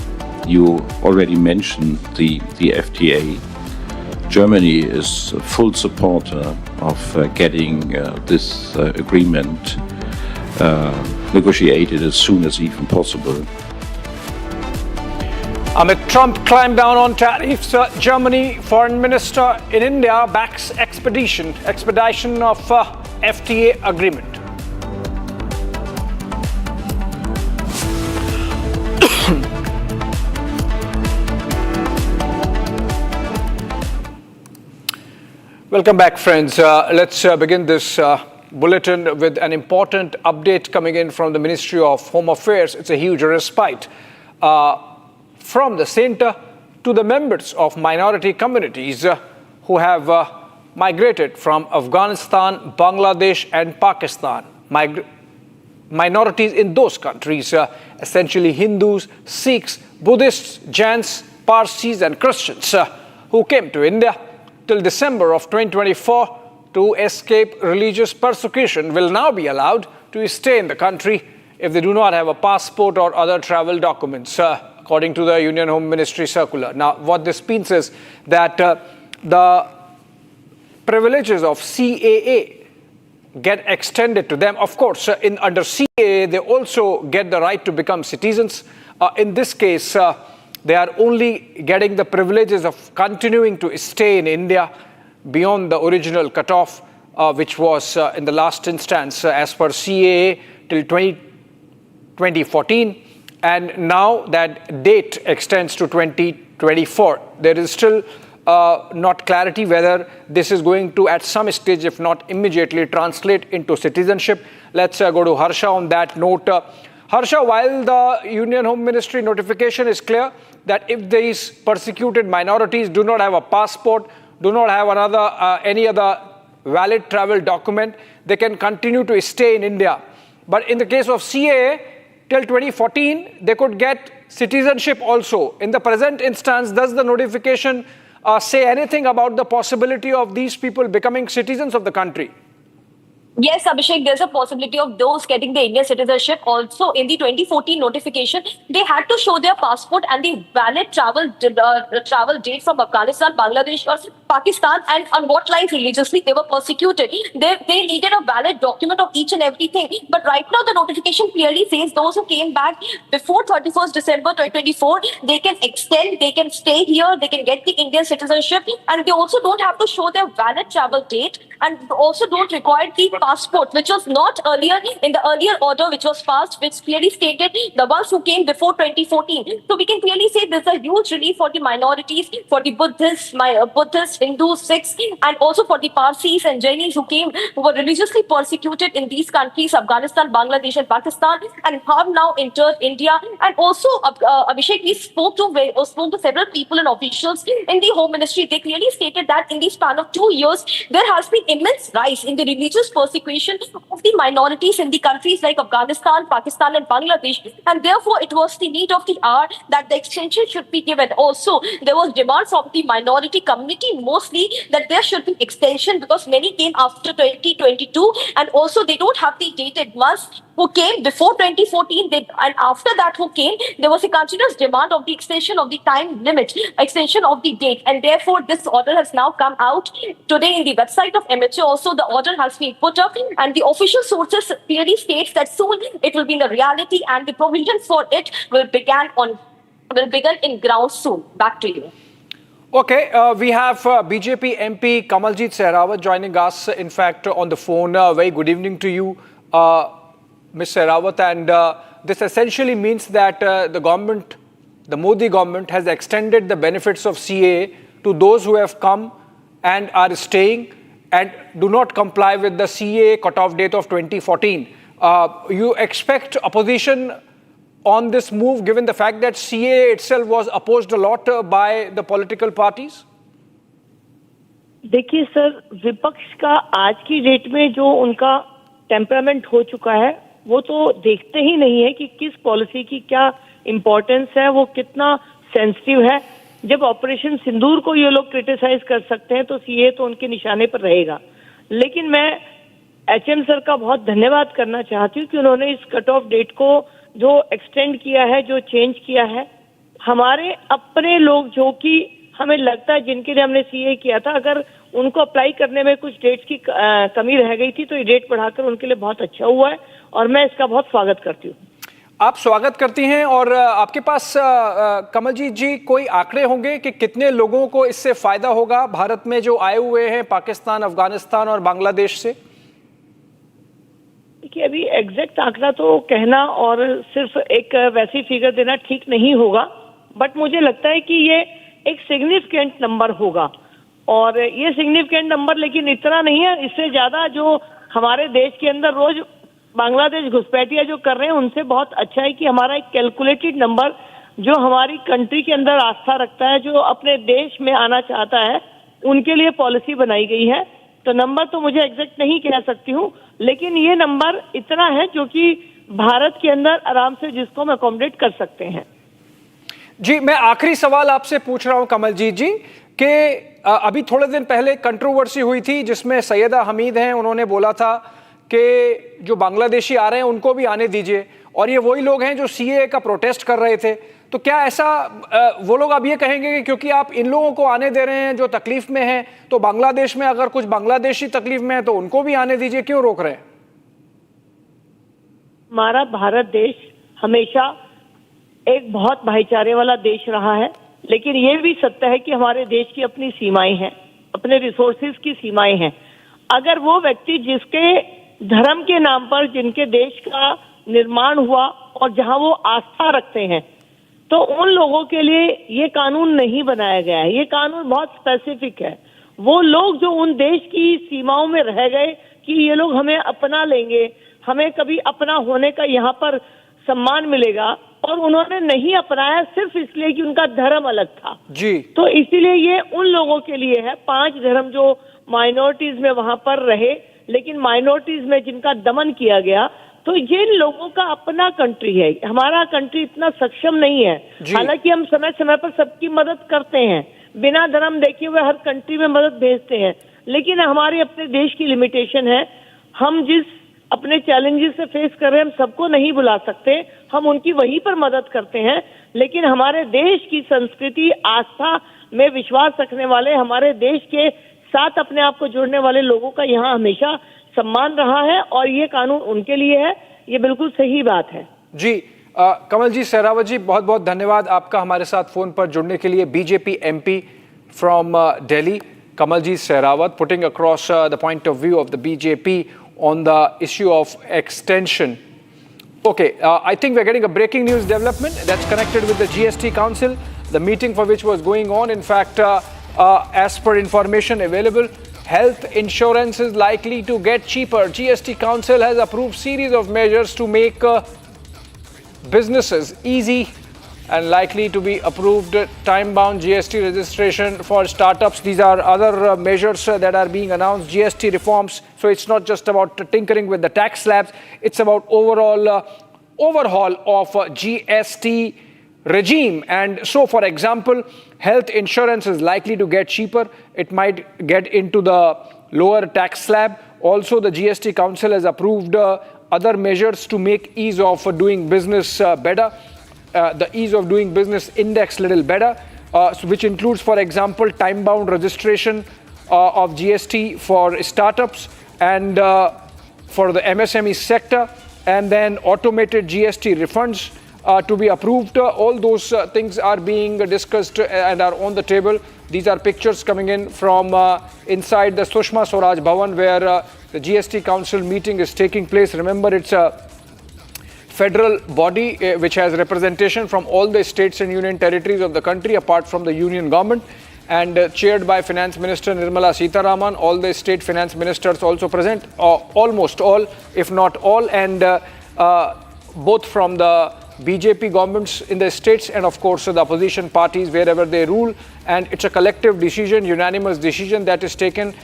you already mentioned the FTA. Germany is a full supporter of getting this agreement negotiated as soon as even possible. Amid Trump climbed down on tariffs, Germany foreign minister in India backs expedition of FTA agreement. Welcome back, friends. Let's begin this bulletin with an important update coming in from the Ministry of Home Affairs. It's a huge respite from the centre to the members of minority communities who have migrated from Afghanistan, Bangladesh and Pakistan. Minorities in those countries, essentially Hindus, Sikhs, Buddhists, Jains, Parsis and Christians who came to India till December of 2024 to escape religious persecution, will now be allowed to stay in the country if they do not have a passport or other travel documents, according to the Union Home Ministry circular. Now, what this means is that the privileges of CAA get extended to them. Of course, under CAA, they also get the right to become citizens. In this case, they are only getting the privileges of continuing to stay in India beyond the original cutoff, which was in the last instance as per CAA till 2014. And now that date extends to 2024. There is still not clarity whether this is going to at some stage, if not immediately, translate into citizenship. Let's go to Harsha on that note. Harsha, while the Union Home Ministry notification is clear that if these persecuted minorities do not have a passport, do not have any other valid travel document, they can continue to stay in India. But in the case of CAA, till 2014, they could get citizenship also. In the present instance, does the notification say anything about the possibility of these people becoming citizens of the country? Yes, Abhishek, there's a possibility of those getting the Indian citizenship. Also, in the 2014 notification, they had to show their passport and the valid travel date from Afghanistan, Bangladesh or Pakistan, and on what lines religiously they were persecuted. They needed a valid document of each and everything. But right now, the notification clearly says those who came back before 31st December 2024, they can extend, they can stay here, they can get the Indian citizenship, and they also don't have to show their valid travel date, and also don't require the passport, which was not earlier in the earlier order which was passed, which clearly stated the ones who came before 2014. So we can clearly say there's a huge relief for the minorities, for the Buddhists, Hindus, Sikhs, and also for the Parsis and Jainis who were religiously persecuted in these countries, Afghanistan, Bangladesh and Pakistan, and have now entered India. And also, Abhishek, we spoke to several people and officials in the Home Ministry. They clearly stated that in the span of 2 years, there has been immense rise in the religious persecution of the minorities in the countries like Afghanistan, Pakistan and Bangladesh, and therefore it was the need of the hour that the extension should be given. Also, there was demand from the minority community mostly that there should be extension because many came after 2022 and also they don't have the dated months who came before 2014 and after that who came, there was a continuous demand of the extension of the time limit, extension of the date, and therefore this order has now come out today in the website of MHA. Also, the order has been put up and the official sources clearly states that soon it will be in the reality and the provisions for it will begin in ground soon. Back to you. Okay, we have BJP MP Kamaljeet Sehrawat joining us, in fact, on the phone. Very good evening to you. Ms. Rawat, and this essentially means that the Modi government has extended the benefits of CAA to those who have come and are staying and do not comply with the CAA cutoff date of 2014. You expect opposition on this move, given the fact that CAA itself was opposed a lot by the political parties? देखिए sir, विपक्ष का आज की date में जो उनका temperament हो चुका है, वो तो देखते ही नहीं है कि किस पॉलिसी की क्या इम्पोर्टेंस है, वो कितना सेंसिटिव है। जब ऑपरेशन सिंदूर को ये लोग क्रिटिसाइज कर सकते हैं तो सीए तो उनके निशाने पर रहेगा। लेकिन मैं एचएम सर का बहुत धन्यवाद करना चाहती हूँ कि उन्होंने इस कट ऑफ डेट को जो एक्सटेंड किया है, जो चेंज किया है, हमारे अपने लोग जो कि हमें लगता है जिनके लिए हमने सीए किया था, अगर उनको अप्लाई करने में कुछ डेट्स की कमी रह गई थी तो ये डेट बढ़ाकर उनके लिए बहुत अच्छा हुआ है और मैं इसका बहुत स्वागत करती हूँ। आप स्वागत करती हैं और आपके पास कमलजीत जी कोई आंकड़े होंगे कि कितने लोगों को इससे फायदा होगा भारत में जो आए हुए हैं पाकिस्तान, अफगानिस्तान और बांग्लादेश से? देखिए, अभी एग्जैक्ट आंकड़ा तो कहना और सिर्फ एक वैसी फिगर देना ठीक नहीं होगा, बट मुझे लगता है कि ये एक सिग्निफिकेंट नंबर होगा और ये सिग्निफिकेंट नंबर लेकिन इतना नहीं है, इससे ज्यादा जो हमारे देश के अंदर रोज बांग्लादेश घुसपैठिया जो कर रहे हैं उनसे बहुत अच्छा है कि हमारा एक कैलकुलेटेड नंबर जो हमारी कंट्री के अंदर आस्था रखता है, जो अपने देश में आना चाहता है, उनके लिए पॉलिसी बनाई गई है। तो नंबर तो मुझे एग्जैक्ट नहीं कह सकती हूँ, लेकिन ये नंबर इतना है जो कि भारत के अंदर आराम से जिसको हम अकोमोडेट कर सकते हैं। जी, मैं आखिरी सवाल आपसे पूछ रहा हूं कमलजीत जी कि अभी थोड़े दिन पहले कंट्रोवर्सी हुई थी जिसमें सैयदा हमीद हैं, उन्होंने बोला था कि जो बांग्लादेशी आ रहे हैं उनको भी आने दीजिए, और ये वही लोग हैं जो सीएए का प्रोटेस्ट कर रहे थे। तो क्या ऐसा वो लोग अब ये कहेंगे कि क्योंकि आप इन लोगों को आने दे रहे हैं जो तकलीफ में हैं, तो बांग्लादेश में अगर कुछ बांग्लादेशी तकलीफ में है तो उनको भी आने दीजिए, क्यों रोक रहे हैं? हमारा भारत देश हमेशा एक बहुत भाईचारे वाला देश रहा है, लेकिन ये भी सत्य है कि हमारे देश की अपनी सीमाएं हैं, अपने रिसोर्सेज की सीमाएं हैं। अगर वो व्यक्ति जिसके धर्म के नाम पर जिनके देश का निर्माण हुआ और जहां वो आस्था रखते हैं, तो उन लोगों के लिए ये कानून नहीं बनाया गया है। ये कानून बहुत स्पेसिफिक है। वो लोग जो उन देश की सीमाओं में रह गए कि ये लोग हमें अपना लेंगे, हमें कभी अपना होने का यहाँ पर सम्मान मिलेगा, और उन्होंने नहीं अपनाया सिर्फ इसलिए कि उनका धर्म अलग था जी। तो इसीलिए ये उन लोगों के लिए है, 5 धर्म जो माइनॉरिटीज में वहां पर रहे, लेकिन माइनॉरिटीज में जिनका दमन किया गया, तो जिन लोगों का अपना कंट्री है। हमारा कंट्री इतना सक्षम नहीं है, हालांकि हम समय समय पर सबकी मदद करते हैं, बिना धर्म देखे हुए हर कंट्री में मदद भेजते हैं, लेकिन हमारे अपने देश की लिमिटेशन है। हम जिस अपने चैलेंजेस से फेस कर रहे हैं, हम सबको नहीं बुला सकते, हम उनकी वहीं पर मदद करते हैं, लेकिन हमारे देश की संस्कृति, आस्था में विश्वास रखने वाले, हमारे देश के साथ अपने आप को जोड़ने वाले लोगों का यहाँ हमेशा सम्मान रहा है और ये कानून उनके लिए है। ये बिल्कुल सही बात है जी। कमलजीत सहरावत जी, बहुत बहुत धन्यवाद आपका हमारे साथ फोन पर जुड़ने के लिए। BJP MP from Delhi, Kamaljit Sehrawat, putting across the point of view of the BJP on the issue of extension. Okay, I think we're getting a breaking news development that's connected with the GST Council, the meeting for which was going on. In fact, as per information available, health insurance is likely to get cheaper. GST Council has approved series of measures to make businesses easy and likely to be approved. Time-bound GST registration for startups. These are other measures that are being announced. GST reforms. So it's not just about tinkering with the tax slabs. It's about overall overhaul of GST regime. And so, for example, health insurance is likely to get cheaper. It might get into the lower tax slab. Also, the GST Council has approved other measures to make ease of doing business better. The ease of doing business index little better, which includes, for example, time-bound registration of GST for startups and for the MSME sector, and then automated GST refunds to be approved. All those things are being discussed and are on the table. These are pictures coming in from inside the Sushma Swaraj Bhavan, where the GST Council meeting is taking place. Remember, it's a federal body which has representation from all the states and union territories of the country apart from the union government, and chaired by Finance Minister Nirmala Sitharaman. All the state finance ministers also present, almost all, if not all, and both from the BJP governments in the states and of course the opposition parties wherever they rule. And it's a collective decision, unanimous decision that is taken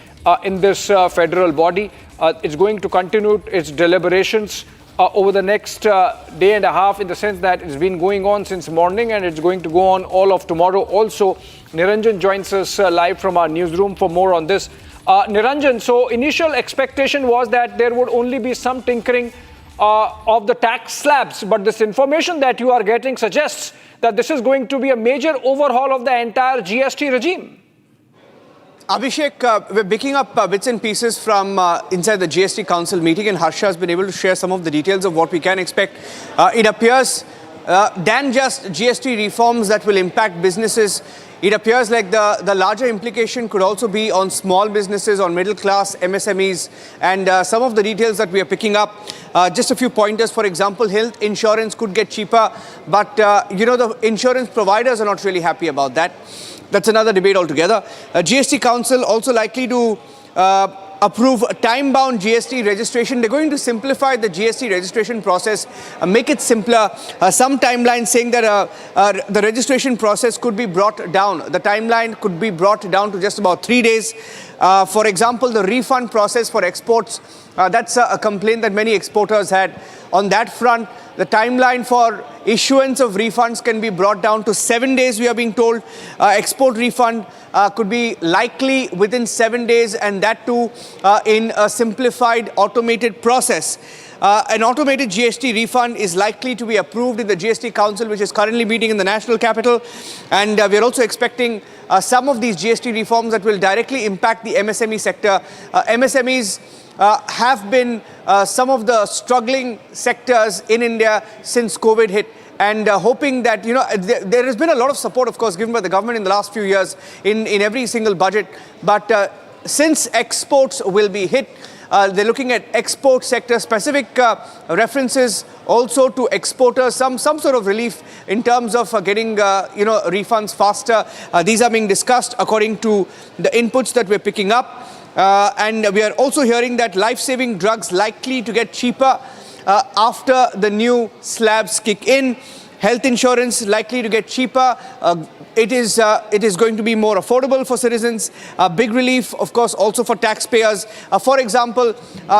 in this federal body. It's going to continue its deliberations over the next day and a half, in the sense that it's been going on since morning and it's going to go on all of tomorrow also. Niranjan joins us live from our newsroom for more on this. Niranjan, so initial expectation was that there would only be some tinkering of the tax slabs, but this information that you are getting suggests that this is going to be a major overhaul of the entire GST regime. Abhishek, we're picking up bits and pieces from inside the GST Council meeting, and Harsha has been able to share some of the details of what we can expect. It appears than just GST reforms that will impact businesses, it appears like the larger implication could also be on small businesses, on middle class, MSMEs, and some of the details that we are picking up. Just a few pointers. For example, health insurance could get cheaper, but the insurance providers are not really happy about that. That's another debate altogether. GST Council also likely to approve a time-bound GST registration. They're going to simplify the GST registration process, make it simpler. Some timeline saying that the registration process could be brought down. The timeline could be brought down to just about 3 days. For example, the refund process for exports, that's a complaint that many exporters had. On that front, the timeline for issuance of refunds can be brought down to 7 days, we are being told. Export refund could be likely within 7 days, and that too in a simplified automated process. An automated GST refund is likely to be approved in the GST Council, which is currently meeting in the national capital. And we are also expecting some of these GST reforms that will directly impact the MSME sector. MSMEs have been some of the struggling sectors in India since COVID hit, and hoping that, there has been a lot of support, of course, given by the government in the last few years in every single budget. But since exports will be hit, they're looking at export sector specific references also to exporters, some sort of relief in terms of getting refunds faster. These are being discussed according to the inputs that we're picking up. And we are also hearing that life-saving drugs likely to get cheaper after the new slabs kick in. Health insurance likely to get cheaper. It is going to be more affordable for citizens. Big relief, of course, also for taxpayers. For example,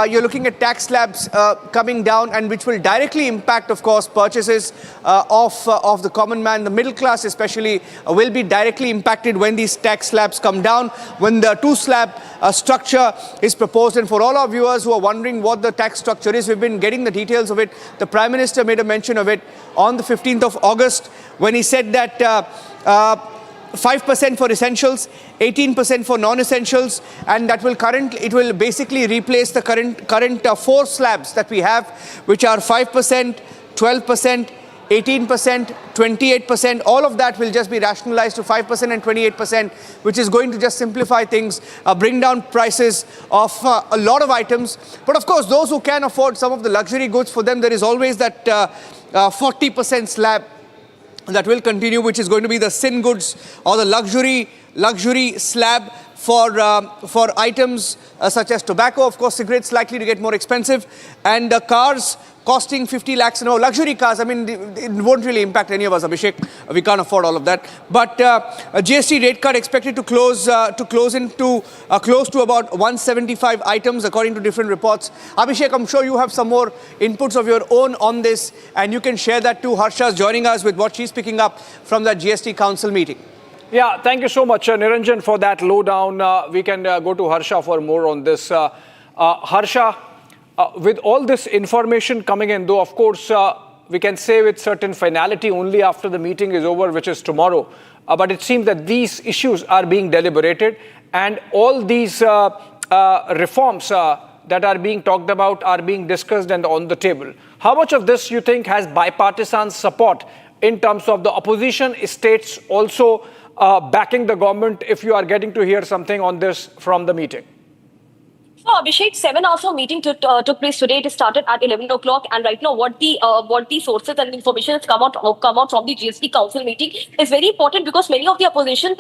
you're looking at tax slabs coming down, and which will directly impact, of course, purchases of the common man. The middle class especially will be directly impacted when these tax slabs come down, when the two-slab structure is proposed. And for all our viewers who are wondering what the tax structure is, we've been getting the details of it. The Prime Minister made a mention of it on the 15th of August when he said that 5% for essentials, 18% for non-essentials, and that it will basically replace the current 4 slabs that we have, which are 5%, 12%, 18%, 28%. All of that will just be rationalized to 5% and 28%, which is going to just simplify things, bring down prices of a lot of items. But of course, those who can afford some of the luxury goods, for them there is always that 40% slab that will continue, which is going to be the sin goods or the luxury slab for items such as tobacco. Of course, cigarettes likely to get more expensive, and cars costing 50 lakhs. Luxury cars, I mean, it won't really impact any of us, Abhishek. We can't afford all of that. But a GST rate cut expected to close to about 175 items, according to different reports. Abhishek, I'm sure you have some more inputs of your own on this, and you can share that too. Harsha's joining us with what she's picking up from the GST Council meeting. Yeah, thank you so much, Niranjan, for that lowdown. We can go to Harsha for more on this. Harsha, with all this information coming in, though, of course, we can say with certain finality only after the meeting is over, which is tomorrow. But it seems that these issues are being deliberated, and all these reforms that are being talked about are being discussed and on the table. How much of this you think has bipartisan support in terms of the opposition states also backing the government, if you are getting to hear something on this from the meeting? So Abhishek, 7 hours of meeting took place today. It started at 11 o'clock, and right now, what the sources and information has come out from the GST Council meeting is very important, because many of the opposition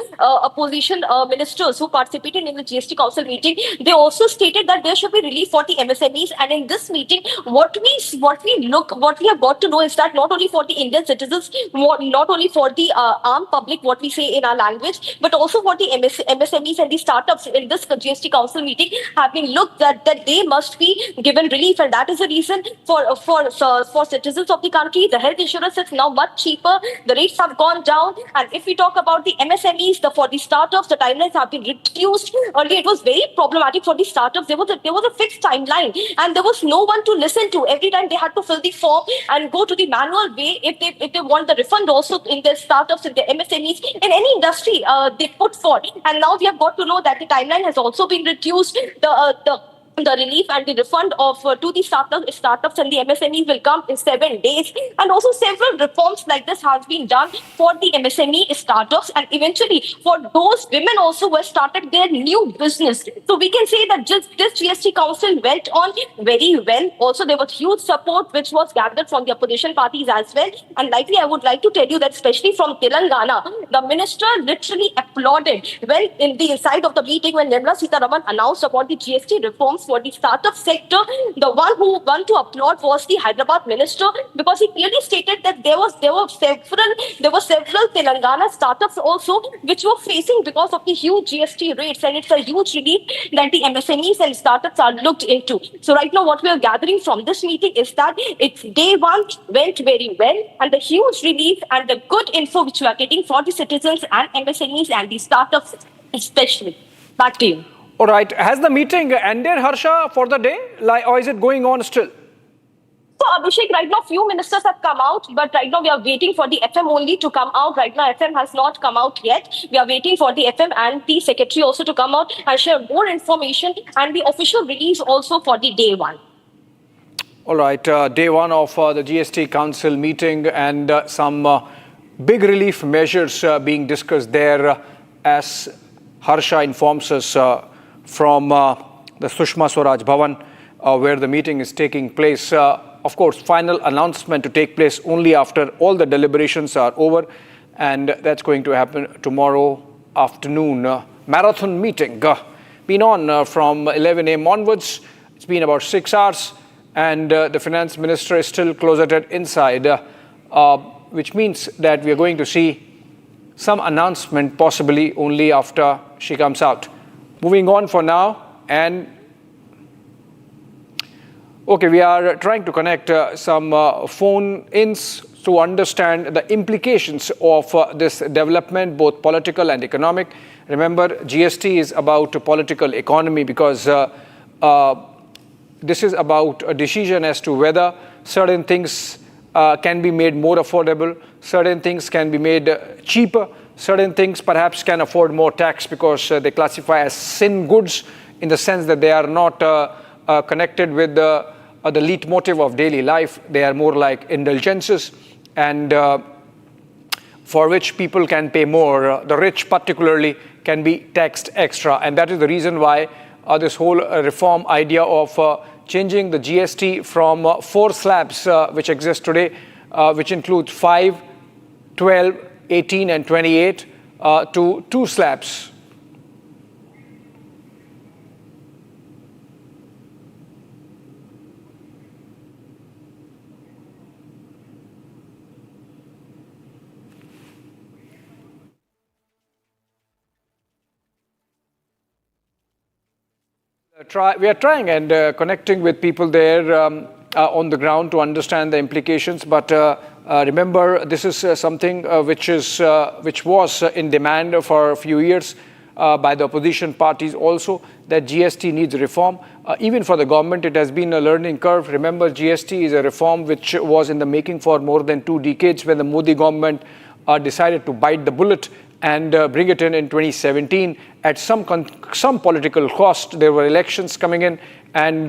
ministers who participated in the GST Council meeting, they also stated that there should be relief for the MSMEs. And in this meeting, what we have got to know is that not only for the Indian citizens, not only for the armed public, what we say in our language, but also for the MSMEs and the startups in this GST Council meeting have been looked that they must be given relief, and that is the reason for citizens of the country. The health insurance is now much cheaper. The rates have gone down, and if we talk about the MSMEs, for the startups, the timelines have been reduced. Earlier, it was very problematic for the startups. There was a fixed timeline, and there was no one to listen to. Every time they had to fill the form and go to the manual way if they want the refund also in their startups, in their MSMEs, in any industry they put forward. And now we have got to know that the timeline has also been reduced. The relief and the refund to the startups and the MSMEs will come in 7 days. And also several reforms like this has been done for the MSME startups, and eventually for those women also who have started their new business. So we can say that just this GST Council went on very well. Also, there was huge support which was gathered from the opposition parties as well. And likely, I would like to tell you that especially from Telangana, the minister literally applauded when in the inside of the meeting when Nirmala Sitharaman announced about the GST reforms for the startup sector. The one who won to applaud was the Hyderabad minister, because he clearly stated that there were several Telangana startups also which were facing because of the huge GST rates, and it's a huge relief that the MSMEs and startups are looked into. So right now, what we are gathering from this meeting is that it's day one went very well, and the huge relief and the good info which we are getting for the citizens and MSMEs and the startups especially. Back to you. All right. Has the meeting ended, Harsha, for the day? Or is it going on still? So Abhishek, right now few ministers have come out, but right now we are waiting for the FM only to come out. Right now FM has not come out yet. We are waiting for the FM and the secretary also to come out and share more information and the official release also for the day one. All right. Day one of the GST Council meeting, and some big relief measures being discussed there, as Harsha informs us from the Sushma Swaraj Bhavan, where the meeting is taking place. Of course, final announcement to take place only after all the deliberations are over, and that's going to happen tomorrow afternoon. Marathon meeting been on from 11 a.m. onwards. It's been about 6 hours, and the finance minister is still closeted inside, which means that we are going to see some announcement possibly only after she comes out. Moving on for now, and okay, we are trying to connect some phone-ins to understand the implications of this development, both political and economic. Remember, GST is about political economy, because this is about a decision as to whether certain things can be made more affordable, certain things can be made cheaper, certain things perhaps can afford more tax because they classify as sin goods, in the sense that they are not connected with the leitmotif of daily life. They are more like indulgences, and for which people can pay more. The rich particularly can be taxed extra, and that is the reason why this whole reform idea of changing the GST from 4 slabs which exist today, which include 5, 12, 18 and 28 to 2 slabs. We are trying and connecting with people there on the ground to understand the implications, but remember, this is something which was in demand for a few years by the opposition parties also, that GST needs reform. Even for the government, it has been a learning curve. Remember, GST is a reform which was in the making for more than 2 decades, when the Modi government decided to bite the bullet and bring it in 2017 at some political cost. There were elections coming in, and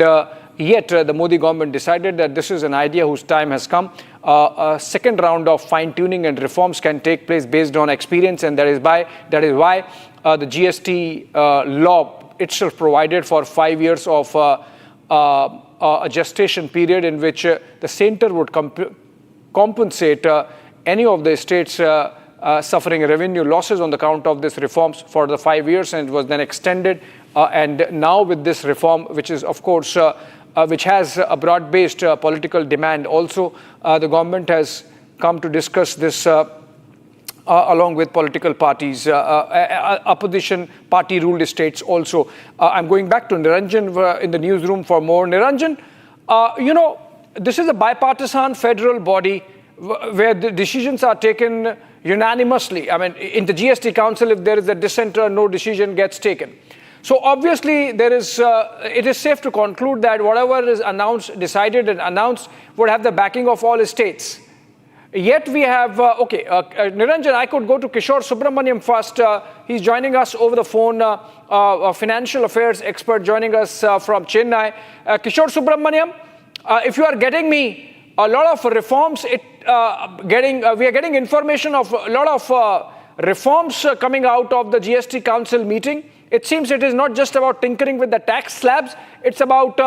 yet the Modi government decided that this is an idea whose time has come. A second round of fine-tuning and reforms can take place based on experience, and that is why the GST law itself provided for 5 years of a gestation period in which the center would compensate any of the states suffering revenue losses on the count of these reforms for the 5 years, and it was then extended. And now with this reform, which is of course, which has a broad-based political demand also, the government has come to discuss this along with political parties, opposition party-ruled states also. I'm going back to Niranjan in the newsroom for more. Niranjan, this is a bipartisan federal body where the decisions are taken unanimously. I mean, in the GST Council, if there is a dissenter, no decision gets taken. So obviously, it is safe to conclude that whatever is decided and announced would have the backing of all states. Yet we have, Niranjan, I could go to Kishore Subramaniam first. He's joining us over the phone, a financial affairs expert joining us from Chennai. Kishore Subramaniam, if you are getting me, a lot of reforms, we are getting information of a lot of reforms coming out of the GST Council meeting. It seems it is not just about tinkering with the tax slabs, it's about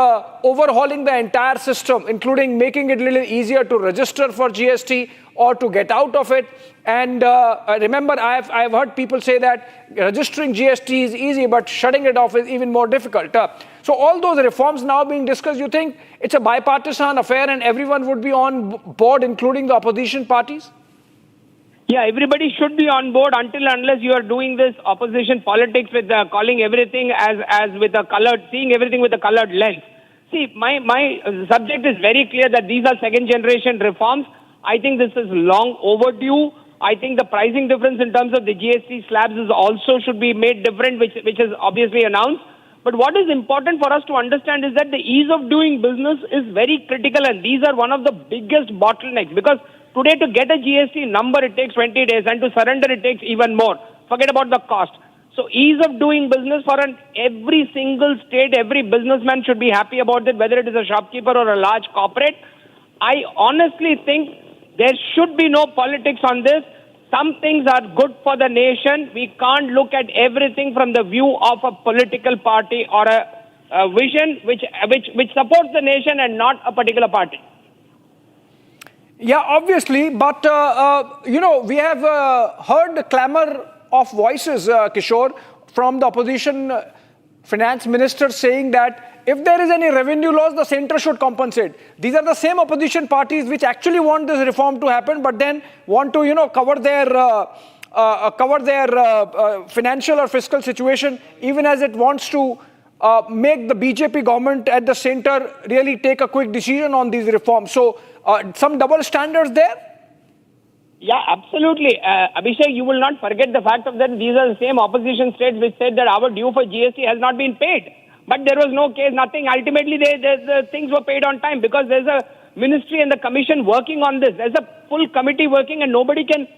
overhauling the entire system, including making it a little easier to register for GST or to get out of it. And remember, I've heard people say that registering GST is easy, but shutting it off is even more difficult. So all those reforms now being discussed, you think it's a bipartisan affair and everyone would be on board, including the opposition parties? Yeah, everybody should be on board unless you are doing this opposition politics with calling everything as with a colored, seeing everything with a colored lens. See, my subject is very clear that these are second generation reforms. I think this is long overdue. I think the pricing difference in terms of the GST slabs is also should be made different, which is obviously announced. But what is important for us to understand is that the ease of doing business is very critical, and these are one of the biggest bottlenecks, because today, to get a GST number, it takes 20 days, and to surrender, it takes even more. Forget about the cost. So, ease of doing business for every single state, every businessman should be happy about it, whether it is a shopkeeper or a large corporate. I honestly think there should be no politics on this. Some things are good for the nation. We can't look at everything from the view of a political party or a vision which supports the nation and not a particular party. Yeah, obviously, but, we have heard the clamor of voices, Kishore, from the opposition finance minister saying that if there is any revenue loss, the center should compensate. These are the same opposition parties which actually want this reform to happen, but then want to, cover their financial or fiscal situation, even as it wants to make the BJP government at the center really take a quick decision on these reforms. So, some double standards there? Yeah, absolutely. Abhishek, you will not forget the fact of that these are the same opposition states which said that our due for GST has not been paid. But there was no case, nothing. Ultimately, the things were paid on time because there's a ministry and the commission working on this. There's a full committee working and nobody can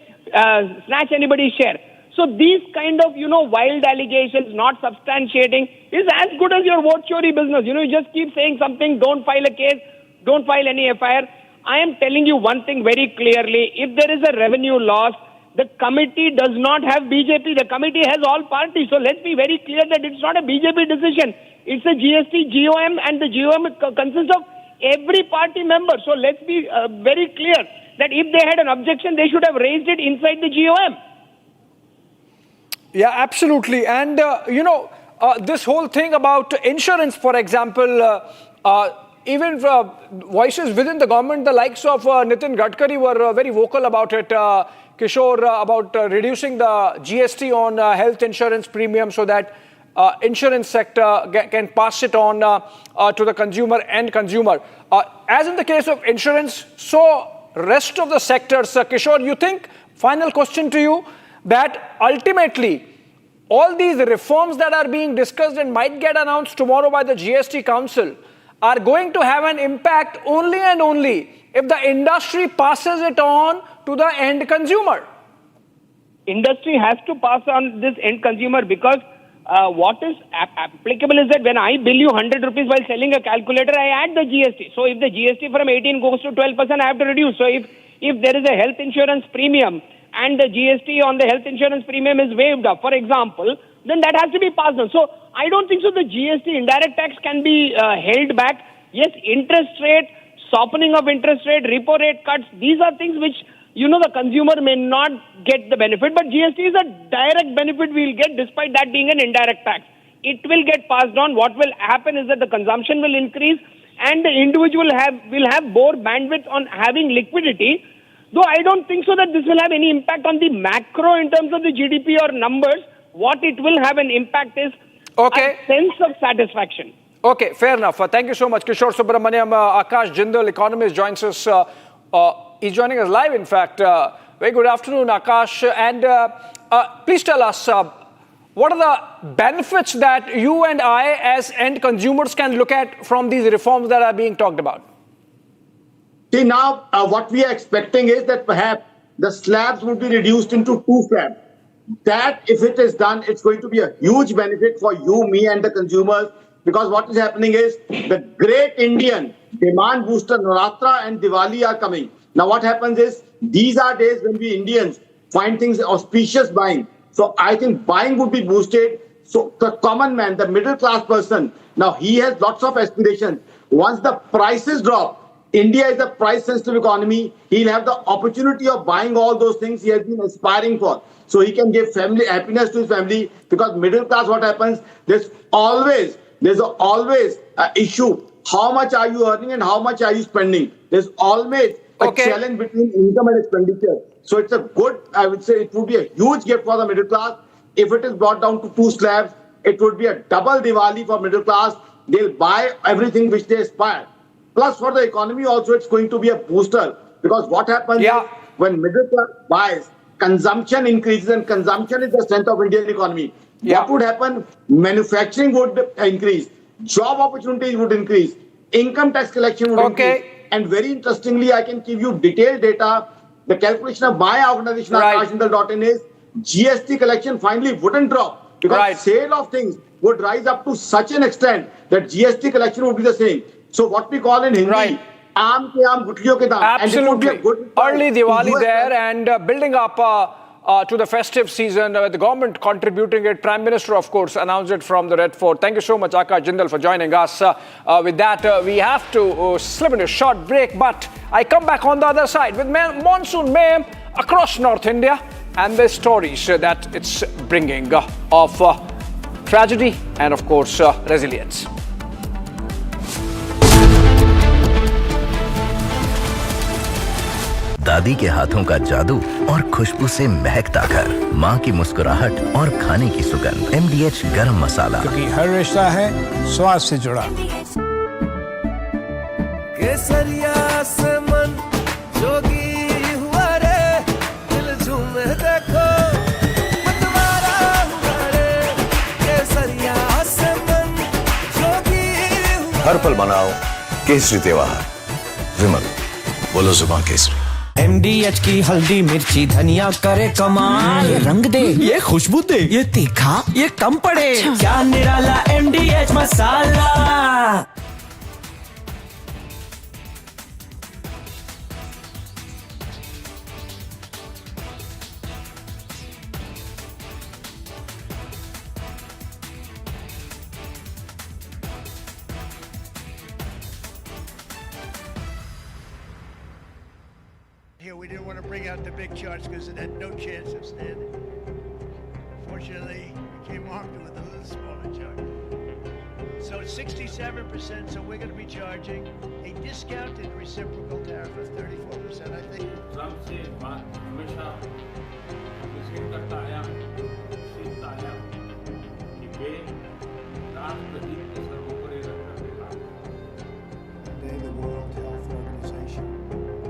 snatch anybody's share. So these kind of, wild allegations, not substantiating, is as good as your vote chori business. You just keep saying something, don't file a case, don't file any FIR. I am telling you one thing very clearly. If there is a revenue loss, the committee does not have BJP. The committee has all parties. So let's be very clear that it's not a BJP decision. It's a GST GOM, and the GOM consists of every party member. So let's be very clear that if they had an objection, they should have raised it inside the GOM. Yeah, absolutely. And, this whole thing about insurance, for example, even voices within the government, the likes of Nitin Gadkari were very vocal about it, Kishore, about reducing the GST on health insurance premium so that insurance sector can pass it on to the consumer. As in the case of insurance, so rest of the sectors, Kishore, you think, final question to you, that ultimately all these reforms that are being discussed and might get announced tomorrow by the GST Council are going to have an impact only and only if the industry passes it on to the end consumer? Industry has to pass on this end consumer because what is applicable is that when I bill you 100 rupees while selling a calculator, I add the GST. So if the GST from 18 goes to 12%, I have to reduce. So if there is a health insurance premium and the GST on the health insurance premium is waived off, for example, then that has to be passed on. So I don't think so the GST indirect tax can be held back. Yes, interest rate, softening of interest rate, repo rate cuts, these are things which, the consumer may not get the benefit, but GST is a direct benefit we will get despite that being an indirect tax. It will get passed on. What will happen is that the consumption will increase and the individual will have more bandwidth on having liquidity. Though I don't think so that this will have any impact on the macro in terms of the GDP or numbers. What it will have an impact is a sense of satisfaction. Okay, fair enough. Thank you so much, Kishore Subramaniam. Akash Jindal, economist, joins us. He's joining us live, in fact. Very good afternoon, Akash. And please tell us, what are the benefits that you and I as end consumers can look at from these reforms that are being talked about? See, now what we are expecting is that perhaps the slabs would be reduced into 2 slabs. That, if it is done, it's going to be a huge benefit for you, me, and the consumers. Because what is happening is the great Indian demand booster Navratra and Diwali are coming. Now what happens is these are days when we Indians find things auspicious buying. So I think buying would be boosted. So the common man, the middle class person, now he has lots of aspirations. Once the prices drop, India is a price sensitive economy. He'll have the opportunity of buying all those things he has been aspiring for. So he can give family happiness to his family, because middle class, what happens, there's always an issue. How much are you earning and how much are you spending? There's always a challenge between income and expenditure. So it's a good, I would say it would be a huge gift for the middle class. If it is brought down to 2 slabs, it would be a double Diwali for middle class. They'll buy everything which they aspire. Plus for the economy also, it's going to be a booster, because what happens is when middle class buys, consumption increases, and consumption is the strength of Indian economy. What would happen? Manufacturing would increase, job opportunities would increase, income tax collection would increase. And very interestingly, I can give you detailed data. The calculation of my organization, akashindal.in, is GST collection finally wouldn't drop, because sale of things would rise up to such an extent that GST collection would be the same. So what we call in Hindi, aam ke aam gutliyon ke daam. Absolutely. Early Diwali there, and building up to the festive season, the government contributing it. Prime Minister, of course, announced it from the Red Fort. Thank you so much, Akash Jindal, for joining us. With that, we have to slip into a short break, but I come back on the other side with monsoon mayhem across North India and the stories that it's bringing of tragedy and, of course, resilience. दादी के हाथों का जादू और खुशबू से महकता घर, माँ की मुस्कुराहट और खाने की सुगंध। MDH गरम मसाला, क्योंकि हर रिश्ता है स्वाद से जुड़ा। केसरिया से मन जोगी हुआ रे, दिल झूमे देखो मतवारा हुआ रे। केसरिया से मन जोगी हुआ। हर पल मनाओ केसरी त्योहार। विमल, बोलो जुबान केसरी। MDH की हल्दी मिर्ची धनिया करे कमाल। ये रंग दे, ये खुशबू दे, ये तीखा, ये कम पड़े। क्या निराला MDH masala. We didn't want to bring out the big charts because it had no chance of standing. Fortunately, we came armed with a little smaller chart. So it's 67%, so we're going to be charging a discounted reciprocal tariff of 34%, I think. Today, the World Health Organization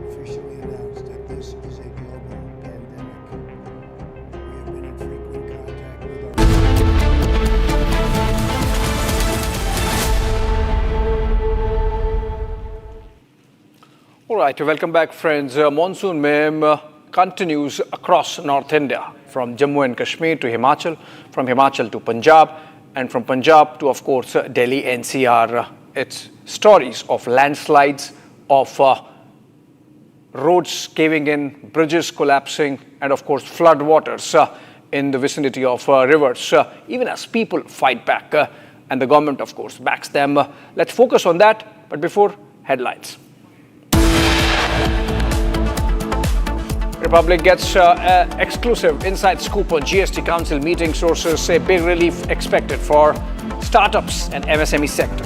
officially announced that this is a global pandemic. We have been in frequent contact with All right, welcome back, friends. Monsoon mayhem continues across North India, from Jammu and Kashmir to Himachal, from Himachal to Punjab, and from Punjab to, of course, Delhi NCR. It's stories of landslides, of roads caving in, bridges collapsing, and, of course, flood waters in the vicinity of rivers, even as people fight back. And the government, of course, backs them. Let's focus on that. But before, headlines. Republic gets exclusive inside scoop on GST Council meeting. Sources say big relief expected for startups and MSME sector.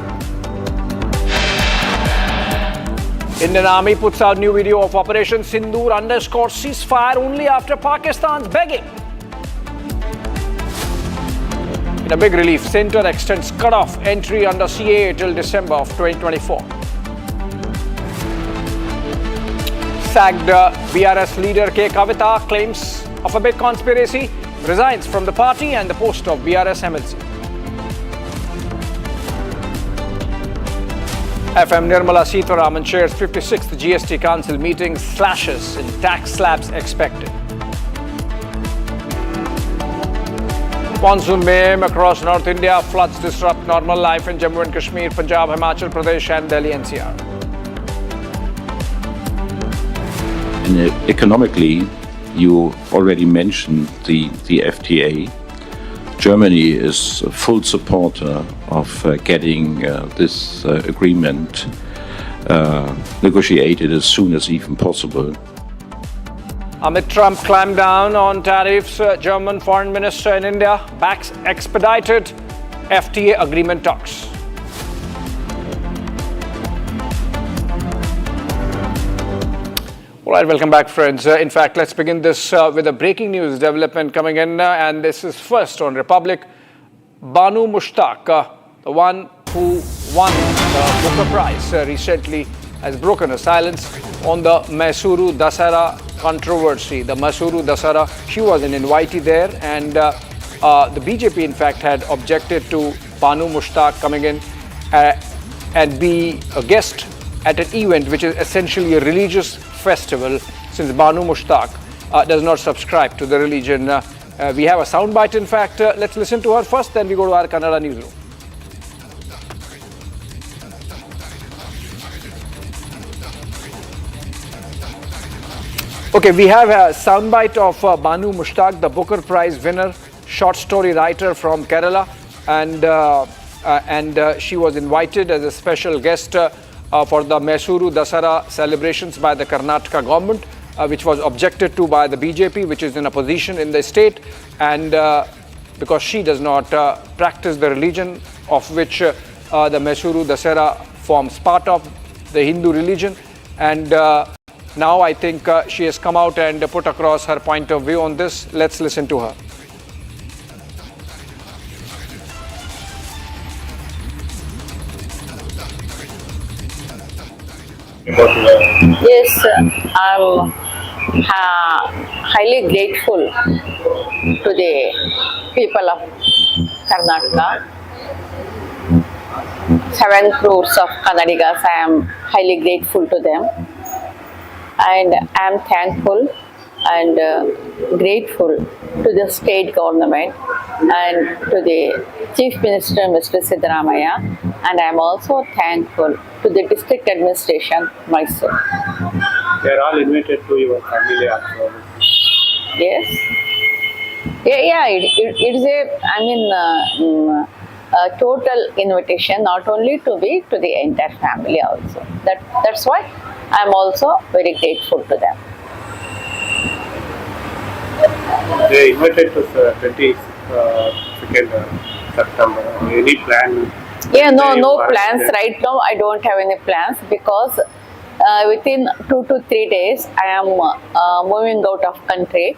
Indian Army puts out new video of Operation Sindoor underscores ceasefire only after Pakistan's begging. In a big relief, Centre extends cut-off entry under CAA till December of 2024. Sagged BRS leader Kavitha claims of a big conspiracy, resigns from the party and the post of BRS MLC. FM Nirmala Sitharaman chairs 56th GST Council meeting, slashes in tax slabs expected. Monsoon mayhem across North India, floods disrupt normal life in Jammu and Kashmir, Punjab, Himachal Pradesh and Delhi NCR. And economically, you already mentioned the FTA. Germany is a full supporter of getting this agreement negotiated as soon as even possible. Amid Trump clamped down on tariffs, German foreign minister in India backs expedited FTA agreement talks. All right, welcome back, friends. In fact, let's begin this with a breaking news development coming in, and this is first on Republic. Banu Mushtaq, the one who won the Booker Prize recently, has broken her silence on the Mysuru Dasara controversy. The Mysuru Dasara, she was an invitee there, and the BJP, in fact, had objected to Banu Mushtaq coming in and be a guest at an event which is essentially a religious festival, since Banu Mushtaq does not subscribe to the religion. We have a soundbite, in fact. Let's listen to her first, then we go to our Kannada newsroom. Okay, we have a soundbite of Banu Mushtaq, the Booker Prize winner, short story writer from Kerala, and she was invited as a special guest for the Mysuru Dasara celebrations by the Karnataka government, which was objected to by the BJP, which is in opposition in the state, and because she does not practice the religion of which the Mysuru Dasara forms part of, the Hindu religion, and now I think she has come out and put across her point of view on this. Let's listen to her. Yes, I'm highly grateful to the people of Karnataka. 7 crores of Kannadigas, I am highly grateful to them. And I am thankful and grateful to the state government and to the Chief Minister, Mr. Siddaramaiah, and I am also thankful to the district administration, myself. They are all invited to your family also. Yes. Yeah, it's a total invitation, not only to the entire family also. That's why I am also very grateful to them. They invited to 22nd September. Any plan? Yeah, no plans right now. I don't have any plans because within 2 to 3 days I am moving out of country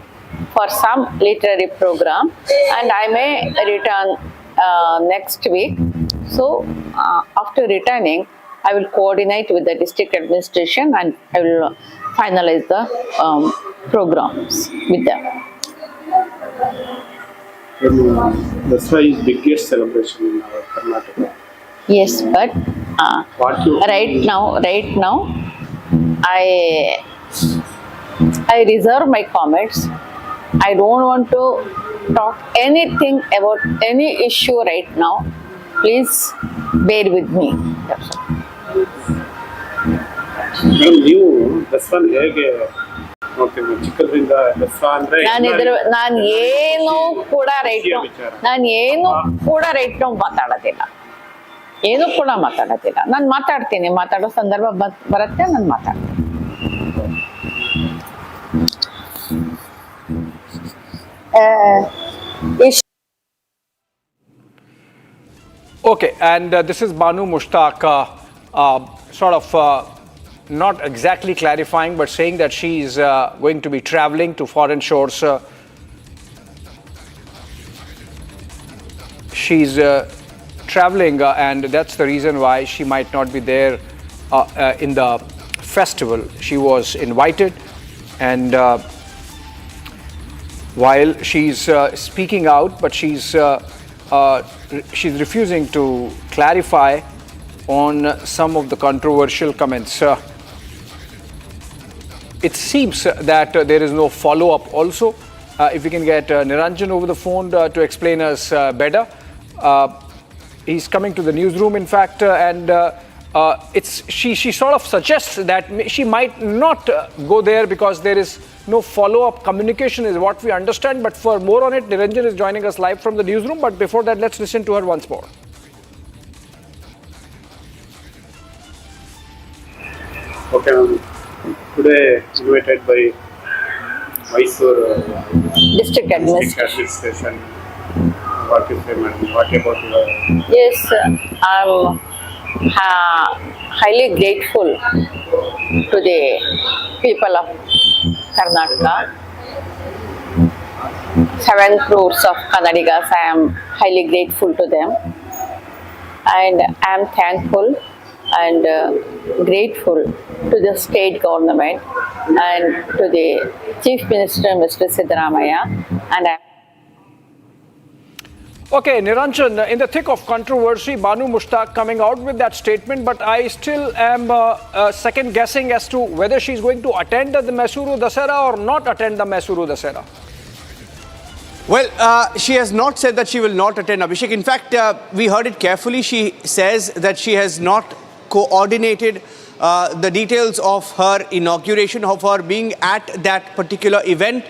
for some literary program, and I may return next week. So after returning, I will coordinate with the district administration and I will finalize the programs with them. That's why it's biggest celebration in our Karnataka. Yes, but right now, I reserve my comments. I don't want to talk anything about any issue right now. Please bear with me. That's all. ನೀವು ದಸರಾ ಹೇಗೆ okay ma'am ಚಿಕ್ಕದ್ರಿಂದ ದಸ ಅಂದ್ರೆ ನಾನು ಏನು ಕೂಡ right ನಾವು ಮಾತಾಡೋದಿಲ್ಲ, ಏನು ಕೂಡ ಮಾತಾಡೋದಿಲ್ಲ. ನಾನು ಮಾತಾಡ್ತೀನಿ, ಮಾತಾಡೋ ಸಂದರ್ಭ ಬರುತ್ತೆ, ನಾನು ಮಾತಾಡ್ತೀನಿ. Okay, and this is Banu Mushtaq sort of not exactly clarifying but saying that she is going to be traveling to foreign shores. She's traveling and that's the reason why she might not be there in the festival. She was invited, and while she's speaking out, but she's refusing to clarify on some of the controversial comments. It seems that there is no follow-up also. If we can get Niranjan over the phone to explain us better. He's coming to the newsroom, in fact, and she sort of suggests that she might not go there because there is no follow-up communication is what we understand. But for more on it, Niranjan is joining us live from the newsroom. But before that, let's listen to her once more. Okay, today invited by Mysore District Administration. What is it, madam? What about Yes, I'm highly grateful to the people of Karnataka. 7 crores of Kannadigas, I am highly grateful to them, and I am thankful and grateful to the state government and to the Chief Minister, Mr. Siddaramaiah, and Okay, Niranjan, in the thick of controversy, Banu Mushtaq coming out with that statement, but I still am second guessing as to whether she's going to attend the Mysuru Dasara or not attend the Mysuru Dasara. Well, she has not said that she will not attend, Abhishek. In fact, we heard it carefully. She says that she has not coordinated the details of her inauguration, of her being at that particular event.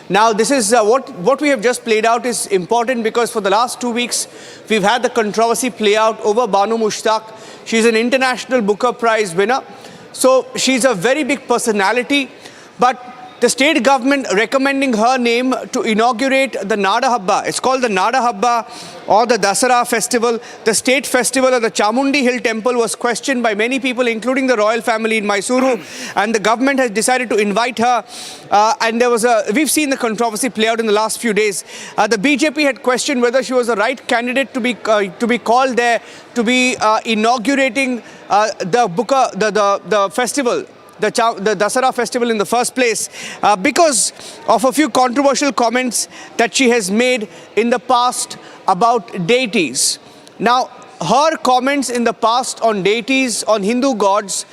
Now, this is what we have just played out is important because for the last 2 weeks, we've had the controversy play out over Banu Mushtaq. She's an International Booker Prize winner. So she's a very big personality, but the state government recommending her name to inaugurate the Nada Habba. It's called the Nada Habba or the Dasara festival. The state festival at the Chamundi Hill temple was questioned by many people, including the royal family in Mysuru, and the government has decided to invite her. And we've seen the controversy play out in the last few days. The BJP had questioned whether she was the right candidate to be called there to be inaugurating the festival. The Dasara festival in the first place because of a few controversial comments that she has made in the past about deities. Now, her comments in the past on deities, on Hindu gods,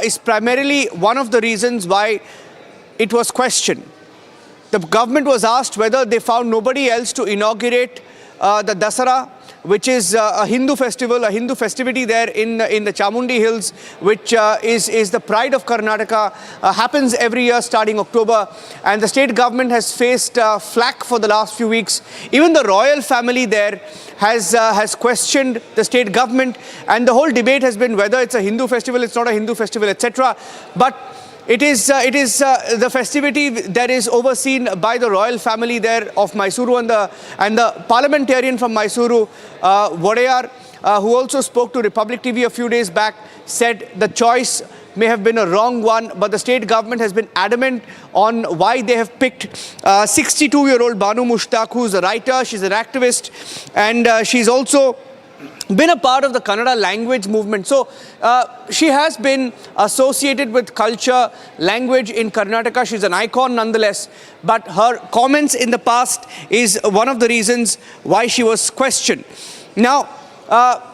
is primarily one of the reasons why it was questioned. The government was asked whether they found nobody else to inaugurate the Dasara, which is a Hindu festival, a Hindu festivity there in the Chamundi Hills, which is the pride of Karnataka, happens every year starting October, and the state government has faced flack for the last few weeks. Even the royal family there has questioned the state government, and the whole debate has been whether it's a Hindu festival, it's not a Hindu festival, etc. But it is the festivity that is overseen by the royal family there of Mysuru, and the parliamentarian from Mysuru, Vodayar, who also spoke to Republic TV a few days back, said the choice may have been a wrong one, but the state government has been adamant on why they have picked 62-year-old Banu Mushtaq, who's a writer, she's an activist, and she's also been a part of the Kannada language movement. So she has been associated with culture, language in Karnataka. She's an icon nonetheless. But her comments in the past is one of the reasons why she was questioned. Now,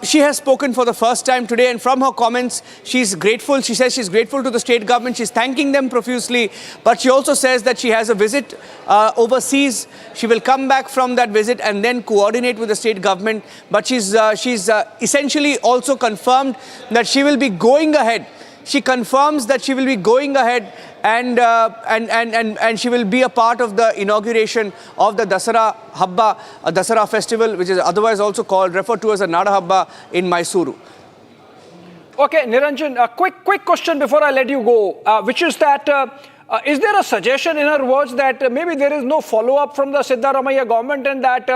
she has spoken for the first time today, and from her comments, she's grateful. She says she's grateful to the state government. She's thanking them profusely. But she also says that she has a visit overseas. She will come back from that visit and then coordinate with the state government. But she's essentially also confirmed that she will be going ahead. She confirms that she will be going ahead and she will be a part of the inauguration of the Dasara Habba, Dasara festival, which is otherwise also referred to as a Nada Habba in Mysuru. Okay, Niranjan, a quick question before I let you go, which is that is there a suggestion in her words that maybe there is no follow-up from the Siddaramaiah government and that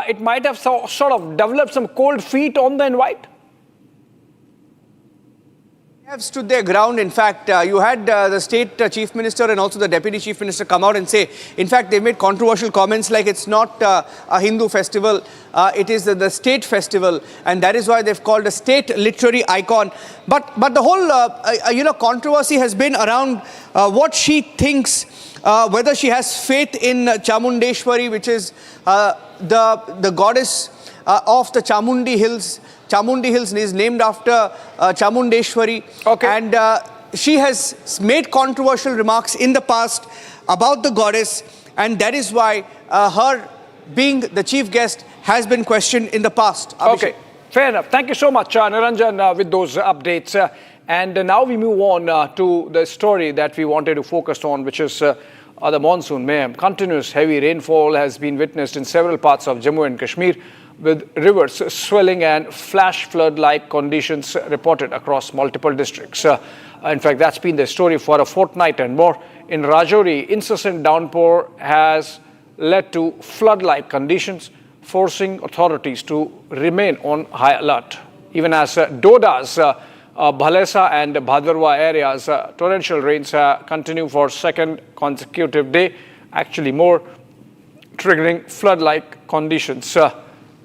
it might have sort of developed some cold feet on the invite? They have stood their ground. In fact, you had the state chief minister and also the deputy chief minister come out and say, in fact, they made controversial comments like it's not a Hindu festival, it is the state festival, and that is why they've called a state literary icon. But the whole controversy has been around what she thinks, whether she has faith in Chamundeshwari, which is the goddess of the Chamundi Hills. Chamundi Hills is named after Chamundeshwari. Okay. And she has made controversial remarks in the past about the goddess, and that is why her being the chief guest has been questioned in the past. Abhishek. Okay, fair enough. Thank you so much, Niranjan, with those updates. And now we move on to the story that we wanted to focus on, which is the monsoon mayhem. Continuous heavy rainfall has been witnessed in several parts of Jammu and Kashmir, with rivers swelling and flash flood-like conditions reported across multiple districts. In fact, that's been the story for a fortnight and more. In Rajouri, incessant downpour has led to flood-like conditions, forcing authorities to remain on high alert. Even as Doda's Bhalesa and Bhadarwa areas, torrential rains continue for second consecutive day, actually more, triggering flood-like conditions.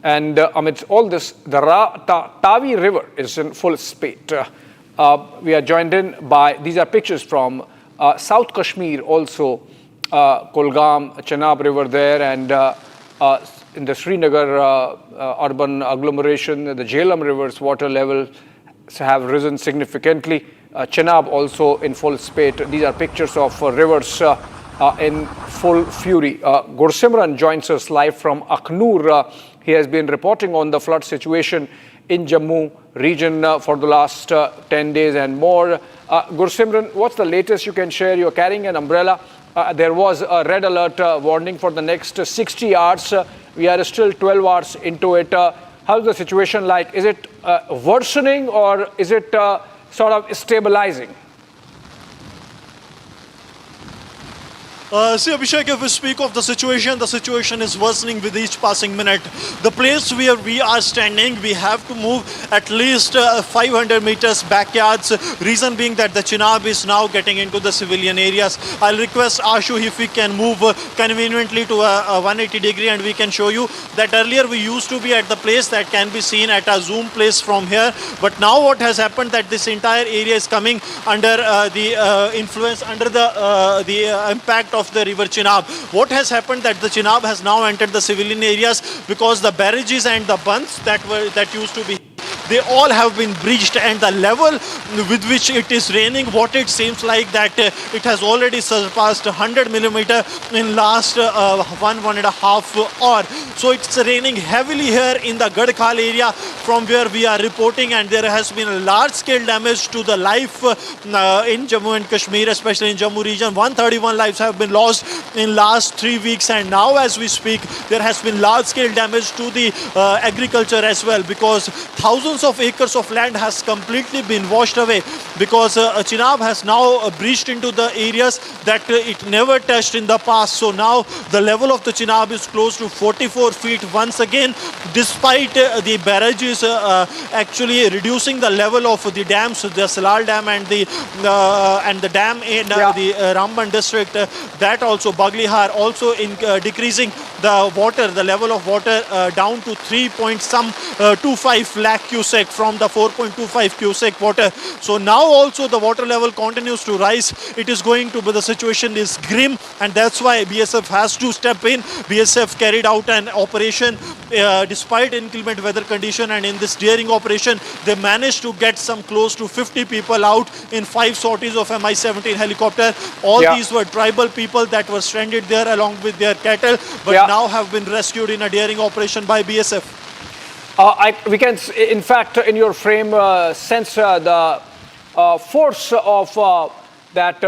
And amidst all this, the Tavi River is in full speed. We are joined in by, these are pictures from South Kashmir also, Kolgam, Chenab River there, and in the Srinagar urban agglomeration, the Jhelum River's water levels have risen significantly. Chenab also in full speed. These are pictures of rivers in full fury. Gursimran joins us live from Aknoor. He has been reporting on the flood situation in Jammu region for the last 10 days and more. Gursimran, what's the latest you can share? You're carrying an umbrella. There was a red alert warning for the next 60 hours. We are still 12 hours into it. How's the situation like? Is it worsening or is it sort of stabilizing? See, Abhishek, if we speak of the situation is worsening with each passing minute. The place where we are standing, we have to move at least 500 meters backyards. Reason being that the Chenab is now getting into the civilian areas. I'll request Ashu if we can move conveniently to a 180 degree and we can show you that earlier we used to be at the place that can be seen at a zoom place from here. But now what has happened that this entire area is coming under the influence, under the impact of the river Chenab. What has happened that the Chenab has now entered the civilian areas because the barrages and the bunds that used to be, they all have been breached, and the level with which it is raining, what it seems like that it has already surpassed 100 millimeter in last 1.5 hour. So it's raining heavily here in the Gadkhal area from where we are reporting, and there has been a large scale damage to the life in Jammu and Kashmir, especially in Jammu region. 131 lives have been lost in last 3 weeks, and now as we speak there has been large scale damage to the agriculture as well, because thousands of acres of land has completely been washed away because Chenab has now breached into the areas that it never touched in the past. So now the level of the Chenab is close to 44 feet once again, despite the barrages actually reducing the level of the dams, the Salal Dam and the dam in the Ramban district, that also Baglihar also in decreasing the water, the level of water down to 3.25 lakh cubic from the 4.25 cubic water. So now also the water level continues to rise. It is going to be, the situation is grim, and that's why BSF has to step in. BSF carried out an operation despite inclement weather condition, and in this daring operation they managed to get some close to 50 people out in 5 sorties of Mi-17 helicopter. All these were tribal people that were stranded there along with their cattle, but now have been rescued in a daring operation by BSF. We can, in fact, in your frame, sense the force of that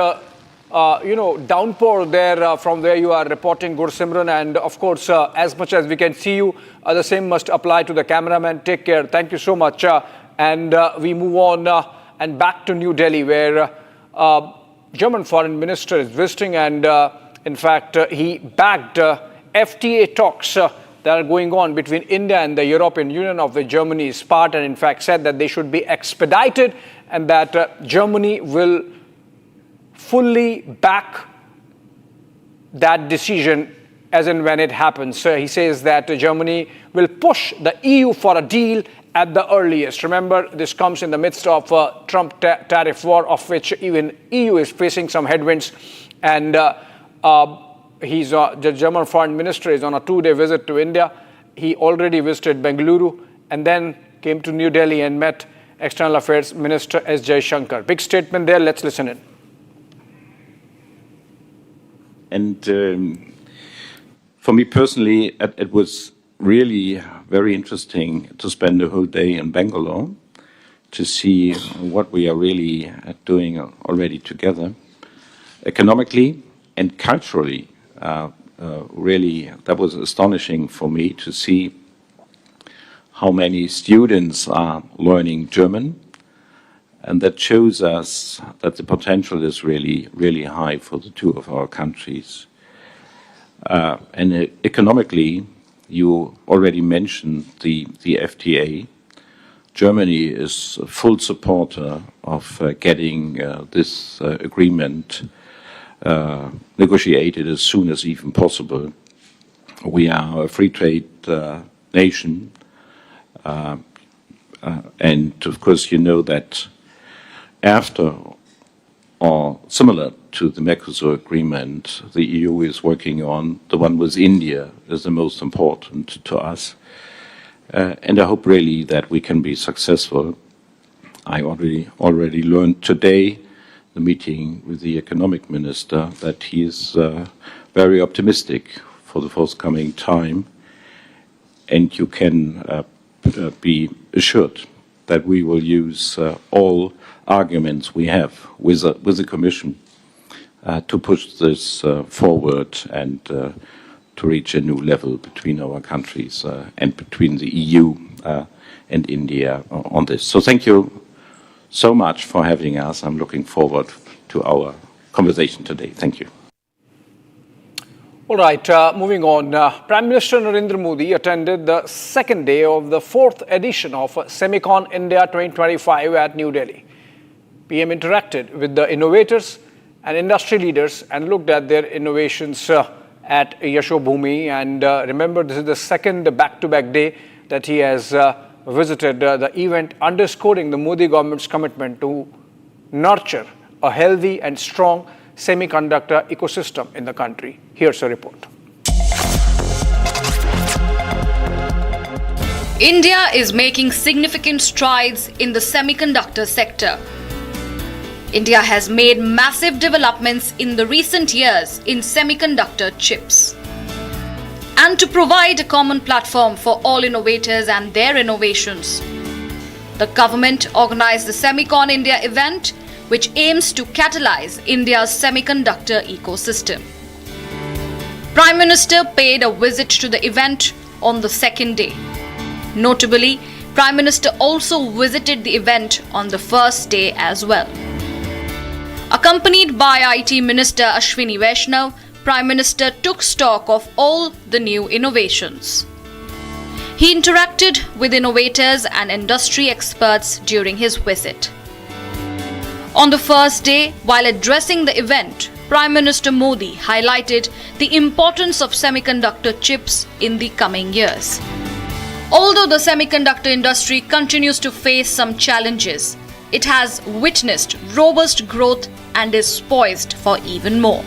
downpour there from where you are reporting, Gursimran. And of course, as much as we can see you, the same must apply to the cameraman. Take care. Thank you so much. And we move on and back to New Delhi, where German foreign minister is visiting. And in fact, he backed FTA talks that are going on between India and the European Union, of which Germany is part, and in fact said that they should be expedited and that Germany will fully back that decision as and when it happens. He says that Germany will push the EU for a deal at the earliest. Remember, this comes in the midst of Trump tariff war, of which even EU is facing some headwinds. And the German foreign minister is on a 2-day visit to India. He already visited Bengaluru and then came to New Delhi and met External Affairs Minister S. Jaishankar. Big statement there. Let's listen in. And for me personally, it was really very interesting to spend the whole day in Bangalore to see what we are really doing already together. Economically and culturally, really, that was astonishing for me to see how many students are learning German. And that shows us that the potential is really, really high for the two of our countries. And economically, you already mentioned the FTA. Germany is a full supporter of getting this agreement negotiated as soon as even possible. We are a free trade nation. And of course, you know that after or similar to the Mercosur agreement, the EU is working on the one with India is the most important to us. And I hope really that we can be successful. I already learned today, the meeting with the economic minister, that he is very optimistic for the forthcoming time. And you can be assured that we will use all arguments we have with the Commission to push this forward and to reach a new level between our countries and between the EU and India on this. So thank you so much for having us. I'm looking forward to our conversation today. Thank you. All right, moving on. Prime Minister Narendra Modi attended the second day of the 4th edition of Semicon India 2025 at New Delhi. PM interacted with the innovators and industry leaders and looked at their innovations at Yashobhumi. And remember, this is the second back-to-back day that he has visited the event, underscoring the Modi government's commitment to nurture a healthy and strong semiconductor ecosystem in the country. Here's a report. India is making significant strides in the semiconductor sector. India has made massive developments in the recent years in semiconductor chips. And to provide a common platform for all innovators and their innovations, the government organized the Semicon India event, which aims to catalyze India's semiconductor ecosystem. Prime Minister paid a visit to the event on the second day. Notably, Prime Minister also visited the event on the first day as well. Accompanied by IT Minister Ashwini Vaishnav, Prime Minister took stock of all the new innovations. He interacted with innovators and industry experts during his visit. On the first day, while addressing the event, Prime Minister Modi highlighted the importance of semiconductor chips in the coming years. Although the semiconductor industry continues to face some challenges, it has witnessed robust growth and is poised for even more.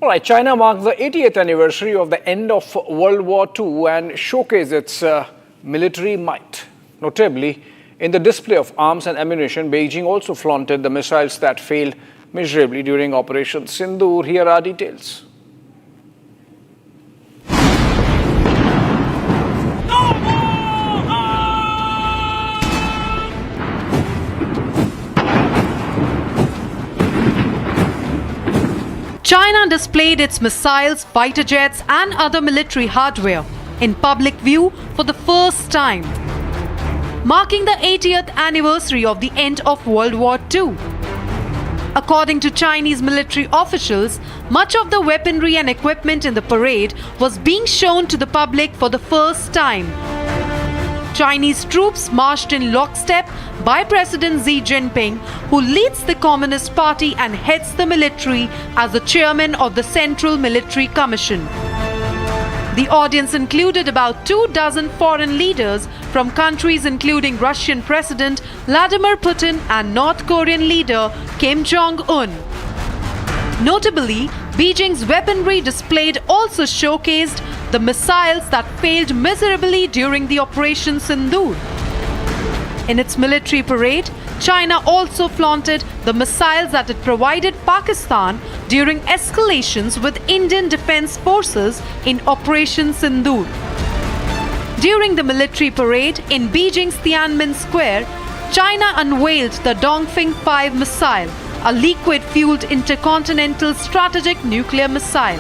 All right, China marks the 80th anniversary of the end of World War II and showcased its military might. Notably, in the display of arms and ammunition, Beijing also flaunted the missiles that failed miserably during Operation Sindoor. Here are details. China displayed its missiles, fighter jets and other military hardware in public view for the first time, marking the 80th anniversary of the end of World War II. According to Chinese military officials, much of the weaponry and equipment in the parade was being shown to the public for the first time. Chinese troops marched in lockstep by President Xi Jinping, who leads the Communist Party and heads the military as the chairman of the Central Military Commission. The audience included about 24 foreign leaders from countries including Russian President Vladimir Putin and North Korean leader Kim Jong-un. Notably, Beijing's weaponry displayed also showcased the missiles that failed miserably during the Operation Sindoor. In its military parade, China also flaunted the missiles that it provided Pakistan during escalations with Indian Defence Forces in Operation Sindoor. During the military parade in Beijing's Tiananmen Square, China unveiled the Dongfeng 5 missile, a liquid-fueled intercontinental strategic nuclear missile.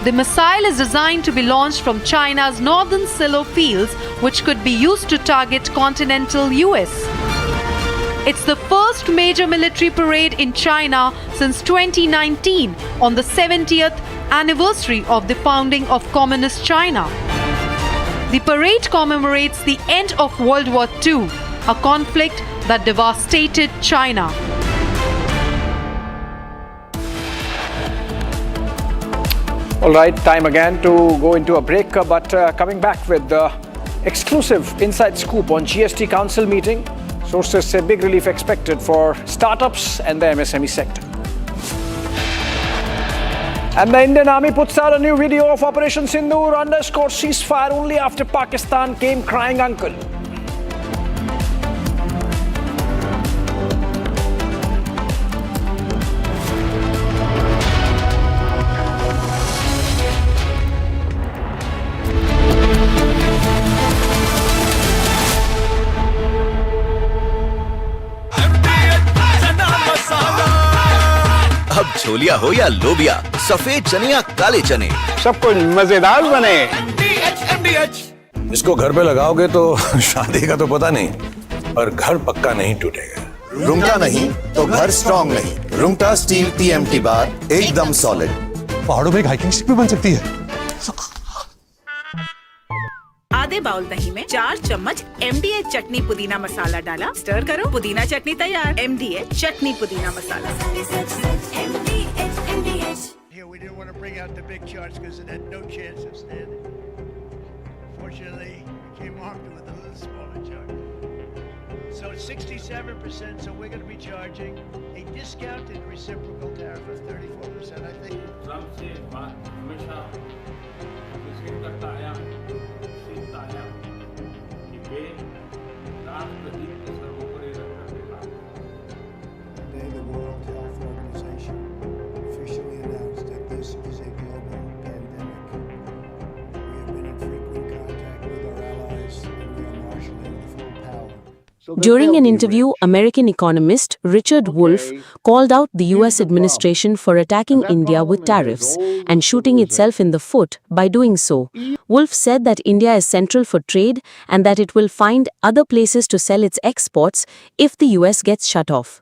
The missile is designed to be launched from China's northern silo fields, which could be used to target continental US. It's the first major military parade in China since 2019 on the 70th anniversary of the founding of Communist China. The parade commemorates the end of World War II, a conflict that devastated China. All right, time again to go into a break, but coming back with the exclusive inside scoop on GST Council meeting. Sources say big relief expected for startups and the MSME sector. And the Indian Army puts out a new video of Operation Sindoor _ ceasefire only after Pakistan came crying uncle. अब छोलिया हो या लोबिया, सफेद चने या काले चने, सब कुछ मजेदार बने। इसको घर पे लगाओगे तो शादी का तो पता नहीं, पर घर पक्का नहीं टूटेगा। रुंगटा नहीं तो घर स्ट्रॉन्ग नहीं। रुंगटा स्टील TMT बार एकदम सॉलिड। पहाड़ों में एक हाइकिंग स्टिक भी बन सकती है। आधे बाउल दही में 4 चम्मच MDH चटनी पुदीना मसाला डाला, स्टर करो, पुदीना चटनी तैयार। MDH चटनी पुदीना मसाला। Here we didn't want to bring out the big charts because it had no chance of standing. Fortunately, we came armed with a little smaller chart. So it's 67%, so we're going to be charging a discounted reciprocal tariff of 34%, I think. Trump से बात हमेशा विश्लेषण करता आया, सीखता आया कि वे राष्ट्रहित के सर्वोपरि रखकर Today, the World Health Organization officially announced that this is a global pandemic. We have been in frequent contact with our allies and we are marshalling the full power. During an interview, American economist Richard Wolff called out the US administration for attacking India with tariffs and shooting itself in the foot by doing so. Wolff said that India is central for trade and that it will find other places to sell its exports if the US gets shut off.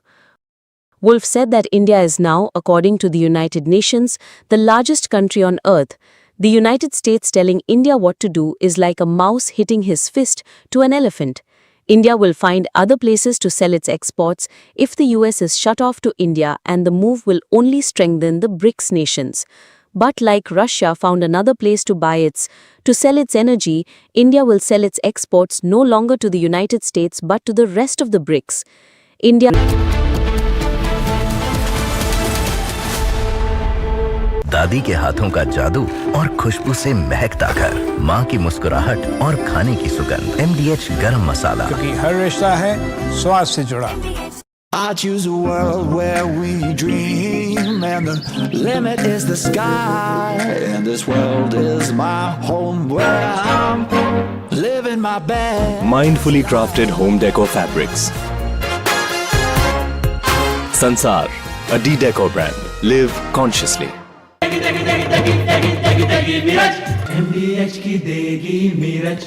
Wolff said that India is now, according to the United Nations, the largest country on earth. The United States telling India what to do is like a mouse hitting his fist to an elephant. India will find other places to sell its exports if the US is shut off to India, and the move will only strengthen the BRICS nations. But like Russia found another place to sell its energy, India will sell its exports no longer to the United States but to the rest of the BRICS. India दादी के हाथों का जादू और खुशबू से महकता घर, माँ की मुस्कुराहट और खाने की सुगंध, MDH गरम मसाला, क्योंकि हर रिश्ता है स्वाद से जुड़ा। I choose a world where we dream and the limit is the sky, and this world is my home where I'm living my best. Mindfully crafted home decor fabrics. Sansar, a D-Decor brand. Live consciously. MDH की देगी मीरज,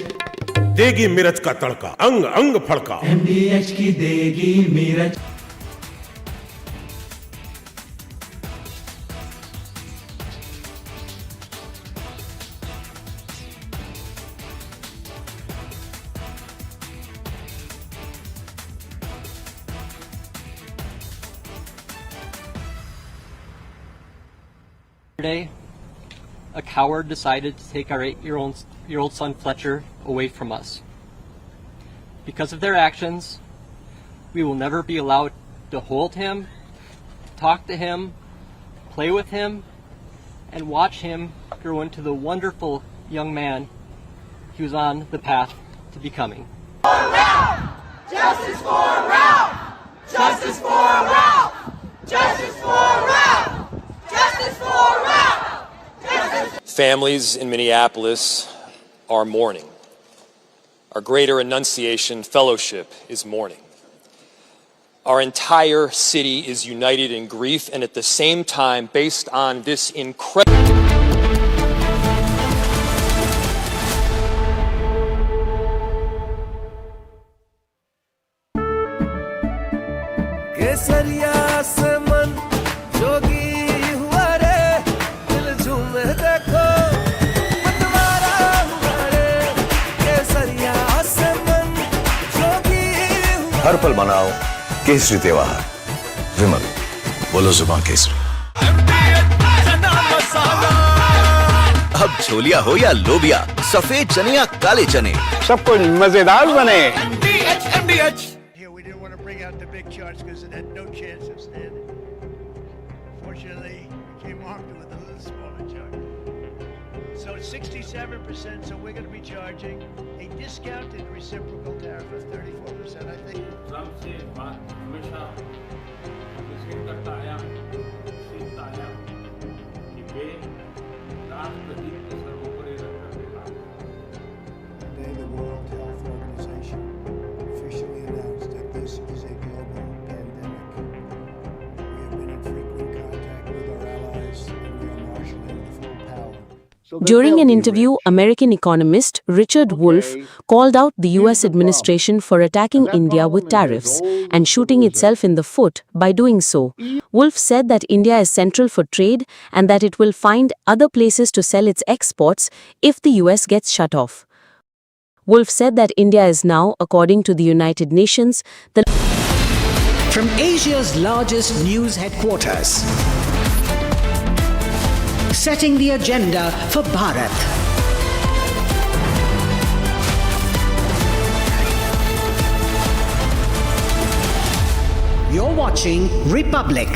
देगी मिर्च का तड़का, अंग अंग फड़का। MDH की देगी Miraj. Yesterday, a coward decided to take our 8-year-old son Fletcher away from us. Because of their actions, we will never be allowed to hold him, talk to him, play with him, and watch him grow into the wonderful young man he was on the path to becoming. Justice for Ralph! Justice for Ralph! Justice for Ralph! Justice for Ralph! Justice. Families in Minneapolis are mourning. Our Greater Annunciation Fellowship is mourning. Our entire city is united in grief, and at the same time, based on this incredible केसरिया से मन जोगी हुआ रे, दिल झूमे देखो मतवारा हुआ रे, केसरिया से मन जोगी हुआ। हर पल मनाओ केसरी त्योहार। विमल, बोलो जुबान केसरी। अब छोलिया हो या लोबिया, सफेद चने या काले चने, सब कुछ मजेदार बने। Here we didn't want to bring out the big charts because it had no chance of standing. Fortunately, we came armed with a little smaller chart. So it's 67%, so we're going to be charging a discounted reciprocal tariff of 34%, I think. Today, the World Health Organization officially announced that this is a global pandemic. We have been in frequent contact with our allies, and we are marshaling the full power. During an interview, American economist Richard Wolff called out the US administration for attacking India with tariffs and shooting itself in the foot by doing so. Wolff said that India is central for trade and that it will find other places to sell its exports if the US gets shut off. Wolff said that India is now, according to the United Nations, the From Asia's largest news headquarters, setting the agenda for Bharat. You're watching Republic.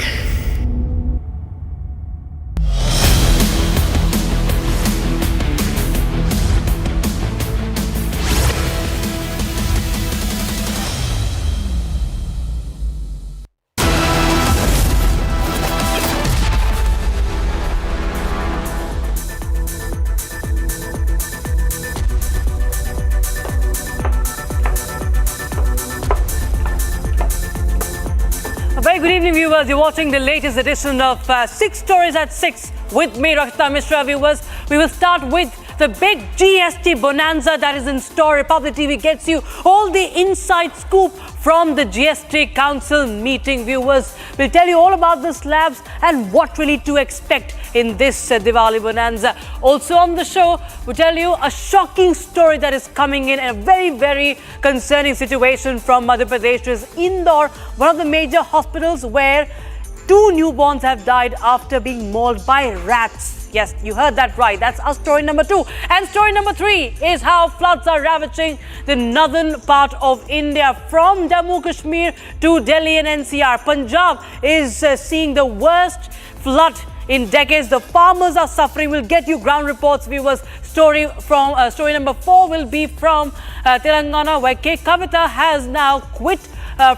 A very good evening, viewers. You're watching the latest edition of 6 Stories at 6 with me, Rakshita Mishra. Viewers, we will start with the big GST bonanza that is in store. Republic TV gets you all the inside scoop from the GST Council meeting. Viewers, we'll tell you all about the slabs and what really to expect in this Diwali bonanza. Also on the show, we'll tell you a shocking story that is coming in, and a very, very concerning situation from Madhya Pradesh. It is Indore, one of the major hospitals where 2 newborns have died after being mauled by rats. Yes, you heard that right. That's our story number 2. And story number 3 is how floods are ravaging the northern part of India. From Jammu Kashmir to Delhi and NCR, Punjab is seeing the worst flood in decades. The farmers are suffering. We'll get you ground reports, viewers. Story number 4 will be from Telangana, where Kavitha has now quit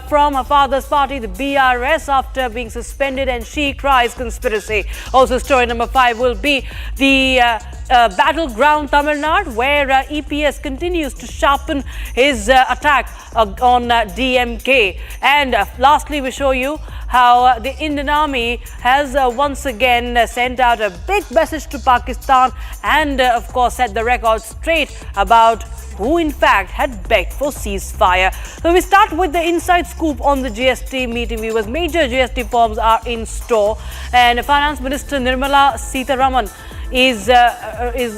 from her father's party, the BRS, after being suspended, and she cries conspiracy. Also, story number 5 will be the battleground Tamil Nadu, where EPS continues to sharpen his attack on DMK. And lastly, we show you how the Indian Army has once again sent out a big message to Pakistan and of course set the record straight about who in fact had begged for ceasefire. So we start with the inside scoop on the GST meeting. Viewers, major GST reforms are in store and Finance Minister Nirmala Sitharaman is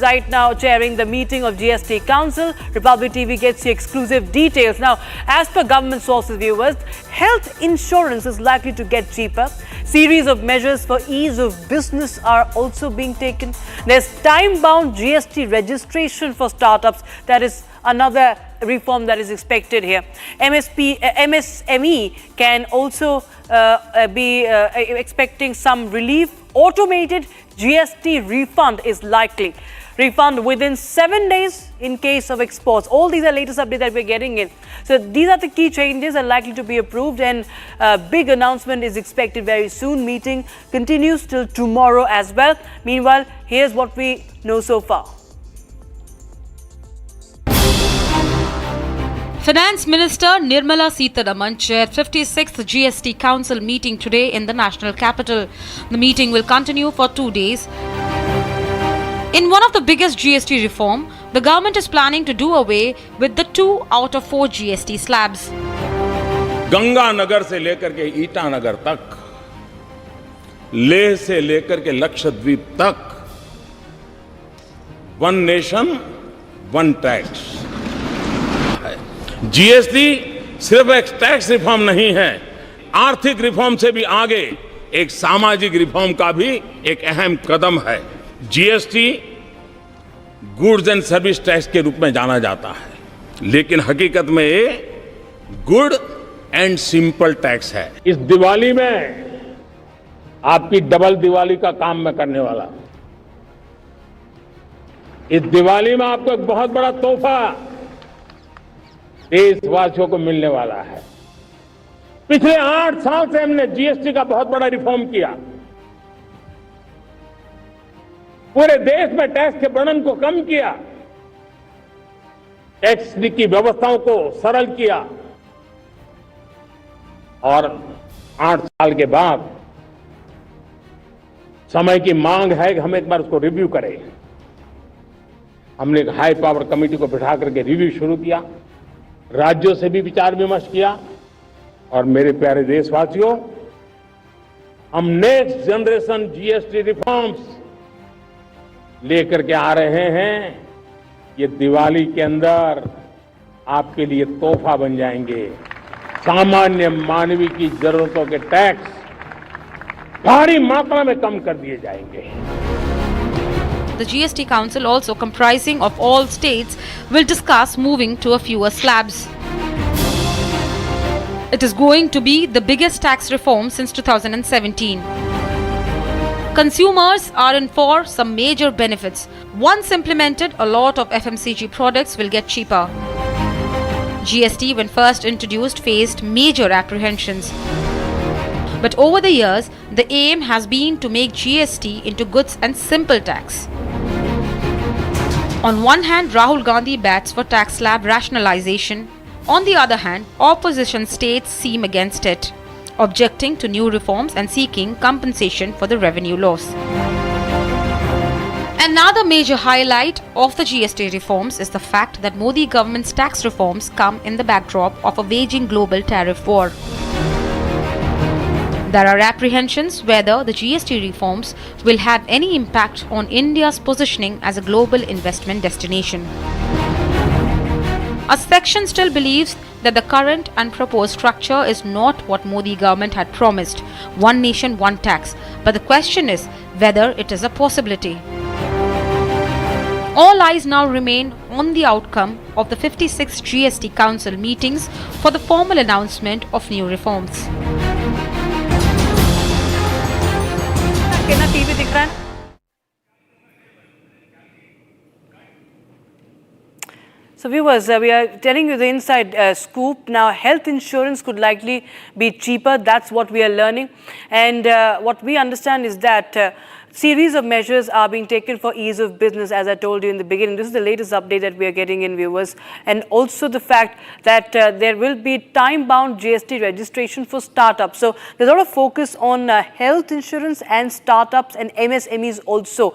right now chairing the meeting of GST Council. Republic TV gets you exclusive details. Now, as per government sources, viewers, health insurance is likely to get cheaper. Series of measures for ease of business are also being taken. There's time-bound GST registration for startups. That is another reform that is expected here. MSME can also be expecting some relief. Automated GST refund is likely. Refund within 7 days in case of exports. All these are latest updates that we're getting in. So these are the key changes are likely to be approved and a big announcement is expected very soon. Meeting continues till tomorrow as well. Meanwhile, here's what we know so far. Finance Minister Nirmala Sitharaman chaired 56th GST Council meeting today in the national capital. The meeting will continue for 2 days. In one of the biggest GST reform, the government is planning to do away with the 2 out of 4 GST slabs. Ganganagar से लेकर के ईटानगर तक, लेह से लेकर के लक्षद्वीप तक, one nation one tax. GST सिर्फ एक टैक्स रिफॉर्म नहीं है, आर्थिक रिफॉर्म से भी आगे एक सामाजिक रिफॉर्म का भी एक अहम कदम है। GST goods and service tax के रूप में जाना जाता है, लेकिन हकीकत में ये गुड एंड सिंपल टैक्स है। इस दिवाली में आपकी डबल दिवाली का काम मैं करने वाला हूं। इस दिवाली में आपको एक बहुत बड़ा तोहफा देशवासियों को मिलने वाला है। पिछले 8 साल से हमने जीएसटी का बहुत बड़ा रिफॉर्म किया। पूरे देश में टैक्स के बर्डन को कम किया, टैक्स की व्यवस्थाओं को सरल किया और 8 साल के बाद समय की मांग है कि हम एक बार उसको रिव्यू करें। हमने एक हाई पावर कमेटी को बिठा करके रिव्यू शुरू किया, राज्यों से भी विचार विमर्श किया और मेरे प्यारे देशवासियों, हम नेक्स्ट जनरेशन जीएसटी रिफॉर्म्स लेकर के आ रहे हैं। ये दिवाली के अंदर आपके लिए तोहफा बन जाएंगे। सामान्य मानवीय की जरूरतों के टैक्स भारी मात्रा में कम कर दिए जाएंगे। The GST Council, also comprising of all states, will discuss moving to a fewer slabs. It is going to be the biggest tax reform since 2017. Consumers are in for some major benefits. Once implemented, a lot of FMCG products will get cheaper. GST, when first introduced, faced major apprehensions. But over the years, the aim has been to make GST into goods and simple tax. On one hand, Rahul Gandhi bats for tax slab rationalization. On the other hand, opposition states seem against it, objecting to new reforms and seeking compensation for the revenue loss. Another major highlight of the GST reforms is the fact that Modi government's tax reforms come in the backdrop of a waging global tariff war. There are apprehensions whether the GST reforms will have any impact on India's positioning as a global investment destination. A section still believes that the current and proposed structure is not what Modi government had promised, one nation, one tax, but the question is whether it is a possibility. All eyes now remain on the outcome of the 56 GST Council meetings for the formal announcement of new reforms. कितना TV दिख रहा है? So viewers, we are telling you the inside scoop. Now, health insurance could likely be cheaper. That's what we are learning. And what we understand is that series of measures are being taken for ease of business, as I told you in the beginning. This is the latest update that we are getting in, viewers. And also the fact that there will be time-bound GST registration for startups. So there's a lot of focus on health insurance and startups and MSMEs also.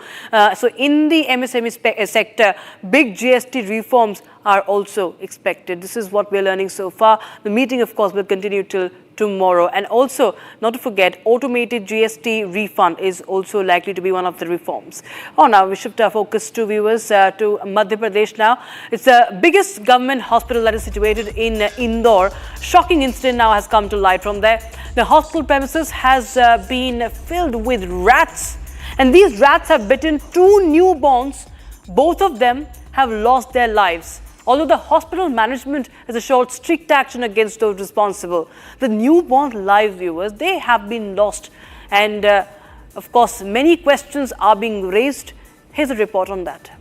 So in the MSME sector, big GST reforms are also expected. This is what we're learning so far. The meeting, of course, will continue till tomorrow. And also, not to forget, automated GST refund is also likely to be one of the reforms. Now we shift our focus to viewers to Madhya Pradesh now. It's the biggest government hospital that is situated in Indore. Shocking incident now has come to light from there. The hospital premises has been filled with rats, and these rats have bitten 2 newborns. Both of them have lost their lives. Although the hospital management has assured strict action against those responsible, the newborn live, viewers, they have been lost. And of course, many questions are being raised. Here's a report on that.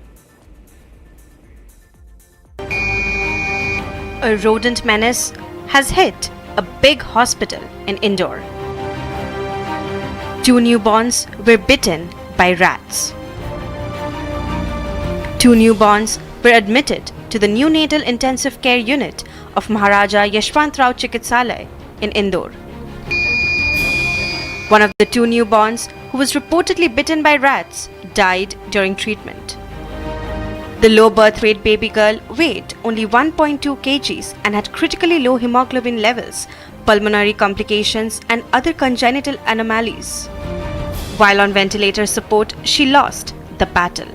A rodent menace has hit a big hospital in Indore. 2 newborns were bitten by rats. 2 newborns were admitted to the neonatal intensive care unit of Maharaja Yashwant Rao Chikitsalaya in Indore. One of the 2 newborns, who was reportedly bitten by rats, died during treatment. The low birth weight baby girl weighed only 1.2 kgs and had critically low hemoglobin levels, pulmonary complications and other congenital anomalies. While on ventilator support, she lost the battle.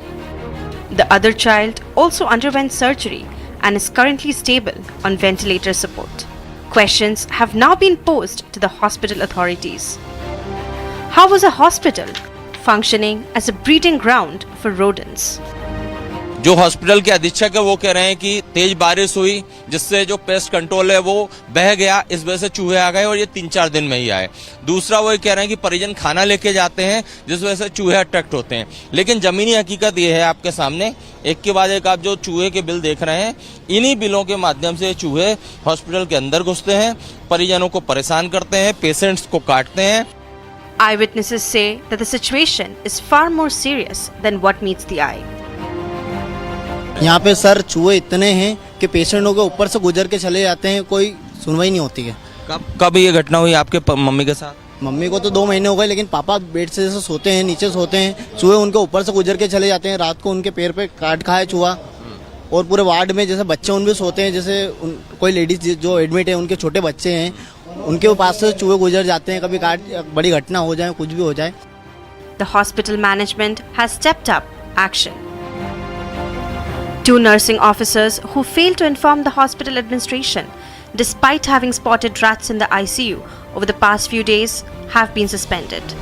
The other child also underwent surgery and is currently stable on ventilator support. Questions have now been posed to the hospital authorities. How was a hospital functioning as a breeding ground for rodents? जो hospital के अधीक्षक है वो कह रहे हैं कि तेज बारिश हुई जिससे जो पेस्ट कंट्रोल है वो बह गया, इस वजह से चूहे आ गए और ये 3-4 दिन में ही आए। दूसरा वो कह रहे हैं कि परिजन खाना लेके जाते हैं जिस वजह से चूहे अट्रैक्ट होते हैं। लेकिन जमीनी हकीकत ये है आपके सामने, एक के बाद एक आप जो चूहे के बिल देख रहे हैं, इन्हीं बिलों के माध्यम से चूहे हॉस्पिटल के अंदर घुसते हैं, परिजनों को परेशान करते हैं, पेशेंट्स को काटते हैं। Eyewitnesses say that the situation is far more serious than what meets the eye. यहाँ पे सर चूहे इतने हैं कि पेशेंटों के ऊपर से गुजर के चले जाते हैं, कोई सुनवाई नहीं होती है। कब ये घटना हुई आपके मम्मी के साथ? मम्मी को तो 2 महीने हो गए, लेकिन पापा बेड से जैसे सोते हैं, नीचे सोते हैं, चूहे उनके ऊपर से गुजर के चले जाते हैं। रात को उनके पैर पे काट खाए चूहा। और पूरे वार्ड में जैसे बच्चे उन भी सोते हैं, जैसे कोई लेडीज जो एडमिट है उनके छोटे बच्चे हैं, उनके पास से चूहे गुजर जाते हैं। कभी बड़ी घटना हो जाए, कुछ भी हो जाए। The hospital management has stepped up action. 2 nursing officers who failed to inform the hospital administration, despite having spotted rats in the ICU over the past few days, have been suspended.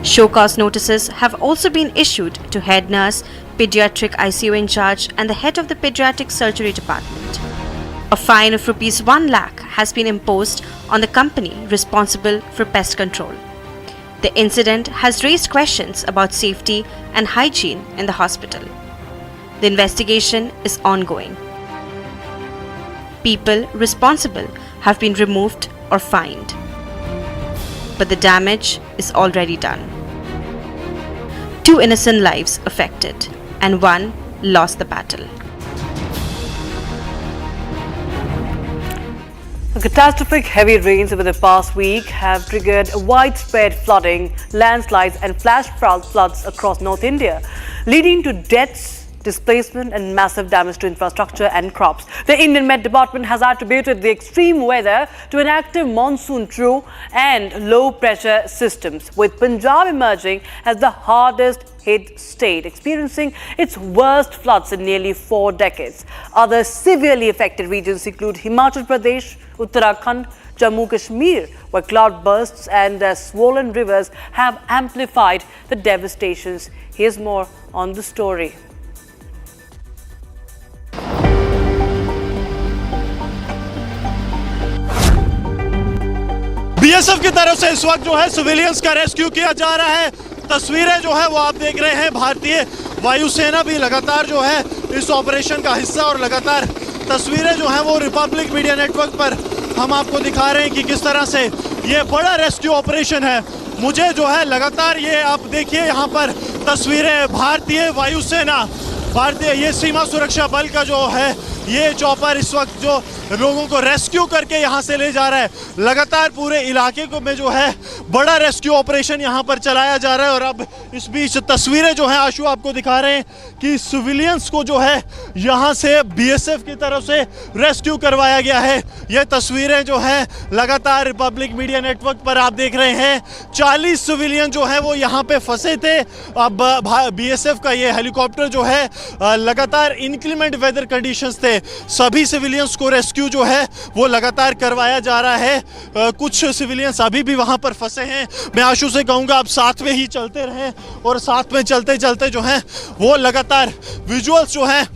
Show cause notices have also been issued to head nurse, pediatric ICU in charge and the head of the pediatric surgery department. A fine of ₹1 lakh has been imposed on the company responsible for pest control. The incident has raised questions about safety and hygiene in the hospital. The investigation is ongoing. People responsible have been removed or fined. But the damage is already done. 2 innocent lives affected and 1 lost the battle. Catastrophic heavy rains over the past week have triggered widespread flooding, landslides and flash floods across North India, leading to deaths, displacement and massive damage to infrastructure and crops. The Indian Met Department has attributed the extreme weather to an active monsoon trough and low pressure systems, with Punjab emerging as the hardest hit state, experiencing its worst floods in nearly 4 decades. Other severely affected regions include Himachal Pradesh, Uttarakhand, Jammu Kashmir, where cloud bursts and swollen rivers have amplified the devastations. Here's more on the story. BSF की तरफ से इस वक्त जो है civilians का rescue किया जा रहा है। तस्वीरें जो है वो आप देख रहे हैं, भारतीय वायुसेना भी लगातार जो है इस ऑपरेशन का हिस्सा, और लगातार तस्वीरें जो हैं वो रिपब्लिक मीडिया नेटवर्क पर हम आपको दिखा रहे हैं कि किस तरह से ये बड़ा रेस्क्यू ऑपरेशन है मुझे जो है लगातार ये आप देखिए यहाँ पर तस्वीरें भारतीय वायुसेना, भारतीय ये सीमा सुरक्षा बल का जो है ये चॉपर इस वक्त जो लोगों को रेस्क्यू करके यहाँ से ले जा रहा है। लगातार पूरे इलाके को में जो है बड़ा रेस्क्यू ऑपरेशन यहाँ पर चलाया जा रहा है। और अब इस बीच तस्वीरें जो हैं आशु आपको दिखा रहे हैं कि सिविलियंस को जो है यहाँ से बीएसएफ की तरफ से रेस्क्यू करवाया गया है। ये तस्वीरें जो हैं लगातार रिपब्लिक मीडिया नेटवर्क पर आप देख रहे हैं। 40 सिविलियन जो है वो यहाँ पे फंसे थे। अब बीएसएफ का ये हेलीकॉप्टर जो है लगातार इनक्लीमेंट वेदर कंडीशंस थे, सभी सिविलियंस को रेस्क्यू जो है वो लगातार करवाया जा रहा है। कुछ सिविलियंस अभी भी वहाँ पर फंसे हैं। मैं आशु से कहूँगा आप साथ में ही चलते रहें और साथ में चलते चलते जो हैं वो लगातार विजुअल्स जो हैं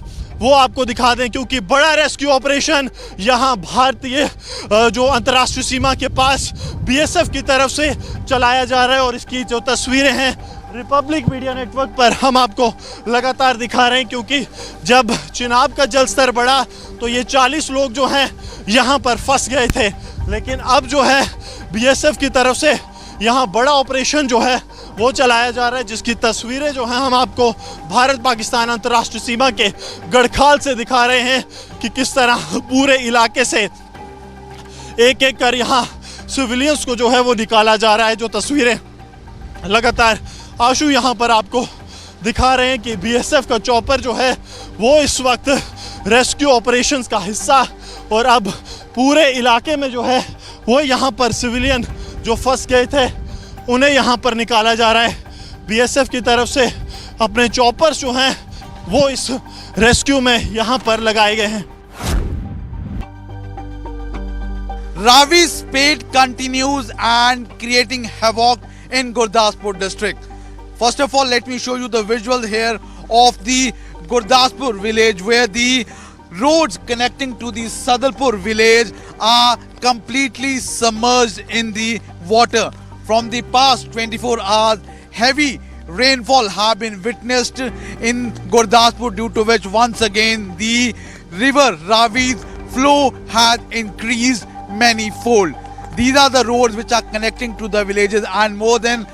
वो आपको दिखा दें, क्योंकि बड़ा रेस्क्यू ऑपरेशन यहाँ भारतीय जो अंतर्राष्ट्रीय सीमा के पास बीएसएफ की तरफ से चलाया जा रहा है। और इसकी जो तस्वीरें हैं रिपब्लिक मीडिया नेटवर्क पर हम आपको लगातार दिखा रहे हैं, क्योंकि जब चिनाब का जल स्तर बढ़ा तो ये 40 लोग जो हैं यहाँ पर फंस गए थे। लेकिन अब जो है बीएसएफ की तरफ से यहाँ बड़ा ऑपरेशन जो है वो चलाया जा रहा है, जिसकी तस्वीरें जो हैं हम आपको भारत पाकिस्तान अंतर्राष्ट्रीय सीमा के गढ़खाल से दिखा रहे हैं कि किस तरह पूरे इलाके से एक एक कर यहाँ सिविलियंस को जो है वो निकाला जा रहा है। जो तस्वीरें लगातार आशु यहाँ पर आपको दिखा रहे हैं कि बीएसएफ का चॉपर जो है वो इस वक्त रेस्क्यू ऑपरेशंस का हिस्सा, और अब पूरे इलाके में जो है वो यहाँ पर सिविलियन जो फंस गए थे उन्हें यहाँ पर निकाला जा रहा है। बीएसएफ की तरफ से अपने चॉपर्स जो हैं वो इस रेस्क्यू में यहाँ पर लगाए गए हैं। Ravi spate continues and creating havoc in Gurdaspur district. First of all, let me show you the visual here of the Gurdaspur village, where the roads connecting to the Sadalpur village are completely submerged in the water. From the past 24 hours, heavy rainfall have been witnessed in Gurdaspur, due to which once again the river Ravi's flow has increased many-fold. These are the roads which are connecting to the villages, and more than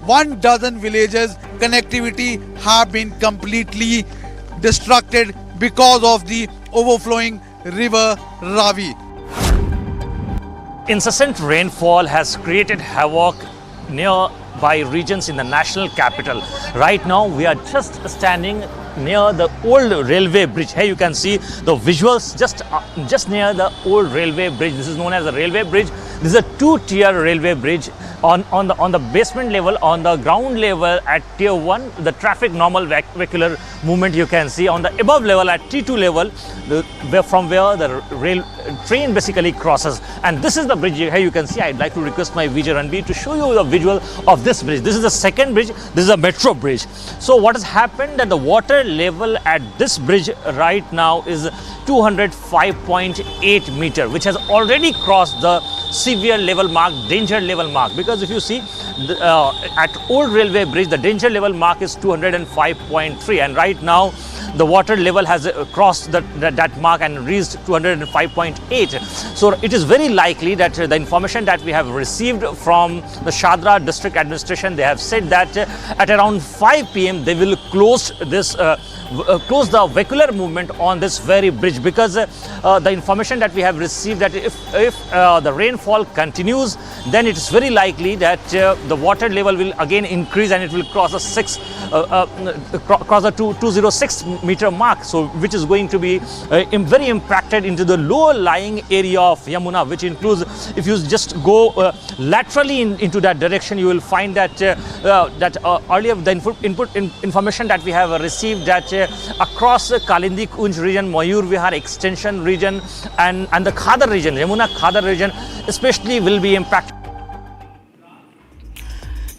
12 villages connectivity have been completely destructed because of the overflowing river Ravi. Incessant rainfall has created havoc nearby regions in the national capital. Right now we are just standing near the old railway bridge. Here you can see the visuals just near the old railway bridge. This is known as the railway bridge. This is a two-tier railway bridge. On the basement level, on the ground level at tier 1, the traffic normal vehicular movement you can see. On the above level at T2 level, from where the train basically crosses. And this is the bridge. Here you can see. I'd like to request my VJ Ranbir to show you the visual of this bridge. This is the second bridge. This is a metro bridge. So what has happened, that the water level at this bridge right now is 205.8 meter, which has already crossed the severe level mark, danger level mark. Because if you see at old railway bridge, the danger level mark is 205.3, and right now the water level has crossed that mark and reached 205.8. So it is very likely that the information that we have received from the Shadra district administration, they have said that at around 5 p.m. they will close this close the vehicular movement on this very bridge, because the information that we have received that if the rainfall continues, then it is very likely that the water level will again increase and it will cross the cross the 206 meter mark, so which is going to be very impacted into the lower lying area of Yamuna, which includes, if you just go laterally into that direction, you will find that earlier the information that we have received that across Kalindi Kunj region, Mayur Vihar extension region and the Khadar region, Yamuna Khadar region especially will be impacted.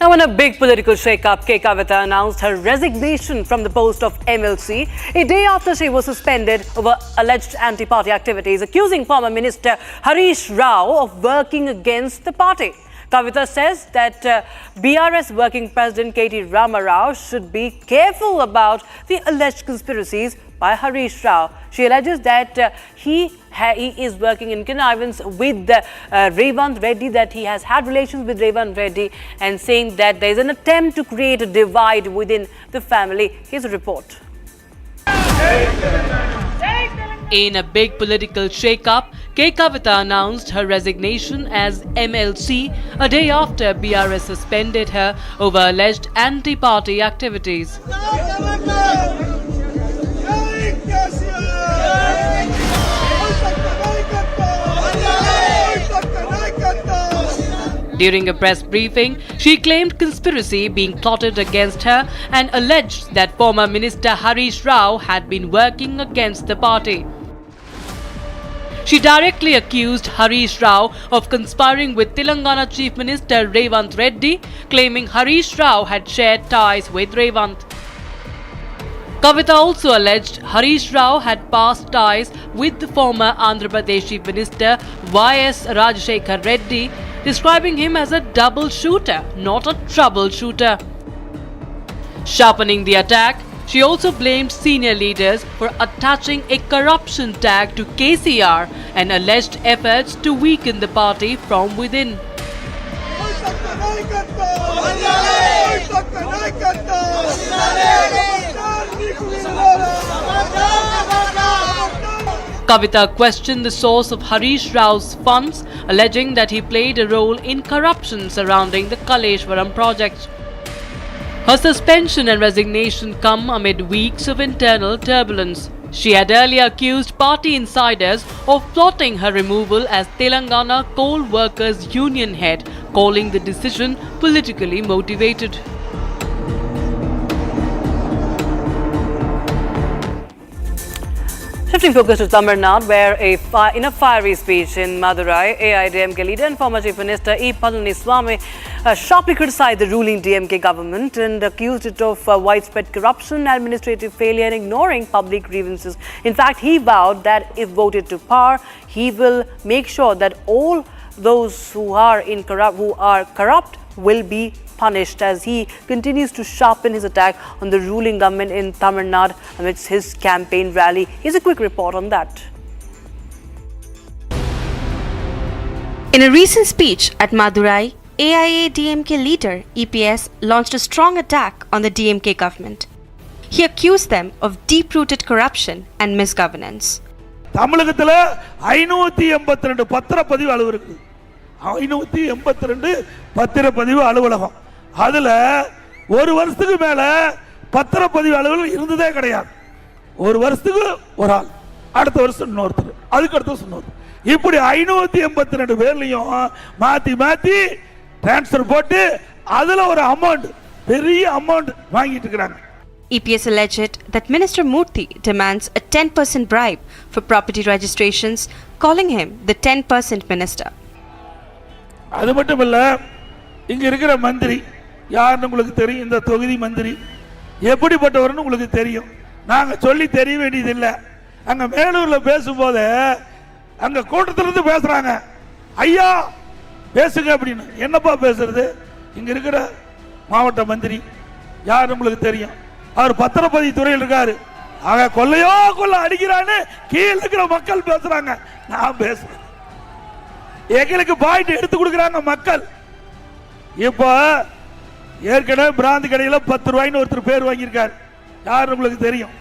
Now, in a big political shake-up, Kavitha announced her resignation from the post of MLC a day after she was suspended over alleged anti-party activities, accusing former Minister Harish of working against the party. Kavitha says that BRS working president K.T. Rama Rao should be careful about the alleged conspiracies by Harish Rao. She alleges that he is working in connivance with Revanth Reddy, that he has had relations with Revanth Reddy, and saying that there is an attempt to create a divide within the family. Here's a report. In a big political shake-up, Kavitha announced her resignation as MLC a day after BRS suspended her over alleged anti-party activities. During a press briefing, she claimed conspiracy being plotted against her and alleged that former Minister Harish Rao had been working against the party. She directly accused Harish Rao of conspiring with Telangana Chief Minister Revanth Reddy, claiming Harish Rao had shared ties with Revanth. Kavitha also alleged Harish Rao had past ties with the former Andhra Pradesh Chief Minister Y.S. Rajashekhar Reddy, describing him as a double shooter, not a troubleshooter. Sharpening the attack, she also blamed senior leaders for attaching a corruption tag to KCR and alleged efforts to weaken the party from within. Kavitha questioned the source of Harish Rao's funds, alleging that he played a role in corruption surrounding the Kaleshwaram project. Her suspension and resignation come amid weeks of internal turbulence. She had earlier accused party insiders of plotting her removal as Telangana Coal Workers Union head, calling the decision politically motivated. Shifting focus to Tamil Nadu, where in a fiery speech in Madurai, AIDMK leader and former Chief Minister E. Palanieswamy sharply criticized the ruling DMK government and accused it of widespread corruption, administrative failure and ignoring public grievances. In fact, he vowed that if voted to power, he will make sure that all those who are corrupt will be punished, as he continues to sharpen his attack on the ruling government in Tamil Nadu amidst his campaign rally. Here's a quick report on that. In a recent speech at Madurai, AIADMK leader EPS launched a strong attack on the DMK government. He accused them of deep-rooted corruption and misgovernance. தமிழகத்துல 582 பத்திரப்பதிவு அலுவலகம் இருக்கு. 582 பத்திரப்பதிவு அலுவலகம். அதுல ஒரு வருஷத்துக்கு மேல பத்திரப்பதிவு அலுவலகம் இருந்ததே கிடையாது. ஒரு வருஷத்துக்கு ஒரு ஆள், அடுத்த வருஷம் இன்னொருத்தர், அதுக்கு அடுத்த வருஷம் இன்னொருத்தர். இப்படி 582 பேர்லயும் மாத்தி மாத்தி டிரான்ஸ்ஃபர் போட்டு அதுல ஒரு அமௌண்ட், பெரிய அமௌண்ட் வாங்கிட்டு இருக்காங்க. EPS alleged that Minister Murthy demands a 10% bribe for property registrations, calling him the 10% minister. அது மட்டும் இல்ல, இங்க இருக்கிற மந்திரி யாருன்னு உங்களுக்கு தெரியும். இந்த தொகுதி மந்திரி எப்படிப்பட்டவர்னு உங்களுக்கு தெரியும். நாங்க சொல்லி தெரிய வேண்டியதில்லை. அங்க மேலூர்ல பேசும்போது அங்க கூட்டத்திலிருந்து பேசுறாங்க, ஐயா பேசுங்க அப்படின்னு. என்னப்பா பேசுறது? இங்க இருக்கிற மாவட்ட மந்திரி யாருன்னு உங்களுக்கு தெரியும். அவர் பத்திரப்பதிவு துறையில் இருக்காரு. ஆக கொள்ளையோ கொள்ள அடிக்கிறான்னு கீழே இருக்கிற மக்கள் பேசுறாங்க. நான் பேசுறேன், எங்களுக்கு பாயிண்ட் எடுத்து கொடுக்குறாங்க மக்கள். இப்போ ஏற்கனவே பிராந்தி கடையில் 10 ரூபாய்னு ஒருத்தர் பேர் வாங்கியிருக்காரு, யாரு உங்களுக்கு தெரியும்.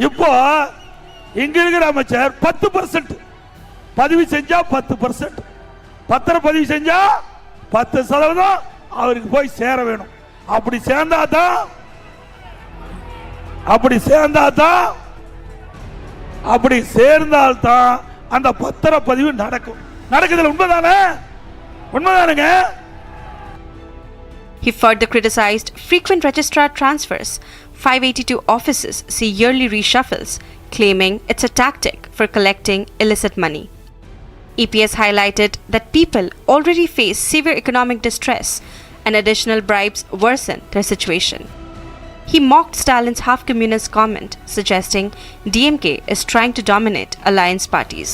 இப்போ இங்க இருக்கிற அமைச்சர் 10% பதிவு செஞ்சா 10%, பத்திர பதிவு செஞ்சா 10% அவருக்கு போய் சேர வேணும். அப்படி சேர்ந்தாதான் அந்த பத்திர பதிவு நடக்கும். நடக்குதுல உண்மைதானே? உண்மைதானுங்க. He further criticized frequent registrar transfers. 582 offices see yearly reshuffles, claiming it's a tactic for collecting illicit money. EPS highlighted that people already face severe economic distress and additional bribes worsen their situation. He mocked Stalin's half-communist comment, suggesting DMK is trying to dominate alliance parties.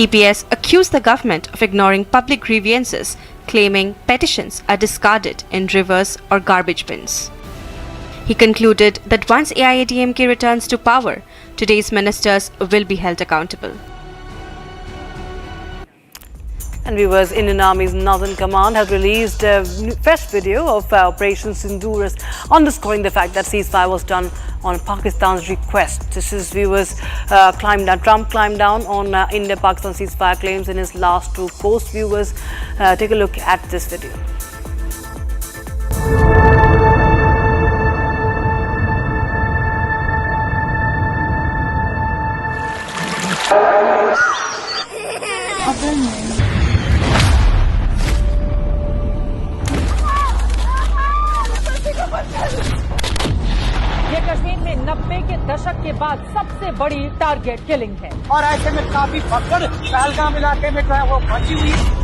EPS accused the government of ignoring public grievances, claiming petitions are discarded in rivers or garbage bins. He concluded that once AIADMK returns to power, today's ministers will be held accountable. And viewers, Indian Army's Northern Command has released a fresh video of Operation Sindoor, underscoring the fact that ceasefire was done on Pakistan's request. This is, viewers, Trump climbed down on India-Pakistan ceasefire claims in his last two posts. Viewers, take a look at this video. ये कश्मीर में 90 के दशक के बाद सबसे बड़ी target killing है और ऐसे में काफी भगदड़ पहलगाम इलाके में जो है वो मची हुई है।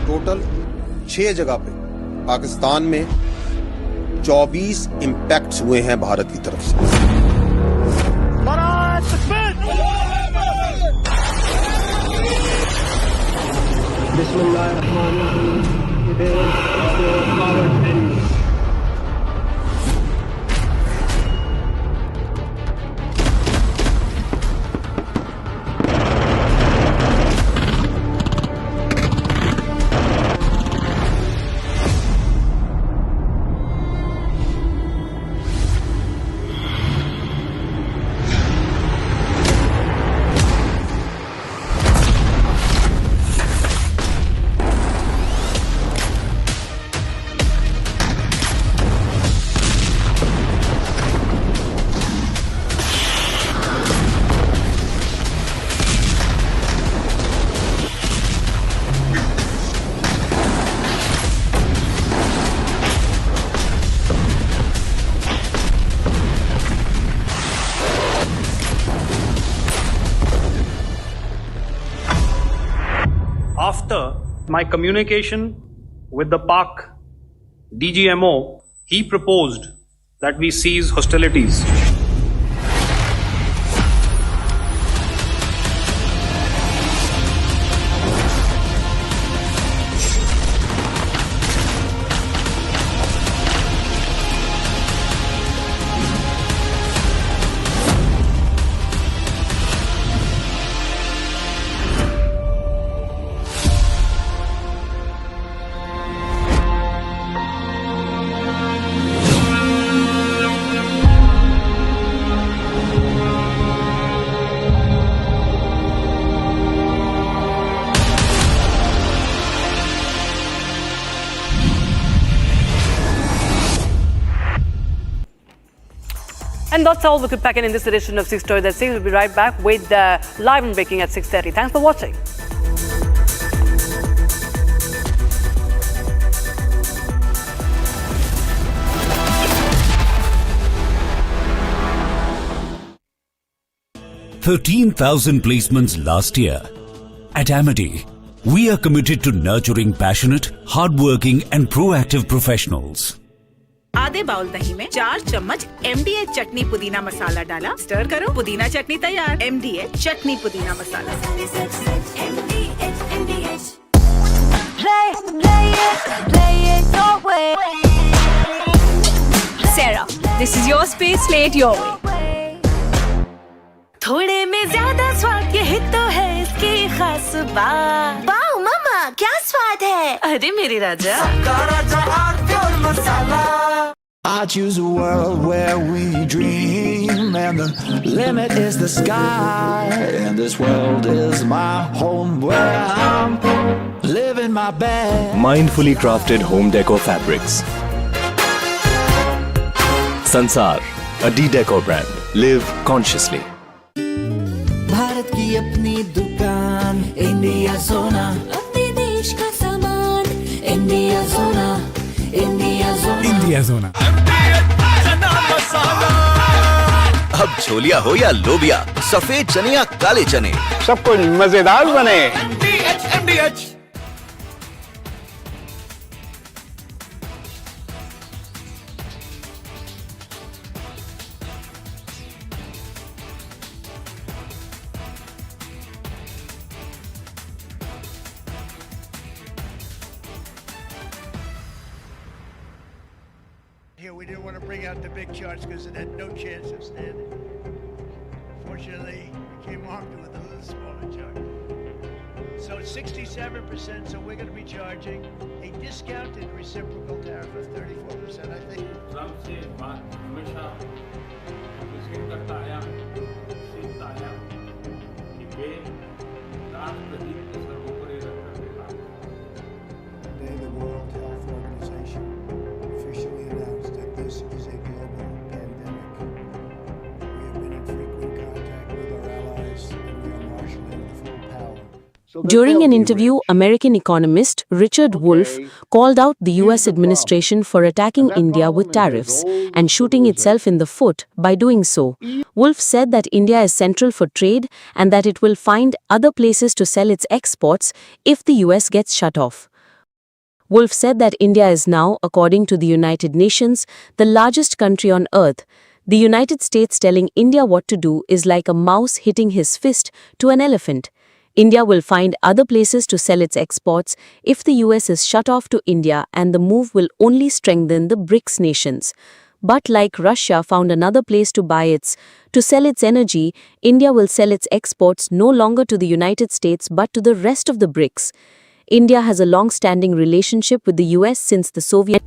टोटल 6 जगह पे पाकिस्तान में 24 इंपैक्ट्स हुए हैं भारत की तरफ से। After my communication with the Pak DGMO, he proposed that we cease hostilities. And that's all we could pack in this edition of 6 Stories at 6. We'll be right back with live and breaking at 6:30. Thanks for watching. $13,000 placements last year. At Amity, we are committed to nurturing passionate, hardworking and proactive professionals. आधे bowl दही में 4 चम्मच MDH चटनी पुदीना मसाला डाला, stir करो, पुदीना चटनी तैयार। MDH चटनी पुदीना मसाला। Sarah, this is your space, play it your way. थोड़े में ज्यादा स्वाद यही तो है इसकी खास बात। वाओ मम्मा, क्या स्वाद है? अरे मेरे राजा। I choose a world where we dream, and the limit is the sky. And this world is my home where I'm living my best. Mindfully crafted home decor fabrics. Sansar, a D-Decor brand. Live consciously. Bharat की अपनी दुकान India सोना, अपने देश का सामान India सोना, India सोना, इंडिया सोना। अब छोलिया हो या लोबिया, सफेद चने या काले चने, सब कुछ मजेदार बने। Here we didn't want to bring out the big charts because it had no chance of standing. Fortunately, we came armed with a little smaller chart. So it's 67%, so we're going to be charging a discounted reciprocal tariff of 34%, I think. Today, the World Health Organization officially announced that this is a global pandemic. We have been in frequent contact with our allies, and we are marshaling the full power. During an interview, American economist Richard Wolff called out the US administration for attacking India with tariffs and shooting itself in the foot by doing so. Wolff said that India is central for trade and that it will find other places to sell its exports if the US gets shut off. Wolff said that India is now, according to the United Nations, the largest country on earth. The United States telling India what to do is like a mouse hitting his fist to an elephant. India will find other places to sell its exports if the US is shut off to India, and the move will only strengthen the BRICS nations. But like Russia found another place to sell its energy, India will sell its exports no longer to the United States but to the rest of the BRICS. India has a long-standing relationship with the US since the Soviet.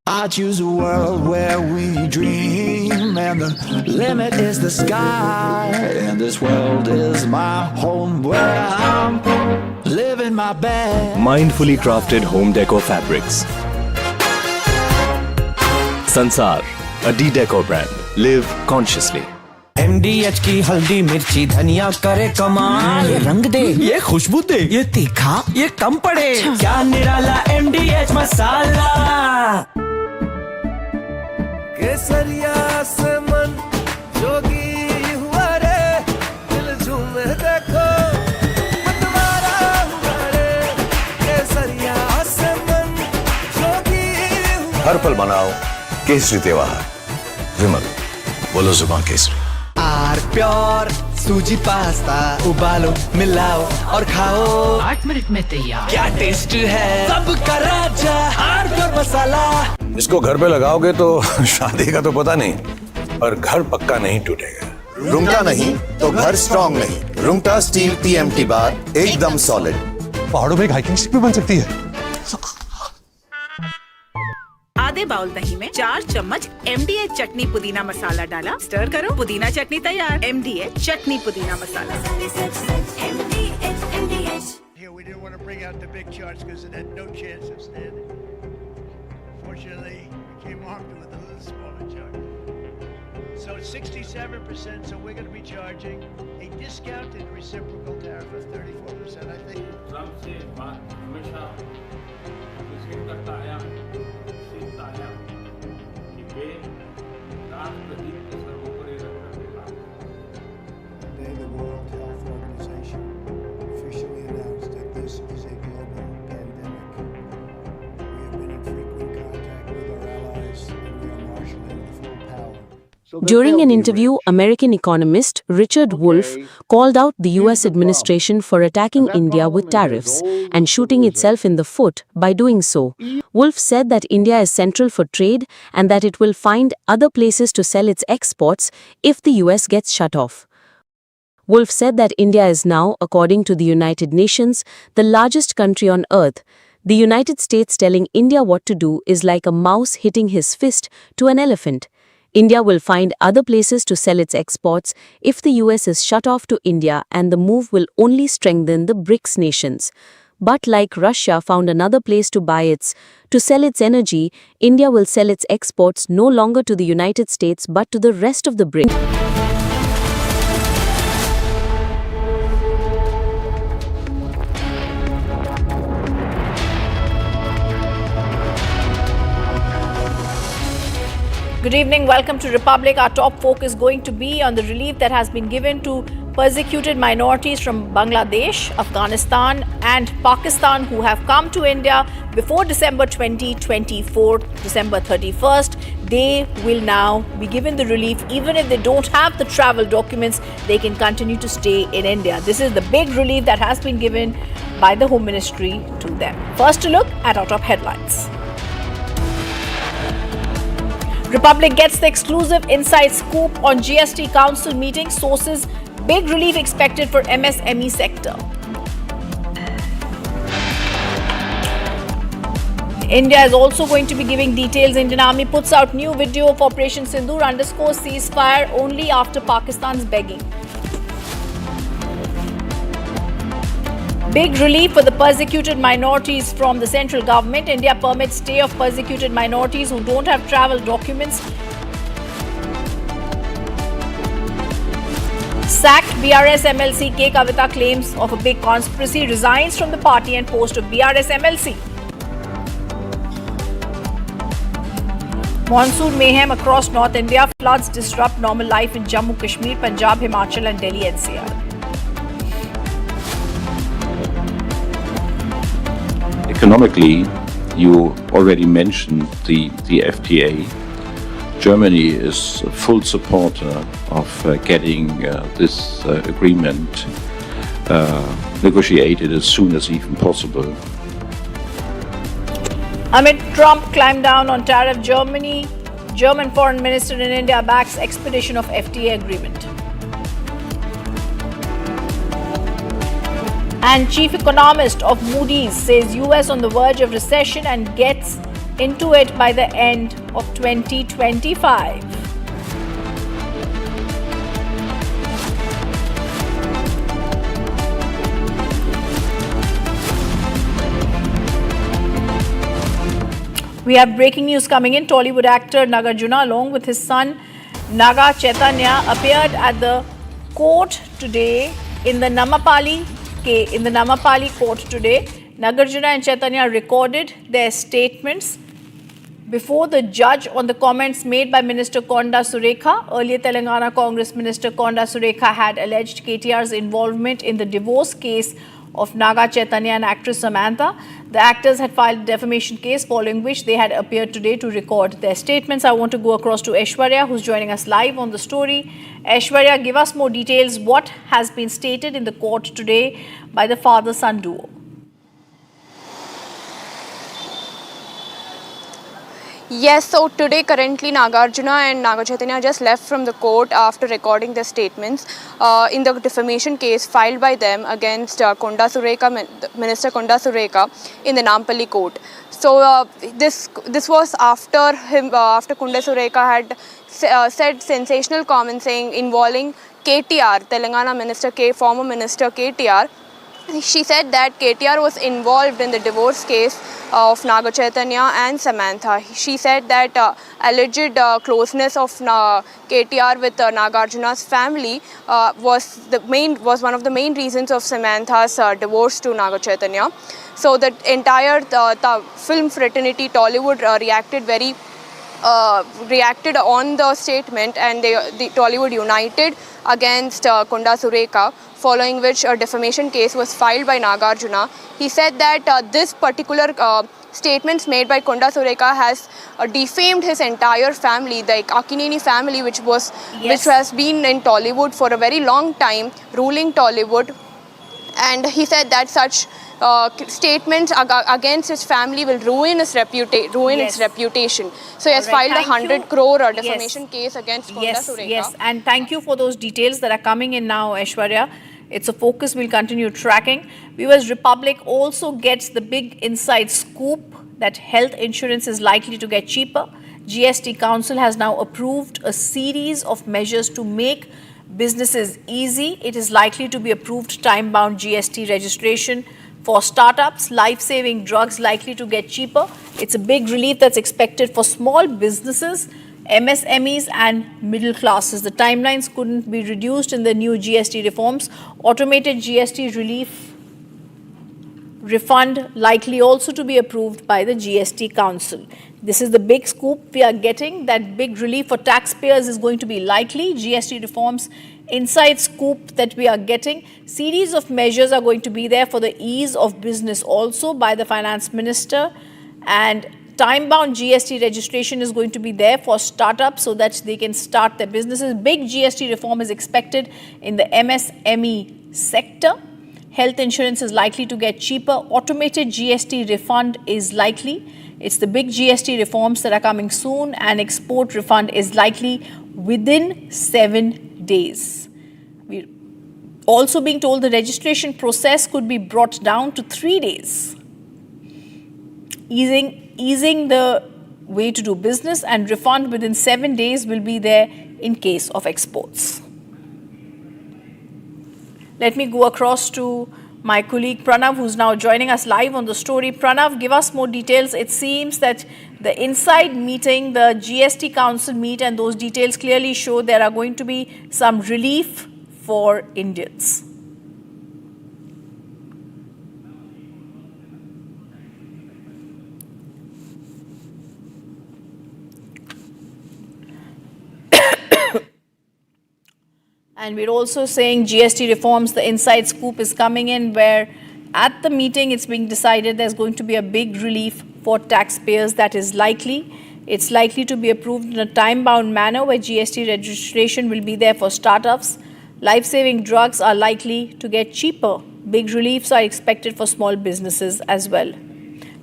I choose a world where we dream, and the limit is the sky. And this world is my home where I'm living my best. Mindfully crafted home decor fabrics. Sansar, a D-Decor brand. Live consciously. MDH की हल्दी मिर्ची धनिया करे कमाल, ये रंग दे, ये खुशबू दे, ये तीखा, ये कम पड़े, क्या निराला MDH मसाला। केसरिया से मन जोगी हुआ रे, दिल झूमे देखो मतवारा हुआ रे, केसरिया से मन जोगी हुआ। हर पल मनाओ केसरी त्योहार। विमल, बोलो जुबान केसरी। आर प्योर सूजी पास्ता उबालो मिलाओ और खाओ 8 मिनट में तैयार। क्या टेस्ट है सबका राजा आर प्योर मसाला। इसको घर पे लगाओगे तो शादी का तो पता नहीं, पर घर पक्का नहीं टूटेगा। रुंगटा नहीं तो घर स्ट्रॉन्ग नहीं। रुंगटा स्टील TMT बार एकदम सॉलिड। पहाड़ों में एक हाइकिंग स्टिक भी बन सकती है। आधे बाउल दही में 4 चम्मच MDH चटनी पुदीना मसाला डाला, स्टर करो, पुदीना चटनी तैयार। MDH चटनी पुदीना मसाला। Here we didn't want to bring out the big charts because it had no chance of standing. Fortunately, we came armed with a little smaller chart. So it's 67%, so we're going to be charging a discounted reciprocal tariff of 34%, I think. Today, the World Health Organization officially announced that this is a global pandemic. We have been in frequent contact with our allies, and we are marshaling the full power. During an interview, American economist Richard Wolff called out the US administration for attacking India with tariffs and shooting itself in the foot by doing so. Wolff said that India is central for trade and that it will find other places to sell its exports if the US gets shut off. Wolff said that India is now, according to the United Nations, the largest country on earth. The United States telling India what to do is like a mouse hitting his fist to an elephant. India will find other places to sell its exports if the US is shut off to India, and the move will only strengthen the BRICS nations. But like Russia found another place to sell its energy, India will sell its exports no longer to the United States but to the rest of the BRICS. Good evening, welcome to Republic. Our top focus is going to be on the relief that has been given to persecuted minorities from Bangladesh, Afghanistan and Pakistan who have come to India before December 2024, December 31st. They will now be given the relief. Even if they don't have the travel documents, they can continue to stay in India. This is the big relief that has been given by the Home Ministry to them. First, a look at our top headlines. Republic gets the exclusive inside scoop on GST Council meeting. Sources: big relief expected for MSME sector. India is also going to be giving details. Indian Army puts out new video of Operation Sindoor _ ceasefire only after Pakistan's begging. Big relief for the persecuted minorities from the central government. India permits stay of persecuted minorities who don't have travel documents. Sacked BRS MLC K. Kavitha claims of a big conspiracy, resigns from the party and post of BRS MLC. Monsoon mayhem across North India. Floods disrupt normal life in Jammu Kashmir, Punjab, Himachal and Delhi NCR. Economically, you already mentioned the FTA. Germany is a full supporter of getting this agreement negotiated as soon as even possible. Amid Trump climbed down on tariff, German foreign minister in India backs expedition of FTA agreement. And chief economist of Moody's says US on the verge of recession and gets into it by the end of 2025. We have breaking news coming in. Tollywood actor Nagarjuna along with his son Naga Chaitanya appeared at the court today in the Namapali court today. Nagarjuna and Chaitanya recorded their statements before the judge on the comments made by Minister Konda Surekha. Earlier, Telangana Congress Minister Konda Surekha had alleged KTR's involvement in the divorce case of Naga Chaitanya and actress Samantha. The actors had filed a defamation case, following which they had appeared today to record their statements. I want to go across to Aishwarya, who's joining us live on the story. Aishwarya, give us more details. What has been stated in the court today by the father-son duo? Yes, so today currently Nagarjuna and Naga Chaitanya just left from the court after recording their statements in the defamation case filed by them against Minister Konda Surekha in the Nampally court. So this was after Konda Surekha had said sensational comments saying involving KTR, Telangana Minister former Minister KTR. She said that KTR was involved in the divorce case of Naga Chaitanya and Samantha. She said that alleged closeness of KTR with Nagarjuna's family was one of the main reasons of Samantha's divorce to Naga Chaitanya. So the entire film fraternity, Tollywood, reacted on the statement, and the Tollywood united against Konda Surekha, following which a defamation case was filed by Nagarjuna. He said that this particular statements made by Konda Sureka has defamed his entire family, the Akineni family, which has been in Tollywood for a very long time, ruling Tollywood. And he said that such statements against his family will ruin its reputation. So he has filed a 100 crore defamation case against Konda Sureka. Yes, and thank you for those details that are coming in now, Aishwarya. It's a focus we'll continue tracking. Viewers, Republic also gets the big inside scoop that health insurance is likely to get cheaper. GST Council has now approved a series of measures to make businesses easy. It is likely to be approved time-bound GST registration for startups, life-saving drugs likely to get cheaper. It's a big relief that's expected for small businesses, MSMEs and middle classes. The timelines couldn't be reduced in the new GST reforms. Automated GST relief refund likely also to be approved by the GST Council. This is the big scoop we are getting, that big relief for taxpayers is going to be likely. GST reforms inside scoop that we are getting. Series of measures are going to be there for the ease of business also by the Finance Minister, and time-bound GST registration is going to be there for startups so that they can start their businesses. Big GST reform is expected in the MSME sector. Health insurance is likely to get cheaper. Automated GST refund is likely. It's the big GST reforms that are coming soon, and export refund is likely within 7 days. We're also being told the registration process could be brought down to 3 days, easing the way to do business, and refund within 7 days will be there in case of exports. Let me go across to my colleague Pranav, who's now joining us live on the story. Pranav, give us more details. It seems that the inside meeting, the GST Council meet, and those details clearly show there are going to be some relief for Indians. And we're also saying GST reforms, the inside scoop is coming in, where at the meeting it's being decided there's going to be a big relief for taxpayers that is likely. It's likely to be approved in a time-bound manner where GST registration will be there for startups. Life-saving drugs are likely to get cheaper. Big reliefs are expected for small businesses as well.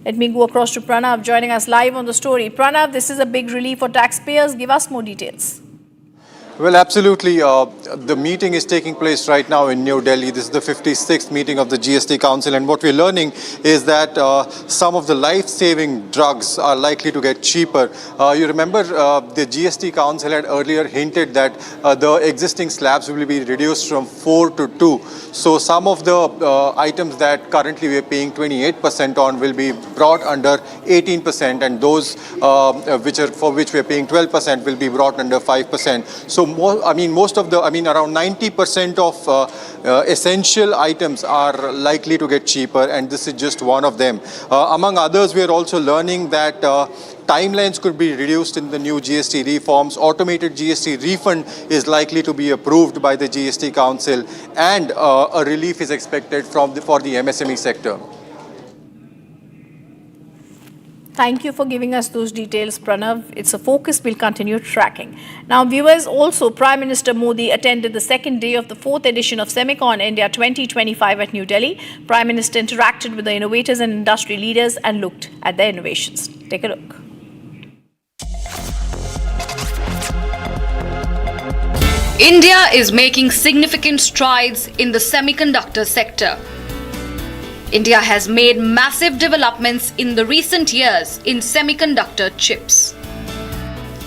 Let me go across to Pranav, joining us live on the story. Pranav, this is a big relief for taxpayers. Give us more details. Well, absolutely. The meeting is taking place right now in New Delhi. This is the 56th meeting of the GST Council, and what we're learning is that some of the life-saving drugs are likely to get cheaper. You remember the GST Council had earlier hinted that the existing slabs will be reduced from 4 to 2. So some of the items that currently we're paying 28% on will be brought under 18%, and those for which we're paying 12% will be brought under 5%. So most of the, around 90% of essential items are likely to get cheaper, and this is just one of them. Among others, we are also learning that timelines could be reduced in the new GST reforms. Automated GST refund is likely to be approved by the GST Council, and a relief is expected for the MSME sector. Thank you for giving us those details, Pranav. It's a focus we'll continue tracking. Now, viewers, also Prime Minister Modi attended the second day of the 4th edition of Semicon India 2025 at New Delhi. Prime Minister interacted with the innovators and industry leaders and looked at their innovations. Take a look. India is making significant strides in the semiconductor sector. India has made massive developments in the recent years in semiconductor chips.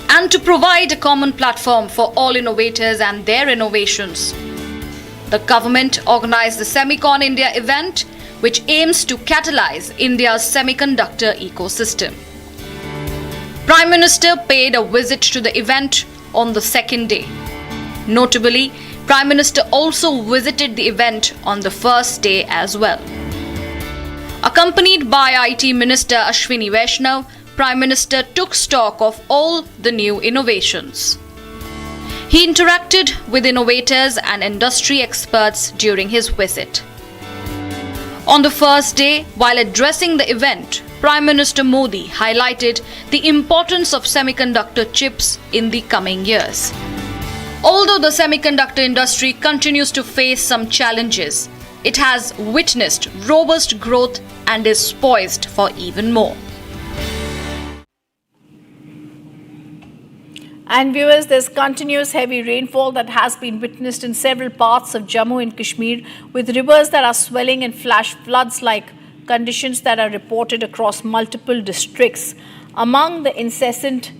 And to provide a common platform for all innovators and their innovations, the government organized the Semicon India event, which aims to catalyze India's semiconductor ecosystem. Prime Minister paid a visit to the event on the second day. Notably, Prime Minister also visited the event on the first day as well. Accompanied by IT Minister Ashwini Vaishnav, Prime Minister took stock of all the new innovations. He interacted with innovators and industry experts during his visit. On the first day, while addressing the event, Prime Minister Modi highlighted the importance of semiconductor chips in the coming years. Although the semiconductor industry continues to face some challenges, it has witnessed robust growth and is poised for even more. And viewers, there's continuous heavy rainfall that has been witnessed in several parts of Jammu and Kashmir, with rivers that are swelling and flash floods like conditions that are reported across multiple districts. Among the incessant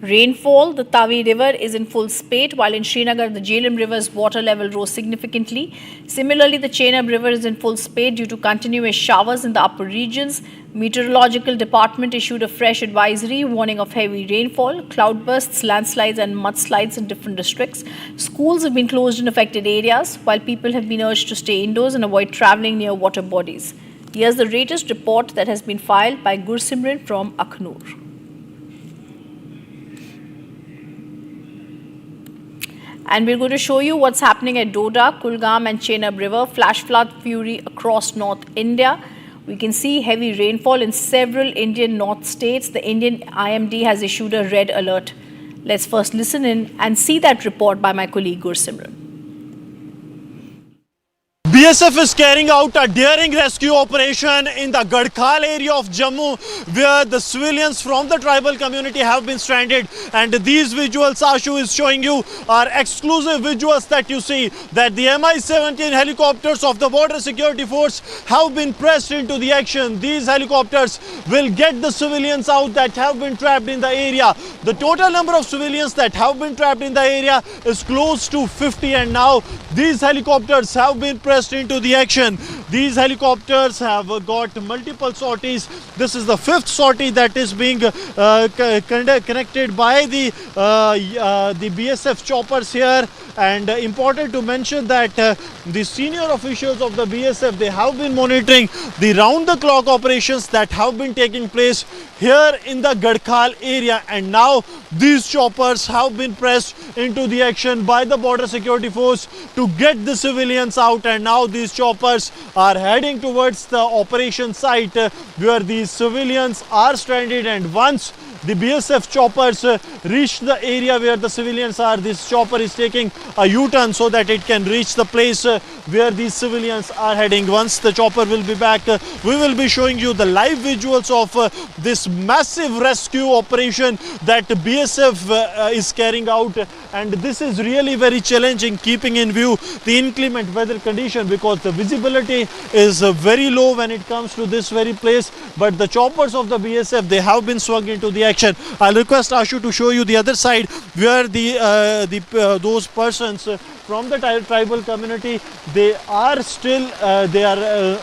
rainfall, the Tavi River is in full spate, while in Srinagar, the Jhelum River's water level rose significantly. Similarly, the Chenab River is in full spate due to continuous showers in the upper regions. Meteorological Department issued a fresh advisory warning of heavy rainfall, cloudbursts, landslides and mudslides in different districts. Schools have been closed in affected areas, while people have been urged to stay indoors and avoid travelling near water bodies. Here's the latest report that has been filed by Gursimran from Akhnur. And we're going to show you what's happening at Doda, Kulgam and Chenab River. Flash flood fury across North India. We can see heavy rainfall in several Indian north states. The Indian IMD has issued a red alert. Let's first listen in and see that report by my colleague Gursimran. BSF is carrying out a daring rescue operation in the Gadkhal area of Jammu, where the civilians from the tribal community have been stranded. And these visuals Ashu is showing you are exclusive visuals that you see that the Mi-17 helicopters of the Border Security Force have been pressed into the action. These helicopters will get the civilians out that have been trapped in the area. The total number of civilians that have been trapped in the area is close to 50, and now these helicopters have been pressed into the action. These helicopters have got multiple sorties. This is the 5th sortie that is being connected by the BSF choppers here. And important to mention that the senior officials of the BSF, they have been monitoring the round-the-clock operations that have been taking place here in the Gadkhal area, and now these choppers have been pressed into the action by the Border Security Force to get the civilians out. And now these choppers are heading towards the operation site where these civilians are stranded, and once the BSF choppers reach the area where the civilians are, this chopper is taking a U-turn so that it can reach the place where these civilians are heading. Once the chopper will be back, we will be showing you the live visuals of this massive rescue operation that BSF is carrying out. And this is really very challenging, keeping in view the inclement weather condition, because the visibility is very low when it comes to this very place. But the choppers of the BSF, they have been swung into the action. I'll request Ashu to show you the other side where those persons from the tribal community, they are still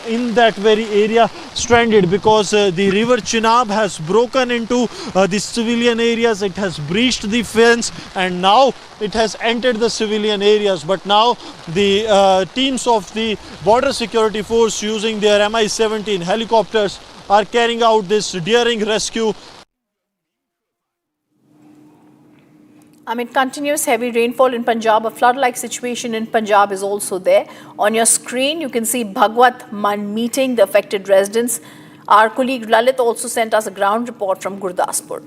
in that very area stranded, because the river Chenab has broken into the civilian areas. It has breached the fence and now it has entered the civilian areas. But now the teams of the Border Security Force using their Mi-17 helicopters are carrying out this daring rescue. Amid continuous heavy rainfall in Punjab, a flood-like situation in Punjab is also there. On your screen, you can see Bhagwat Man meeting the affected residents. Our colleague Lalit also sent us a ground report from Gurdaspur.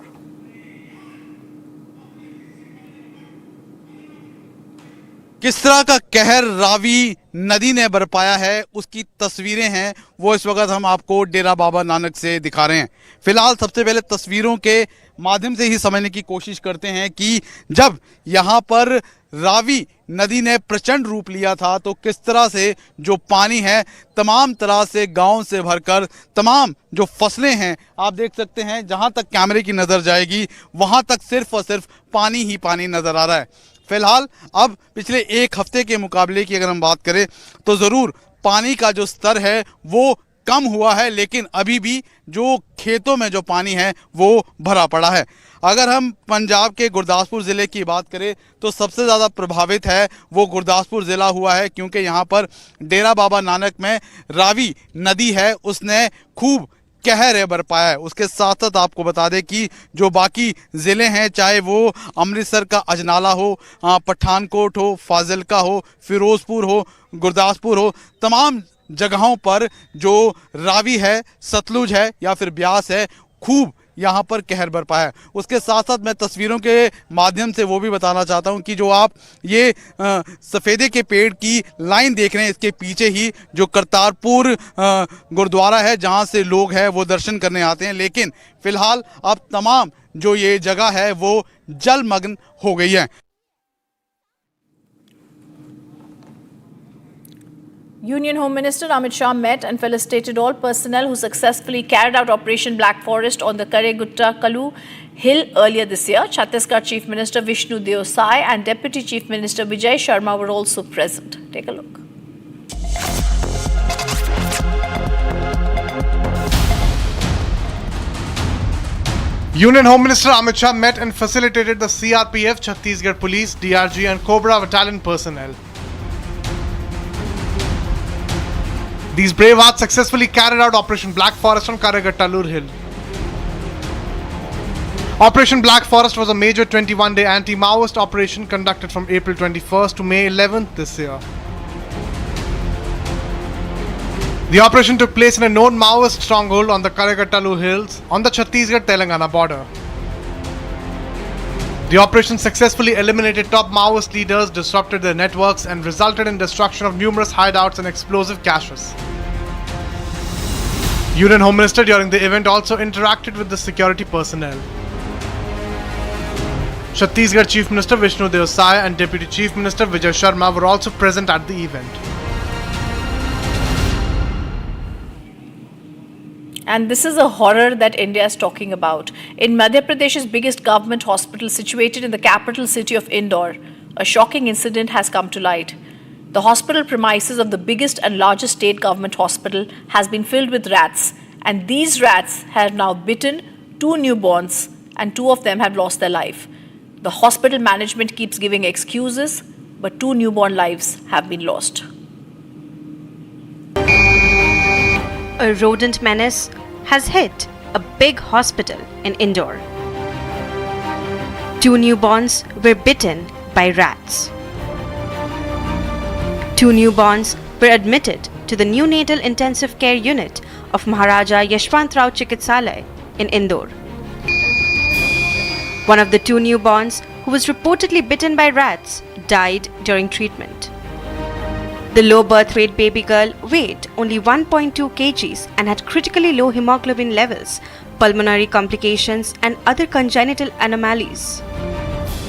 किस तरह का कहर रावी नदी ने बरपाया है, उसकी तस्वीरें हैं वो इस वक्त हम आपको डेरा बाबा नानक से दिखा रहे हैं। फिलहाल सबसे पहले तस्वीरों के माध्यम से ही समझने की कोशिश करते हैं कि जब यहाँ पर रावी नदी ने प्रचंड रूप लिया था तो किस तरह से जो पानी है तमाम तरह से गांव से भरकर तमाम जो फसलें हैं, आप देख सकते हैं जहां तक कैमरे की नज़र जाएगी वहां तक सिर्फ और सिर्फ पानी ही पानी नज़र आ रहा है। फिलहाल अब पिछले एक हफ्ते के मुकाबले की अगर हम बात करें तो ज़रूर पानी का जो स्तर है वो कम हुआ है, लेकिन अभी भी जो खेतों में जो पानी है वो भरा पड़ा है। अगर हम पंजाब के गुरदासपुर ज़िले की बात करें तो सबसे ज़्यादा प्रभावित है वो गुरदासपुर ज़िला हुआ है, क्योंकि यहाँ पर डेरा बाबा नानक में रावी नदी है, उसने खूब कहर है बरपाया है। उसके साथ साथ आपको बता दें कि जो बाकी ज़िले हैं, चाहे वो अमृतसर का अजनाला हो, पठानकोट हो, फाजिलका हो, फिरोज़पुर हो, गुरदासपुर हो, तमाम जगहों पर जो रावी है, सतलुज है या फिर ब्यास है, खूब यहाँ पर कहर बरपा है। उसके साथ साथ मैं तस्वीरों के माध्यम से वो भी बताना चाहता हूँ कि जो आप ये सफ़ेदे के पेड़ की लाइन देख रहे हैं, इसके पीछे ही जो करतारपुर गुरुद्वारा है जहाँ से लोग हैं वो दर्शन करने आते हैं, लेकिन फ़िलहाल अब तमाम जो ये जगह है वो जलमग्न हो गई है। Union Home Minister Amit Shah met and felicitated all personnel who successfully carried out Operation Black Forest on the Karegutta-Kalu hill earlier this year. Chhattisgarh Chief Minister Vishnu Deo Sai and Deputy Chief Minister Vijay Sharma were also present. Take a look. Union Home Minister Amit Shah met and facilitated the CRPF, Chhattisgarh Police, DRG and Cobra Battalion personnel. These brave hearts successfully carried out Operation Black Forest on Karegutta-Kalu hill. Operation Black Forest was a major 21-day anti-Maoist operation conducted from April 21st to May 11th this year. The operation took place in a known Maoist stronghold on the Karegutta-Kalu hills on the Chhattisgarh-Telangana border. The operation successfully eliminated top Maoist leaders, disrupted their networks and resulted in destruction of numerous hideouts and explosive caches. Union Home Minister during the event also interacted with the security personnel. Chhattisgarh Chief Minister Vishnu Deo Sai and Deputy Chief Minister Vijay Sharma were also present at the event. And this is a horror that India is talking about. In Madhya Pradesh's biggest government hospital situated in the capital city of Indore, a shocking incident has come to light. The hospital premises of the biggest and largest state government hospital has been filled with rats, and these rats have now bitten 2 newborns and 2 of them have lost their life. The hospital management keeps giving excuses, but 2 newborn lives have been lost. A rodent menace has hit a big hospital in Indore. 2 newborns were bitten by rats. 2 newborns were admitted to the neonatal intensive care unit of Maharaja Yashwantrao Chikitsalaya in Indore. One of the 2 newborns, who was reportedly bitten by rats, died during treatment. The low birth weight baby girl weighed only 1.2 kgs and had critically low hemoglobin levels, pulmonary complications and other congenital anomalies.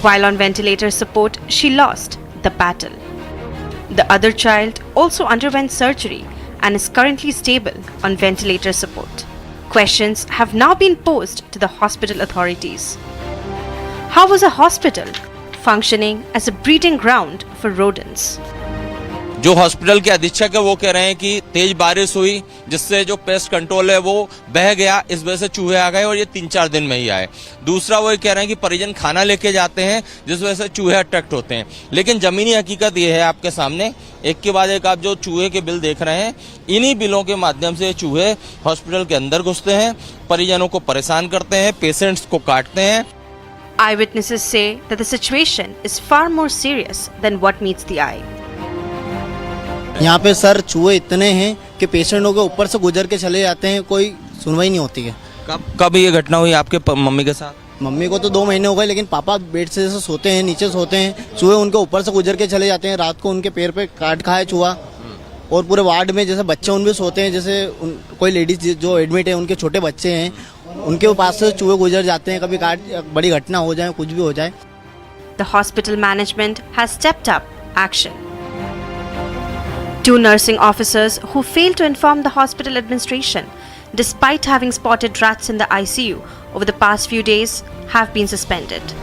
While on ventilator support, she lost the battle. The other child also underwent surgery and is currently stable on ventilator support. Questions have now been posed to the hospital authorities. How was a hospital functioning as a breeding ground for rodents? जो hospital के अधीक्षक है वो कह रहे हैं कि तेज बारिश हुई जिससे जो पेस्ट कंट्रोल है वो बह गया, इस वजह से चूहे आ गए और ये 3-4 दिन में ही आए। दूसरा वो कह रहे हैं कि परिजन खाना लेके जाते हैं जिस वजह से चूहे अट्रैक्ट होते हैं। लेकिन जमीनी हकीकत ये है आपके सामने, एक के बाद एक आप जो चूहे के बिल देख रहे हैं, इन्हीं बिलों के माध्यम से चूहे हॉस्पिटल के अंदर घुसते हैं, परिजनों को परेशान करते हैं, पेशेंट्स को काटते हैं। Eyewitnesses say that the situation is far more serious than what meets the eye. यहाँ पे सर चूहे इतने हैं कि पेशेंटों के ऊपर से गुजर के चले जाते हैं, कोई सुनवाई नहीं होती है। कब ये घटना हुई आपके मम्मी के साथ? मम्मी को तो 2 महीने हो गए, लेकिन पापा बेड से जैसे सोते हैं, नीचे सोते हैं, चूहे उनके ऊपर से गुजर के चले जाते हैं। रात को उनके पैर पे काट खाए चूहा। और पूरे वार्ड में जैसे बच्चे उन भी सोते हैं, जैसे कोई लेडीज जो एडमिट है उनके छोटे बच्चे हैं, उनके पास से चूहे गुजर जाते हैं। कभी बड़ी घटना हो जाए, कुछ भी हो जाए। The hospital management has stepped up action. 2 nursing officers who failed to inform the hospital administration, despite having spotted rats in the ICU over the past few days, have been suspended.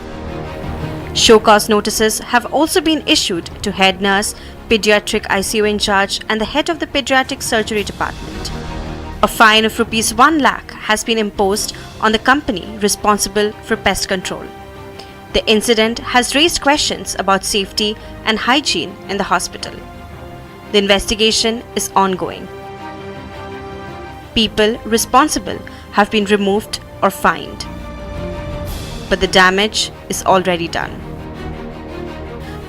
Show cause notices have also been issued to head nurse, pediatric ICU in charge and the head of the pediatric surgery department. A fine of Rs 1 lakh has been imposed on the company responsible for pest control. The incident has raised questions about safety and hygiene in the hospital. The investigation is ongoing. People responsible have been removed or fined. But the damage is already done.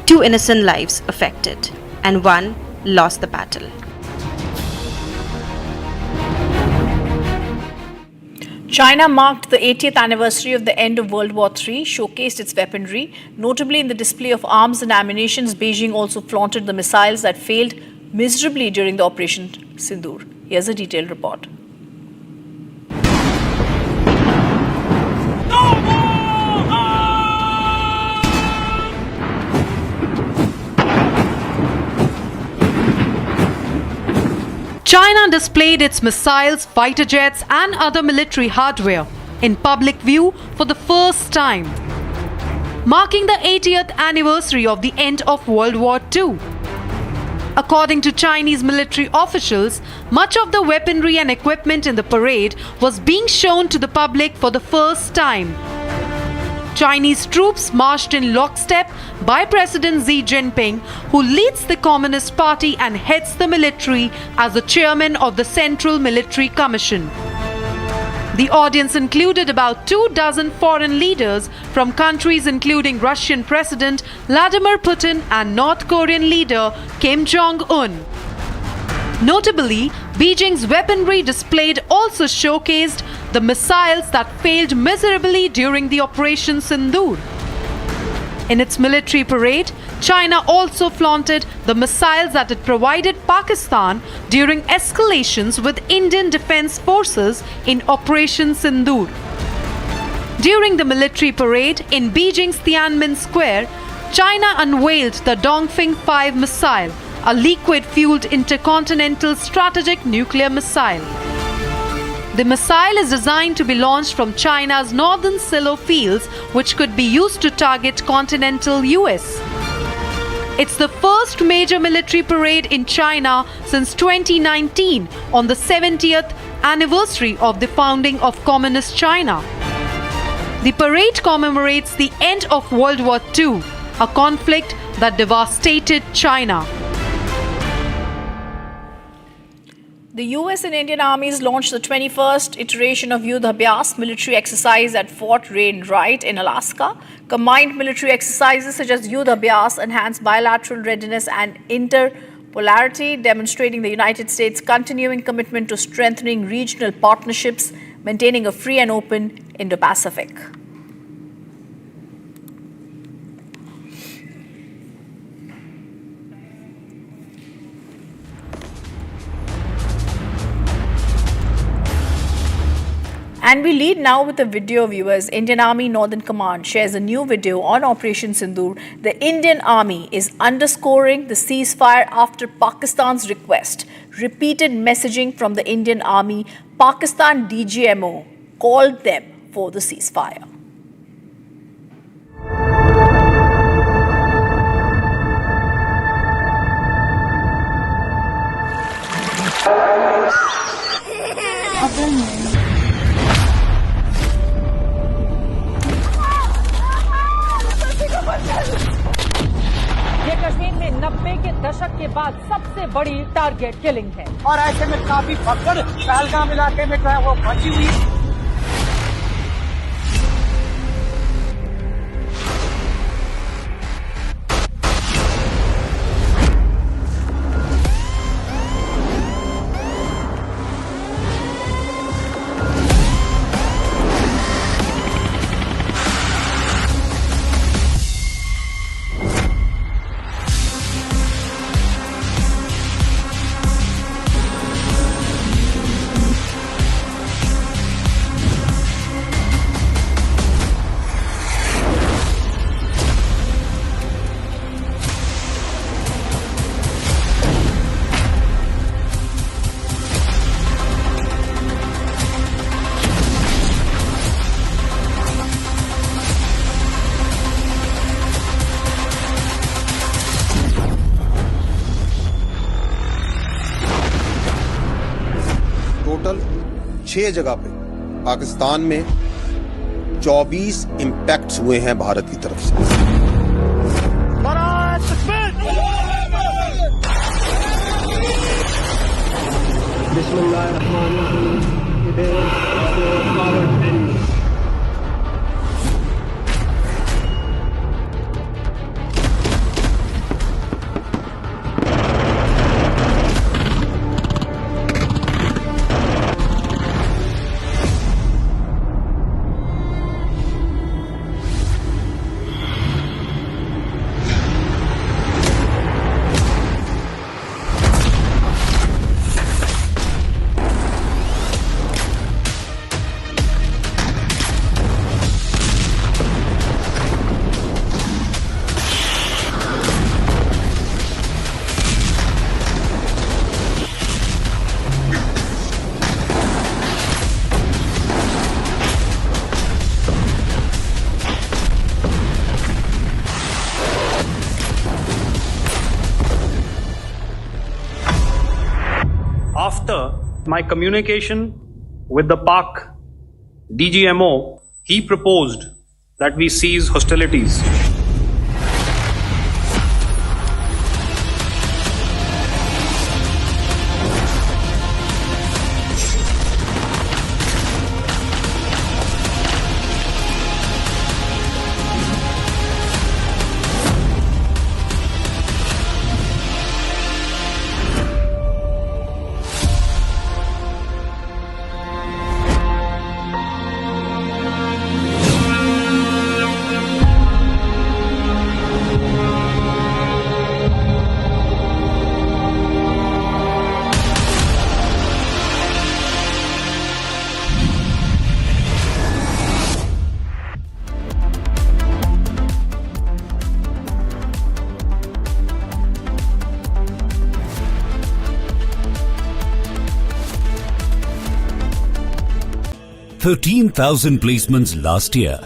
2 innocent lives affected and 1 lost the battle. China marked the 80th anniversary of the end of World War III, showcased its weaponry. Notably, in the display of arms and ammunition, Beijing also flaunted the missiles that failed miserably during the Operation Sindoor. Here's a detailed report. China displayed its missiles, fighter jets and other military hardware in public view for the first time, marking the 80th anniversary of the end of World War II. According to Chinese military officials, much of the weaponry and equipment in the parade was being shown to the public for the first time. Chinese troops marched in lockstep by President Xi Jinping, who leads the Communist Party and heads the military as the chairman of the Central Military Commission. The audience included about 24 foreign leaders from countries including Russian President Vladimir Putin and North Korean leader Kim Jong-un. Notably, Beijing's weaponry displayed also showcased the missiles that failed miserably during the Operation Sindoor. In its military parade, China also flaunted the missiles that it provided Pakistan during escalations with Indian Defence Forces in Operation Sindoor. During the military parade in Beijing's Tiananmen Square, China unveiled the Dongfeng 5 missile, a liquid-fueled intercontinental strategic nuclear missile. The missile is designed to be launched from China's northern silo fields, which could be used to target continental US. It's the first major military parade in China since 2019 on the 70th anniversary of the founding of Communist China. The parade commemorates the end of World War II, a conflict that devastated China. The US and Indian armies launched the 21st iteration of Yudh Abhyas military exercise at Fort Wainwright in Alaska. Combined military exercises such as Yudh Abhyas enhance bilateral readiness and interpolarity, demonstrating the United States' continuing commitment to strengthening regional partnerships, maintaining a free and open Indo-Pacific. And we lead now with a video, viewers. Indian Army Northern Command shares a new video on Operation Sindoor. The Indian Army is underscoring the ceasefire after Pakistan's request. Repeated messaging from the Indian Army, Pakistan DGMO called them for the ceasefire. ये कश्मीर में 90 के दशक के बाद सबसे बड़ी target killing है और ऐसे में काफी भगदड़ पहलगाम इलाके में जो है वो मची हुई है। टोटल 6 जगह पे पाकिस्तान में 24 इंपैक्ट्स हुए हैं भारत की तरफ से। after my communication with the Pak DGMO, he proposed that we cease hostilities. $13,000 placements last year.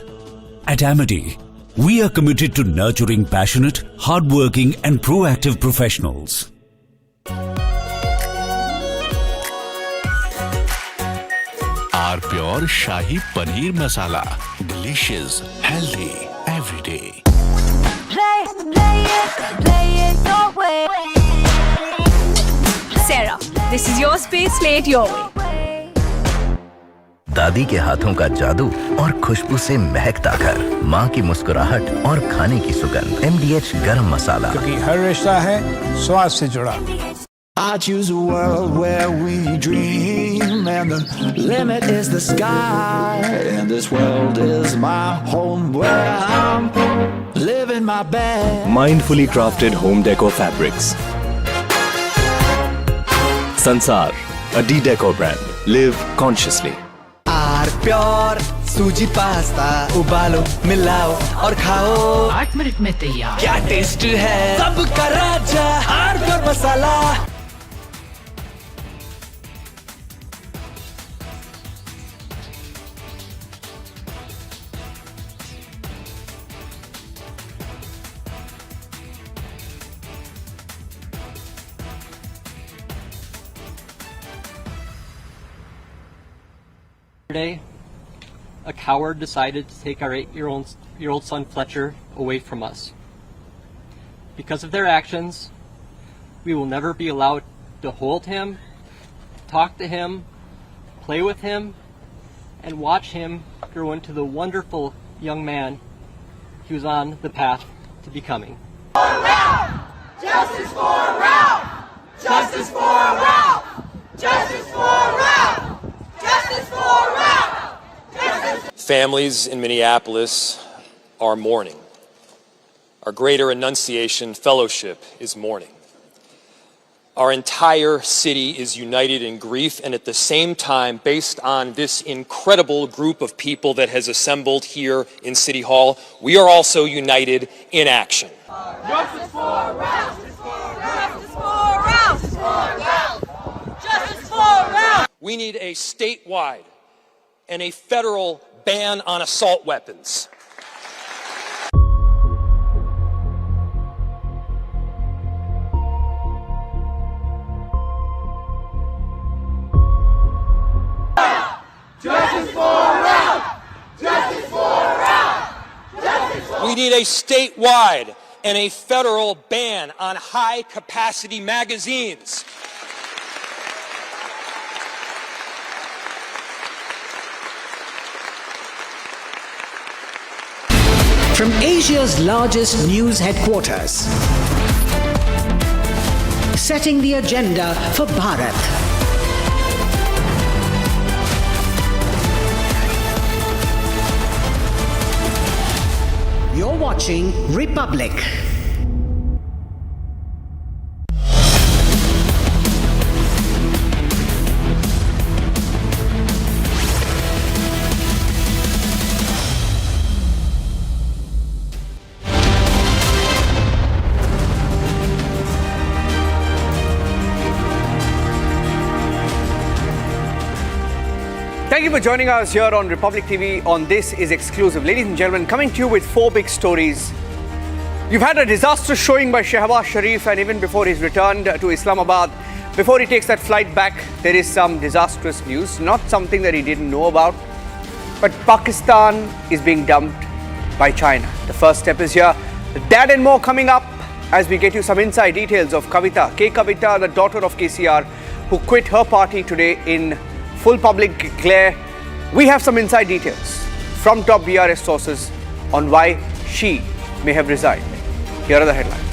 At Amity, we are committed to nurturing passionate, hardworking and proactive professionals. Our Pure Shahi Paneer Masala. Delicious, healthy, every day. Play it your way. Sarah, this is your space, play it your way. दादी के हाथों का जादू और खुशबू से महकता घर, माँ की मुस्कुराहट और खाने की सुगंध। MDH गरम मसाला, क्योंकि हर रिश्ता है स्वाद से जुड़ा। I choose a world where we dream and the limit is the sky, and this world is my home where I'm living my best. Mindfully crafted home decor fabrics. Sansar, a D-Decor brand. Live consciously. Pure सूजी pasta उबालो मिलाओ और खाओ 8 minute में तैयार। क्या taste है सबका राजा hardware masala. Yesterday, a coward decided to take our 8-year-old son Fletcher away from us. Because of their actions, we will never be allowed to hold him, talk to him, play with him, and watch him grow into the wonderful young man he was on the path to becoming. Justice for Ralph! Justice for Ralph! Justice for Ralph! Justice for Ralph! Justice. Families in Minneapolis are mourning. Our Greater Annunciation Fellowship is mourning. Our entire city is united in grief, and at the same time, based on this incredible group of people that has assembled here in City Hall, we are also united in action. Justice for Ralph! Justice for Ralph! Justice for Ralph! Justice for Ralph! We need a statewide and a federal ban on assault weapons. Justice for Ralph! Justice for Ralph! Justice for We need a statewide and a federal ban on high-capacity magazines. From Asia's largest news headquarters, setting the agenda for Bharat. You're watching Republic. Thank you for joining us here on Republic TV on This Is Exclusive. Ladies and gentlemen, coming to you with 4 big stories. You've had a disastrous showing by Shehbaz Sharif, and even before his return to Islamabad, before he takes that flight back, there is some disastrous news, not something that he didn't know about, but Pakistan is being dumped by China. The first step is here. That and more coming up as we get you some inside details of Kavitha. Kavitha, the daughter of KCR, who quit her party today in full public glare. We have some inside details from top BRS sources on why she may have resigned. Here are the headlines.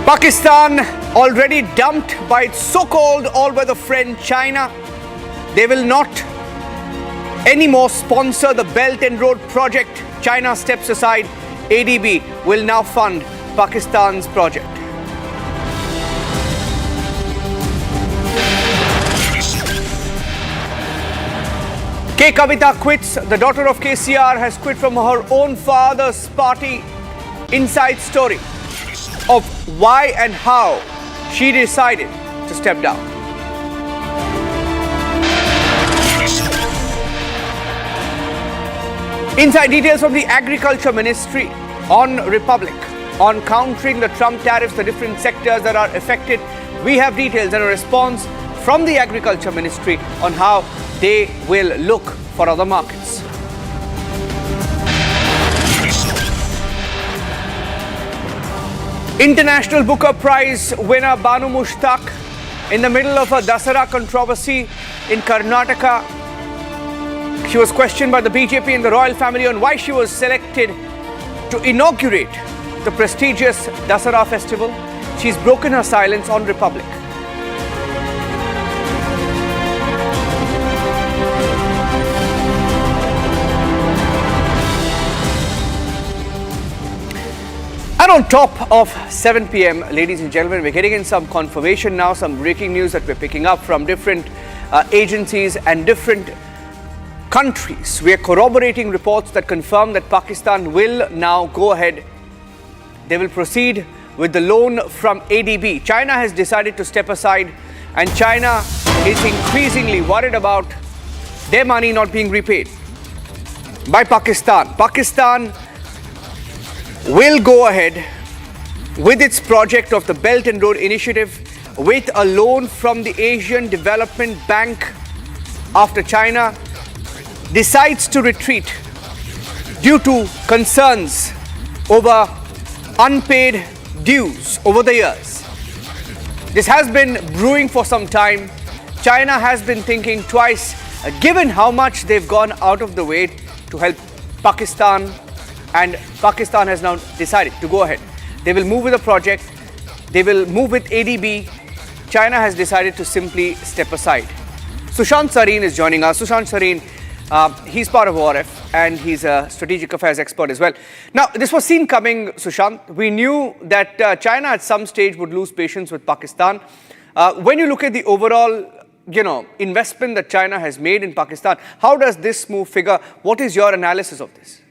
Pakistan already dumped by its so-called all-weather friend China. They will not anymore sponsor the Belt and Road project. China steps aside. ADB will now fund Pakistan's project. Kavitha quits. The daughter of KCR has quit from her own father's party. Inside story of why and how she decided to step down. Inside details from the Agriculture Ministry on Republic on countering the Trump tariffs, the different sectors that are affected. We have details and a response from the Agriculture Ministry on how they will look for other markets. International Booker Prize winner Banu Mushtaq in the middle of a Dasara controversy in Karnataka. She was questioned by the BJP and the royal family on why she was selected to inaugurate the prestigious Dasara festival. She's broken her silence on Republic. And on top of 7 p.m, ladies and gentlemen, we're getting in some confirmation now, some breaking news that we're picking up from different agencies and different countries. We are corroborating reports that confirm that Pakistan will now go ahead. They will proceed with the loan from ADB. China has decided to step aside, and China is increasingly worried about their money not being repaid by Pakistan. Pakistan will go ahead with its project of the Belt and Road Initiative with a loan from the Asian Development Bank after China decides to retreat due to concerns over unpaid dues over the years. This has been brewing for some time. China has been thinking twice, given how much they've gone out of the way to help Pakistan, and Pakistan has now decided to go ahead. They will move with the project. They will move with ADB. China has decided to simply step aside. Sushant Sareen is joining us. Sushant Sareen, he's part of ORF and he's a strategic affairs expert as well. Now, this was seen coming, Sushant. We knew that China at some stage would lose patience with Pakistan. When you look at the overall, investment that China has made in Pakistan, how does this move figure? What is your analysis of this?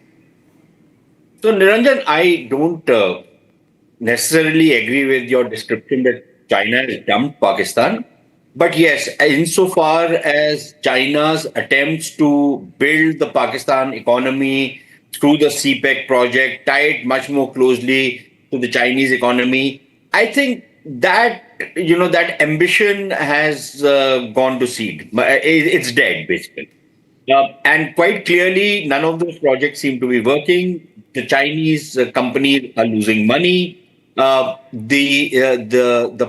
So, Niranjan, I don't necessarily agree with your description that China has dumped Pakistan. But yes, insofar as China's attempts to build the Pakistan economy through the CPEC project, tied much more closely to the Chinese economy, I think that, that ambition has gone to seed. It's dead, basically. And quite clearly, none of those projects seem to be working. The Chinese companies are losing money. The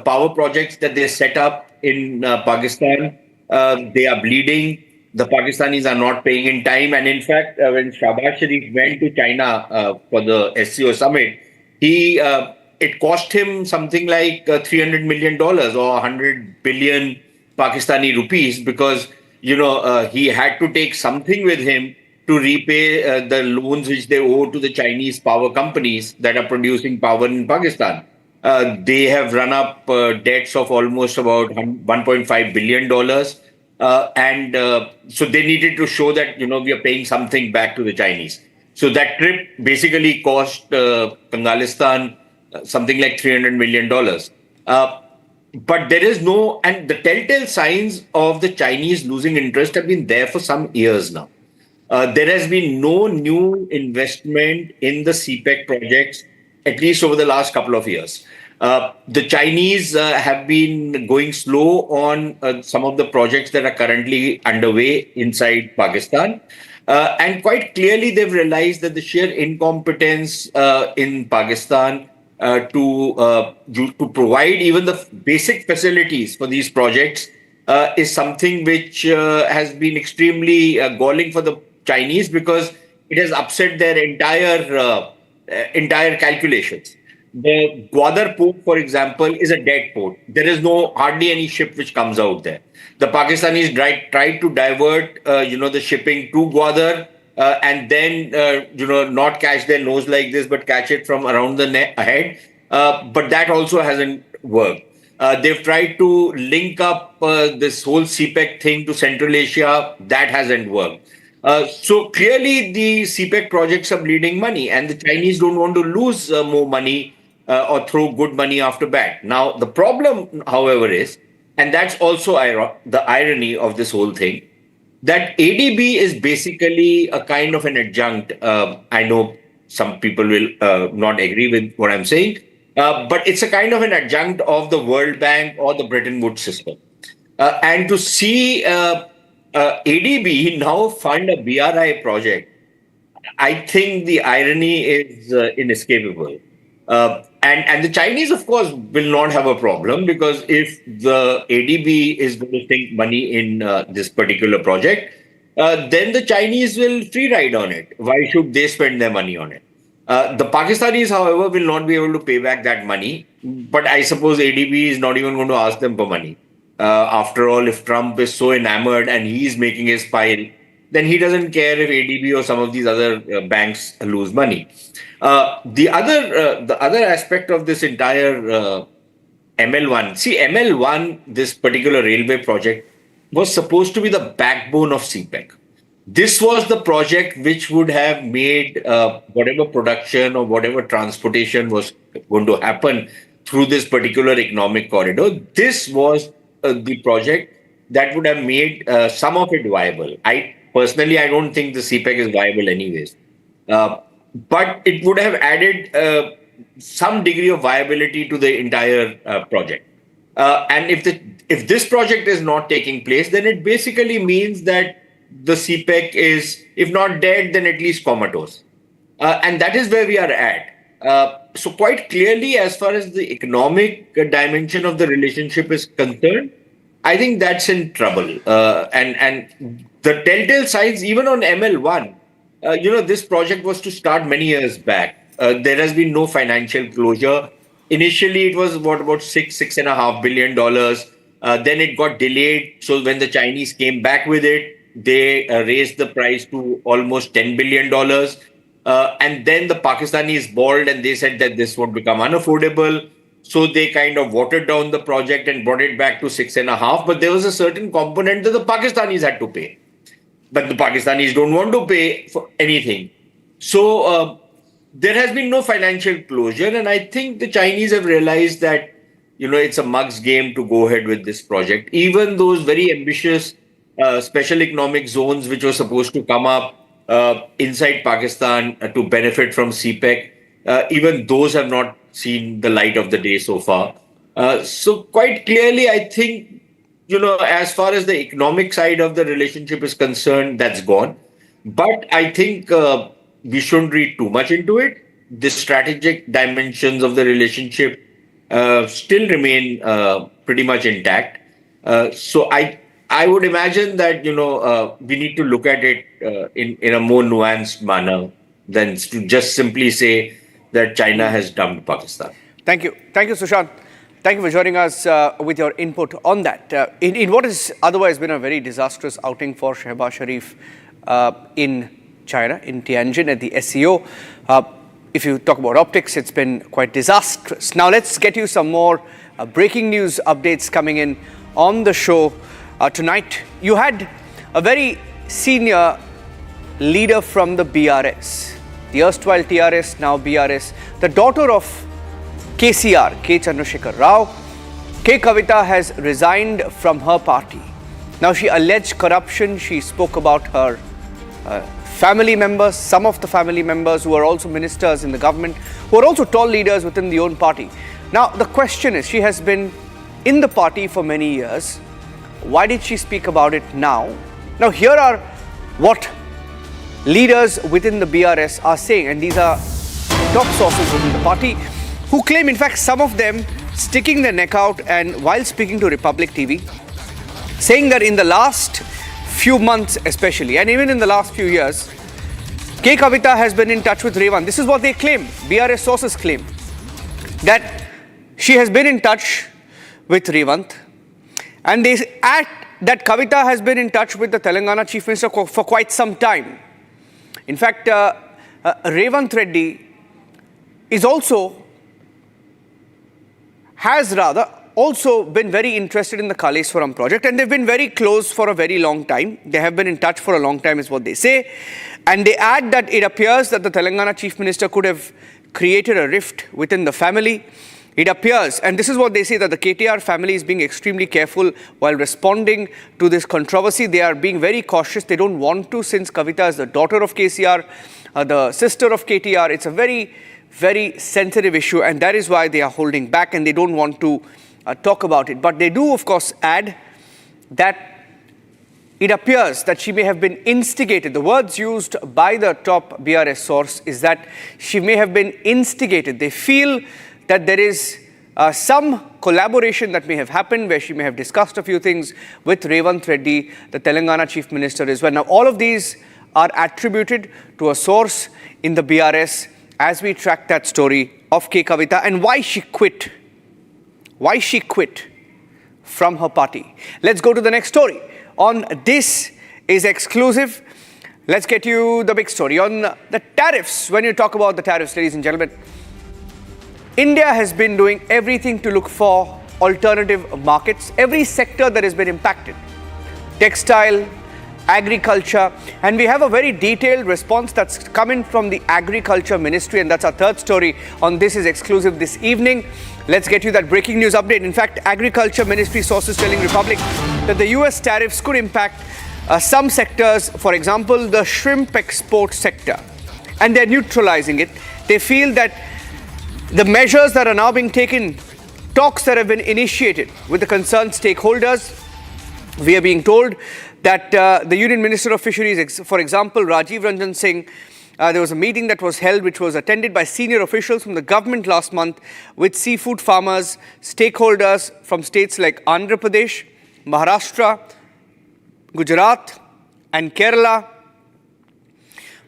power projects that they set up in Pakistan, they are bleeding. The Pakistanis are not paying in time. And in fact, when Shahbaz Sharif went to China for the SCO summit, it cost him something like $300 million or 100 billion Pakistani rupees because, he had to take something with him to repay the loans which they owe to the Chinese power companies that are producing power in Pakistan. They have run up debts of almost about $1.5 billion. And so they needed to show that, we are paying something back to the Chinese. So that trip basically cost Kangalistan something like $300 million. But there is and the telltale signs of the Chinese losing interest have been there for some years now. There has been no new investment in the CPEC projects, at least over the last couple of years. The Chinese have been going slow on some of the projects that are currently underway inside Pakistan. And quite clearly, they've realized that the sheer incompetence in Pakistan to provide even the basic facilities for these projects is something which has been extremely galling for the Chinese, because it has upset their entire calculations. The Gwadar port, for example, is a dead port. There is hardly any ship which comes out there. The Pakistanis tried to divert, the shipping to Gwadar and then, not catch their nose like this, but catch it from around the head. But that also hasn't worked. They've tried to link up this whole CPEC thing to Central Asia. That hasn't worked. So clearly the CPEC projects are bleeding money, and the Chinese don't want to lose more money or throw good money after bad. Now, the problem, however, is, and that's also the irony of this whole thing, that ADB is basically a kind of an adjunct. I know some people will not agree with what I'm saying, but it's a kind of an adjunct of the World Bank or the Bretton Woods system. And to see ADB now fund a BRI project, I think the irony is inescapable. And the Chinese, of course, will not have a problem, because if the ADB is going to sink money in this particular project, then the Chinese will free ride on it. Why should they spend their money on it? The Pakistanis, however, will not be able to pay back that money. But I suppose ADB is not even going to ask them for money. After all, if Trump is so enamored and he's making his pile, then he doesn't care if ADB or some of these other banks lose money. The other aspect of this entire ML1, see, ML1, this particular railway project, was supposed to be the backbone of CPEC. This was the project which would have made whatever production or whatever transportation was going to happen through this particular economic corridor. This was the project that would have made some of it viable. Personally, I don't think the CPEC is viable anyways. But it would have added some degree of viability to the entire project. And if this project is not taking place, then it basically means that the CPEC is, if not dead, then at least comatose. And that is where we are at. So quite clearly, as far as the economic dimension of the relationship is concerned, I think that's in trouble. And the telltale signs, even on ML1, this project was to start many years back. There has been no financial closure. Initially, it was about $6.5 billion. Then it got delayed. So when the Chinese came back with it, they raised the price to almost $10 billion. And then the Pakistanis bawled and they said that this would become unaffordable. So they kind of watered down the project and brought it back to 6.5. But there was a certain component that the Pakistanis had to pay. But the Pakistanis don't want to pay for anything. So there has been no financial closure. And I think the Chinese have realized that, it's a mug's game to go ahead with this project. Even those very ambitious special economic zones which were supposed to come up inside Pakistan to benefit from CPEC, even those have not seen the light of the day so far. So quite clearly, I think, as far as the economic side of the relationship is concerned, that's gone. But I think we shouldn't read too much into it. The strategic dimensions of the relationship still remain pretty much intact. So I would imagine that, we need to look at it in a more nuanced manner than to just simply say that China has dumped Pakistan. Thank you. Thank you, Sushant. Thank you for joining us with your input on that. In what has otherwise been a very disastrous outing for Shehbaz Sharif in China, in Tianjin at the SCO. If you talk about optics, it's been quite disastrous. Now let's get you some more breaking news updates coming in on the show tonight. You had a very senior leader from the BRS, the erstwhile TRS, now BRS, the daughter of KCR, K. Chandrasekhar Rao. K. Kavitha has resigned from her party. Now she alleged corruption. She spoke about her family members, some of the family members who are also ministers in the government, who are also tall leaders within the own party. Now, the question is, she has been in the party for many years. Why did she speak about it now? Now, here are what leaders within the BRS are saying, and these are top sources within the party who claim, in fact, some of them sticking their neck out and while speaking to Republic TV, saying that in the last few months especially, and even in the last few years, Kavitha has been in touch with Revanth. This is what they claim, BRS sources claim, that she has been in touch with Revanth, and they add that Kavitha has been in touch with the Telangana Chief Minister for quite some time. In fact, Revanth Reddy has also been very interested in the Kaleshwaram project, and they've been very close for a very long time. They have been in touch for a long time is what they say. And they add that it appears that the Telangana Chief Minister could have created a rift within the family. It appears, and this is what they say, that the KTR family is being extremely careful while responding to this controversy. They are being very cautious. They don't want to, since Kavitha is the daughter of KCR, the sister of KTR. It's a very, very sensitive issue, and that is why they are holding back and they don't want to talk about it. But they do, of course, add that it appears that she may have been instigated. The words used by the top BRS source is that she may have been instigated. They feel that there is some collaboration that may have happened where she may have discussed a few things with Revanth Reddy, the Telangana Chief Minister as well. Now, all of these are attributed to a source in the BRS as we track that story of Kavitha and why she quit. Why she quit from her party. Let's go to the next story. On This Is Exclusive, let's get you the big story. On the tariffs, when you talk about the tariffs, ladies and gentlemen, India has been doing everything to look for alternative markets. Every sector that has been impacted. Textile, agriculture, and we have a very detailed response that's coming from the Agriculture Ministry, and that's our third story on This Is Exclusive this evening. Let's get you that breaking news update. In fact, Agriculture Ministry sources telling Republic that the US tariffs could impact some sectors, for example, the shrimp export sector, and they're neutralizing it. They feel that the measures that are now being taken, talks that have been initiated with the concerned stakeholders, we are being told that the Union Minister of Fisheries, for example, Rajiv Ranjan Singh, there was a meeting that was held which was attended by senior officials from the government last month with seafood farmers, stakeholders from states like Andhra Pradesh, Maharashtra, Gujarat and Kerala.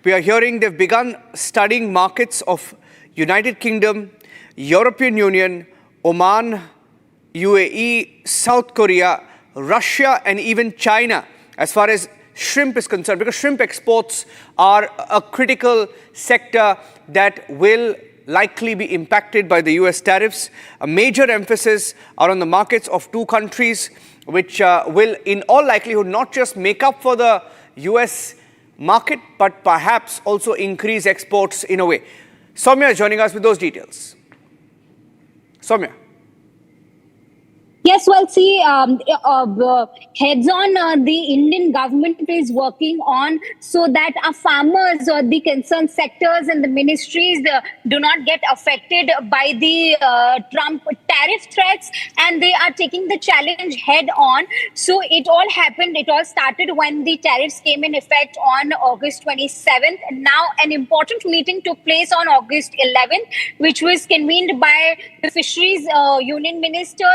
We are hearing they've begun studying markets of United Kingdom, European Union, Oman, UAE, South Korea, Russia and even China as far as shrimp is concerned, because shrimp exports are a critical sector that will likely be impacted by the US tariffs. A major emphasis are on the markets of two countries which will in all likelihood not just make up for the US market but perhaps also increase exports in a way. Soumya is joining us with those details. Soumya. Yes, well, see, heads on, the Indian government is working on so that our farmers or the concerned sectors and the ministries do not get affected by the Trump tariff threats, and they are taking the challenge head on. So it all happened, it all started when the tariffs came in effect on August 27th. Now, an important meeting took place on August 11th, which was convened by the Fisheries Union Minister,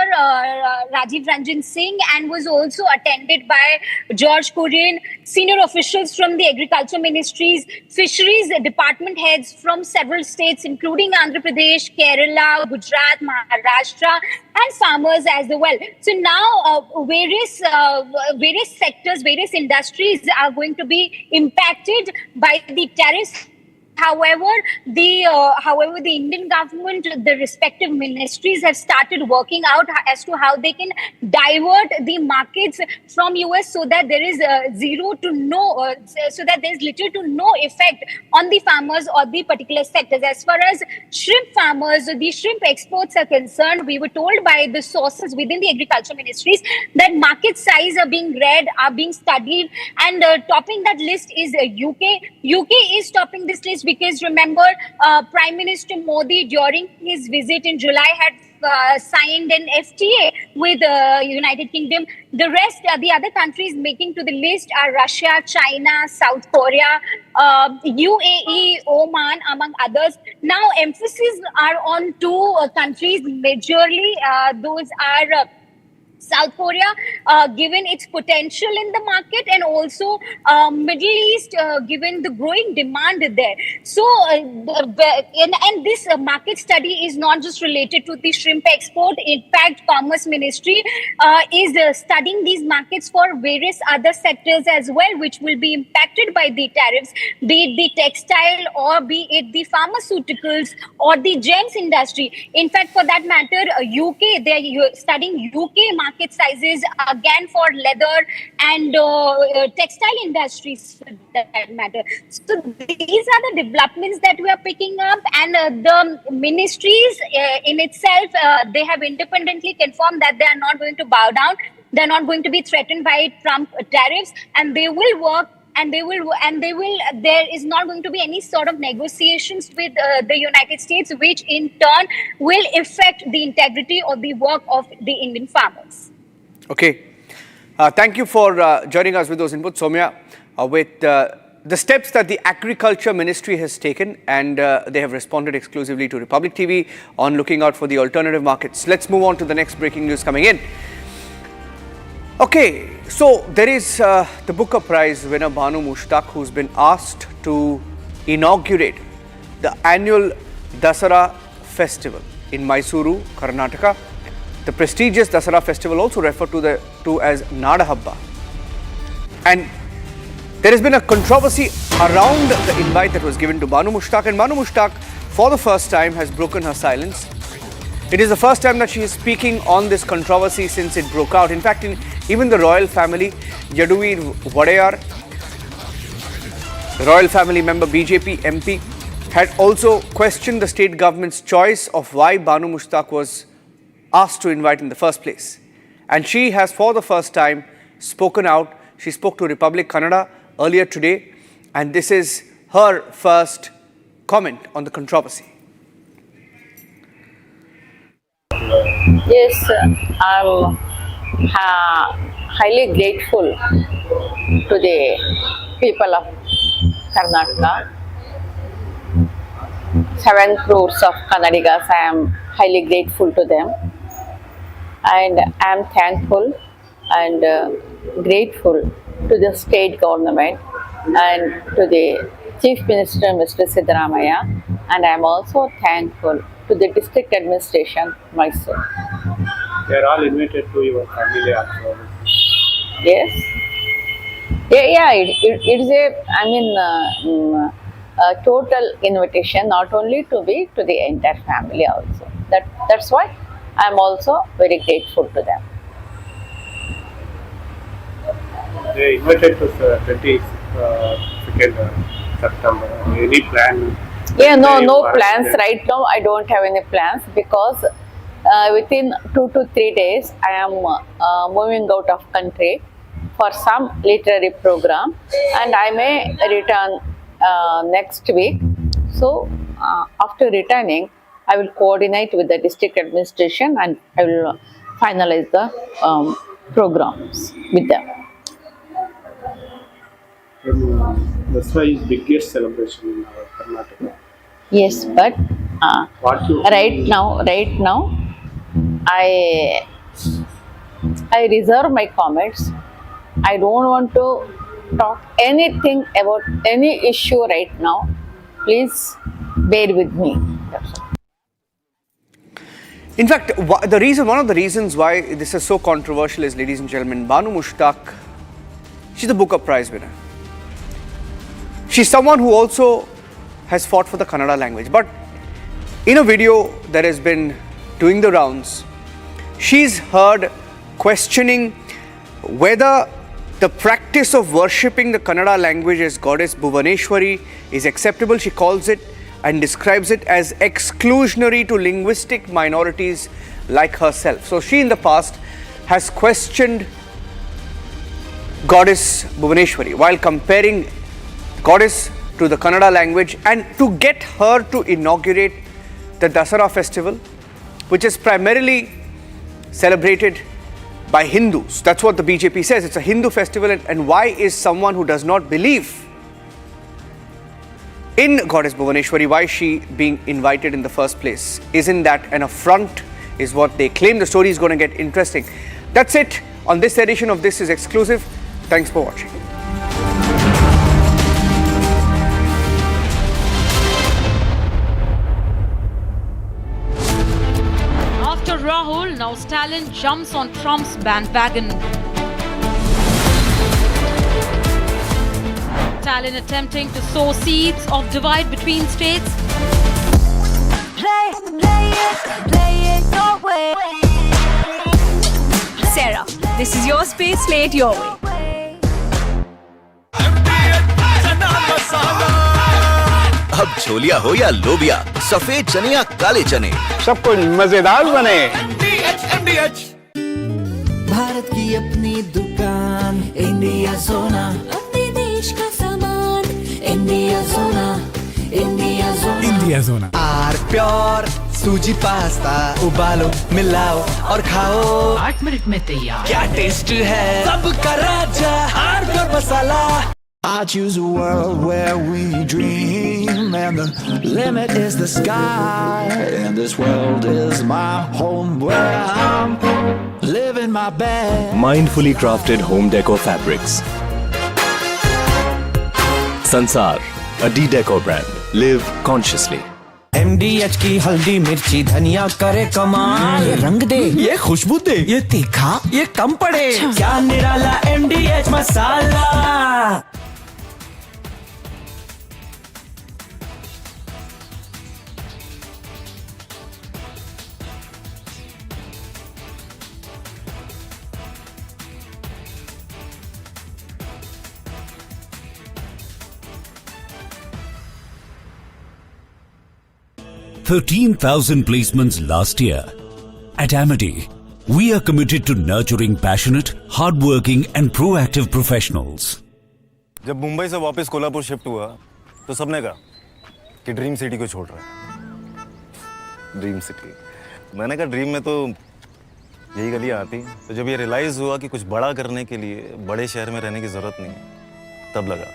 Rajiv Ranjan Singh, and was also attended by George Kurian, senior officials from the Agriculture Ministries, fisheries department heads from several states, including Andhra Pradesh, Kerala, Gujarat, Maharashtra, and farmers as well. So now various sectors, various industries are going to be impacted by the tariffs. However, the Indian government, the respective ministries have started working out as to how they can divert the markets from US so that there is zero to no, so that there is little to no effect on the farmers or the particular sectors. As far as shrimp farmers, the shrimp exports are concerned, we were told by the sources within the agriculture ministries that market size are being read, are being studied, and topping that list is UK. UK is topping this list because remember, Prime Minister Modi during his visit in July had signed an FTA with United Kingdom. The rest, the other countries making to the list are Russia, China, South Korea, UAE, Oman, among others. Now, emphasis are on two countries majorly. Those are South Korea, given its potential in the market, and also Middle East, given the growing demand there. So, and this market study is not just related to the shrimp export. In fact, Commerce Ministry is studying these markets for various other sectors as well, which will be impacted by the tariffs, be it the textile or be it the pharmaceuticals or the gems industry. In fact, for that matter, UK, they're studying UK market sizes again for leather and textile industries for that matter. So these are the developments that we are picking up, and the ministries in itself, they have independently confirmed that they are not going to bow down. They're not going to be threatened by Trump tariffs, and they will work. There is not going to be any sort of negotiations with the United States, which in turn will affect the integrity of the work of the Indian farmers. Okay. Thank you for joining us with those inputs, Soumya. With the steps that the Agriculture Ministry has taken, and they have responded exclusively to Republic TV on looking out for the alternative markets. Let's move on to the next breaking news coming in. Okay, so there is the Booker Prize winner Banu Mushtaq, who's been asked to inaugurate the annual Dasara festival in Mysuru, Karnataka. The prestigious Dasara festival, also referred to as Nadahabba. And there has been a controversy around the invite that was given to Banu Mushtaq, and Banu Mushtaq, for the first time, has broken her silence. It is the first time that she is speaking on this controversy since it broke out. In fact, even the royal family, Yaduveer Wadayar, the royal family member, BJP MP, had also questioned the state government's choice of why Banu Mushtaq was asked to invite in the first place. And she has, for the first time, spoken out. She spoke to Republic Kannada earlier today, and this is her first comment on the controversy. Yes, I'm highly grateful to the people of Karnataka. 7 crores of Kannadigas, I am highly grateful to them. And I am thankful and grateful to the state government and to the Chief Minister, Mr. Siddaramaiah. And I am also thankful to the district administration, Mysore. They are all invited to your family also. Yes. Yeah, it's a total invitation, not only to the entire family also. That's why I am also very grateful to them. They invited to 22nd September. Any plan? Yeah, no plans right now. I don't have any plans because within 2 to 3 days I am moving out of country for some literary program, and I may return next week. So after returning, I will coordinate with the district administration and I will finalize the programs with them. That's why it's biggest celebration in Karnataka. Yes, but right now, I reserve my comments. I don't want to talk anything about any issue right now. Please bear with me. In fact, one of the reasons why this is so controversial is, ladies and gentlemen, Banu Mushtaq, she's the Booker Prize winner. She's someone who also has fought for the Kannada language. But in a video that has been doing the rounds, she's heard questioning whether the practice of worshipping the Kannada language as goddess Bhuvaneshwari is acceptable. She calls it and describes it as exclusionary to linguistic minorities like herself. So she in the past has questioned goddess Bhuvaneshwari while comparing goddess to the Kannada language, and to get her to inaugurate the Dasara festival, which is primarily celebrated by Hindus. That's what the BJP says. It's a Hindu festival, and why is someone who does not believe in goddess Bhuvaneshwari, why is she being invited in the first place? Isn't that an affront, is what they claim. The story is going to get interesting. That's it on this edition of This Is Exclusive. Thanks for watching. After Rahul, now Stalin jumps on Trump's bandwagon. Stalin attempting to sow seeds of divide between states. Play it your way. Sarah, this is your space, play it your way. अब छोलिया हो या लोबिया, सफेद चने या काले चने, सब कुछ मजेदार बने। भारत की अपनी दुकान, इंडिया सोना, अपने देश का सामान, इंडिया सोना, इंडिया सोना, इंडिया सोना। आर प्योर सूजी पास्ता, उबालो, मिलाओ और खाओ। 8 मिनट में तैयार। क्या टेस्ट है, सबका राजा, R pure masala. I choose a world where we dream, and the limit is the sky, and this world is my home where I'm living my best. Mindfully crafted home decor fabrics. Sansar, a D-Decor brand. Live consciously. MDH की हल्दी मिर्ची धनिया करे कमाल, ये रंग दे, ये खुशबू दे, ये तीखा, ये कम पड़े, क्या निराला MDH masala. $13,000 placements last year. At Amity, we are committed to nurturing passionate, hardworking and proactive professionals. जब मुंबई से वापस कोल्हापुर शिफ्ट हुआ तो सबने कहा कि ड्रीम सिटी को छोड़ रहा है। ड्रीम सिटी, मैंने कहा ड्रीम में तो यही गलियां आती। तो जब ये रियलाइज हुआ कि कुछ बड़ा करने के लिए बड़े शहर में रहने की जरूरत नहीं, तब लगा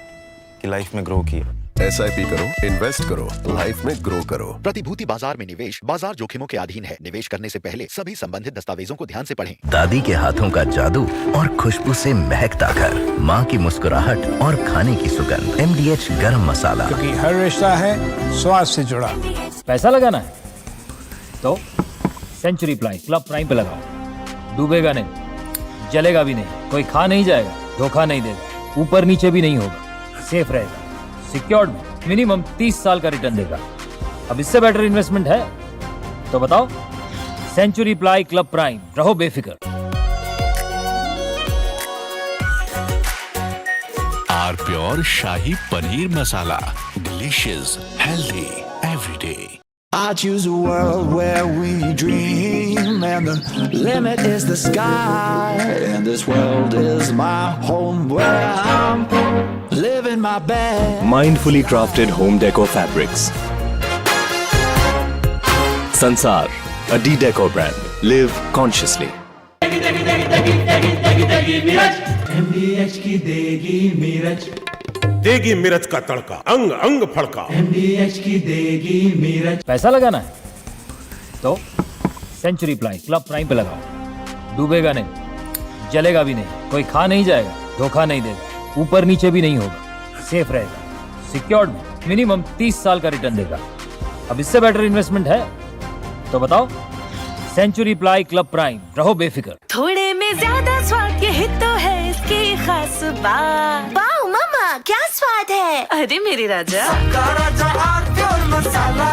कि लाइफ में ग्रो किया। SIP करो, इन्वेस्ट करो, लाइफ में ग्रो करो। प्रतिभूति बाजार में निवेश बाजार जोखिमों के अधीन है। निवेश करने से पहले सभी संबंधित दस्तावेजों को ध्यान से पढ़ें। दादी के हाथों का जादू और खुशबू से महकता घर, माँ की मुस्कुराहट और खाने की सुगंध, MDH गरम मसाला। क्योंकि हर रिश्ता है स्वाद से जुड़ा। पैसा लगाना है तो सेंचुरी प्लाई क्लब प्राइम पे लगाओ। डूबेगा नहीं, जलेगा भी नहीं, कोई खा नहीं जाएगा, धोखा नहीं देगा, ऊपर नीचे भी नहीं होगा, सेफ रहेगा, सिक्योर्ड, मिनिमम 30 साल का रिटर्न देगा। अब इससे बेटर इन्वेस्टमेंट है तो बताओ। सेंचुरी प्लाई क्लब प्राइम, रहो बेफिक्र। R pure shahi paneer masala, delicious, healthy everyday. I choose a world where we dream, and the limit is the sky, and this world is my home where I'm living my best. Mindfully crafted home decor fabrics. Sansar, a D-Decor brand. Live consciously. MDH की देगी मिर्च, देगी मिर्च का तड़का, अंग अंग फड़का। MDH की देगी मिर्च। पैसा लगाना है तो सेंचुरी प्लाई क्लब प्राइम पे लगाओ। डूबेगा नहीं, जलेगा भी नहीं, कोई खा नहीं जाएगा, धोखा नहीं देगा, ऊपर नीचे भी नहीं होगा, सेफ रहेगा, सिक्योर्ड, मिनिमम 30 साल का रिटर्न देगा। अब इससे बेटर इन्वेस्टमेंट है तो बताओ। सेंचुरी प्लाई क्लब प्राइम, रहो बेफिक्र। थोड़े में ज्यादा स्वाद, यही तो है इसकी खास बात। वाओ मम्मा, क्या स्वाद है? अरे मेरे राजा, मसाला।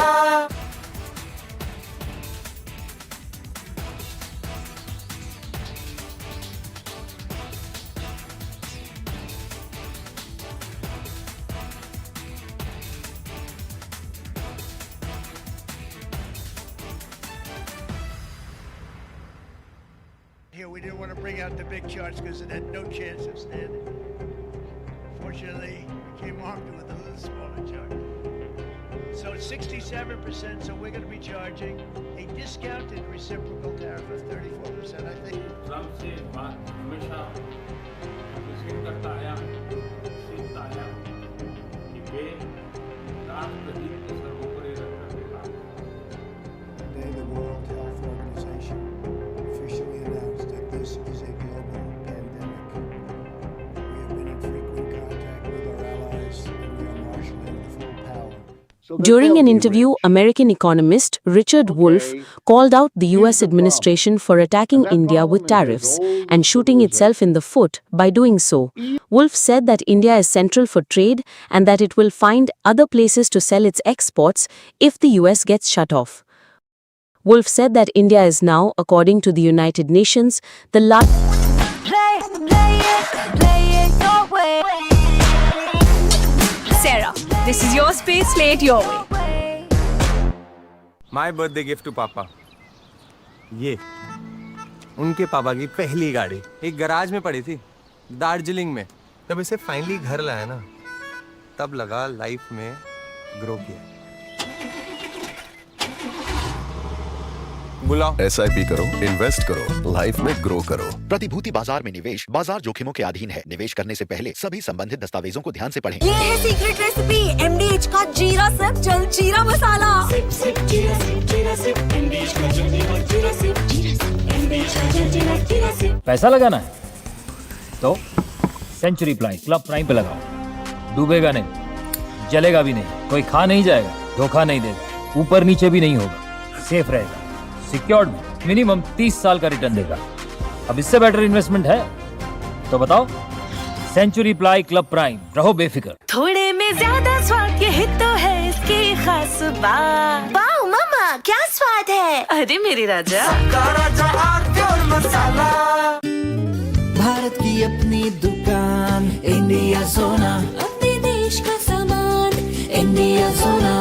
Here, we didn't want to bring out the big charts because it had no chance of standing. Fortunately, we came armed with a little smaller chart. So it's 67%, so we're going to be charging a discounted reciprocal tariff of 34%, I think. Today, the World Health Organization officially announced that this is a global pandemic. We have been in frequent contact with our allies, and we are marshaling the full power. During an interview, American economist Richard Wolff called out the US administration for attacking India with tariffs and shooting itself in the foot by doing so. Wolff said that India is central for trade and that it will find other places to sell its exports if the US gets shut off. Wolff said that India is now, according to the United Nations, the largest. Sarah, this is your space, play it your way. My birthday gift to पापा, ये उनके पापा की पहली गाड़ी एक garage में पड़ी थी दार्जिलिंग में। जब इसे फाइनली घर लाया ना, तब लगा लाइफ में ग्रो किया। बुलाओ। SIP करो, इन्वेस्ट करो, लाइफ में ग्रो करो। प्रतिभूति बाजार में निवेश बाजार जोखिमों के अधीन है। निवेश करने से पहले सभी संबंधित दस्तावेजों को ध्यान से पढ़ें। ये है सीक्रेट रेसिपी MDH का जीरा सिप जल जीरा मसाला। सिप सिप जीरा सिप MDH का जल जीरा सिप MDH का जल जीरा सिप। पैसा लगाना है तो सेंचुरी प्लाई क्लब प्राइम पे लगाओ। डूबेगा नहीं, जलेगा भी नहीं, कोई खा नहीं जाएगा, धोखा नहीं देगा, ऊपर नीचे भी नहीं होगा, सेफ रहेगा, सिक्योर्ड में मिनिमम 30 साल का रिटर्न देगा। अब इससे बेटर इन्वेस्टमेंट है तो बताओ। सेंचुरी प्लाई क्लब प्राइम, रहो बेफिक्र। थोड़े में ज्यादा स्वाद, यही तो है इसकी खास बात। वाओ मामा, क्या स्वाद है? अरे मेरे राजा, मसाला। भारत की अपनी दुकान इंडिया सोना, अपने देश का सामान इंडिया सोना,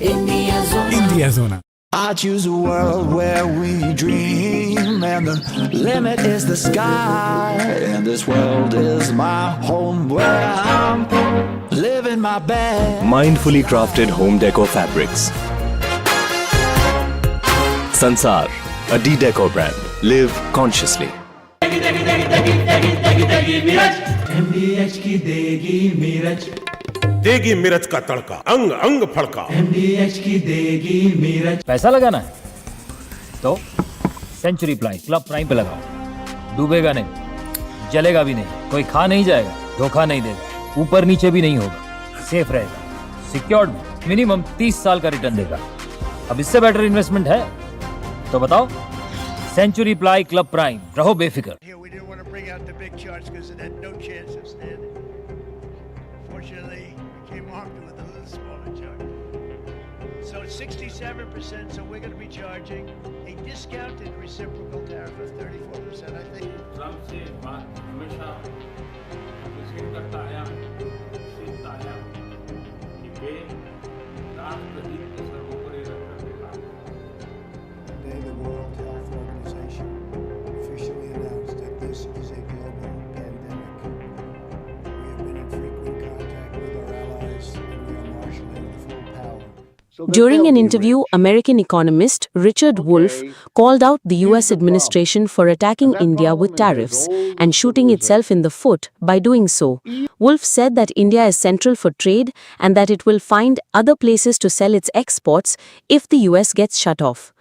इंडिया सोना, इंडिया सोना। I choose a world where we dream, and the limit is the sky. And this world is my home where I'm living my best. Mindfully crafted home decor fabrics. Sansar, a decor brand. Live consciously. MDH की देगी मिर्च, देगी मिर्च का तड़का, अंग अंग फड़का। MDH की देगी मिर्च। पैसा लगाना है तो सेंचुरी प्लाई क्लब प्राइम पे लगाओ। डूबेगा नहीं, जलेगा भी नहीं, कोई खा नहीं जाएगा, धोखा नहीं देगा, ऊपर नीचे भी नहीं होगा, सेफ रहेगा, सिक्योर्ड में मिनिमम 30 साल का रिटर्न देगा। अब इससे बेटर इन्वेस्टमेंट है तो बताओ। सेंचुरी प्लाई क्लब प्राइम, रहो बेफिक्र। Here, we didn't want to bring out the big charts because it had no chance of standing. Fortunately, we came armed with a little smaller chart. So it's 67%, so we're going to be charging a discounted reciprocal tariff of 34%, I think. Today, the World Health Organization officially announced that this is a global pandemic. We have been in frequent contact with our allies, and we are marshaling the full power. During an interview, American economist Richard Wolff called out the US administration for attacking India with tariffs and shooting itself in the foot by doing so. Wolff said that India is central for trade and that it will find other places to sell its exports if the US gets shut off.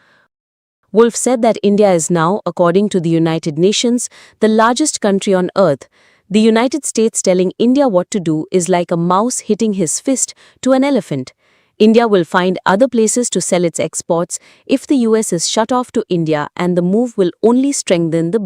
Wolff said that India is now, according to the United Nations, the largest country on earth. The United States telling India what to do is like a mouse hitting his fist to an elephant. India will find other places to sell its exports if the US is shut off to India, and the move will only strengthen the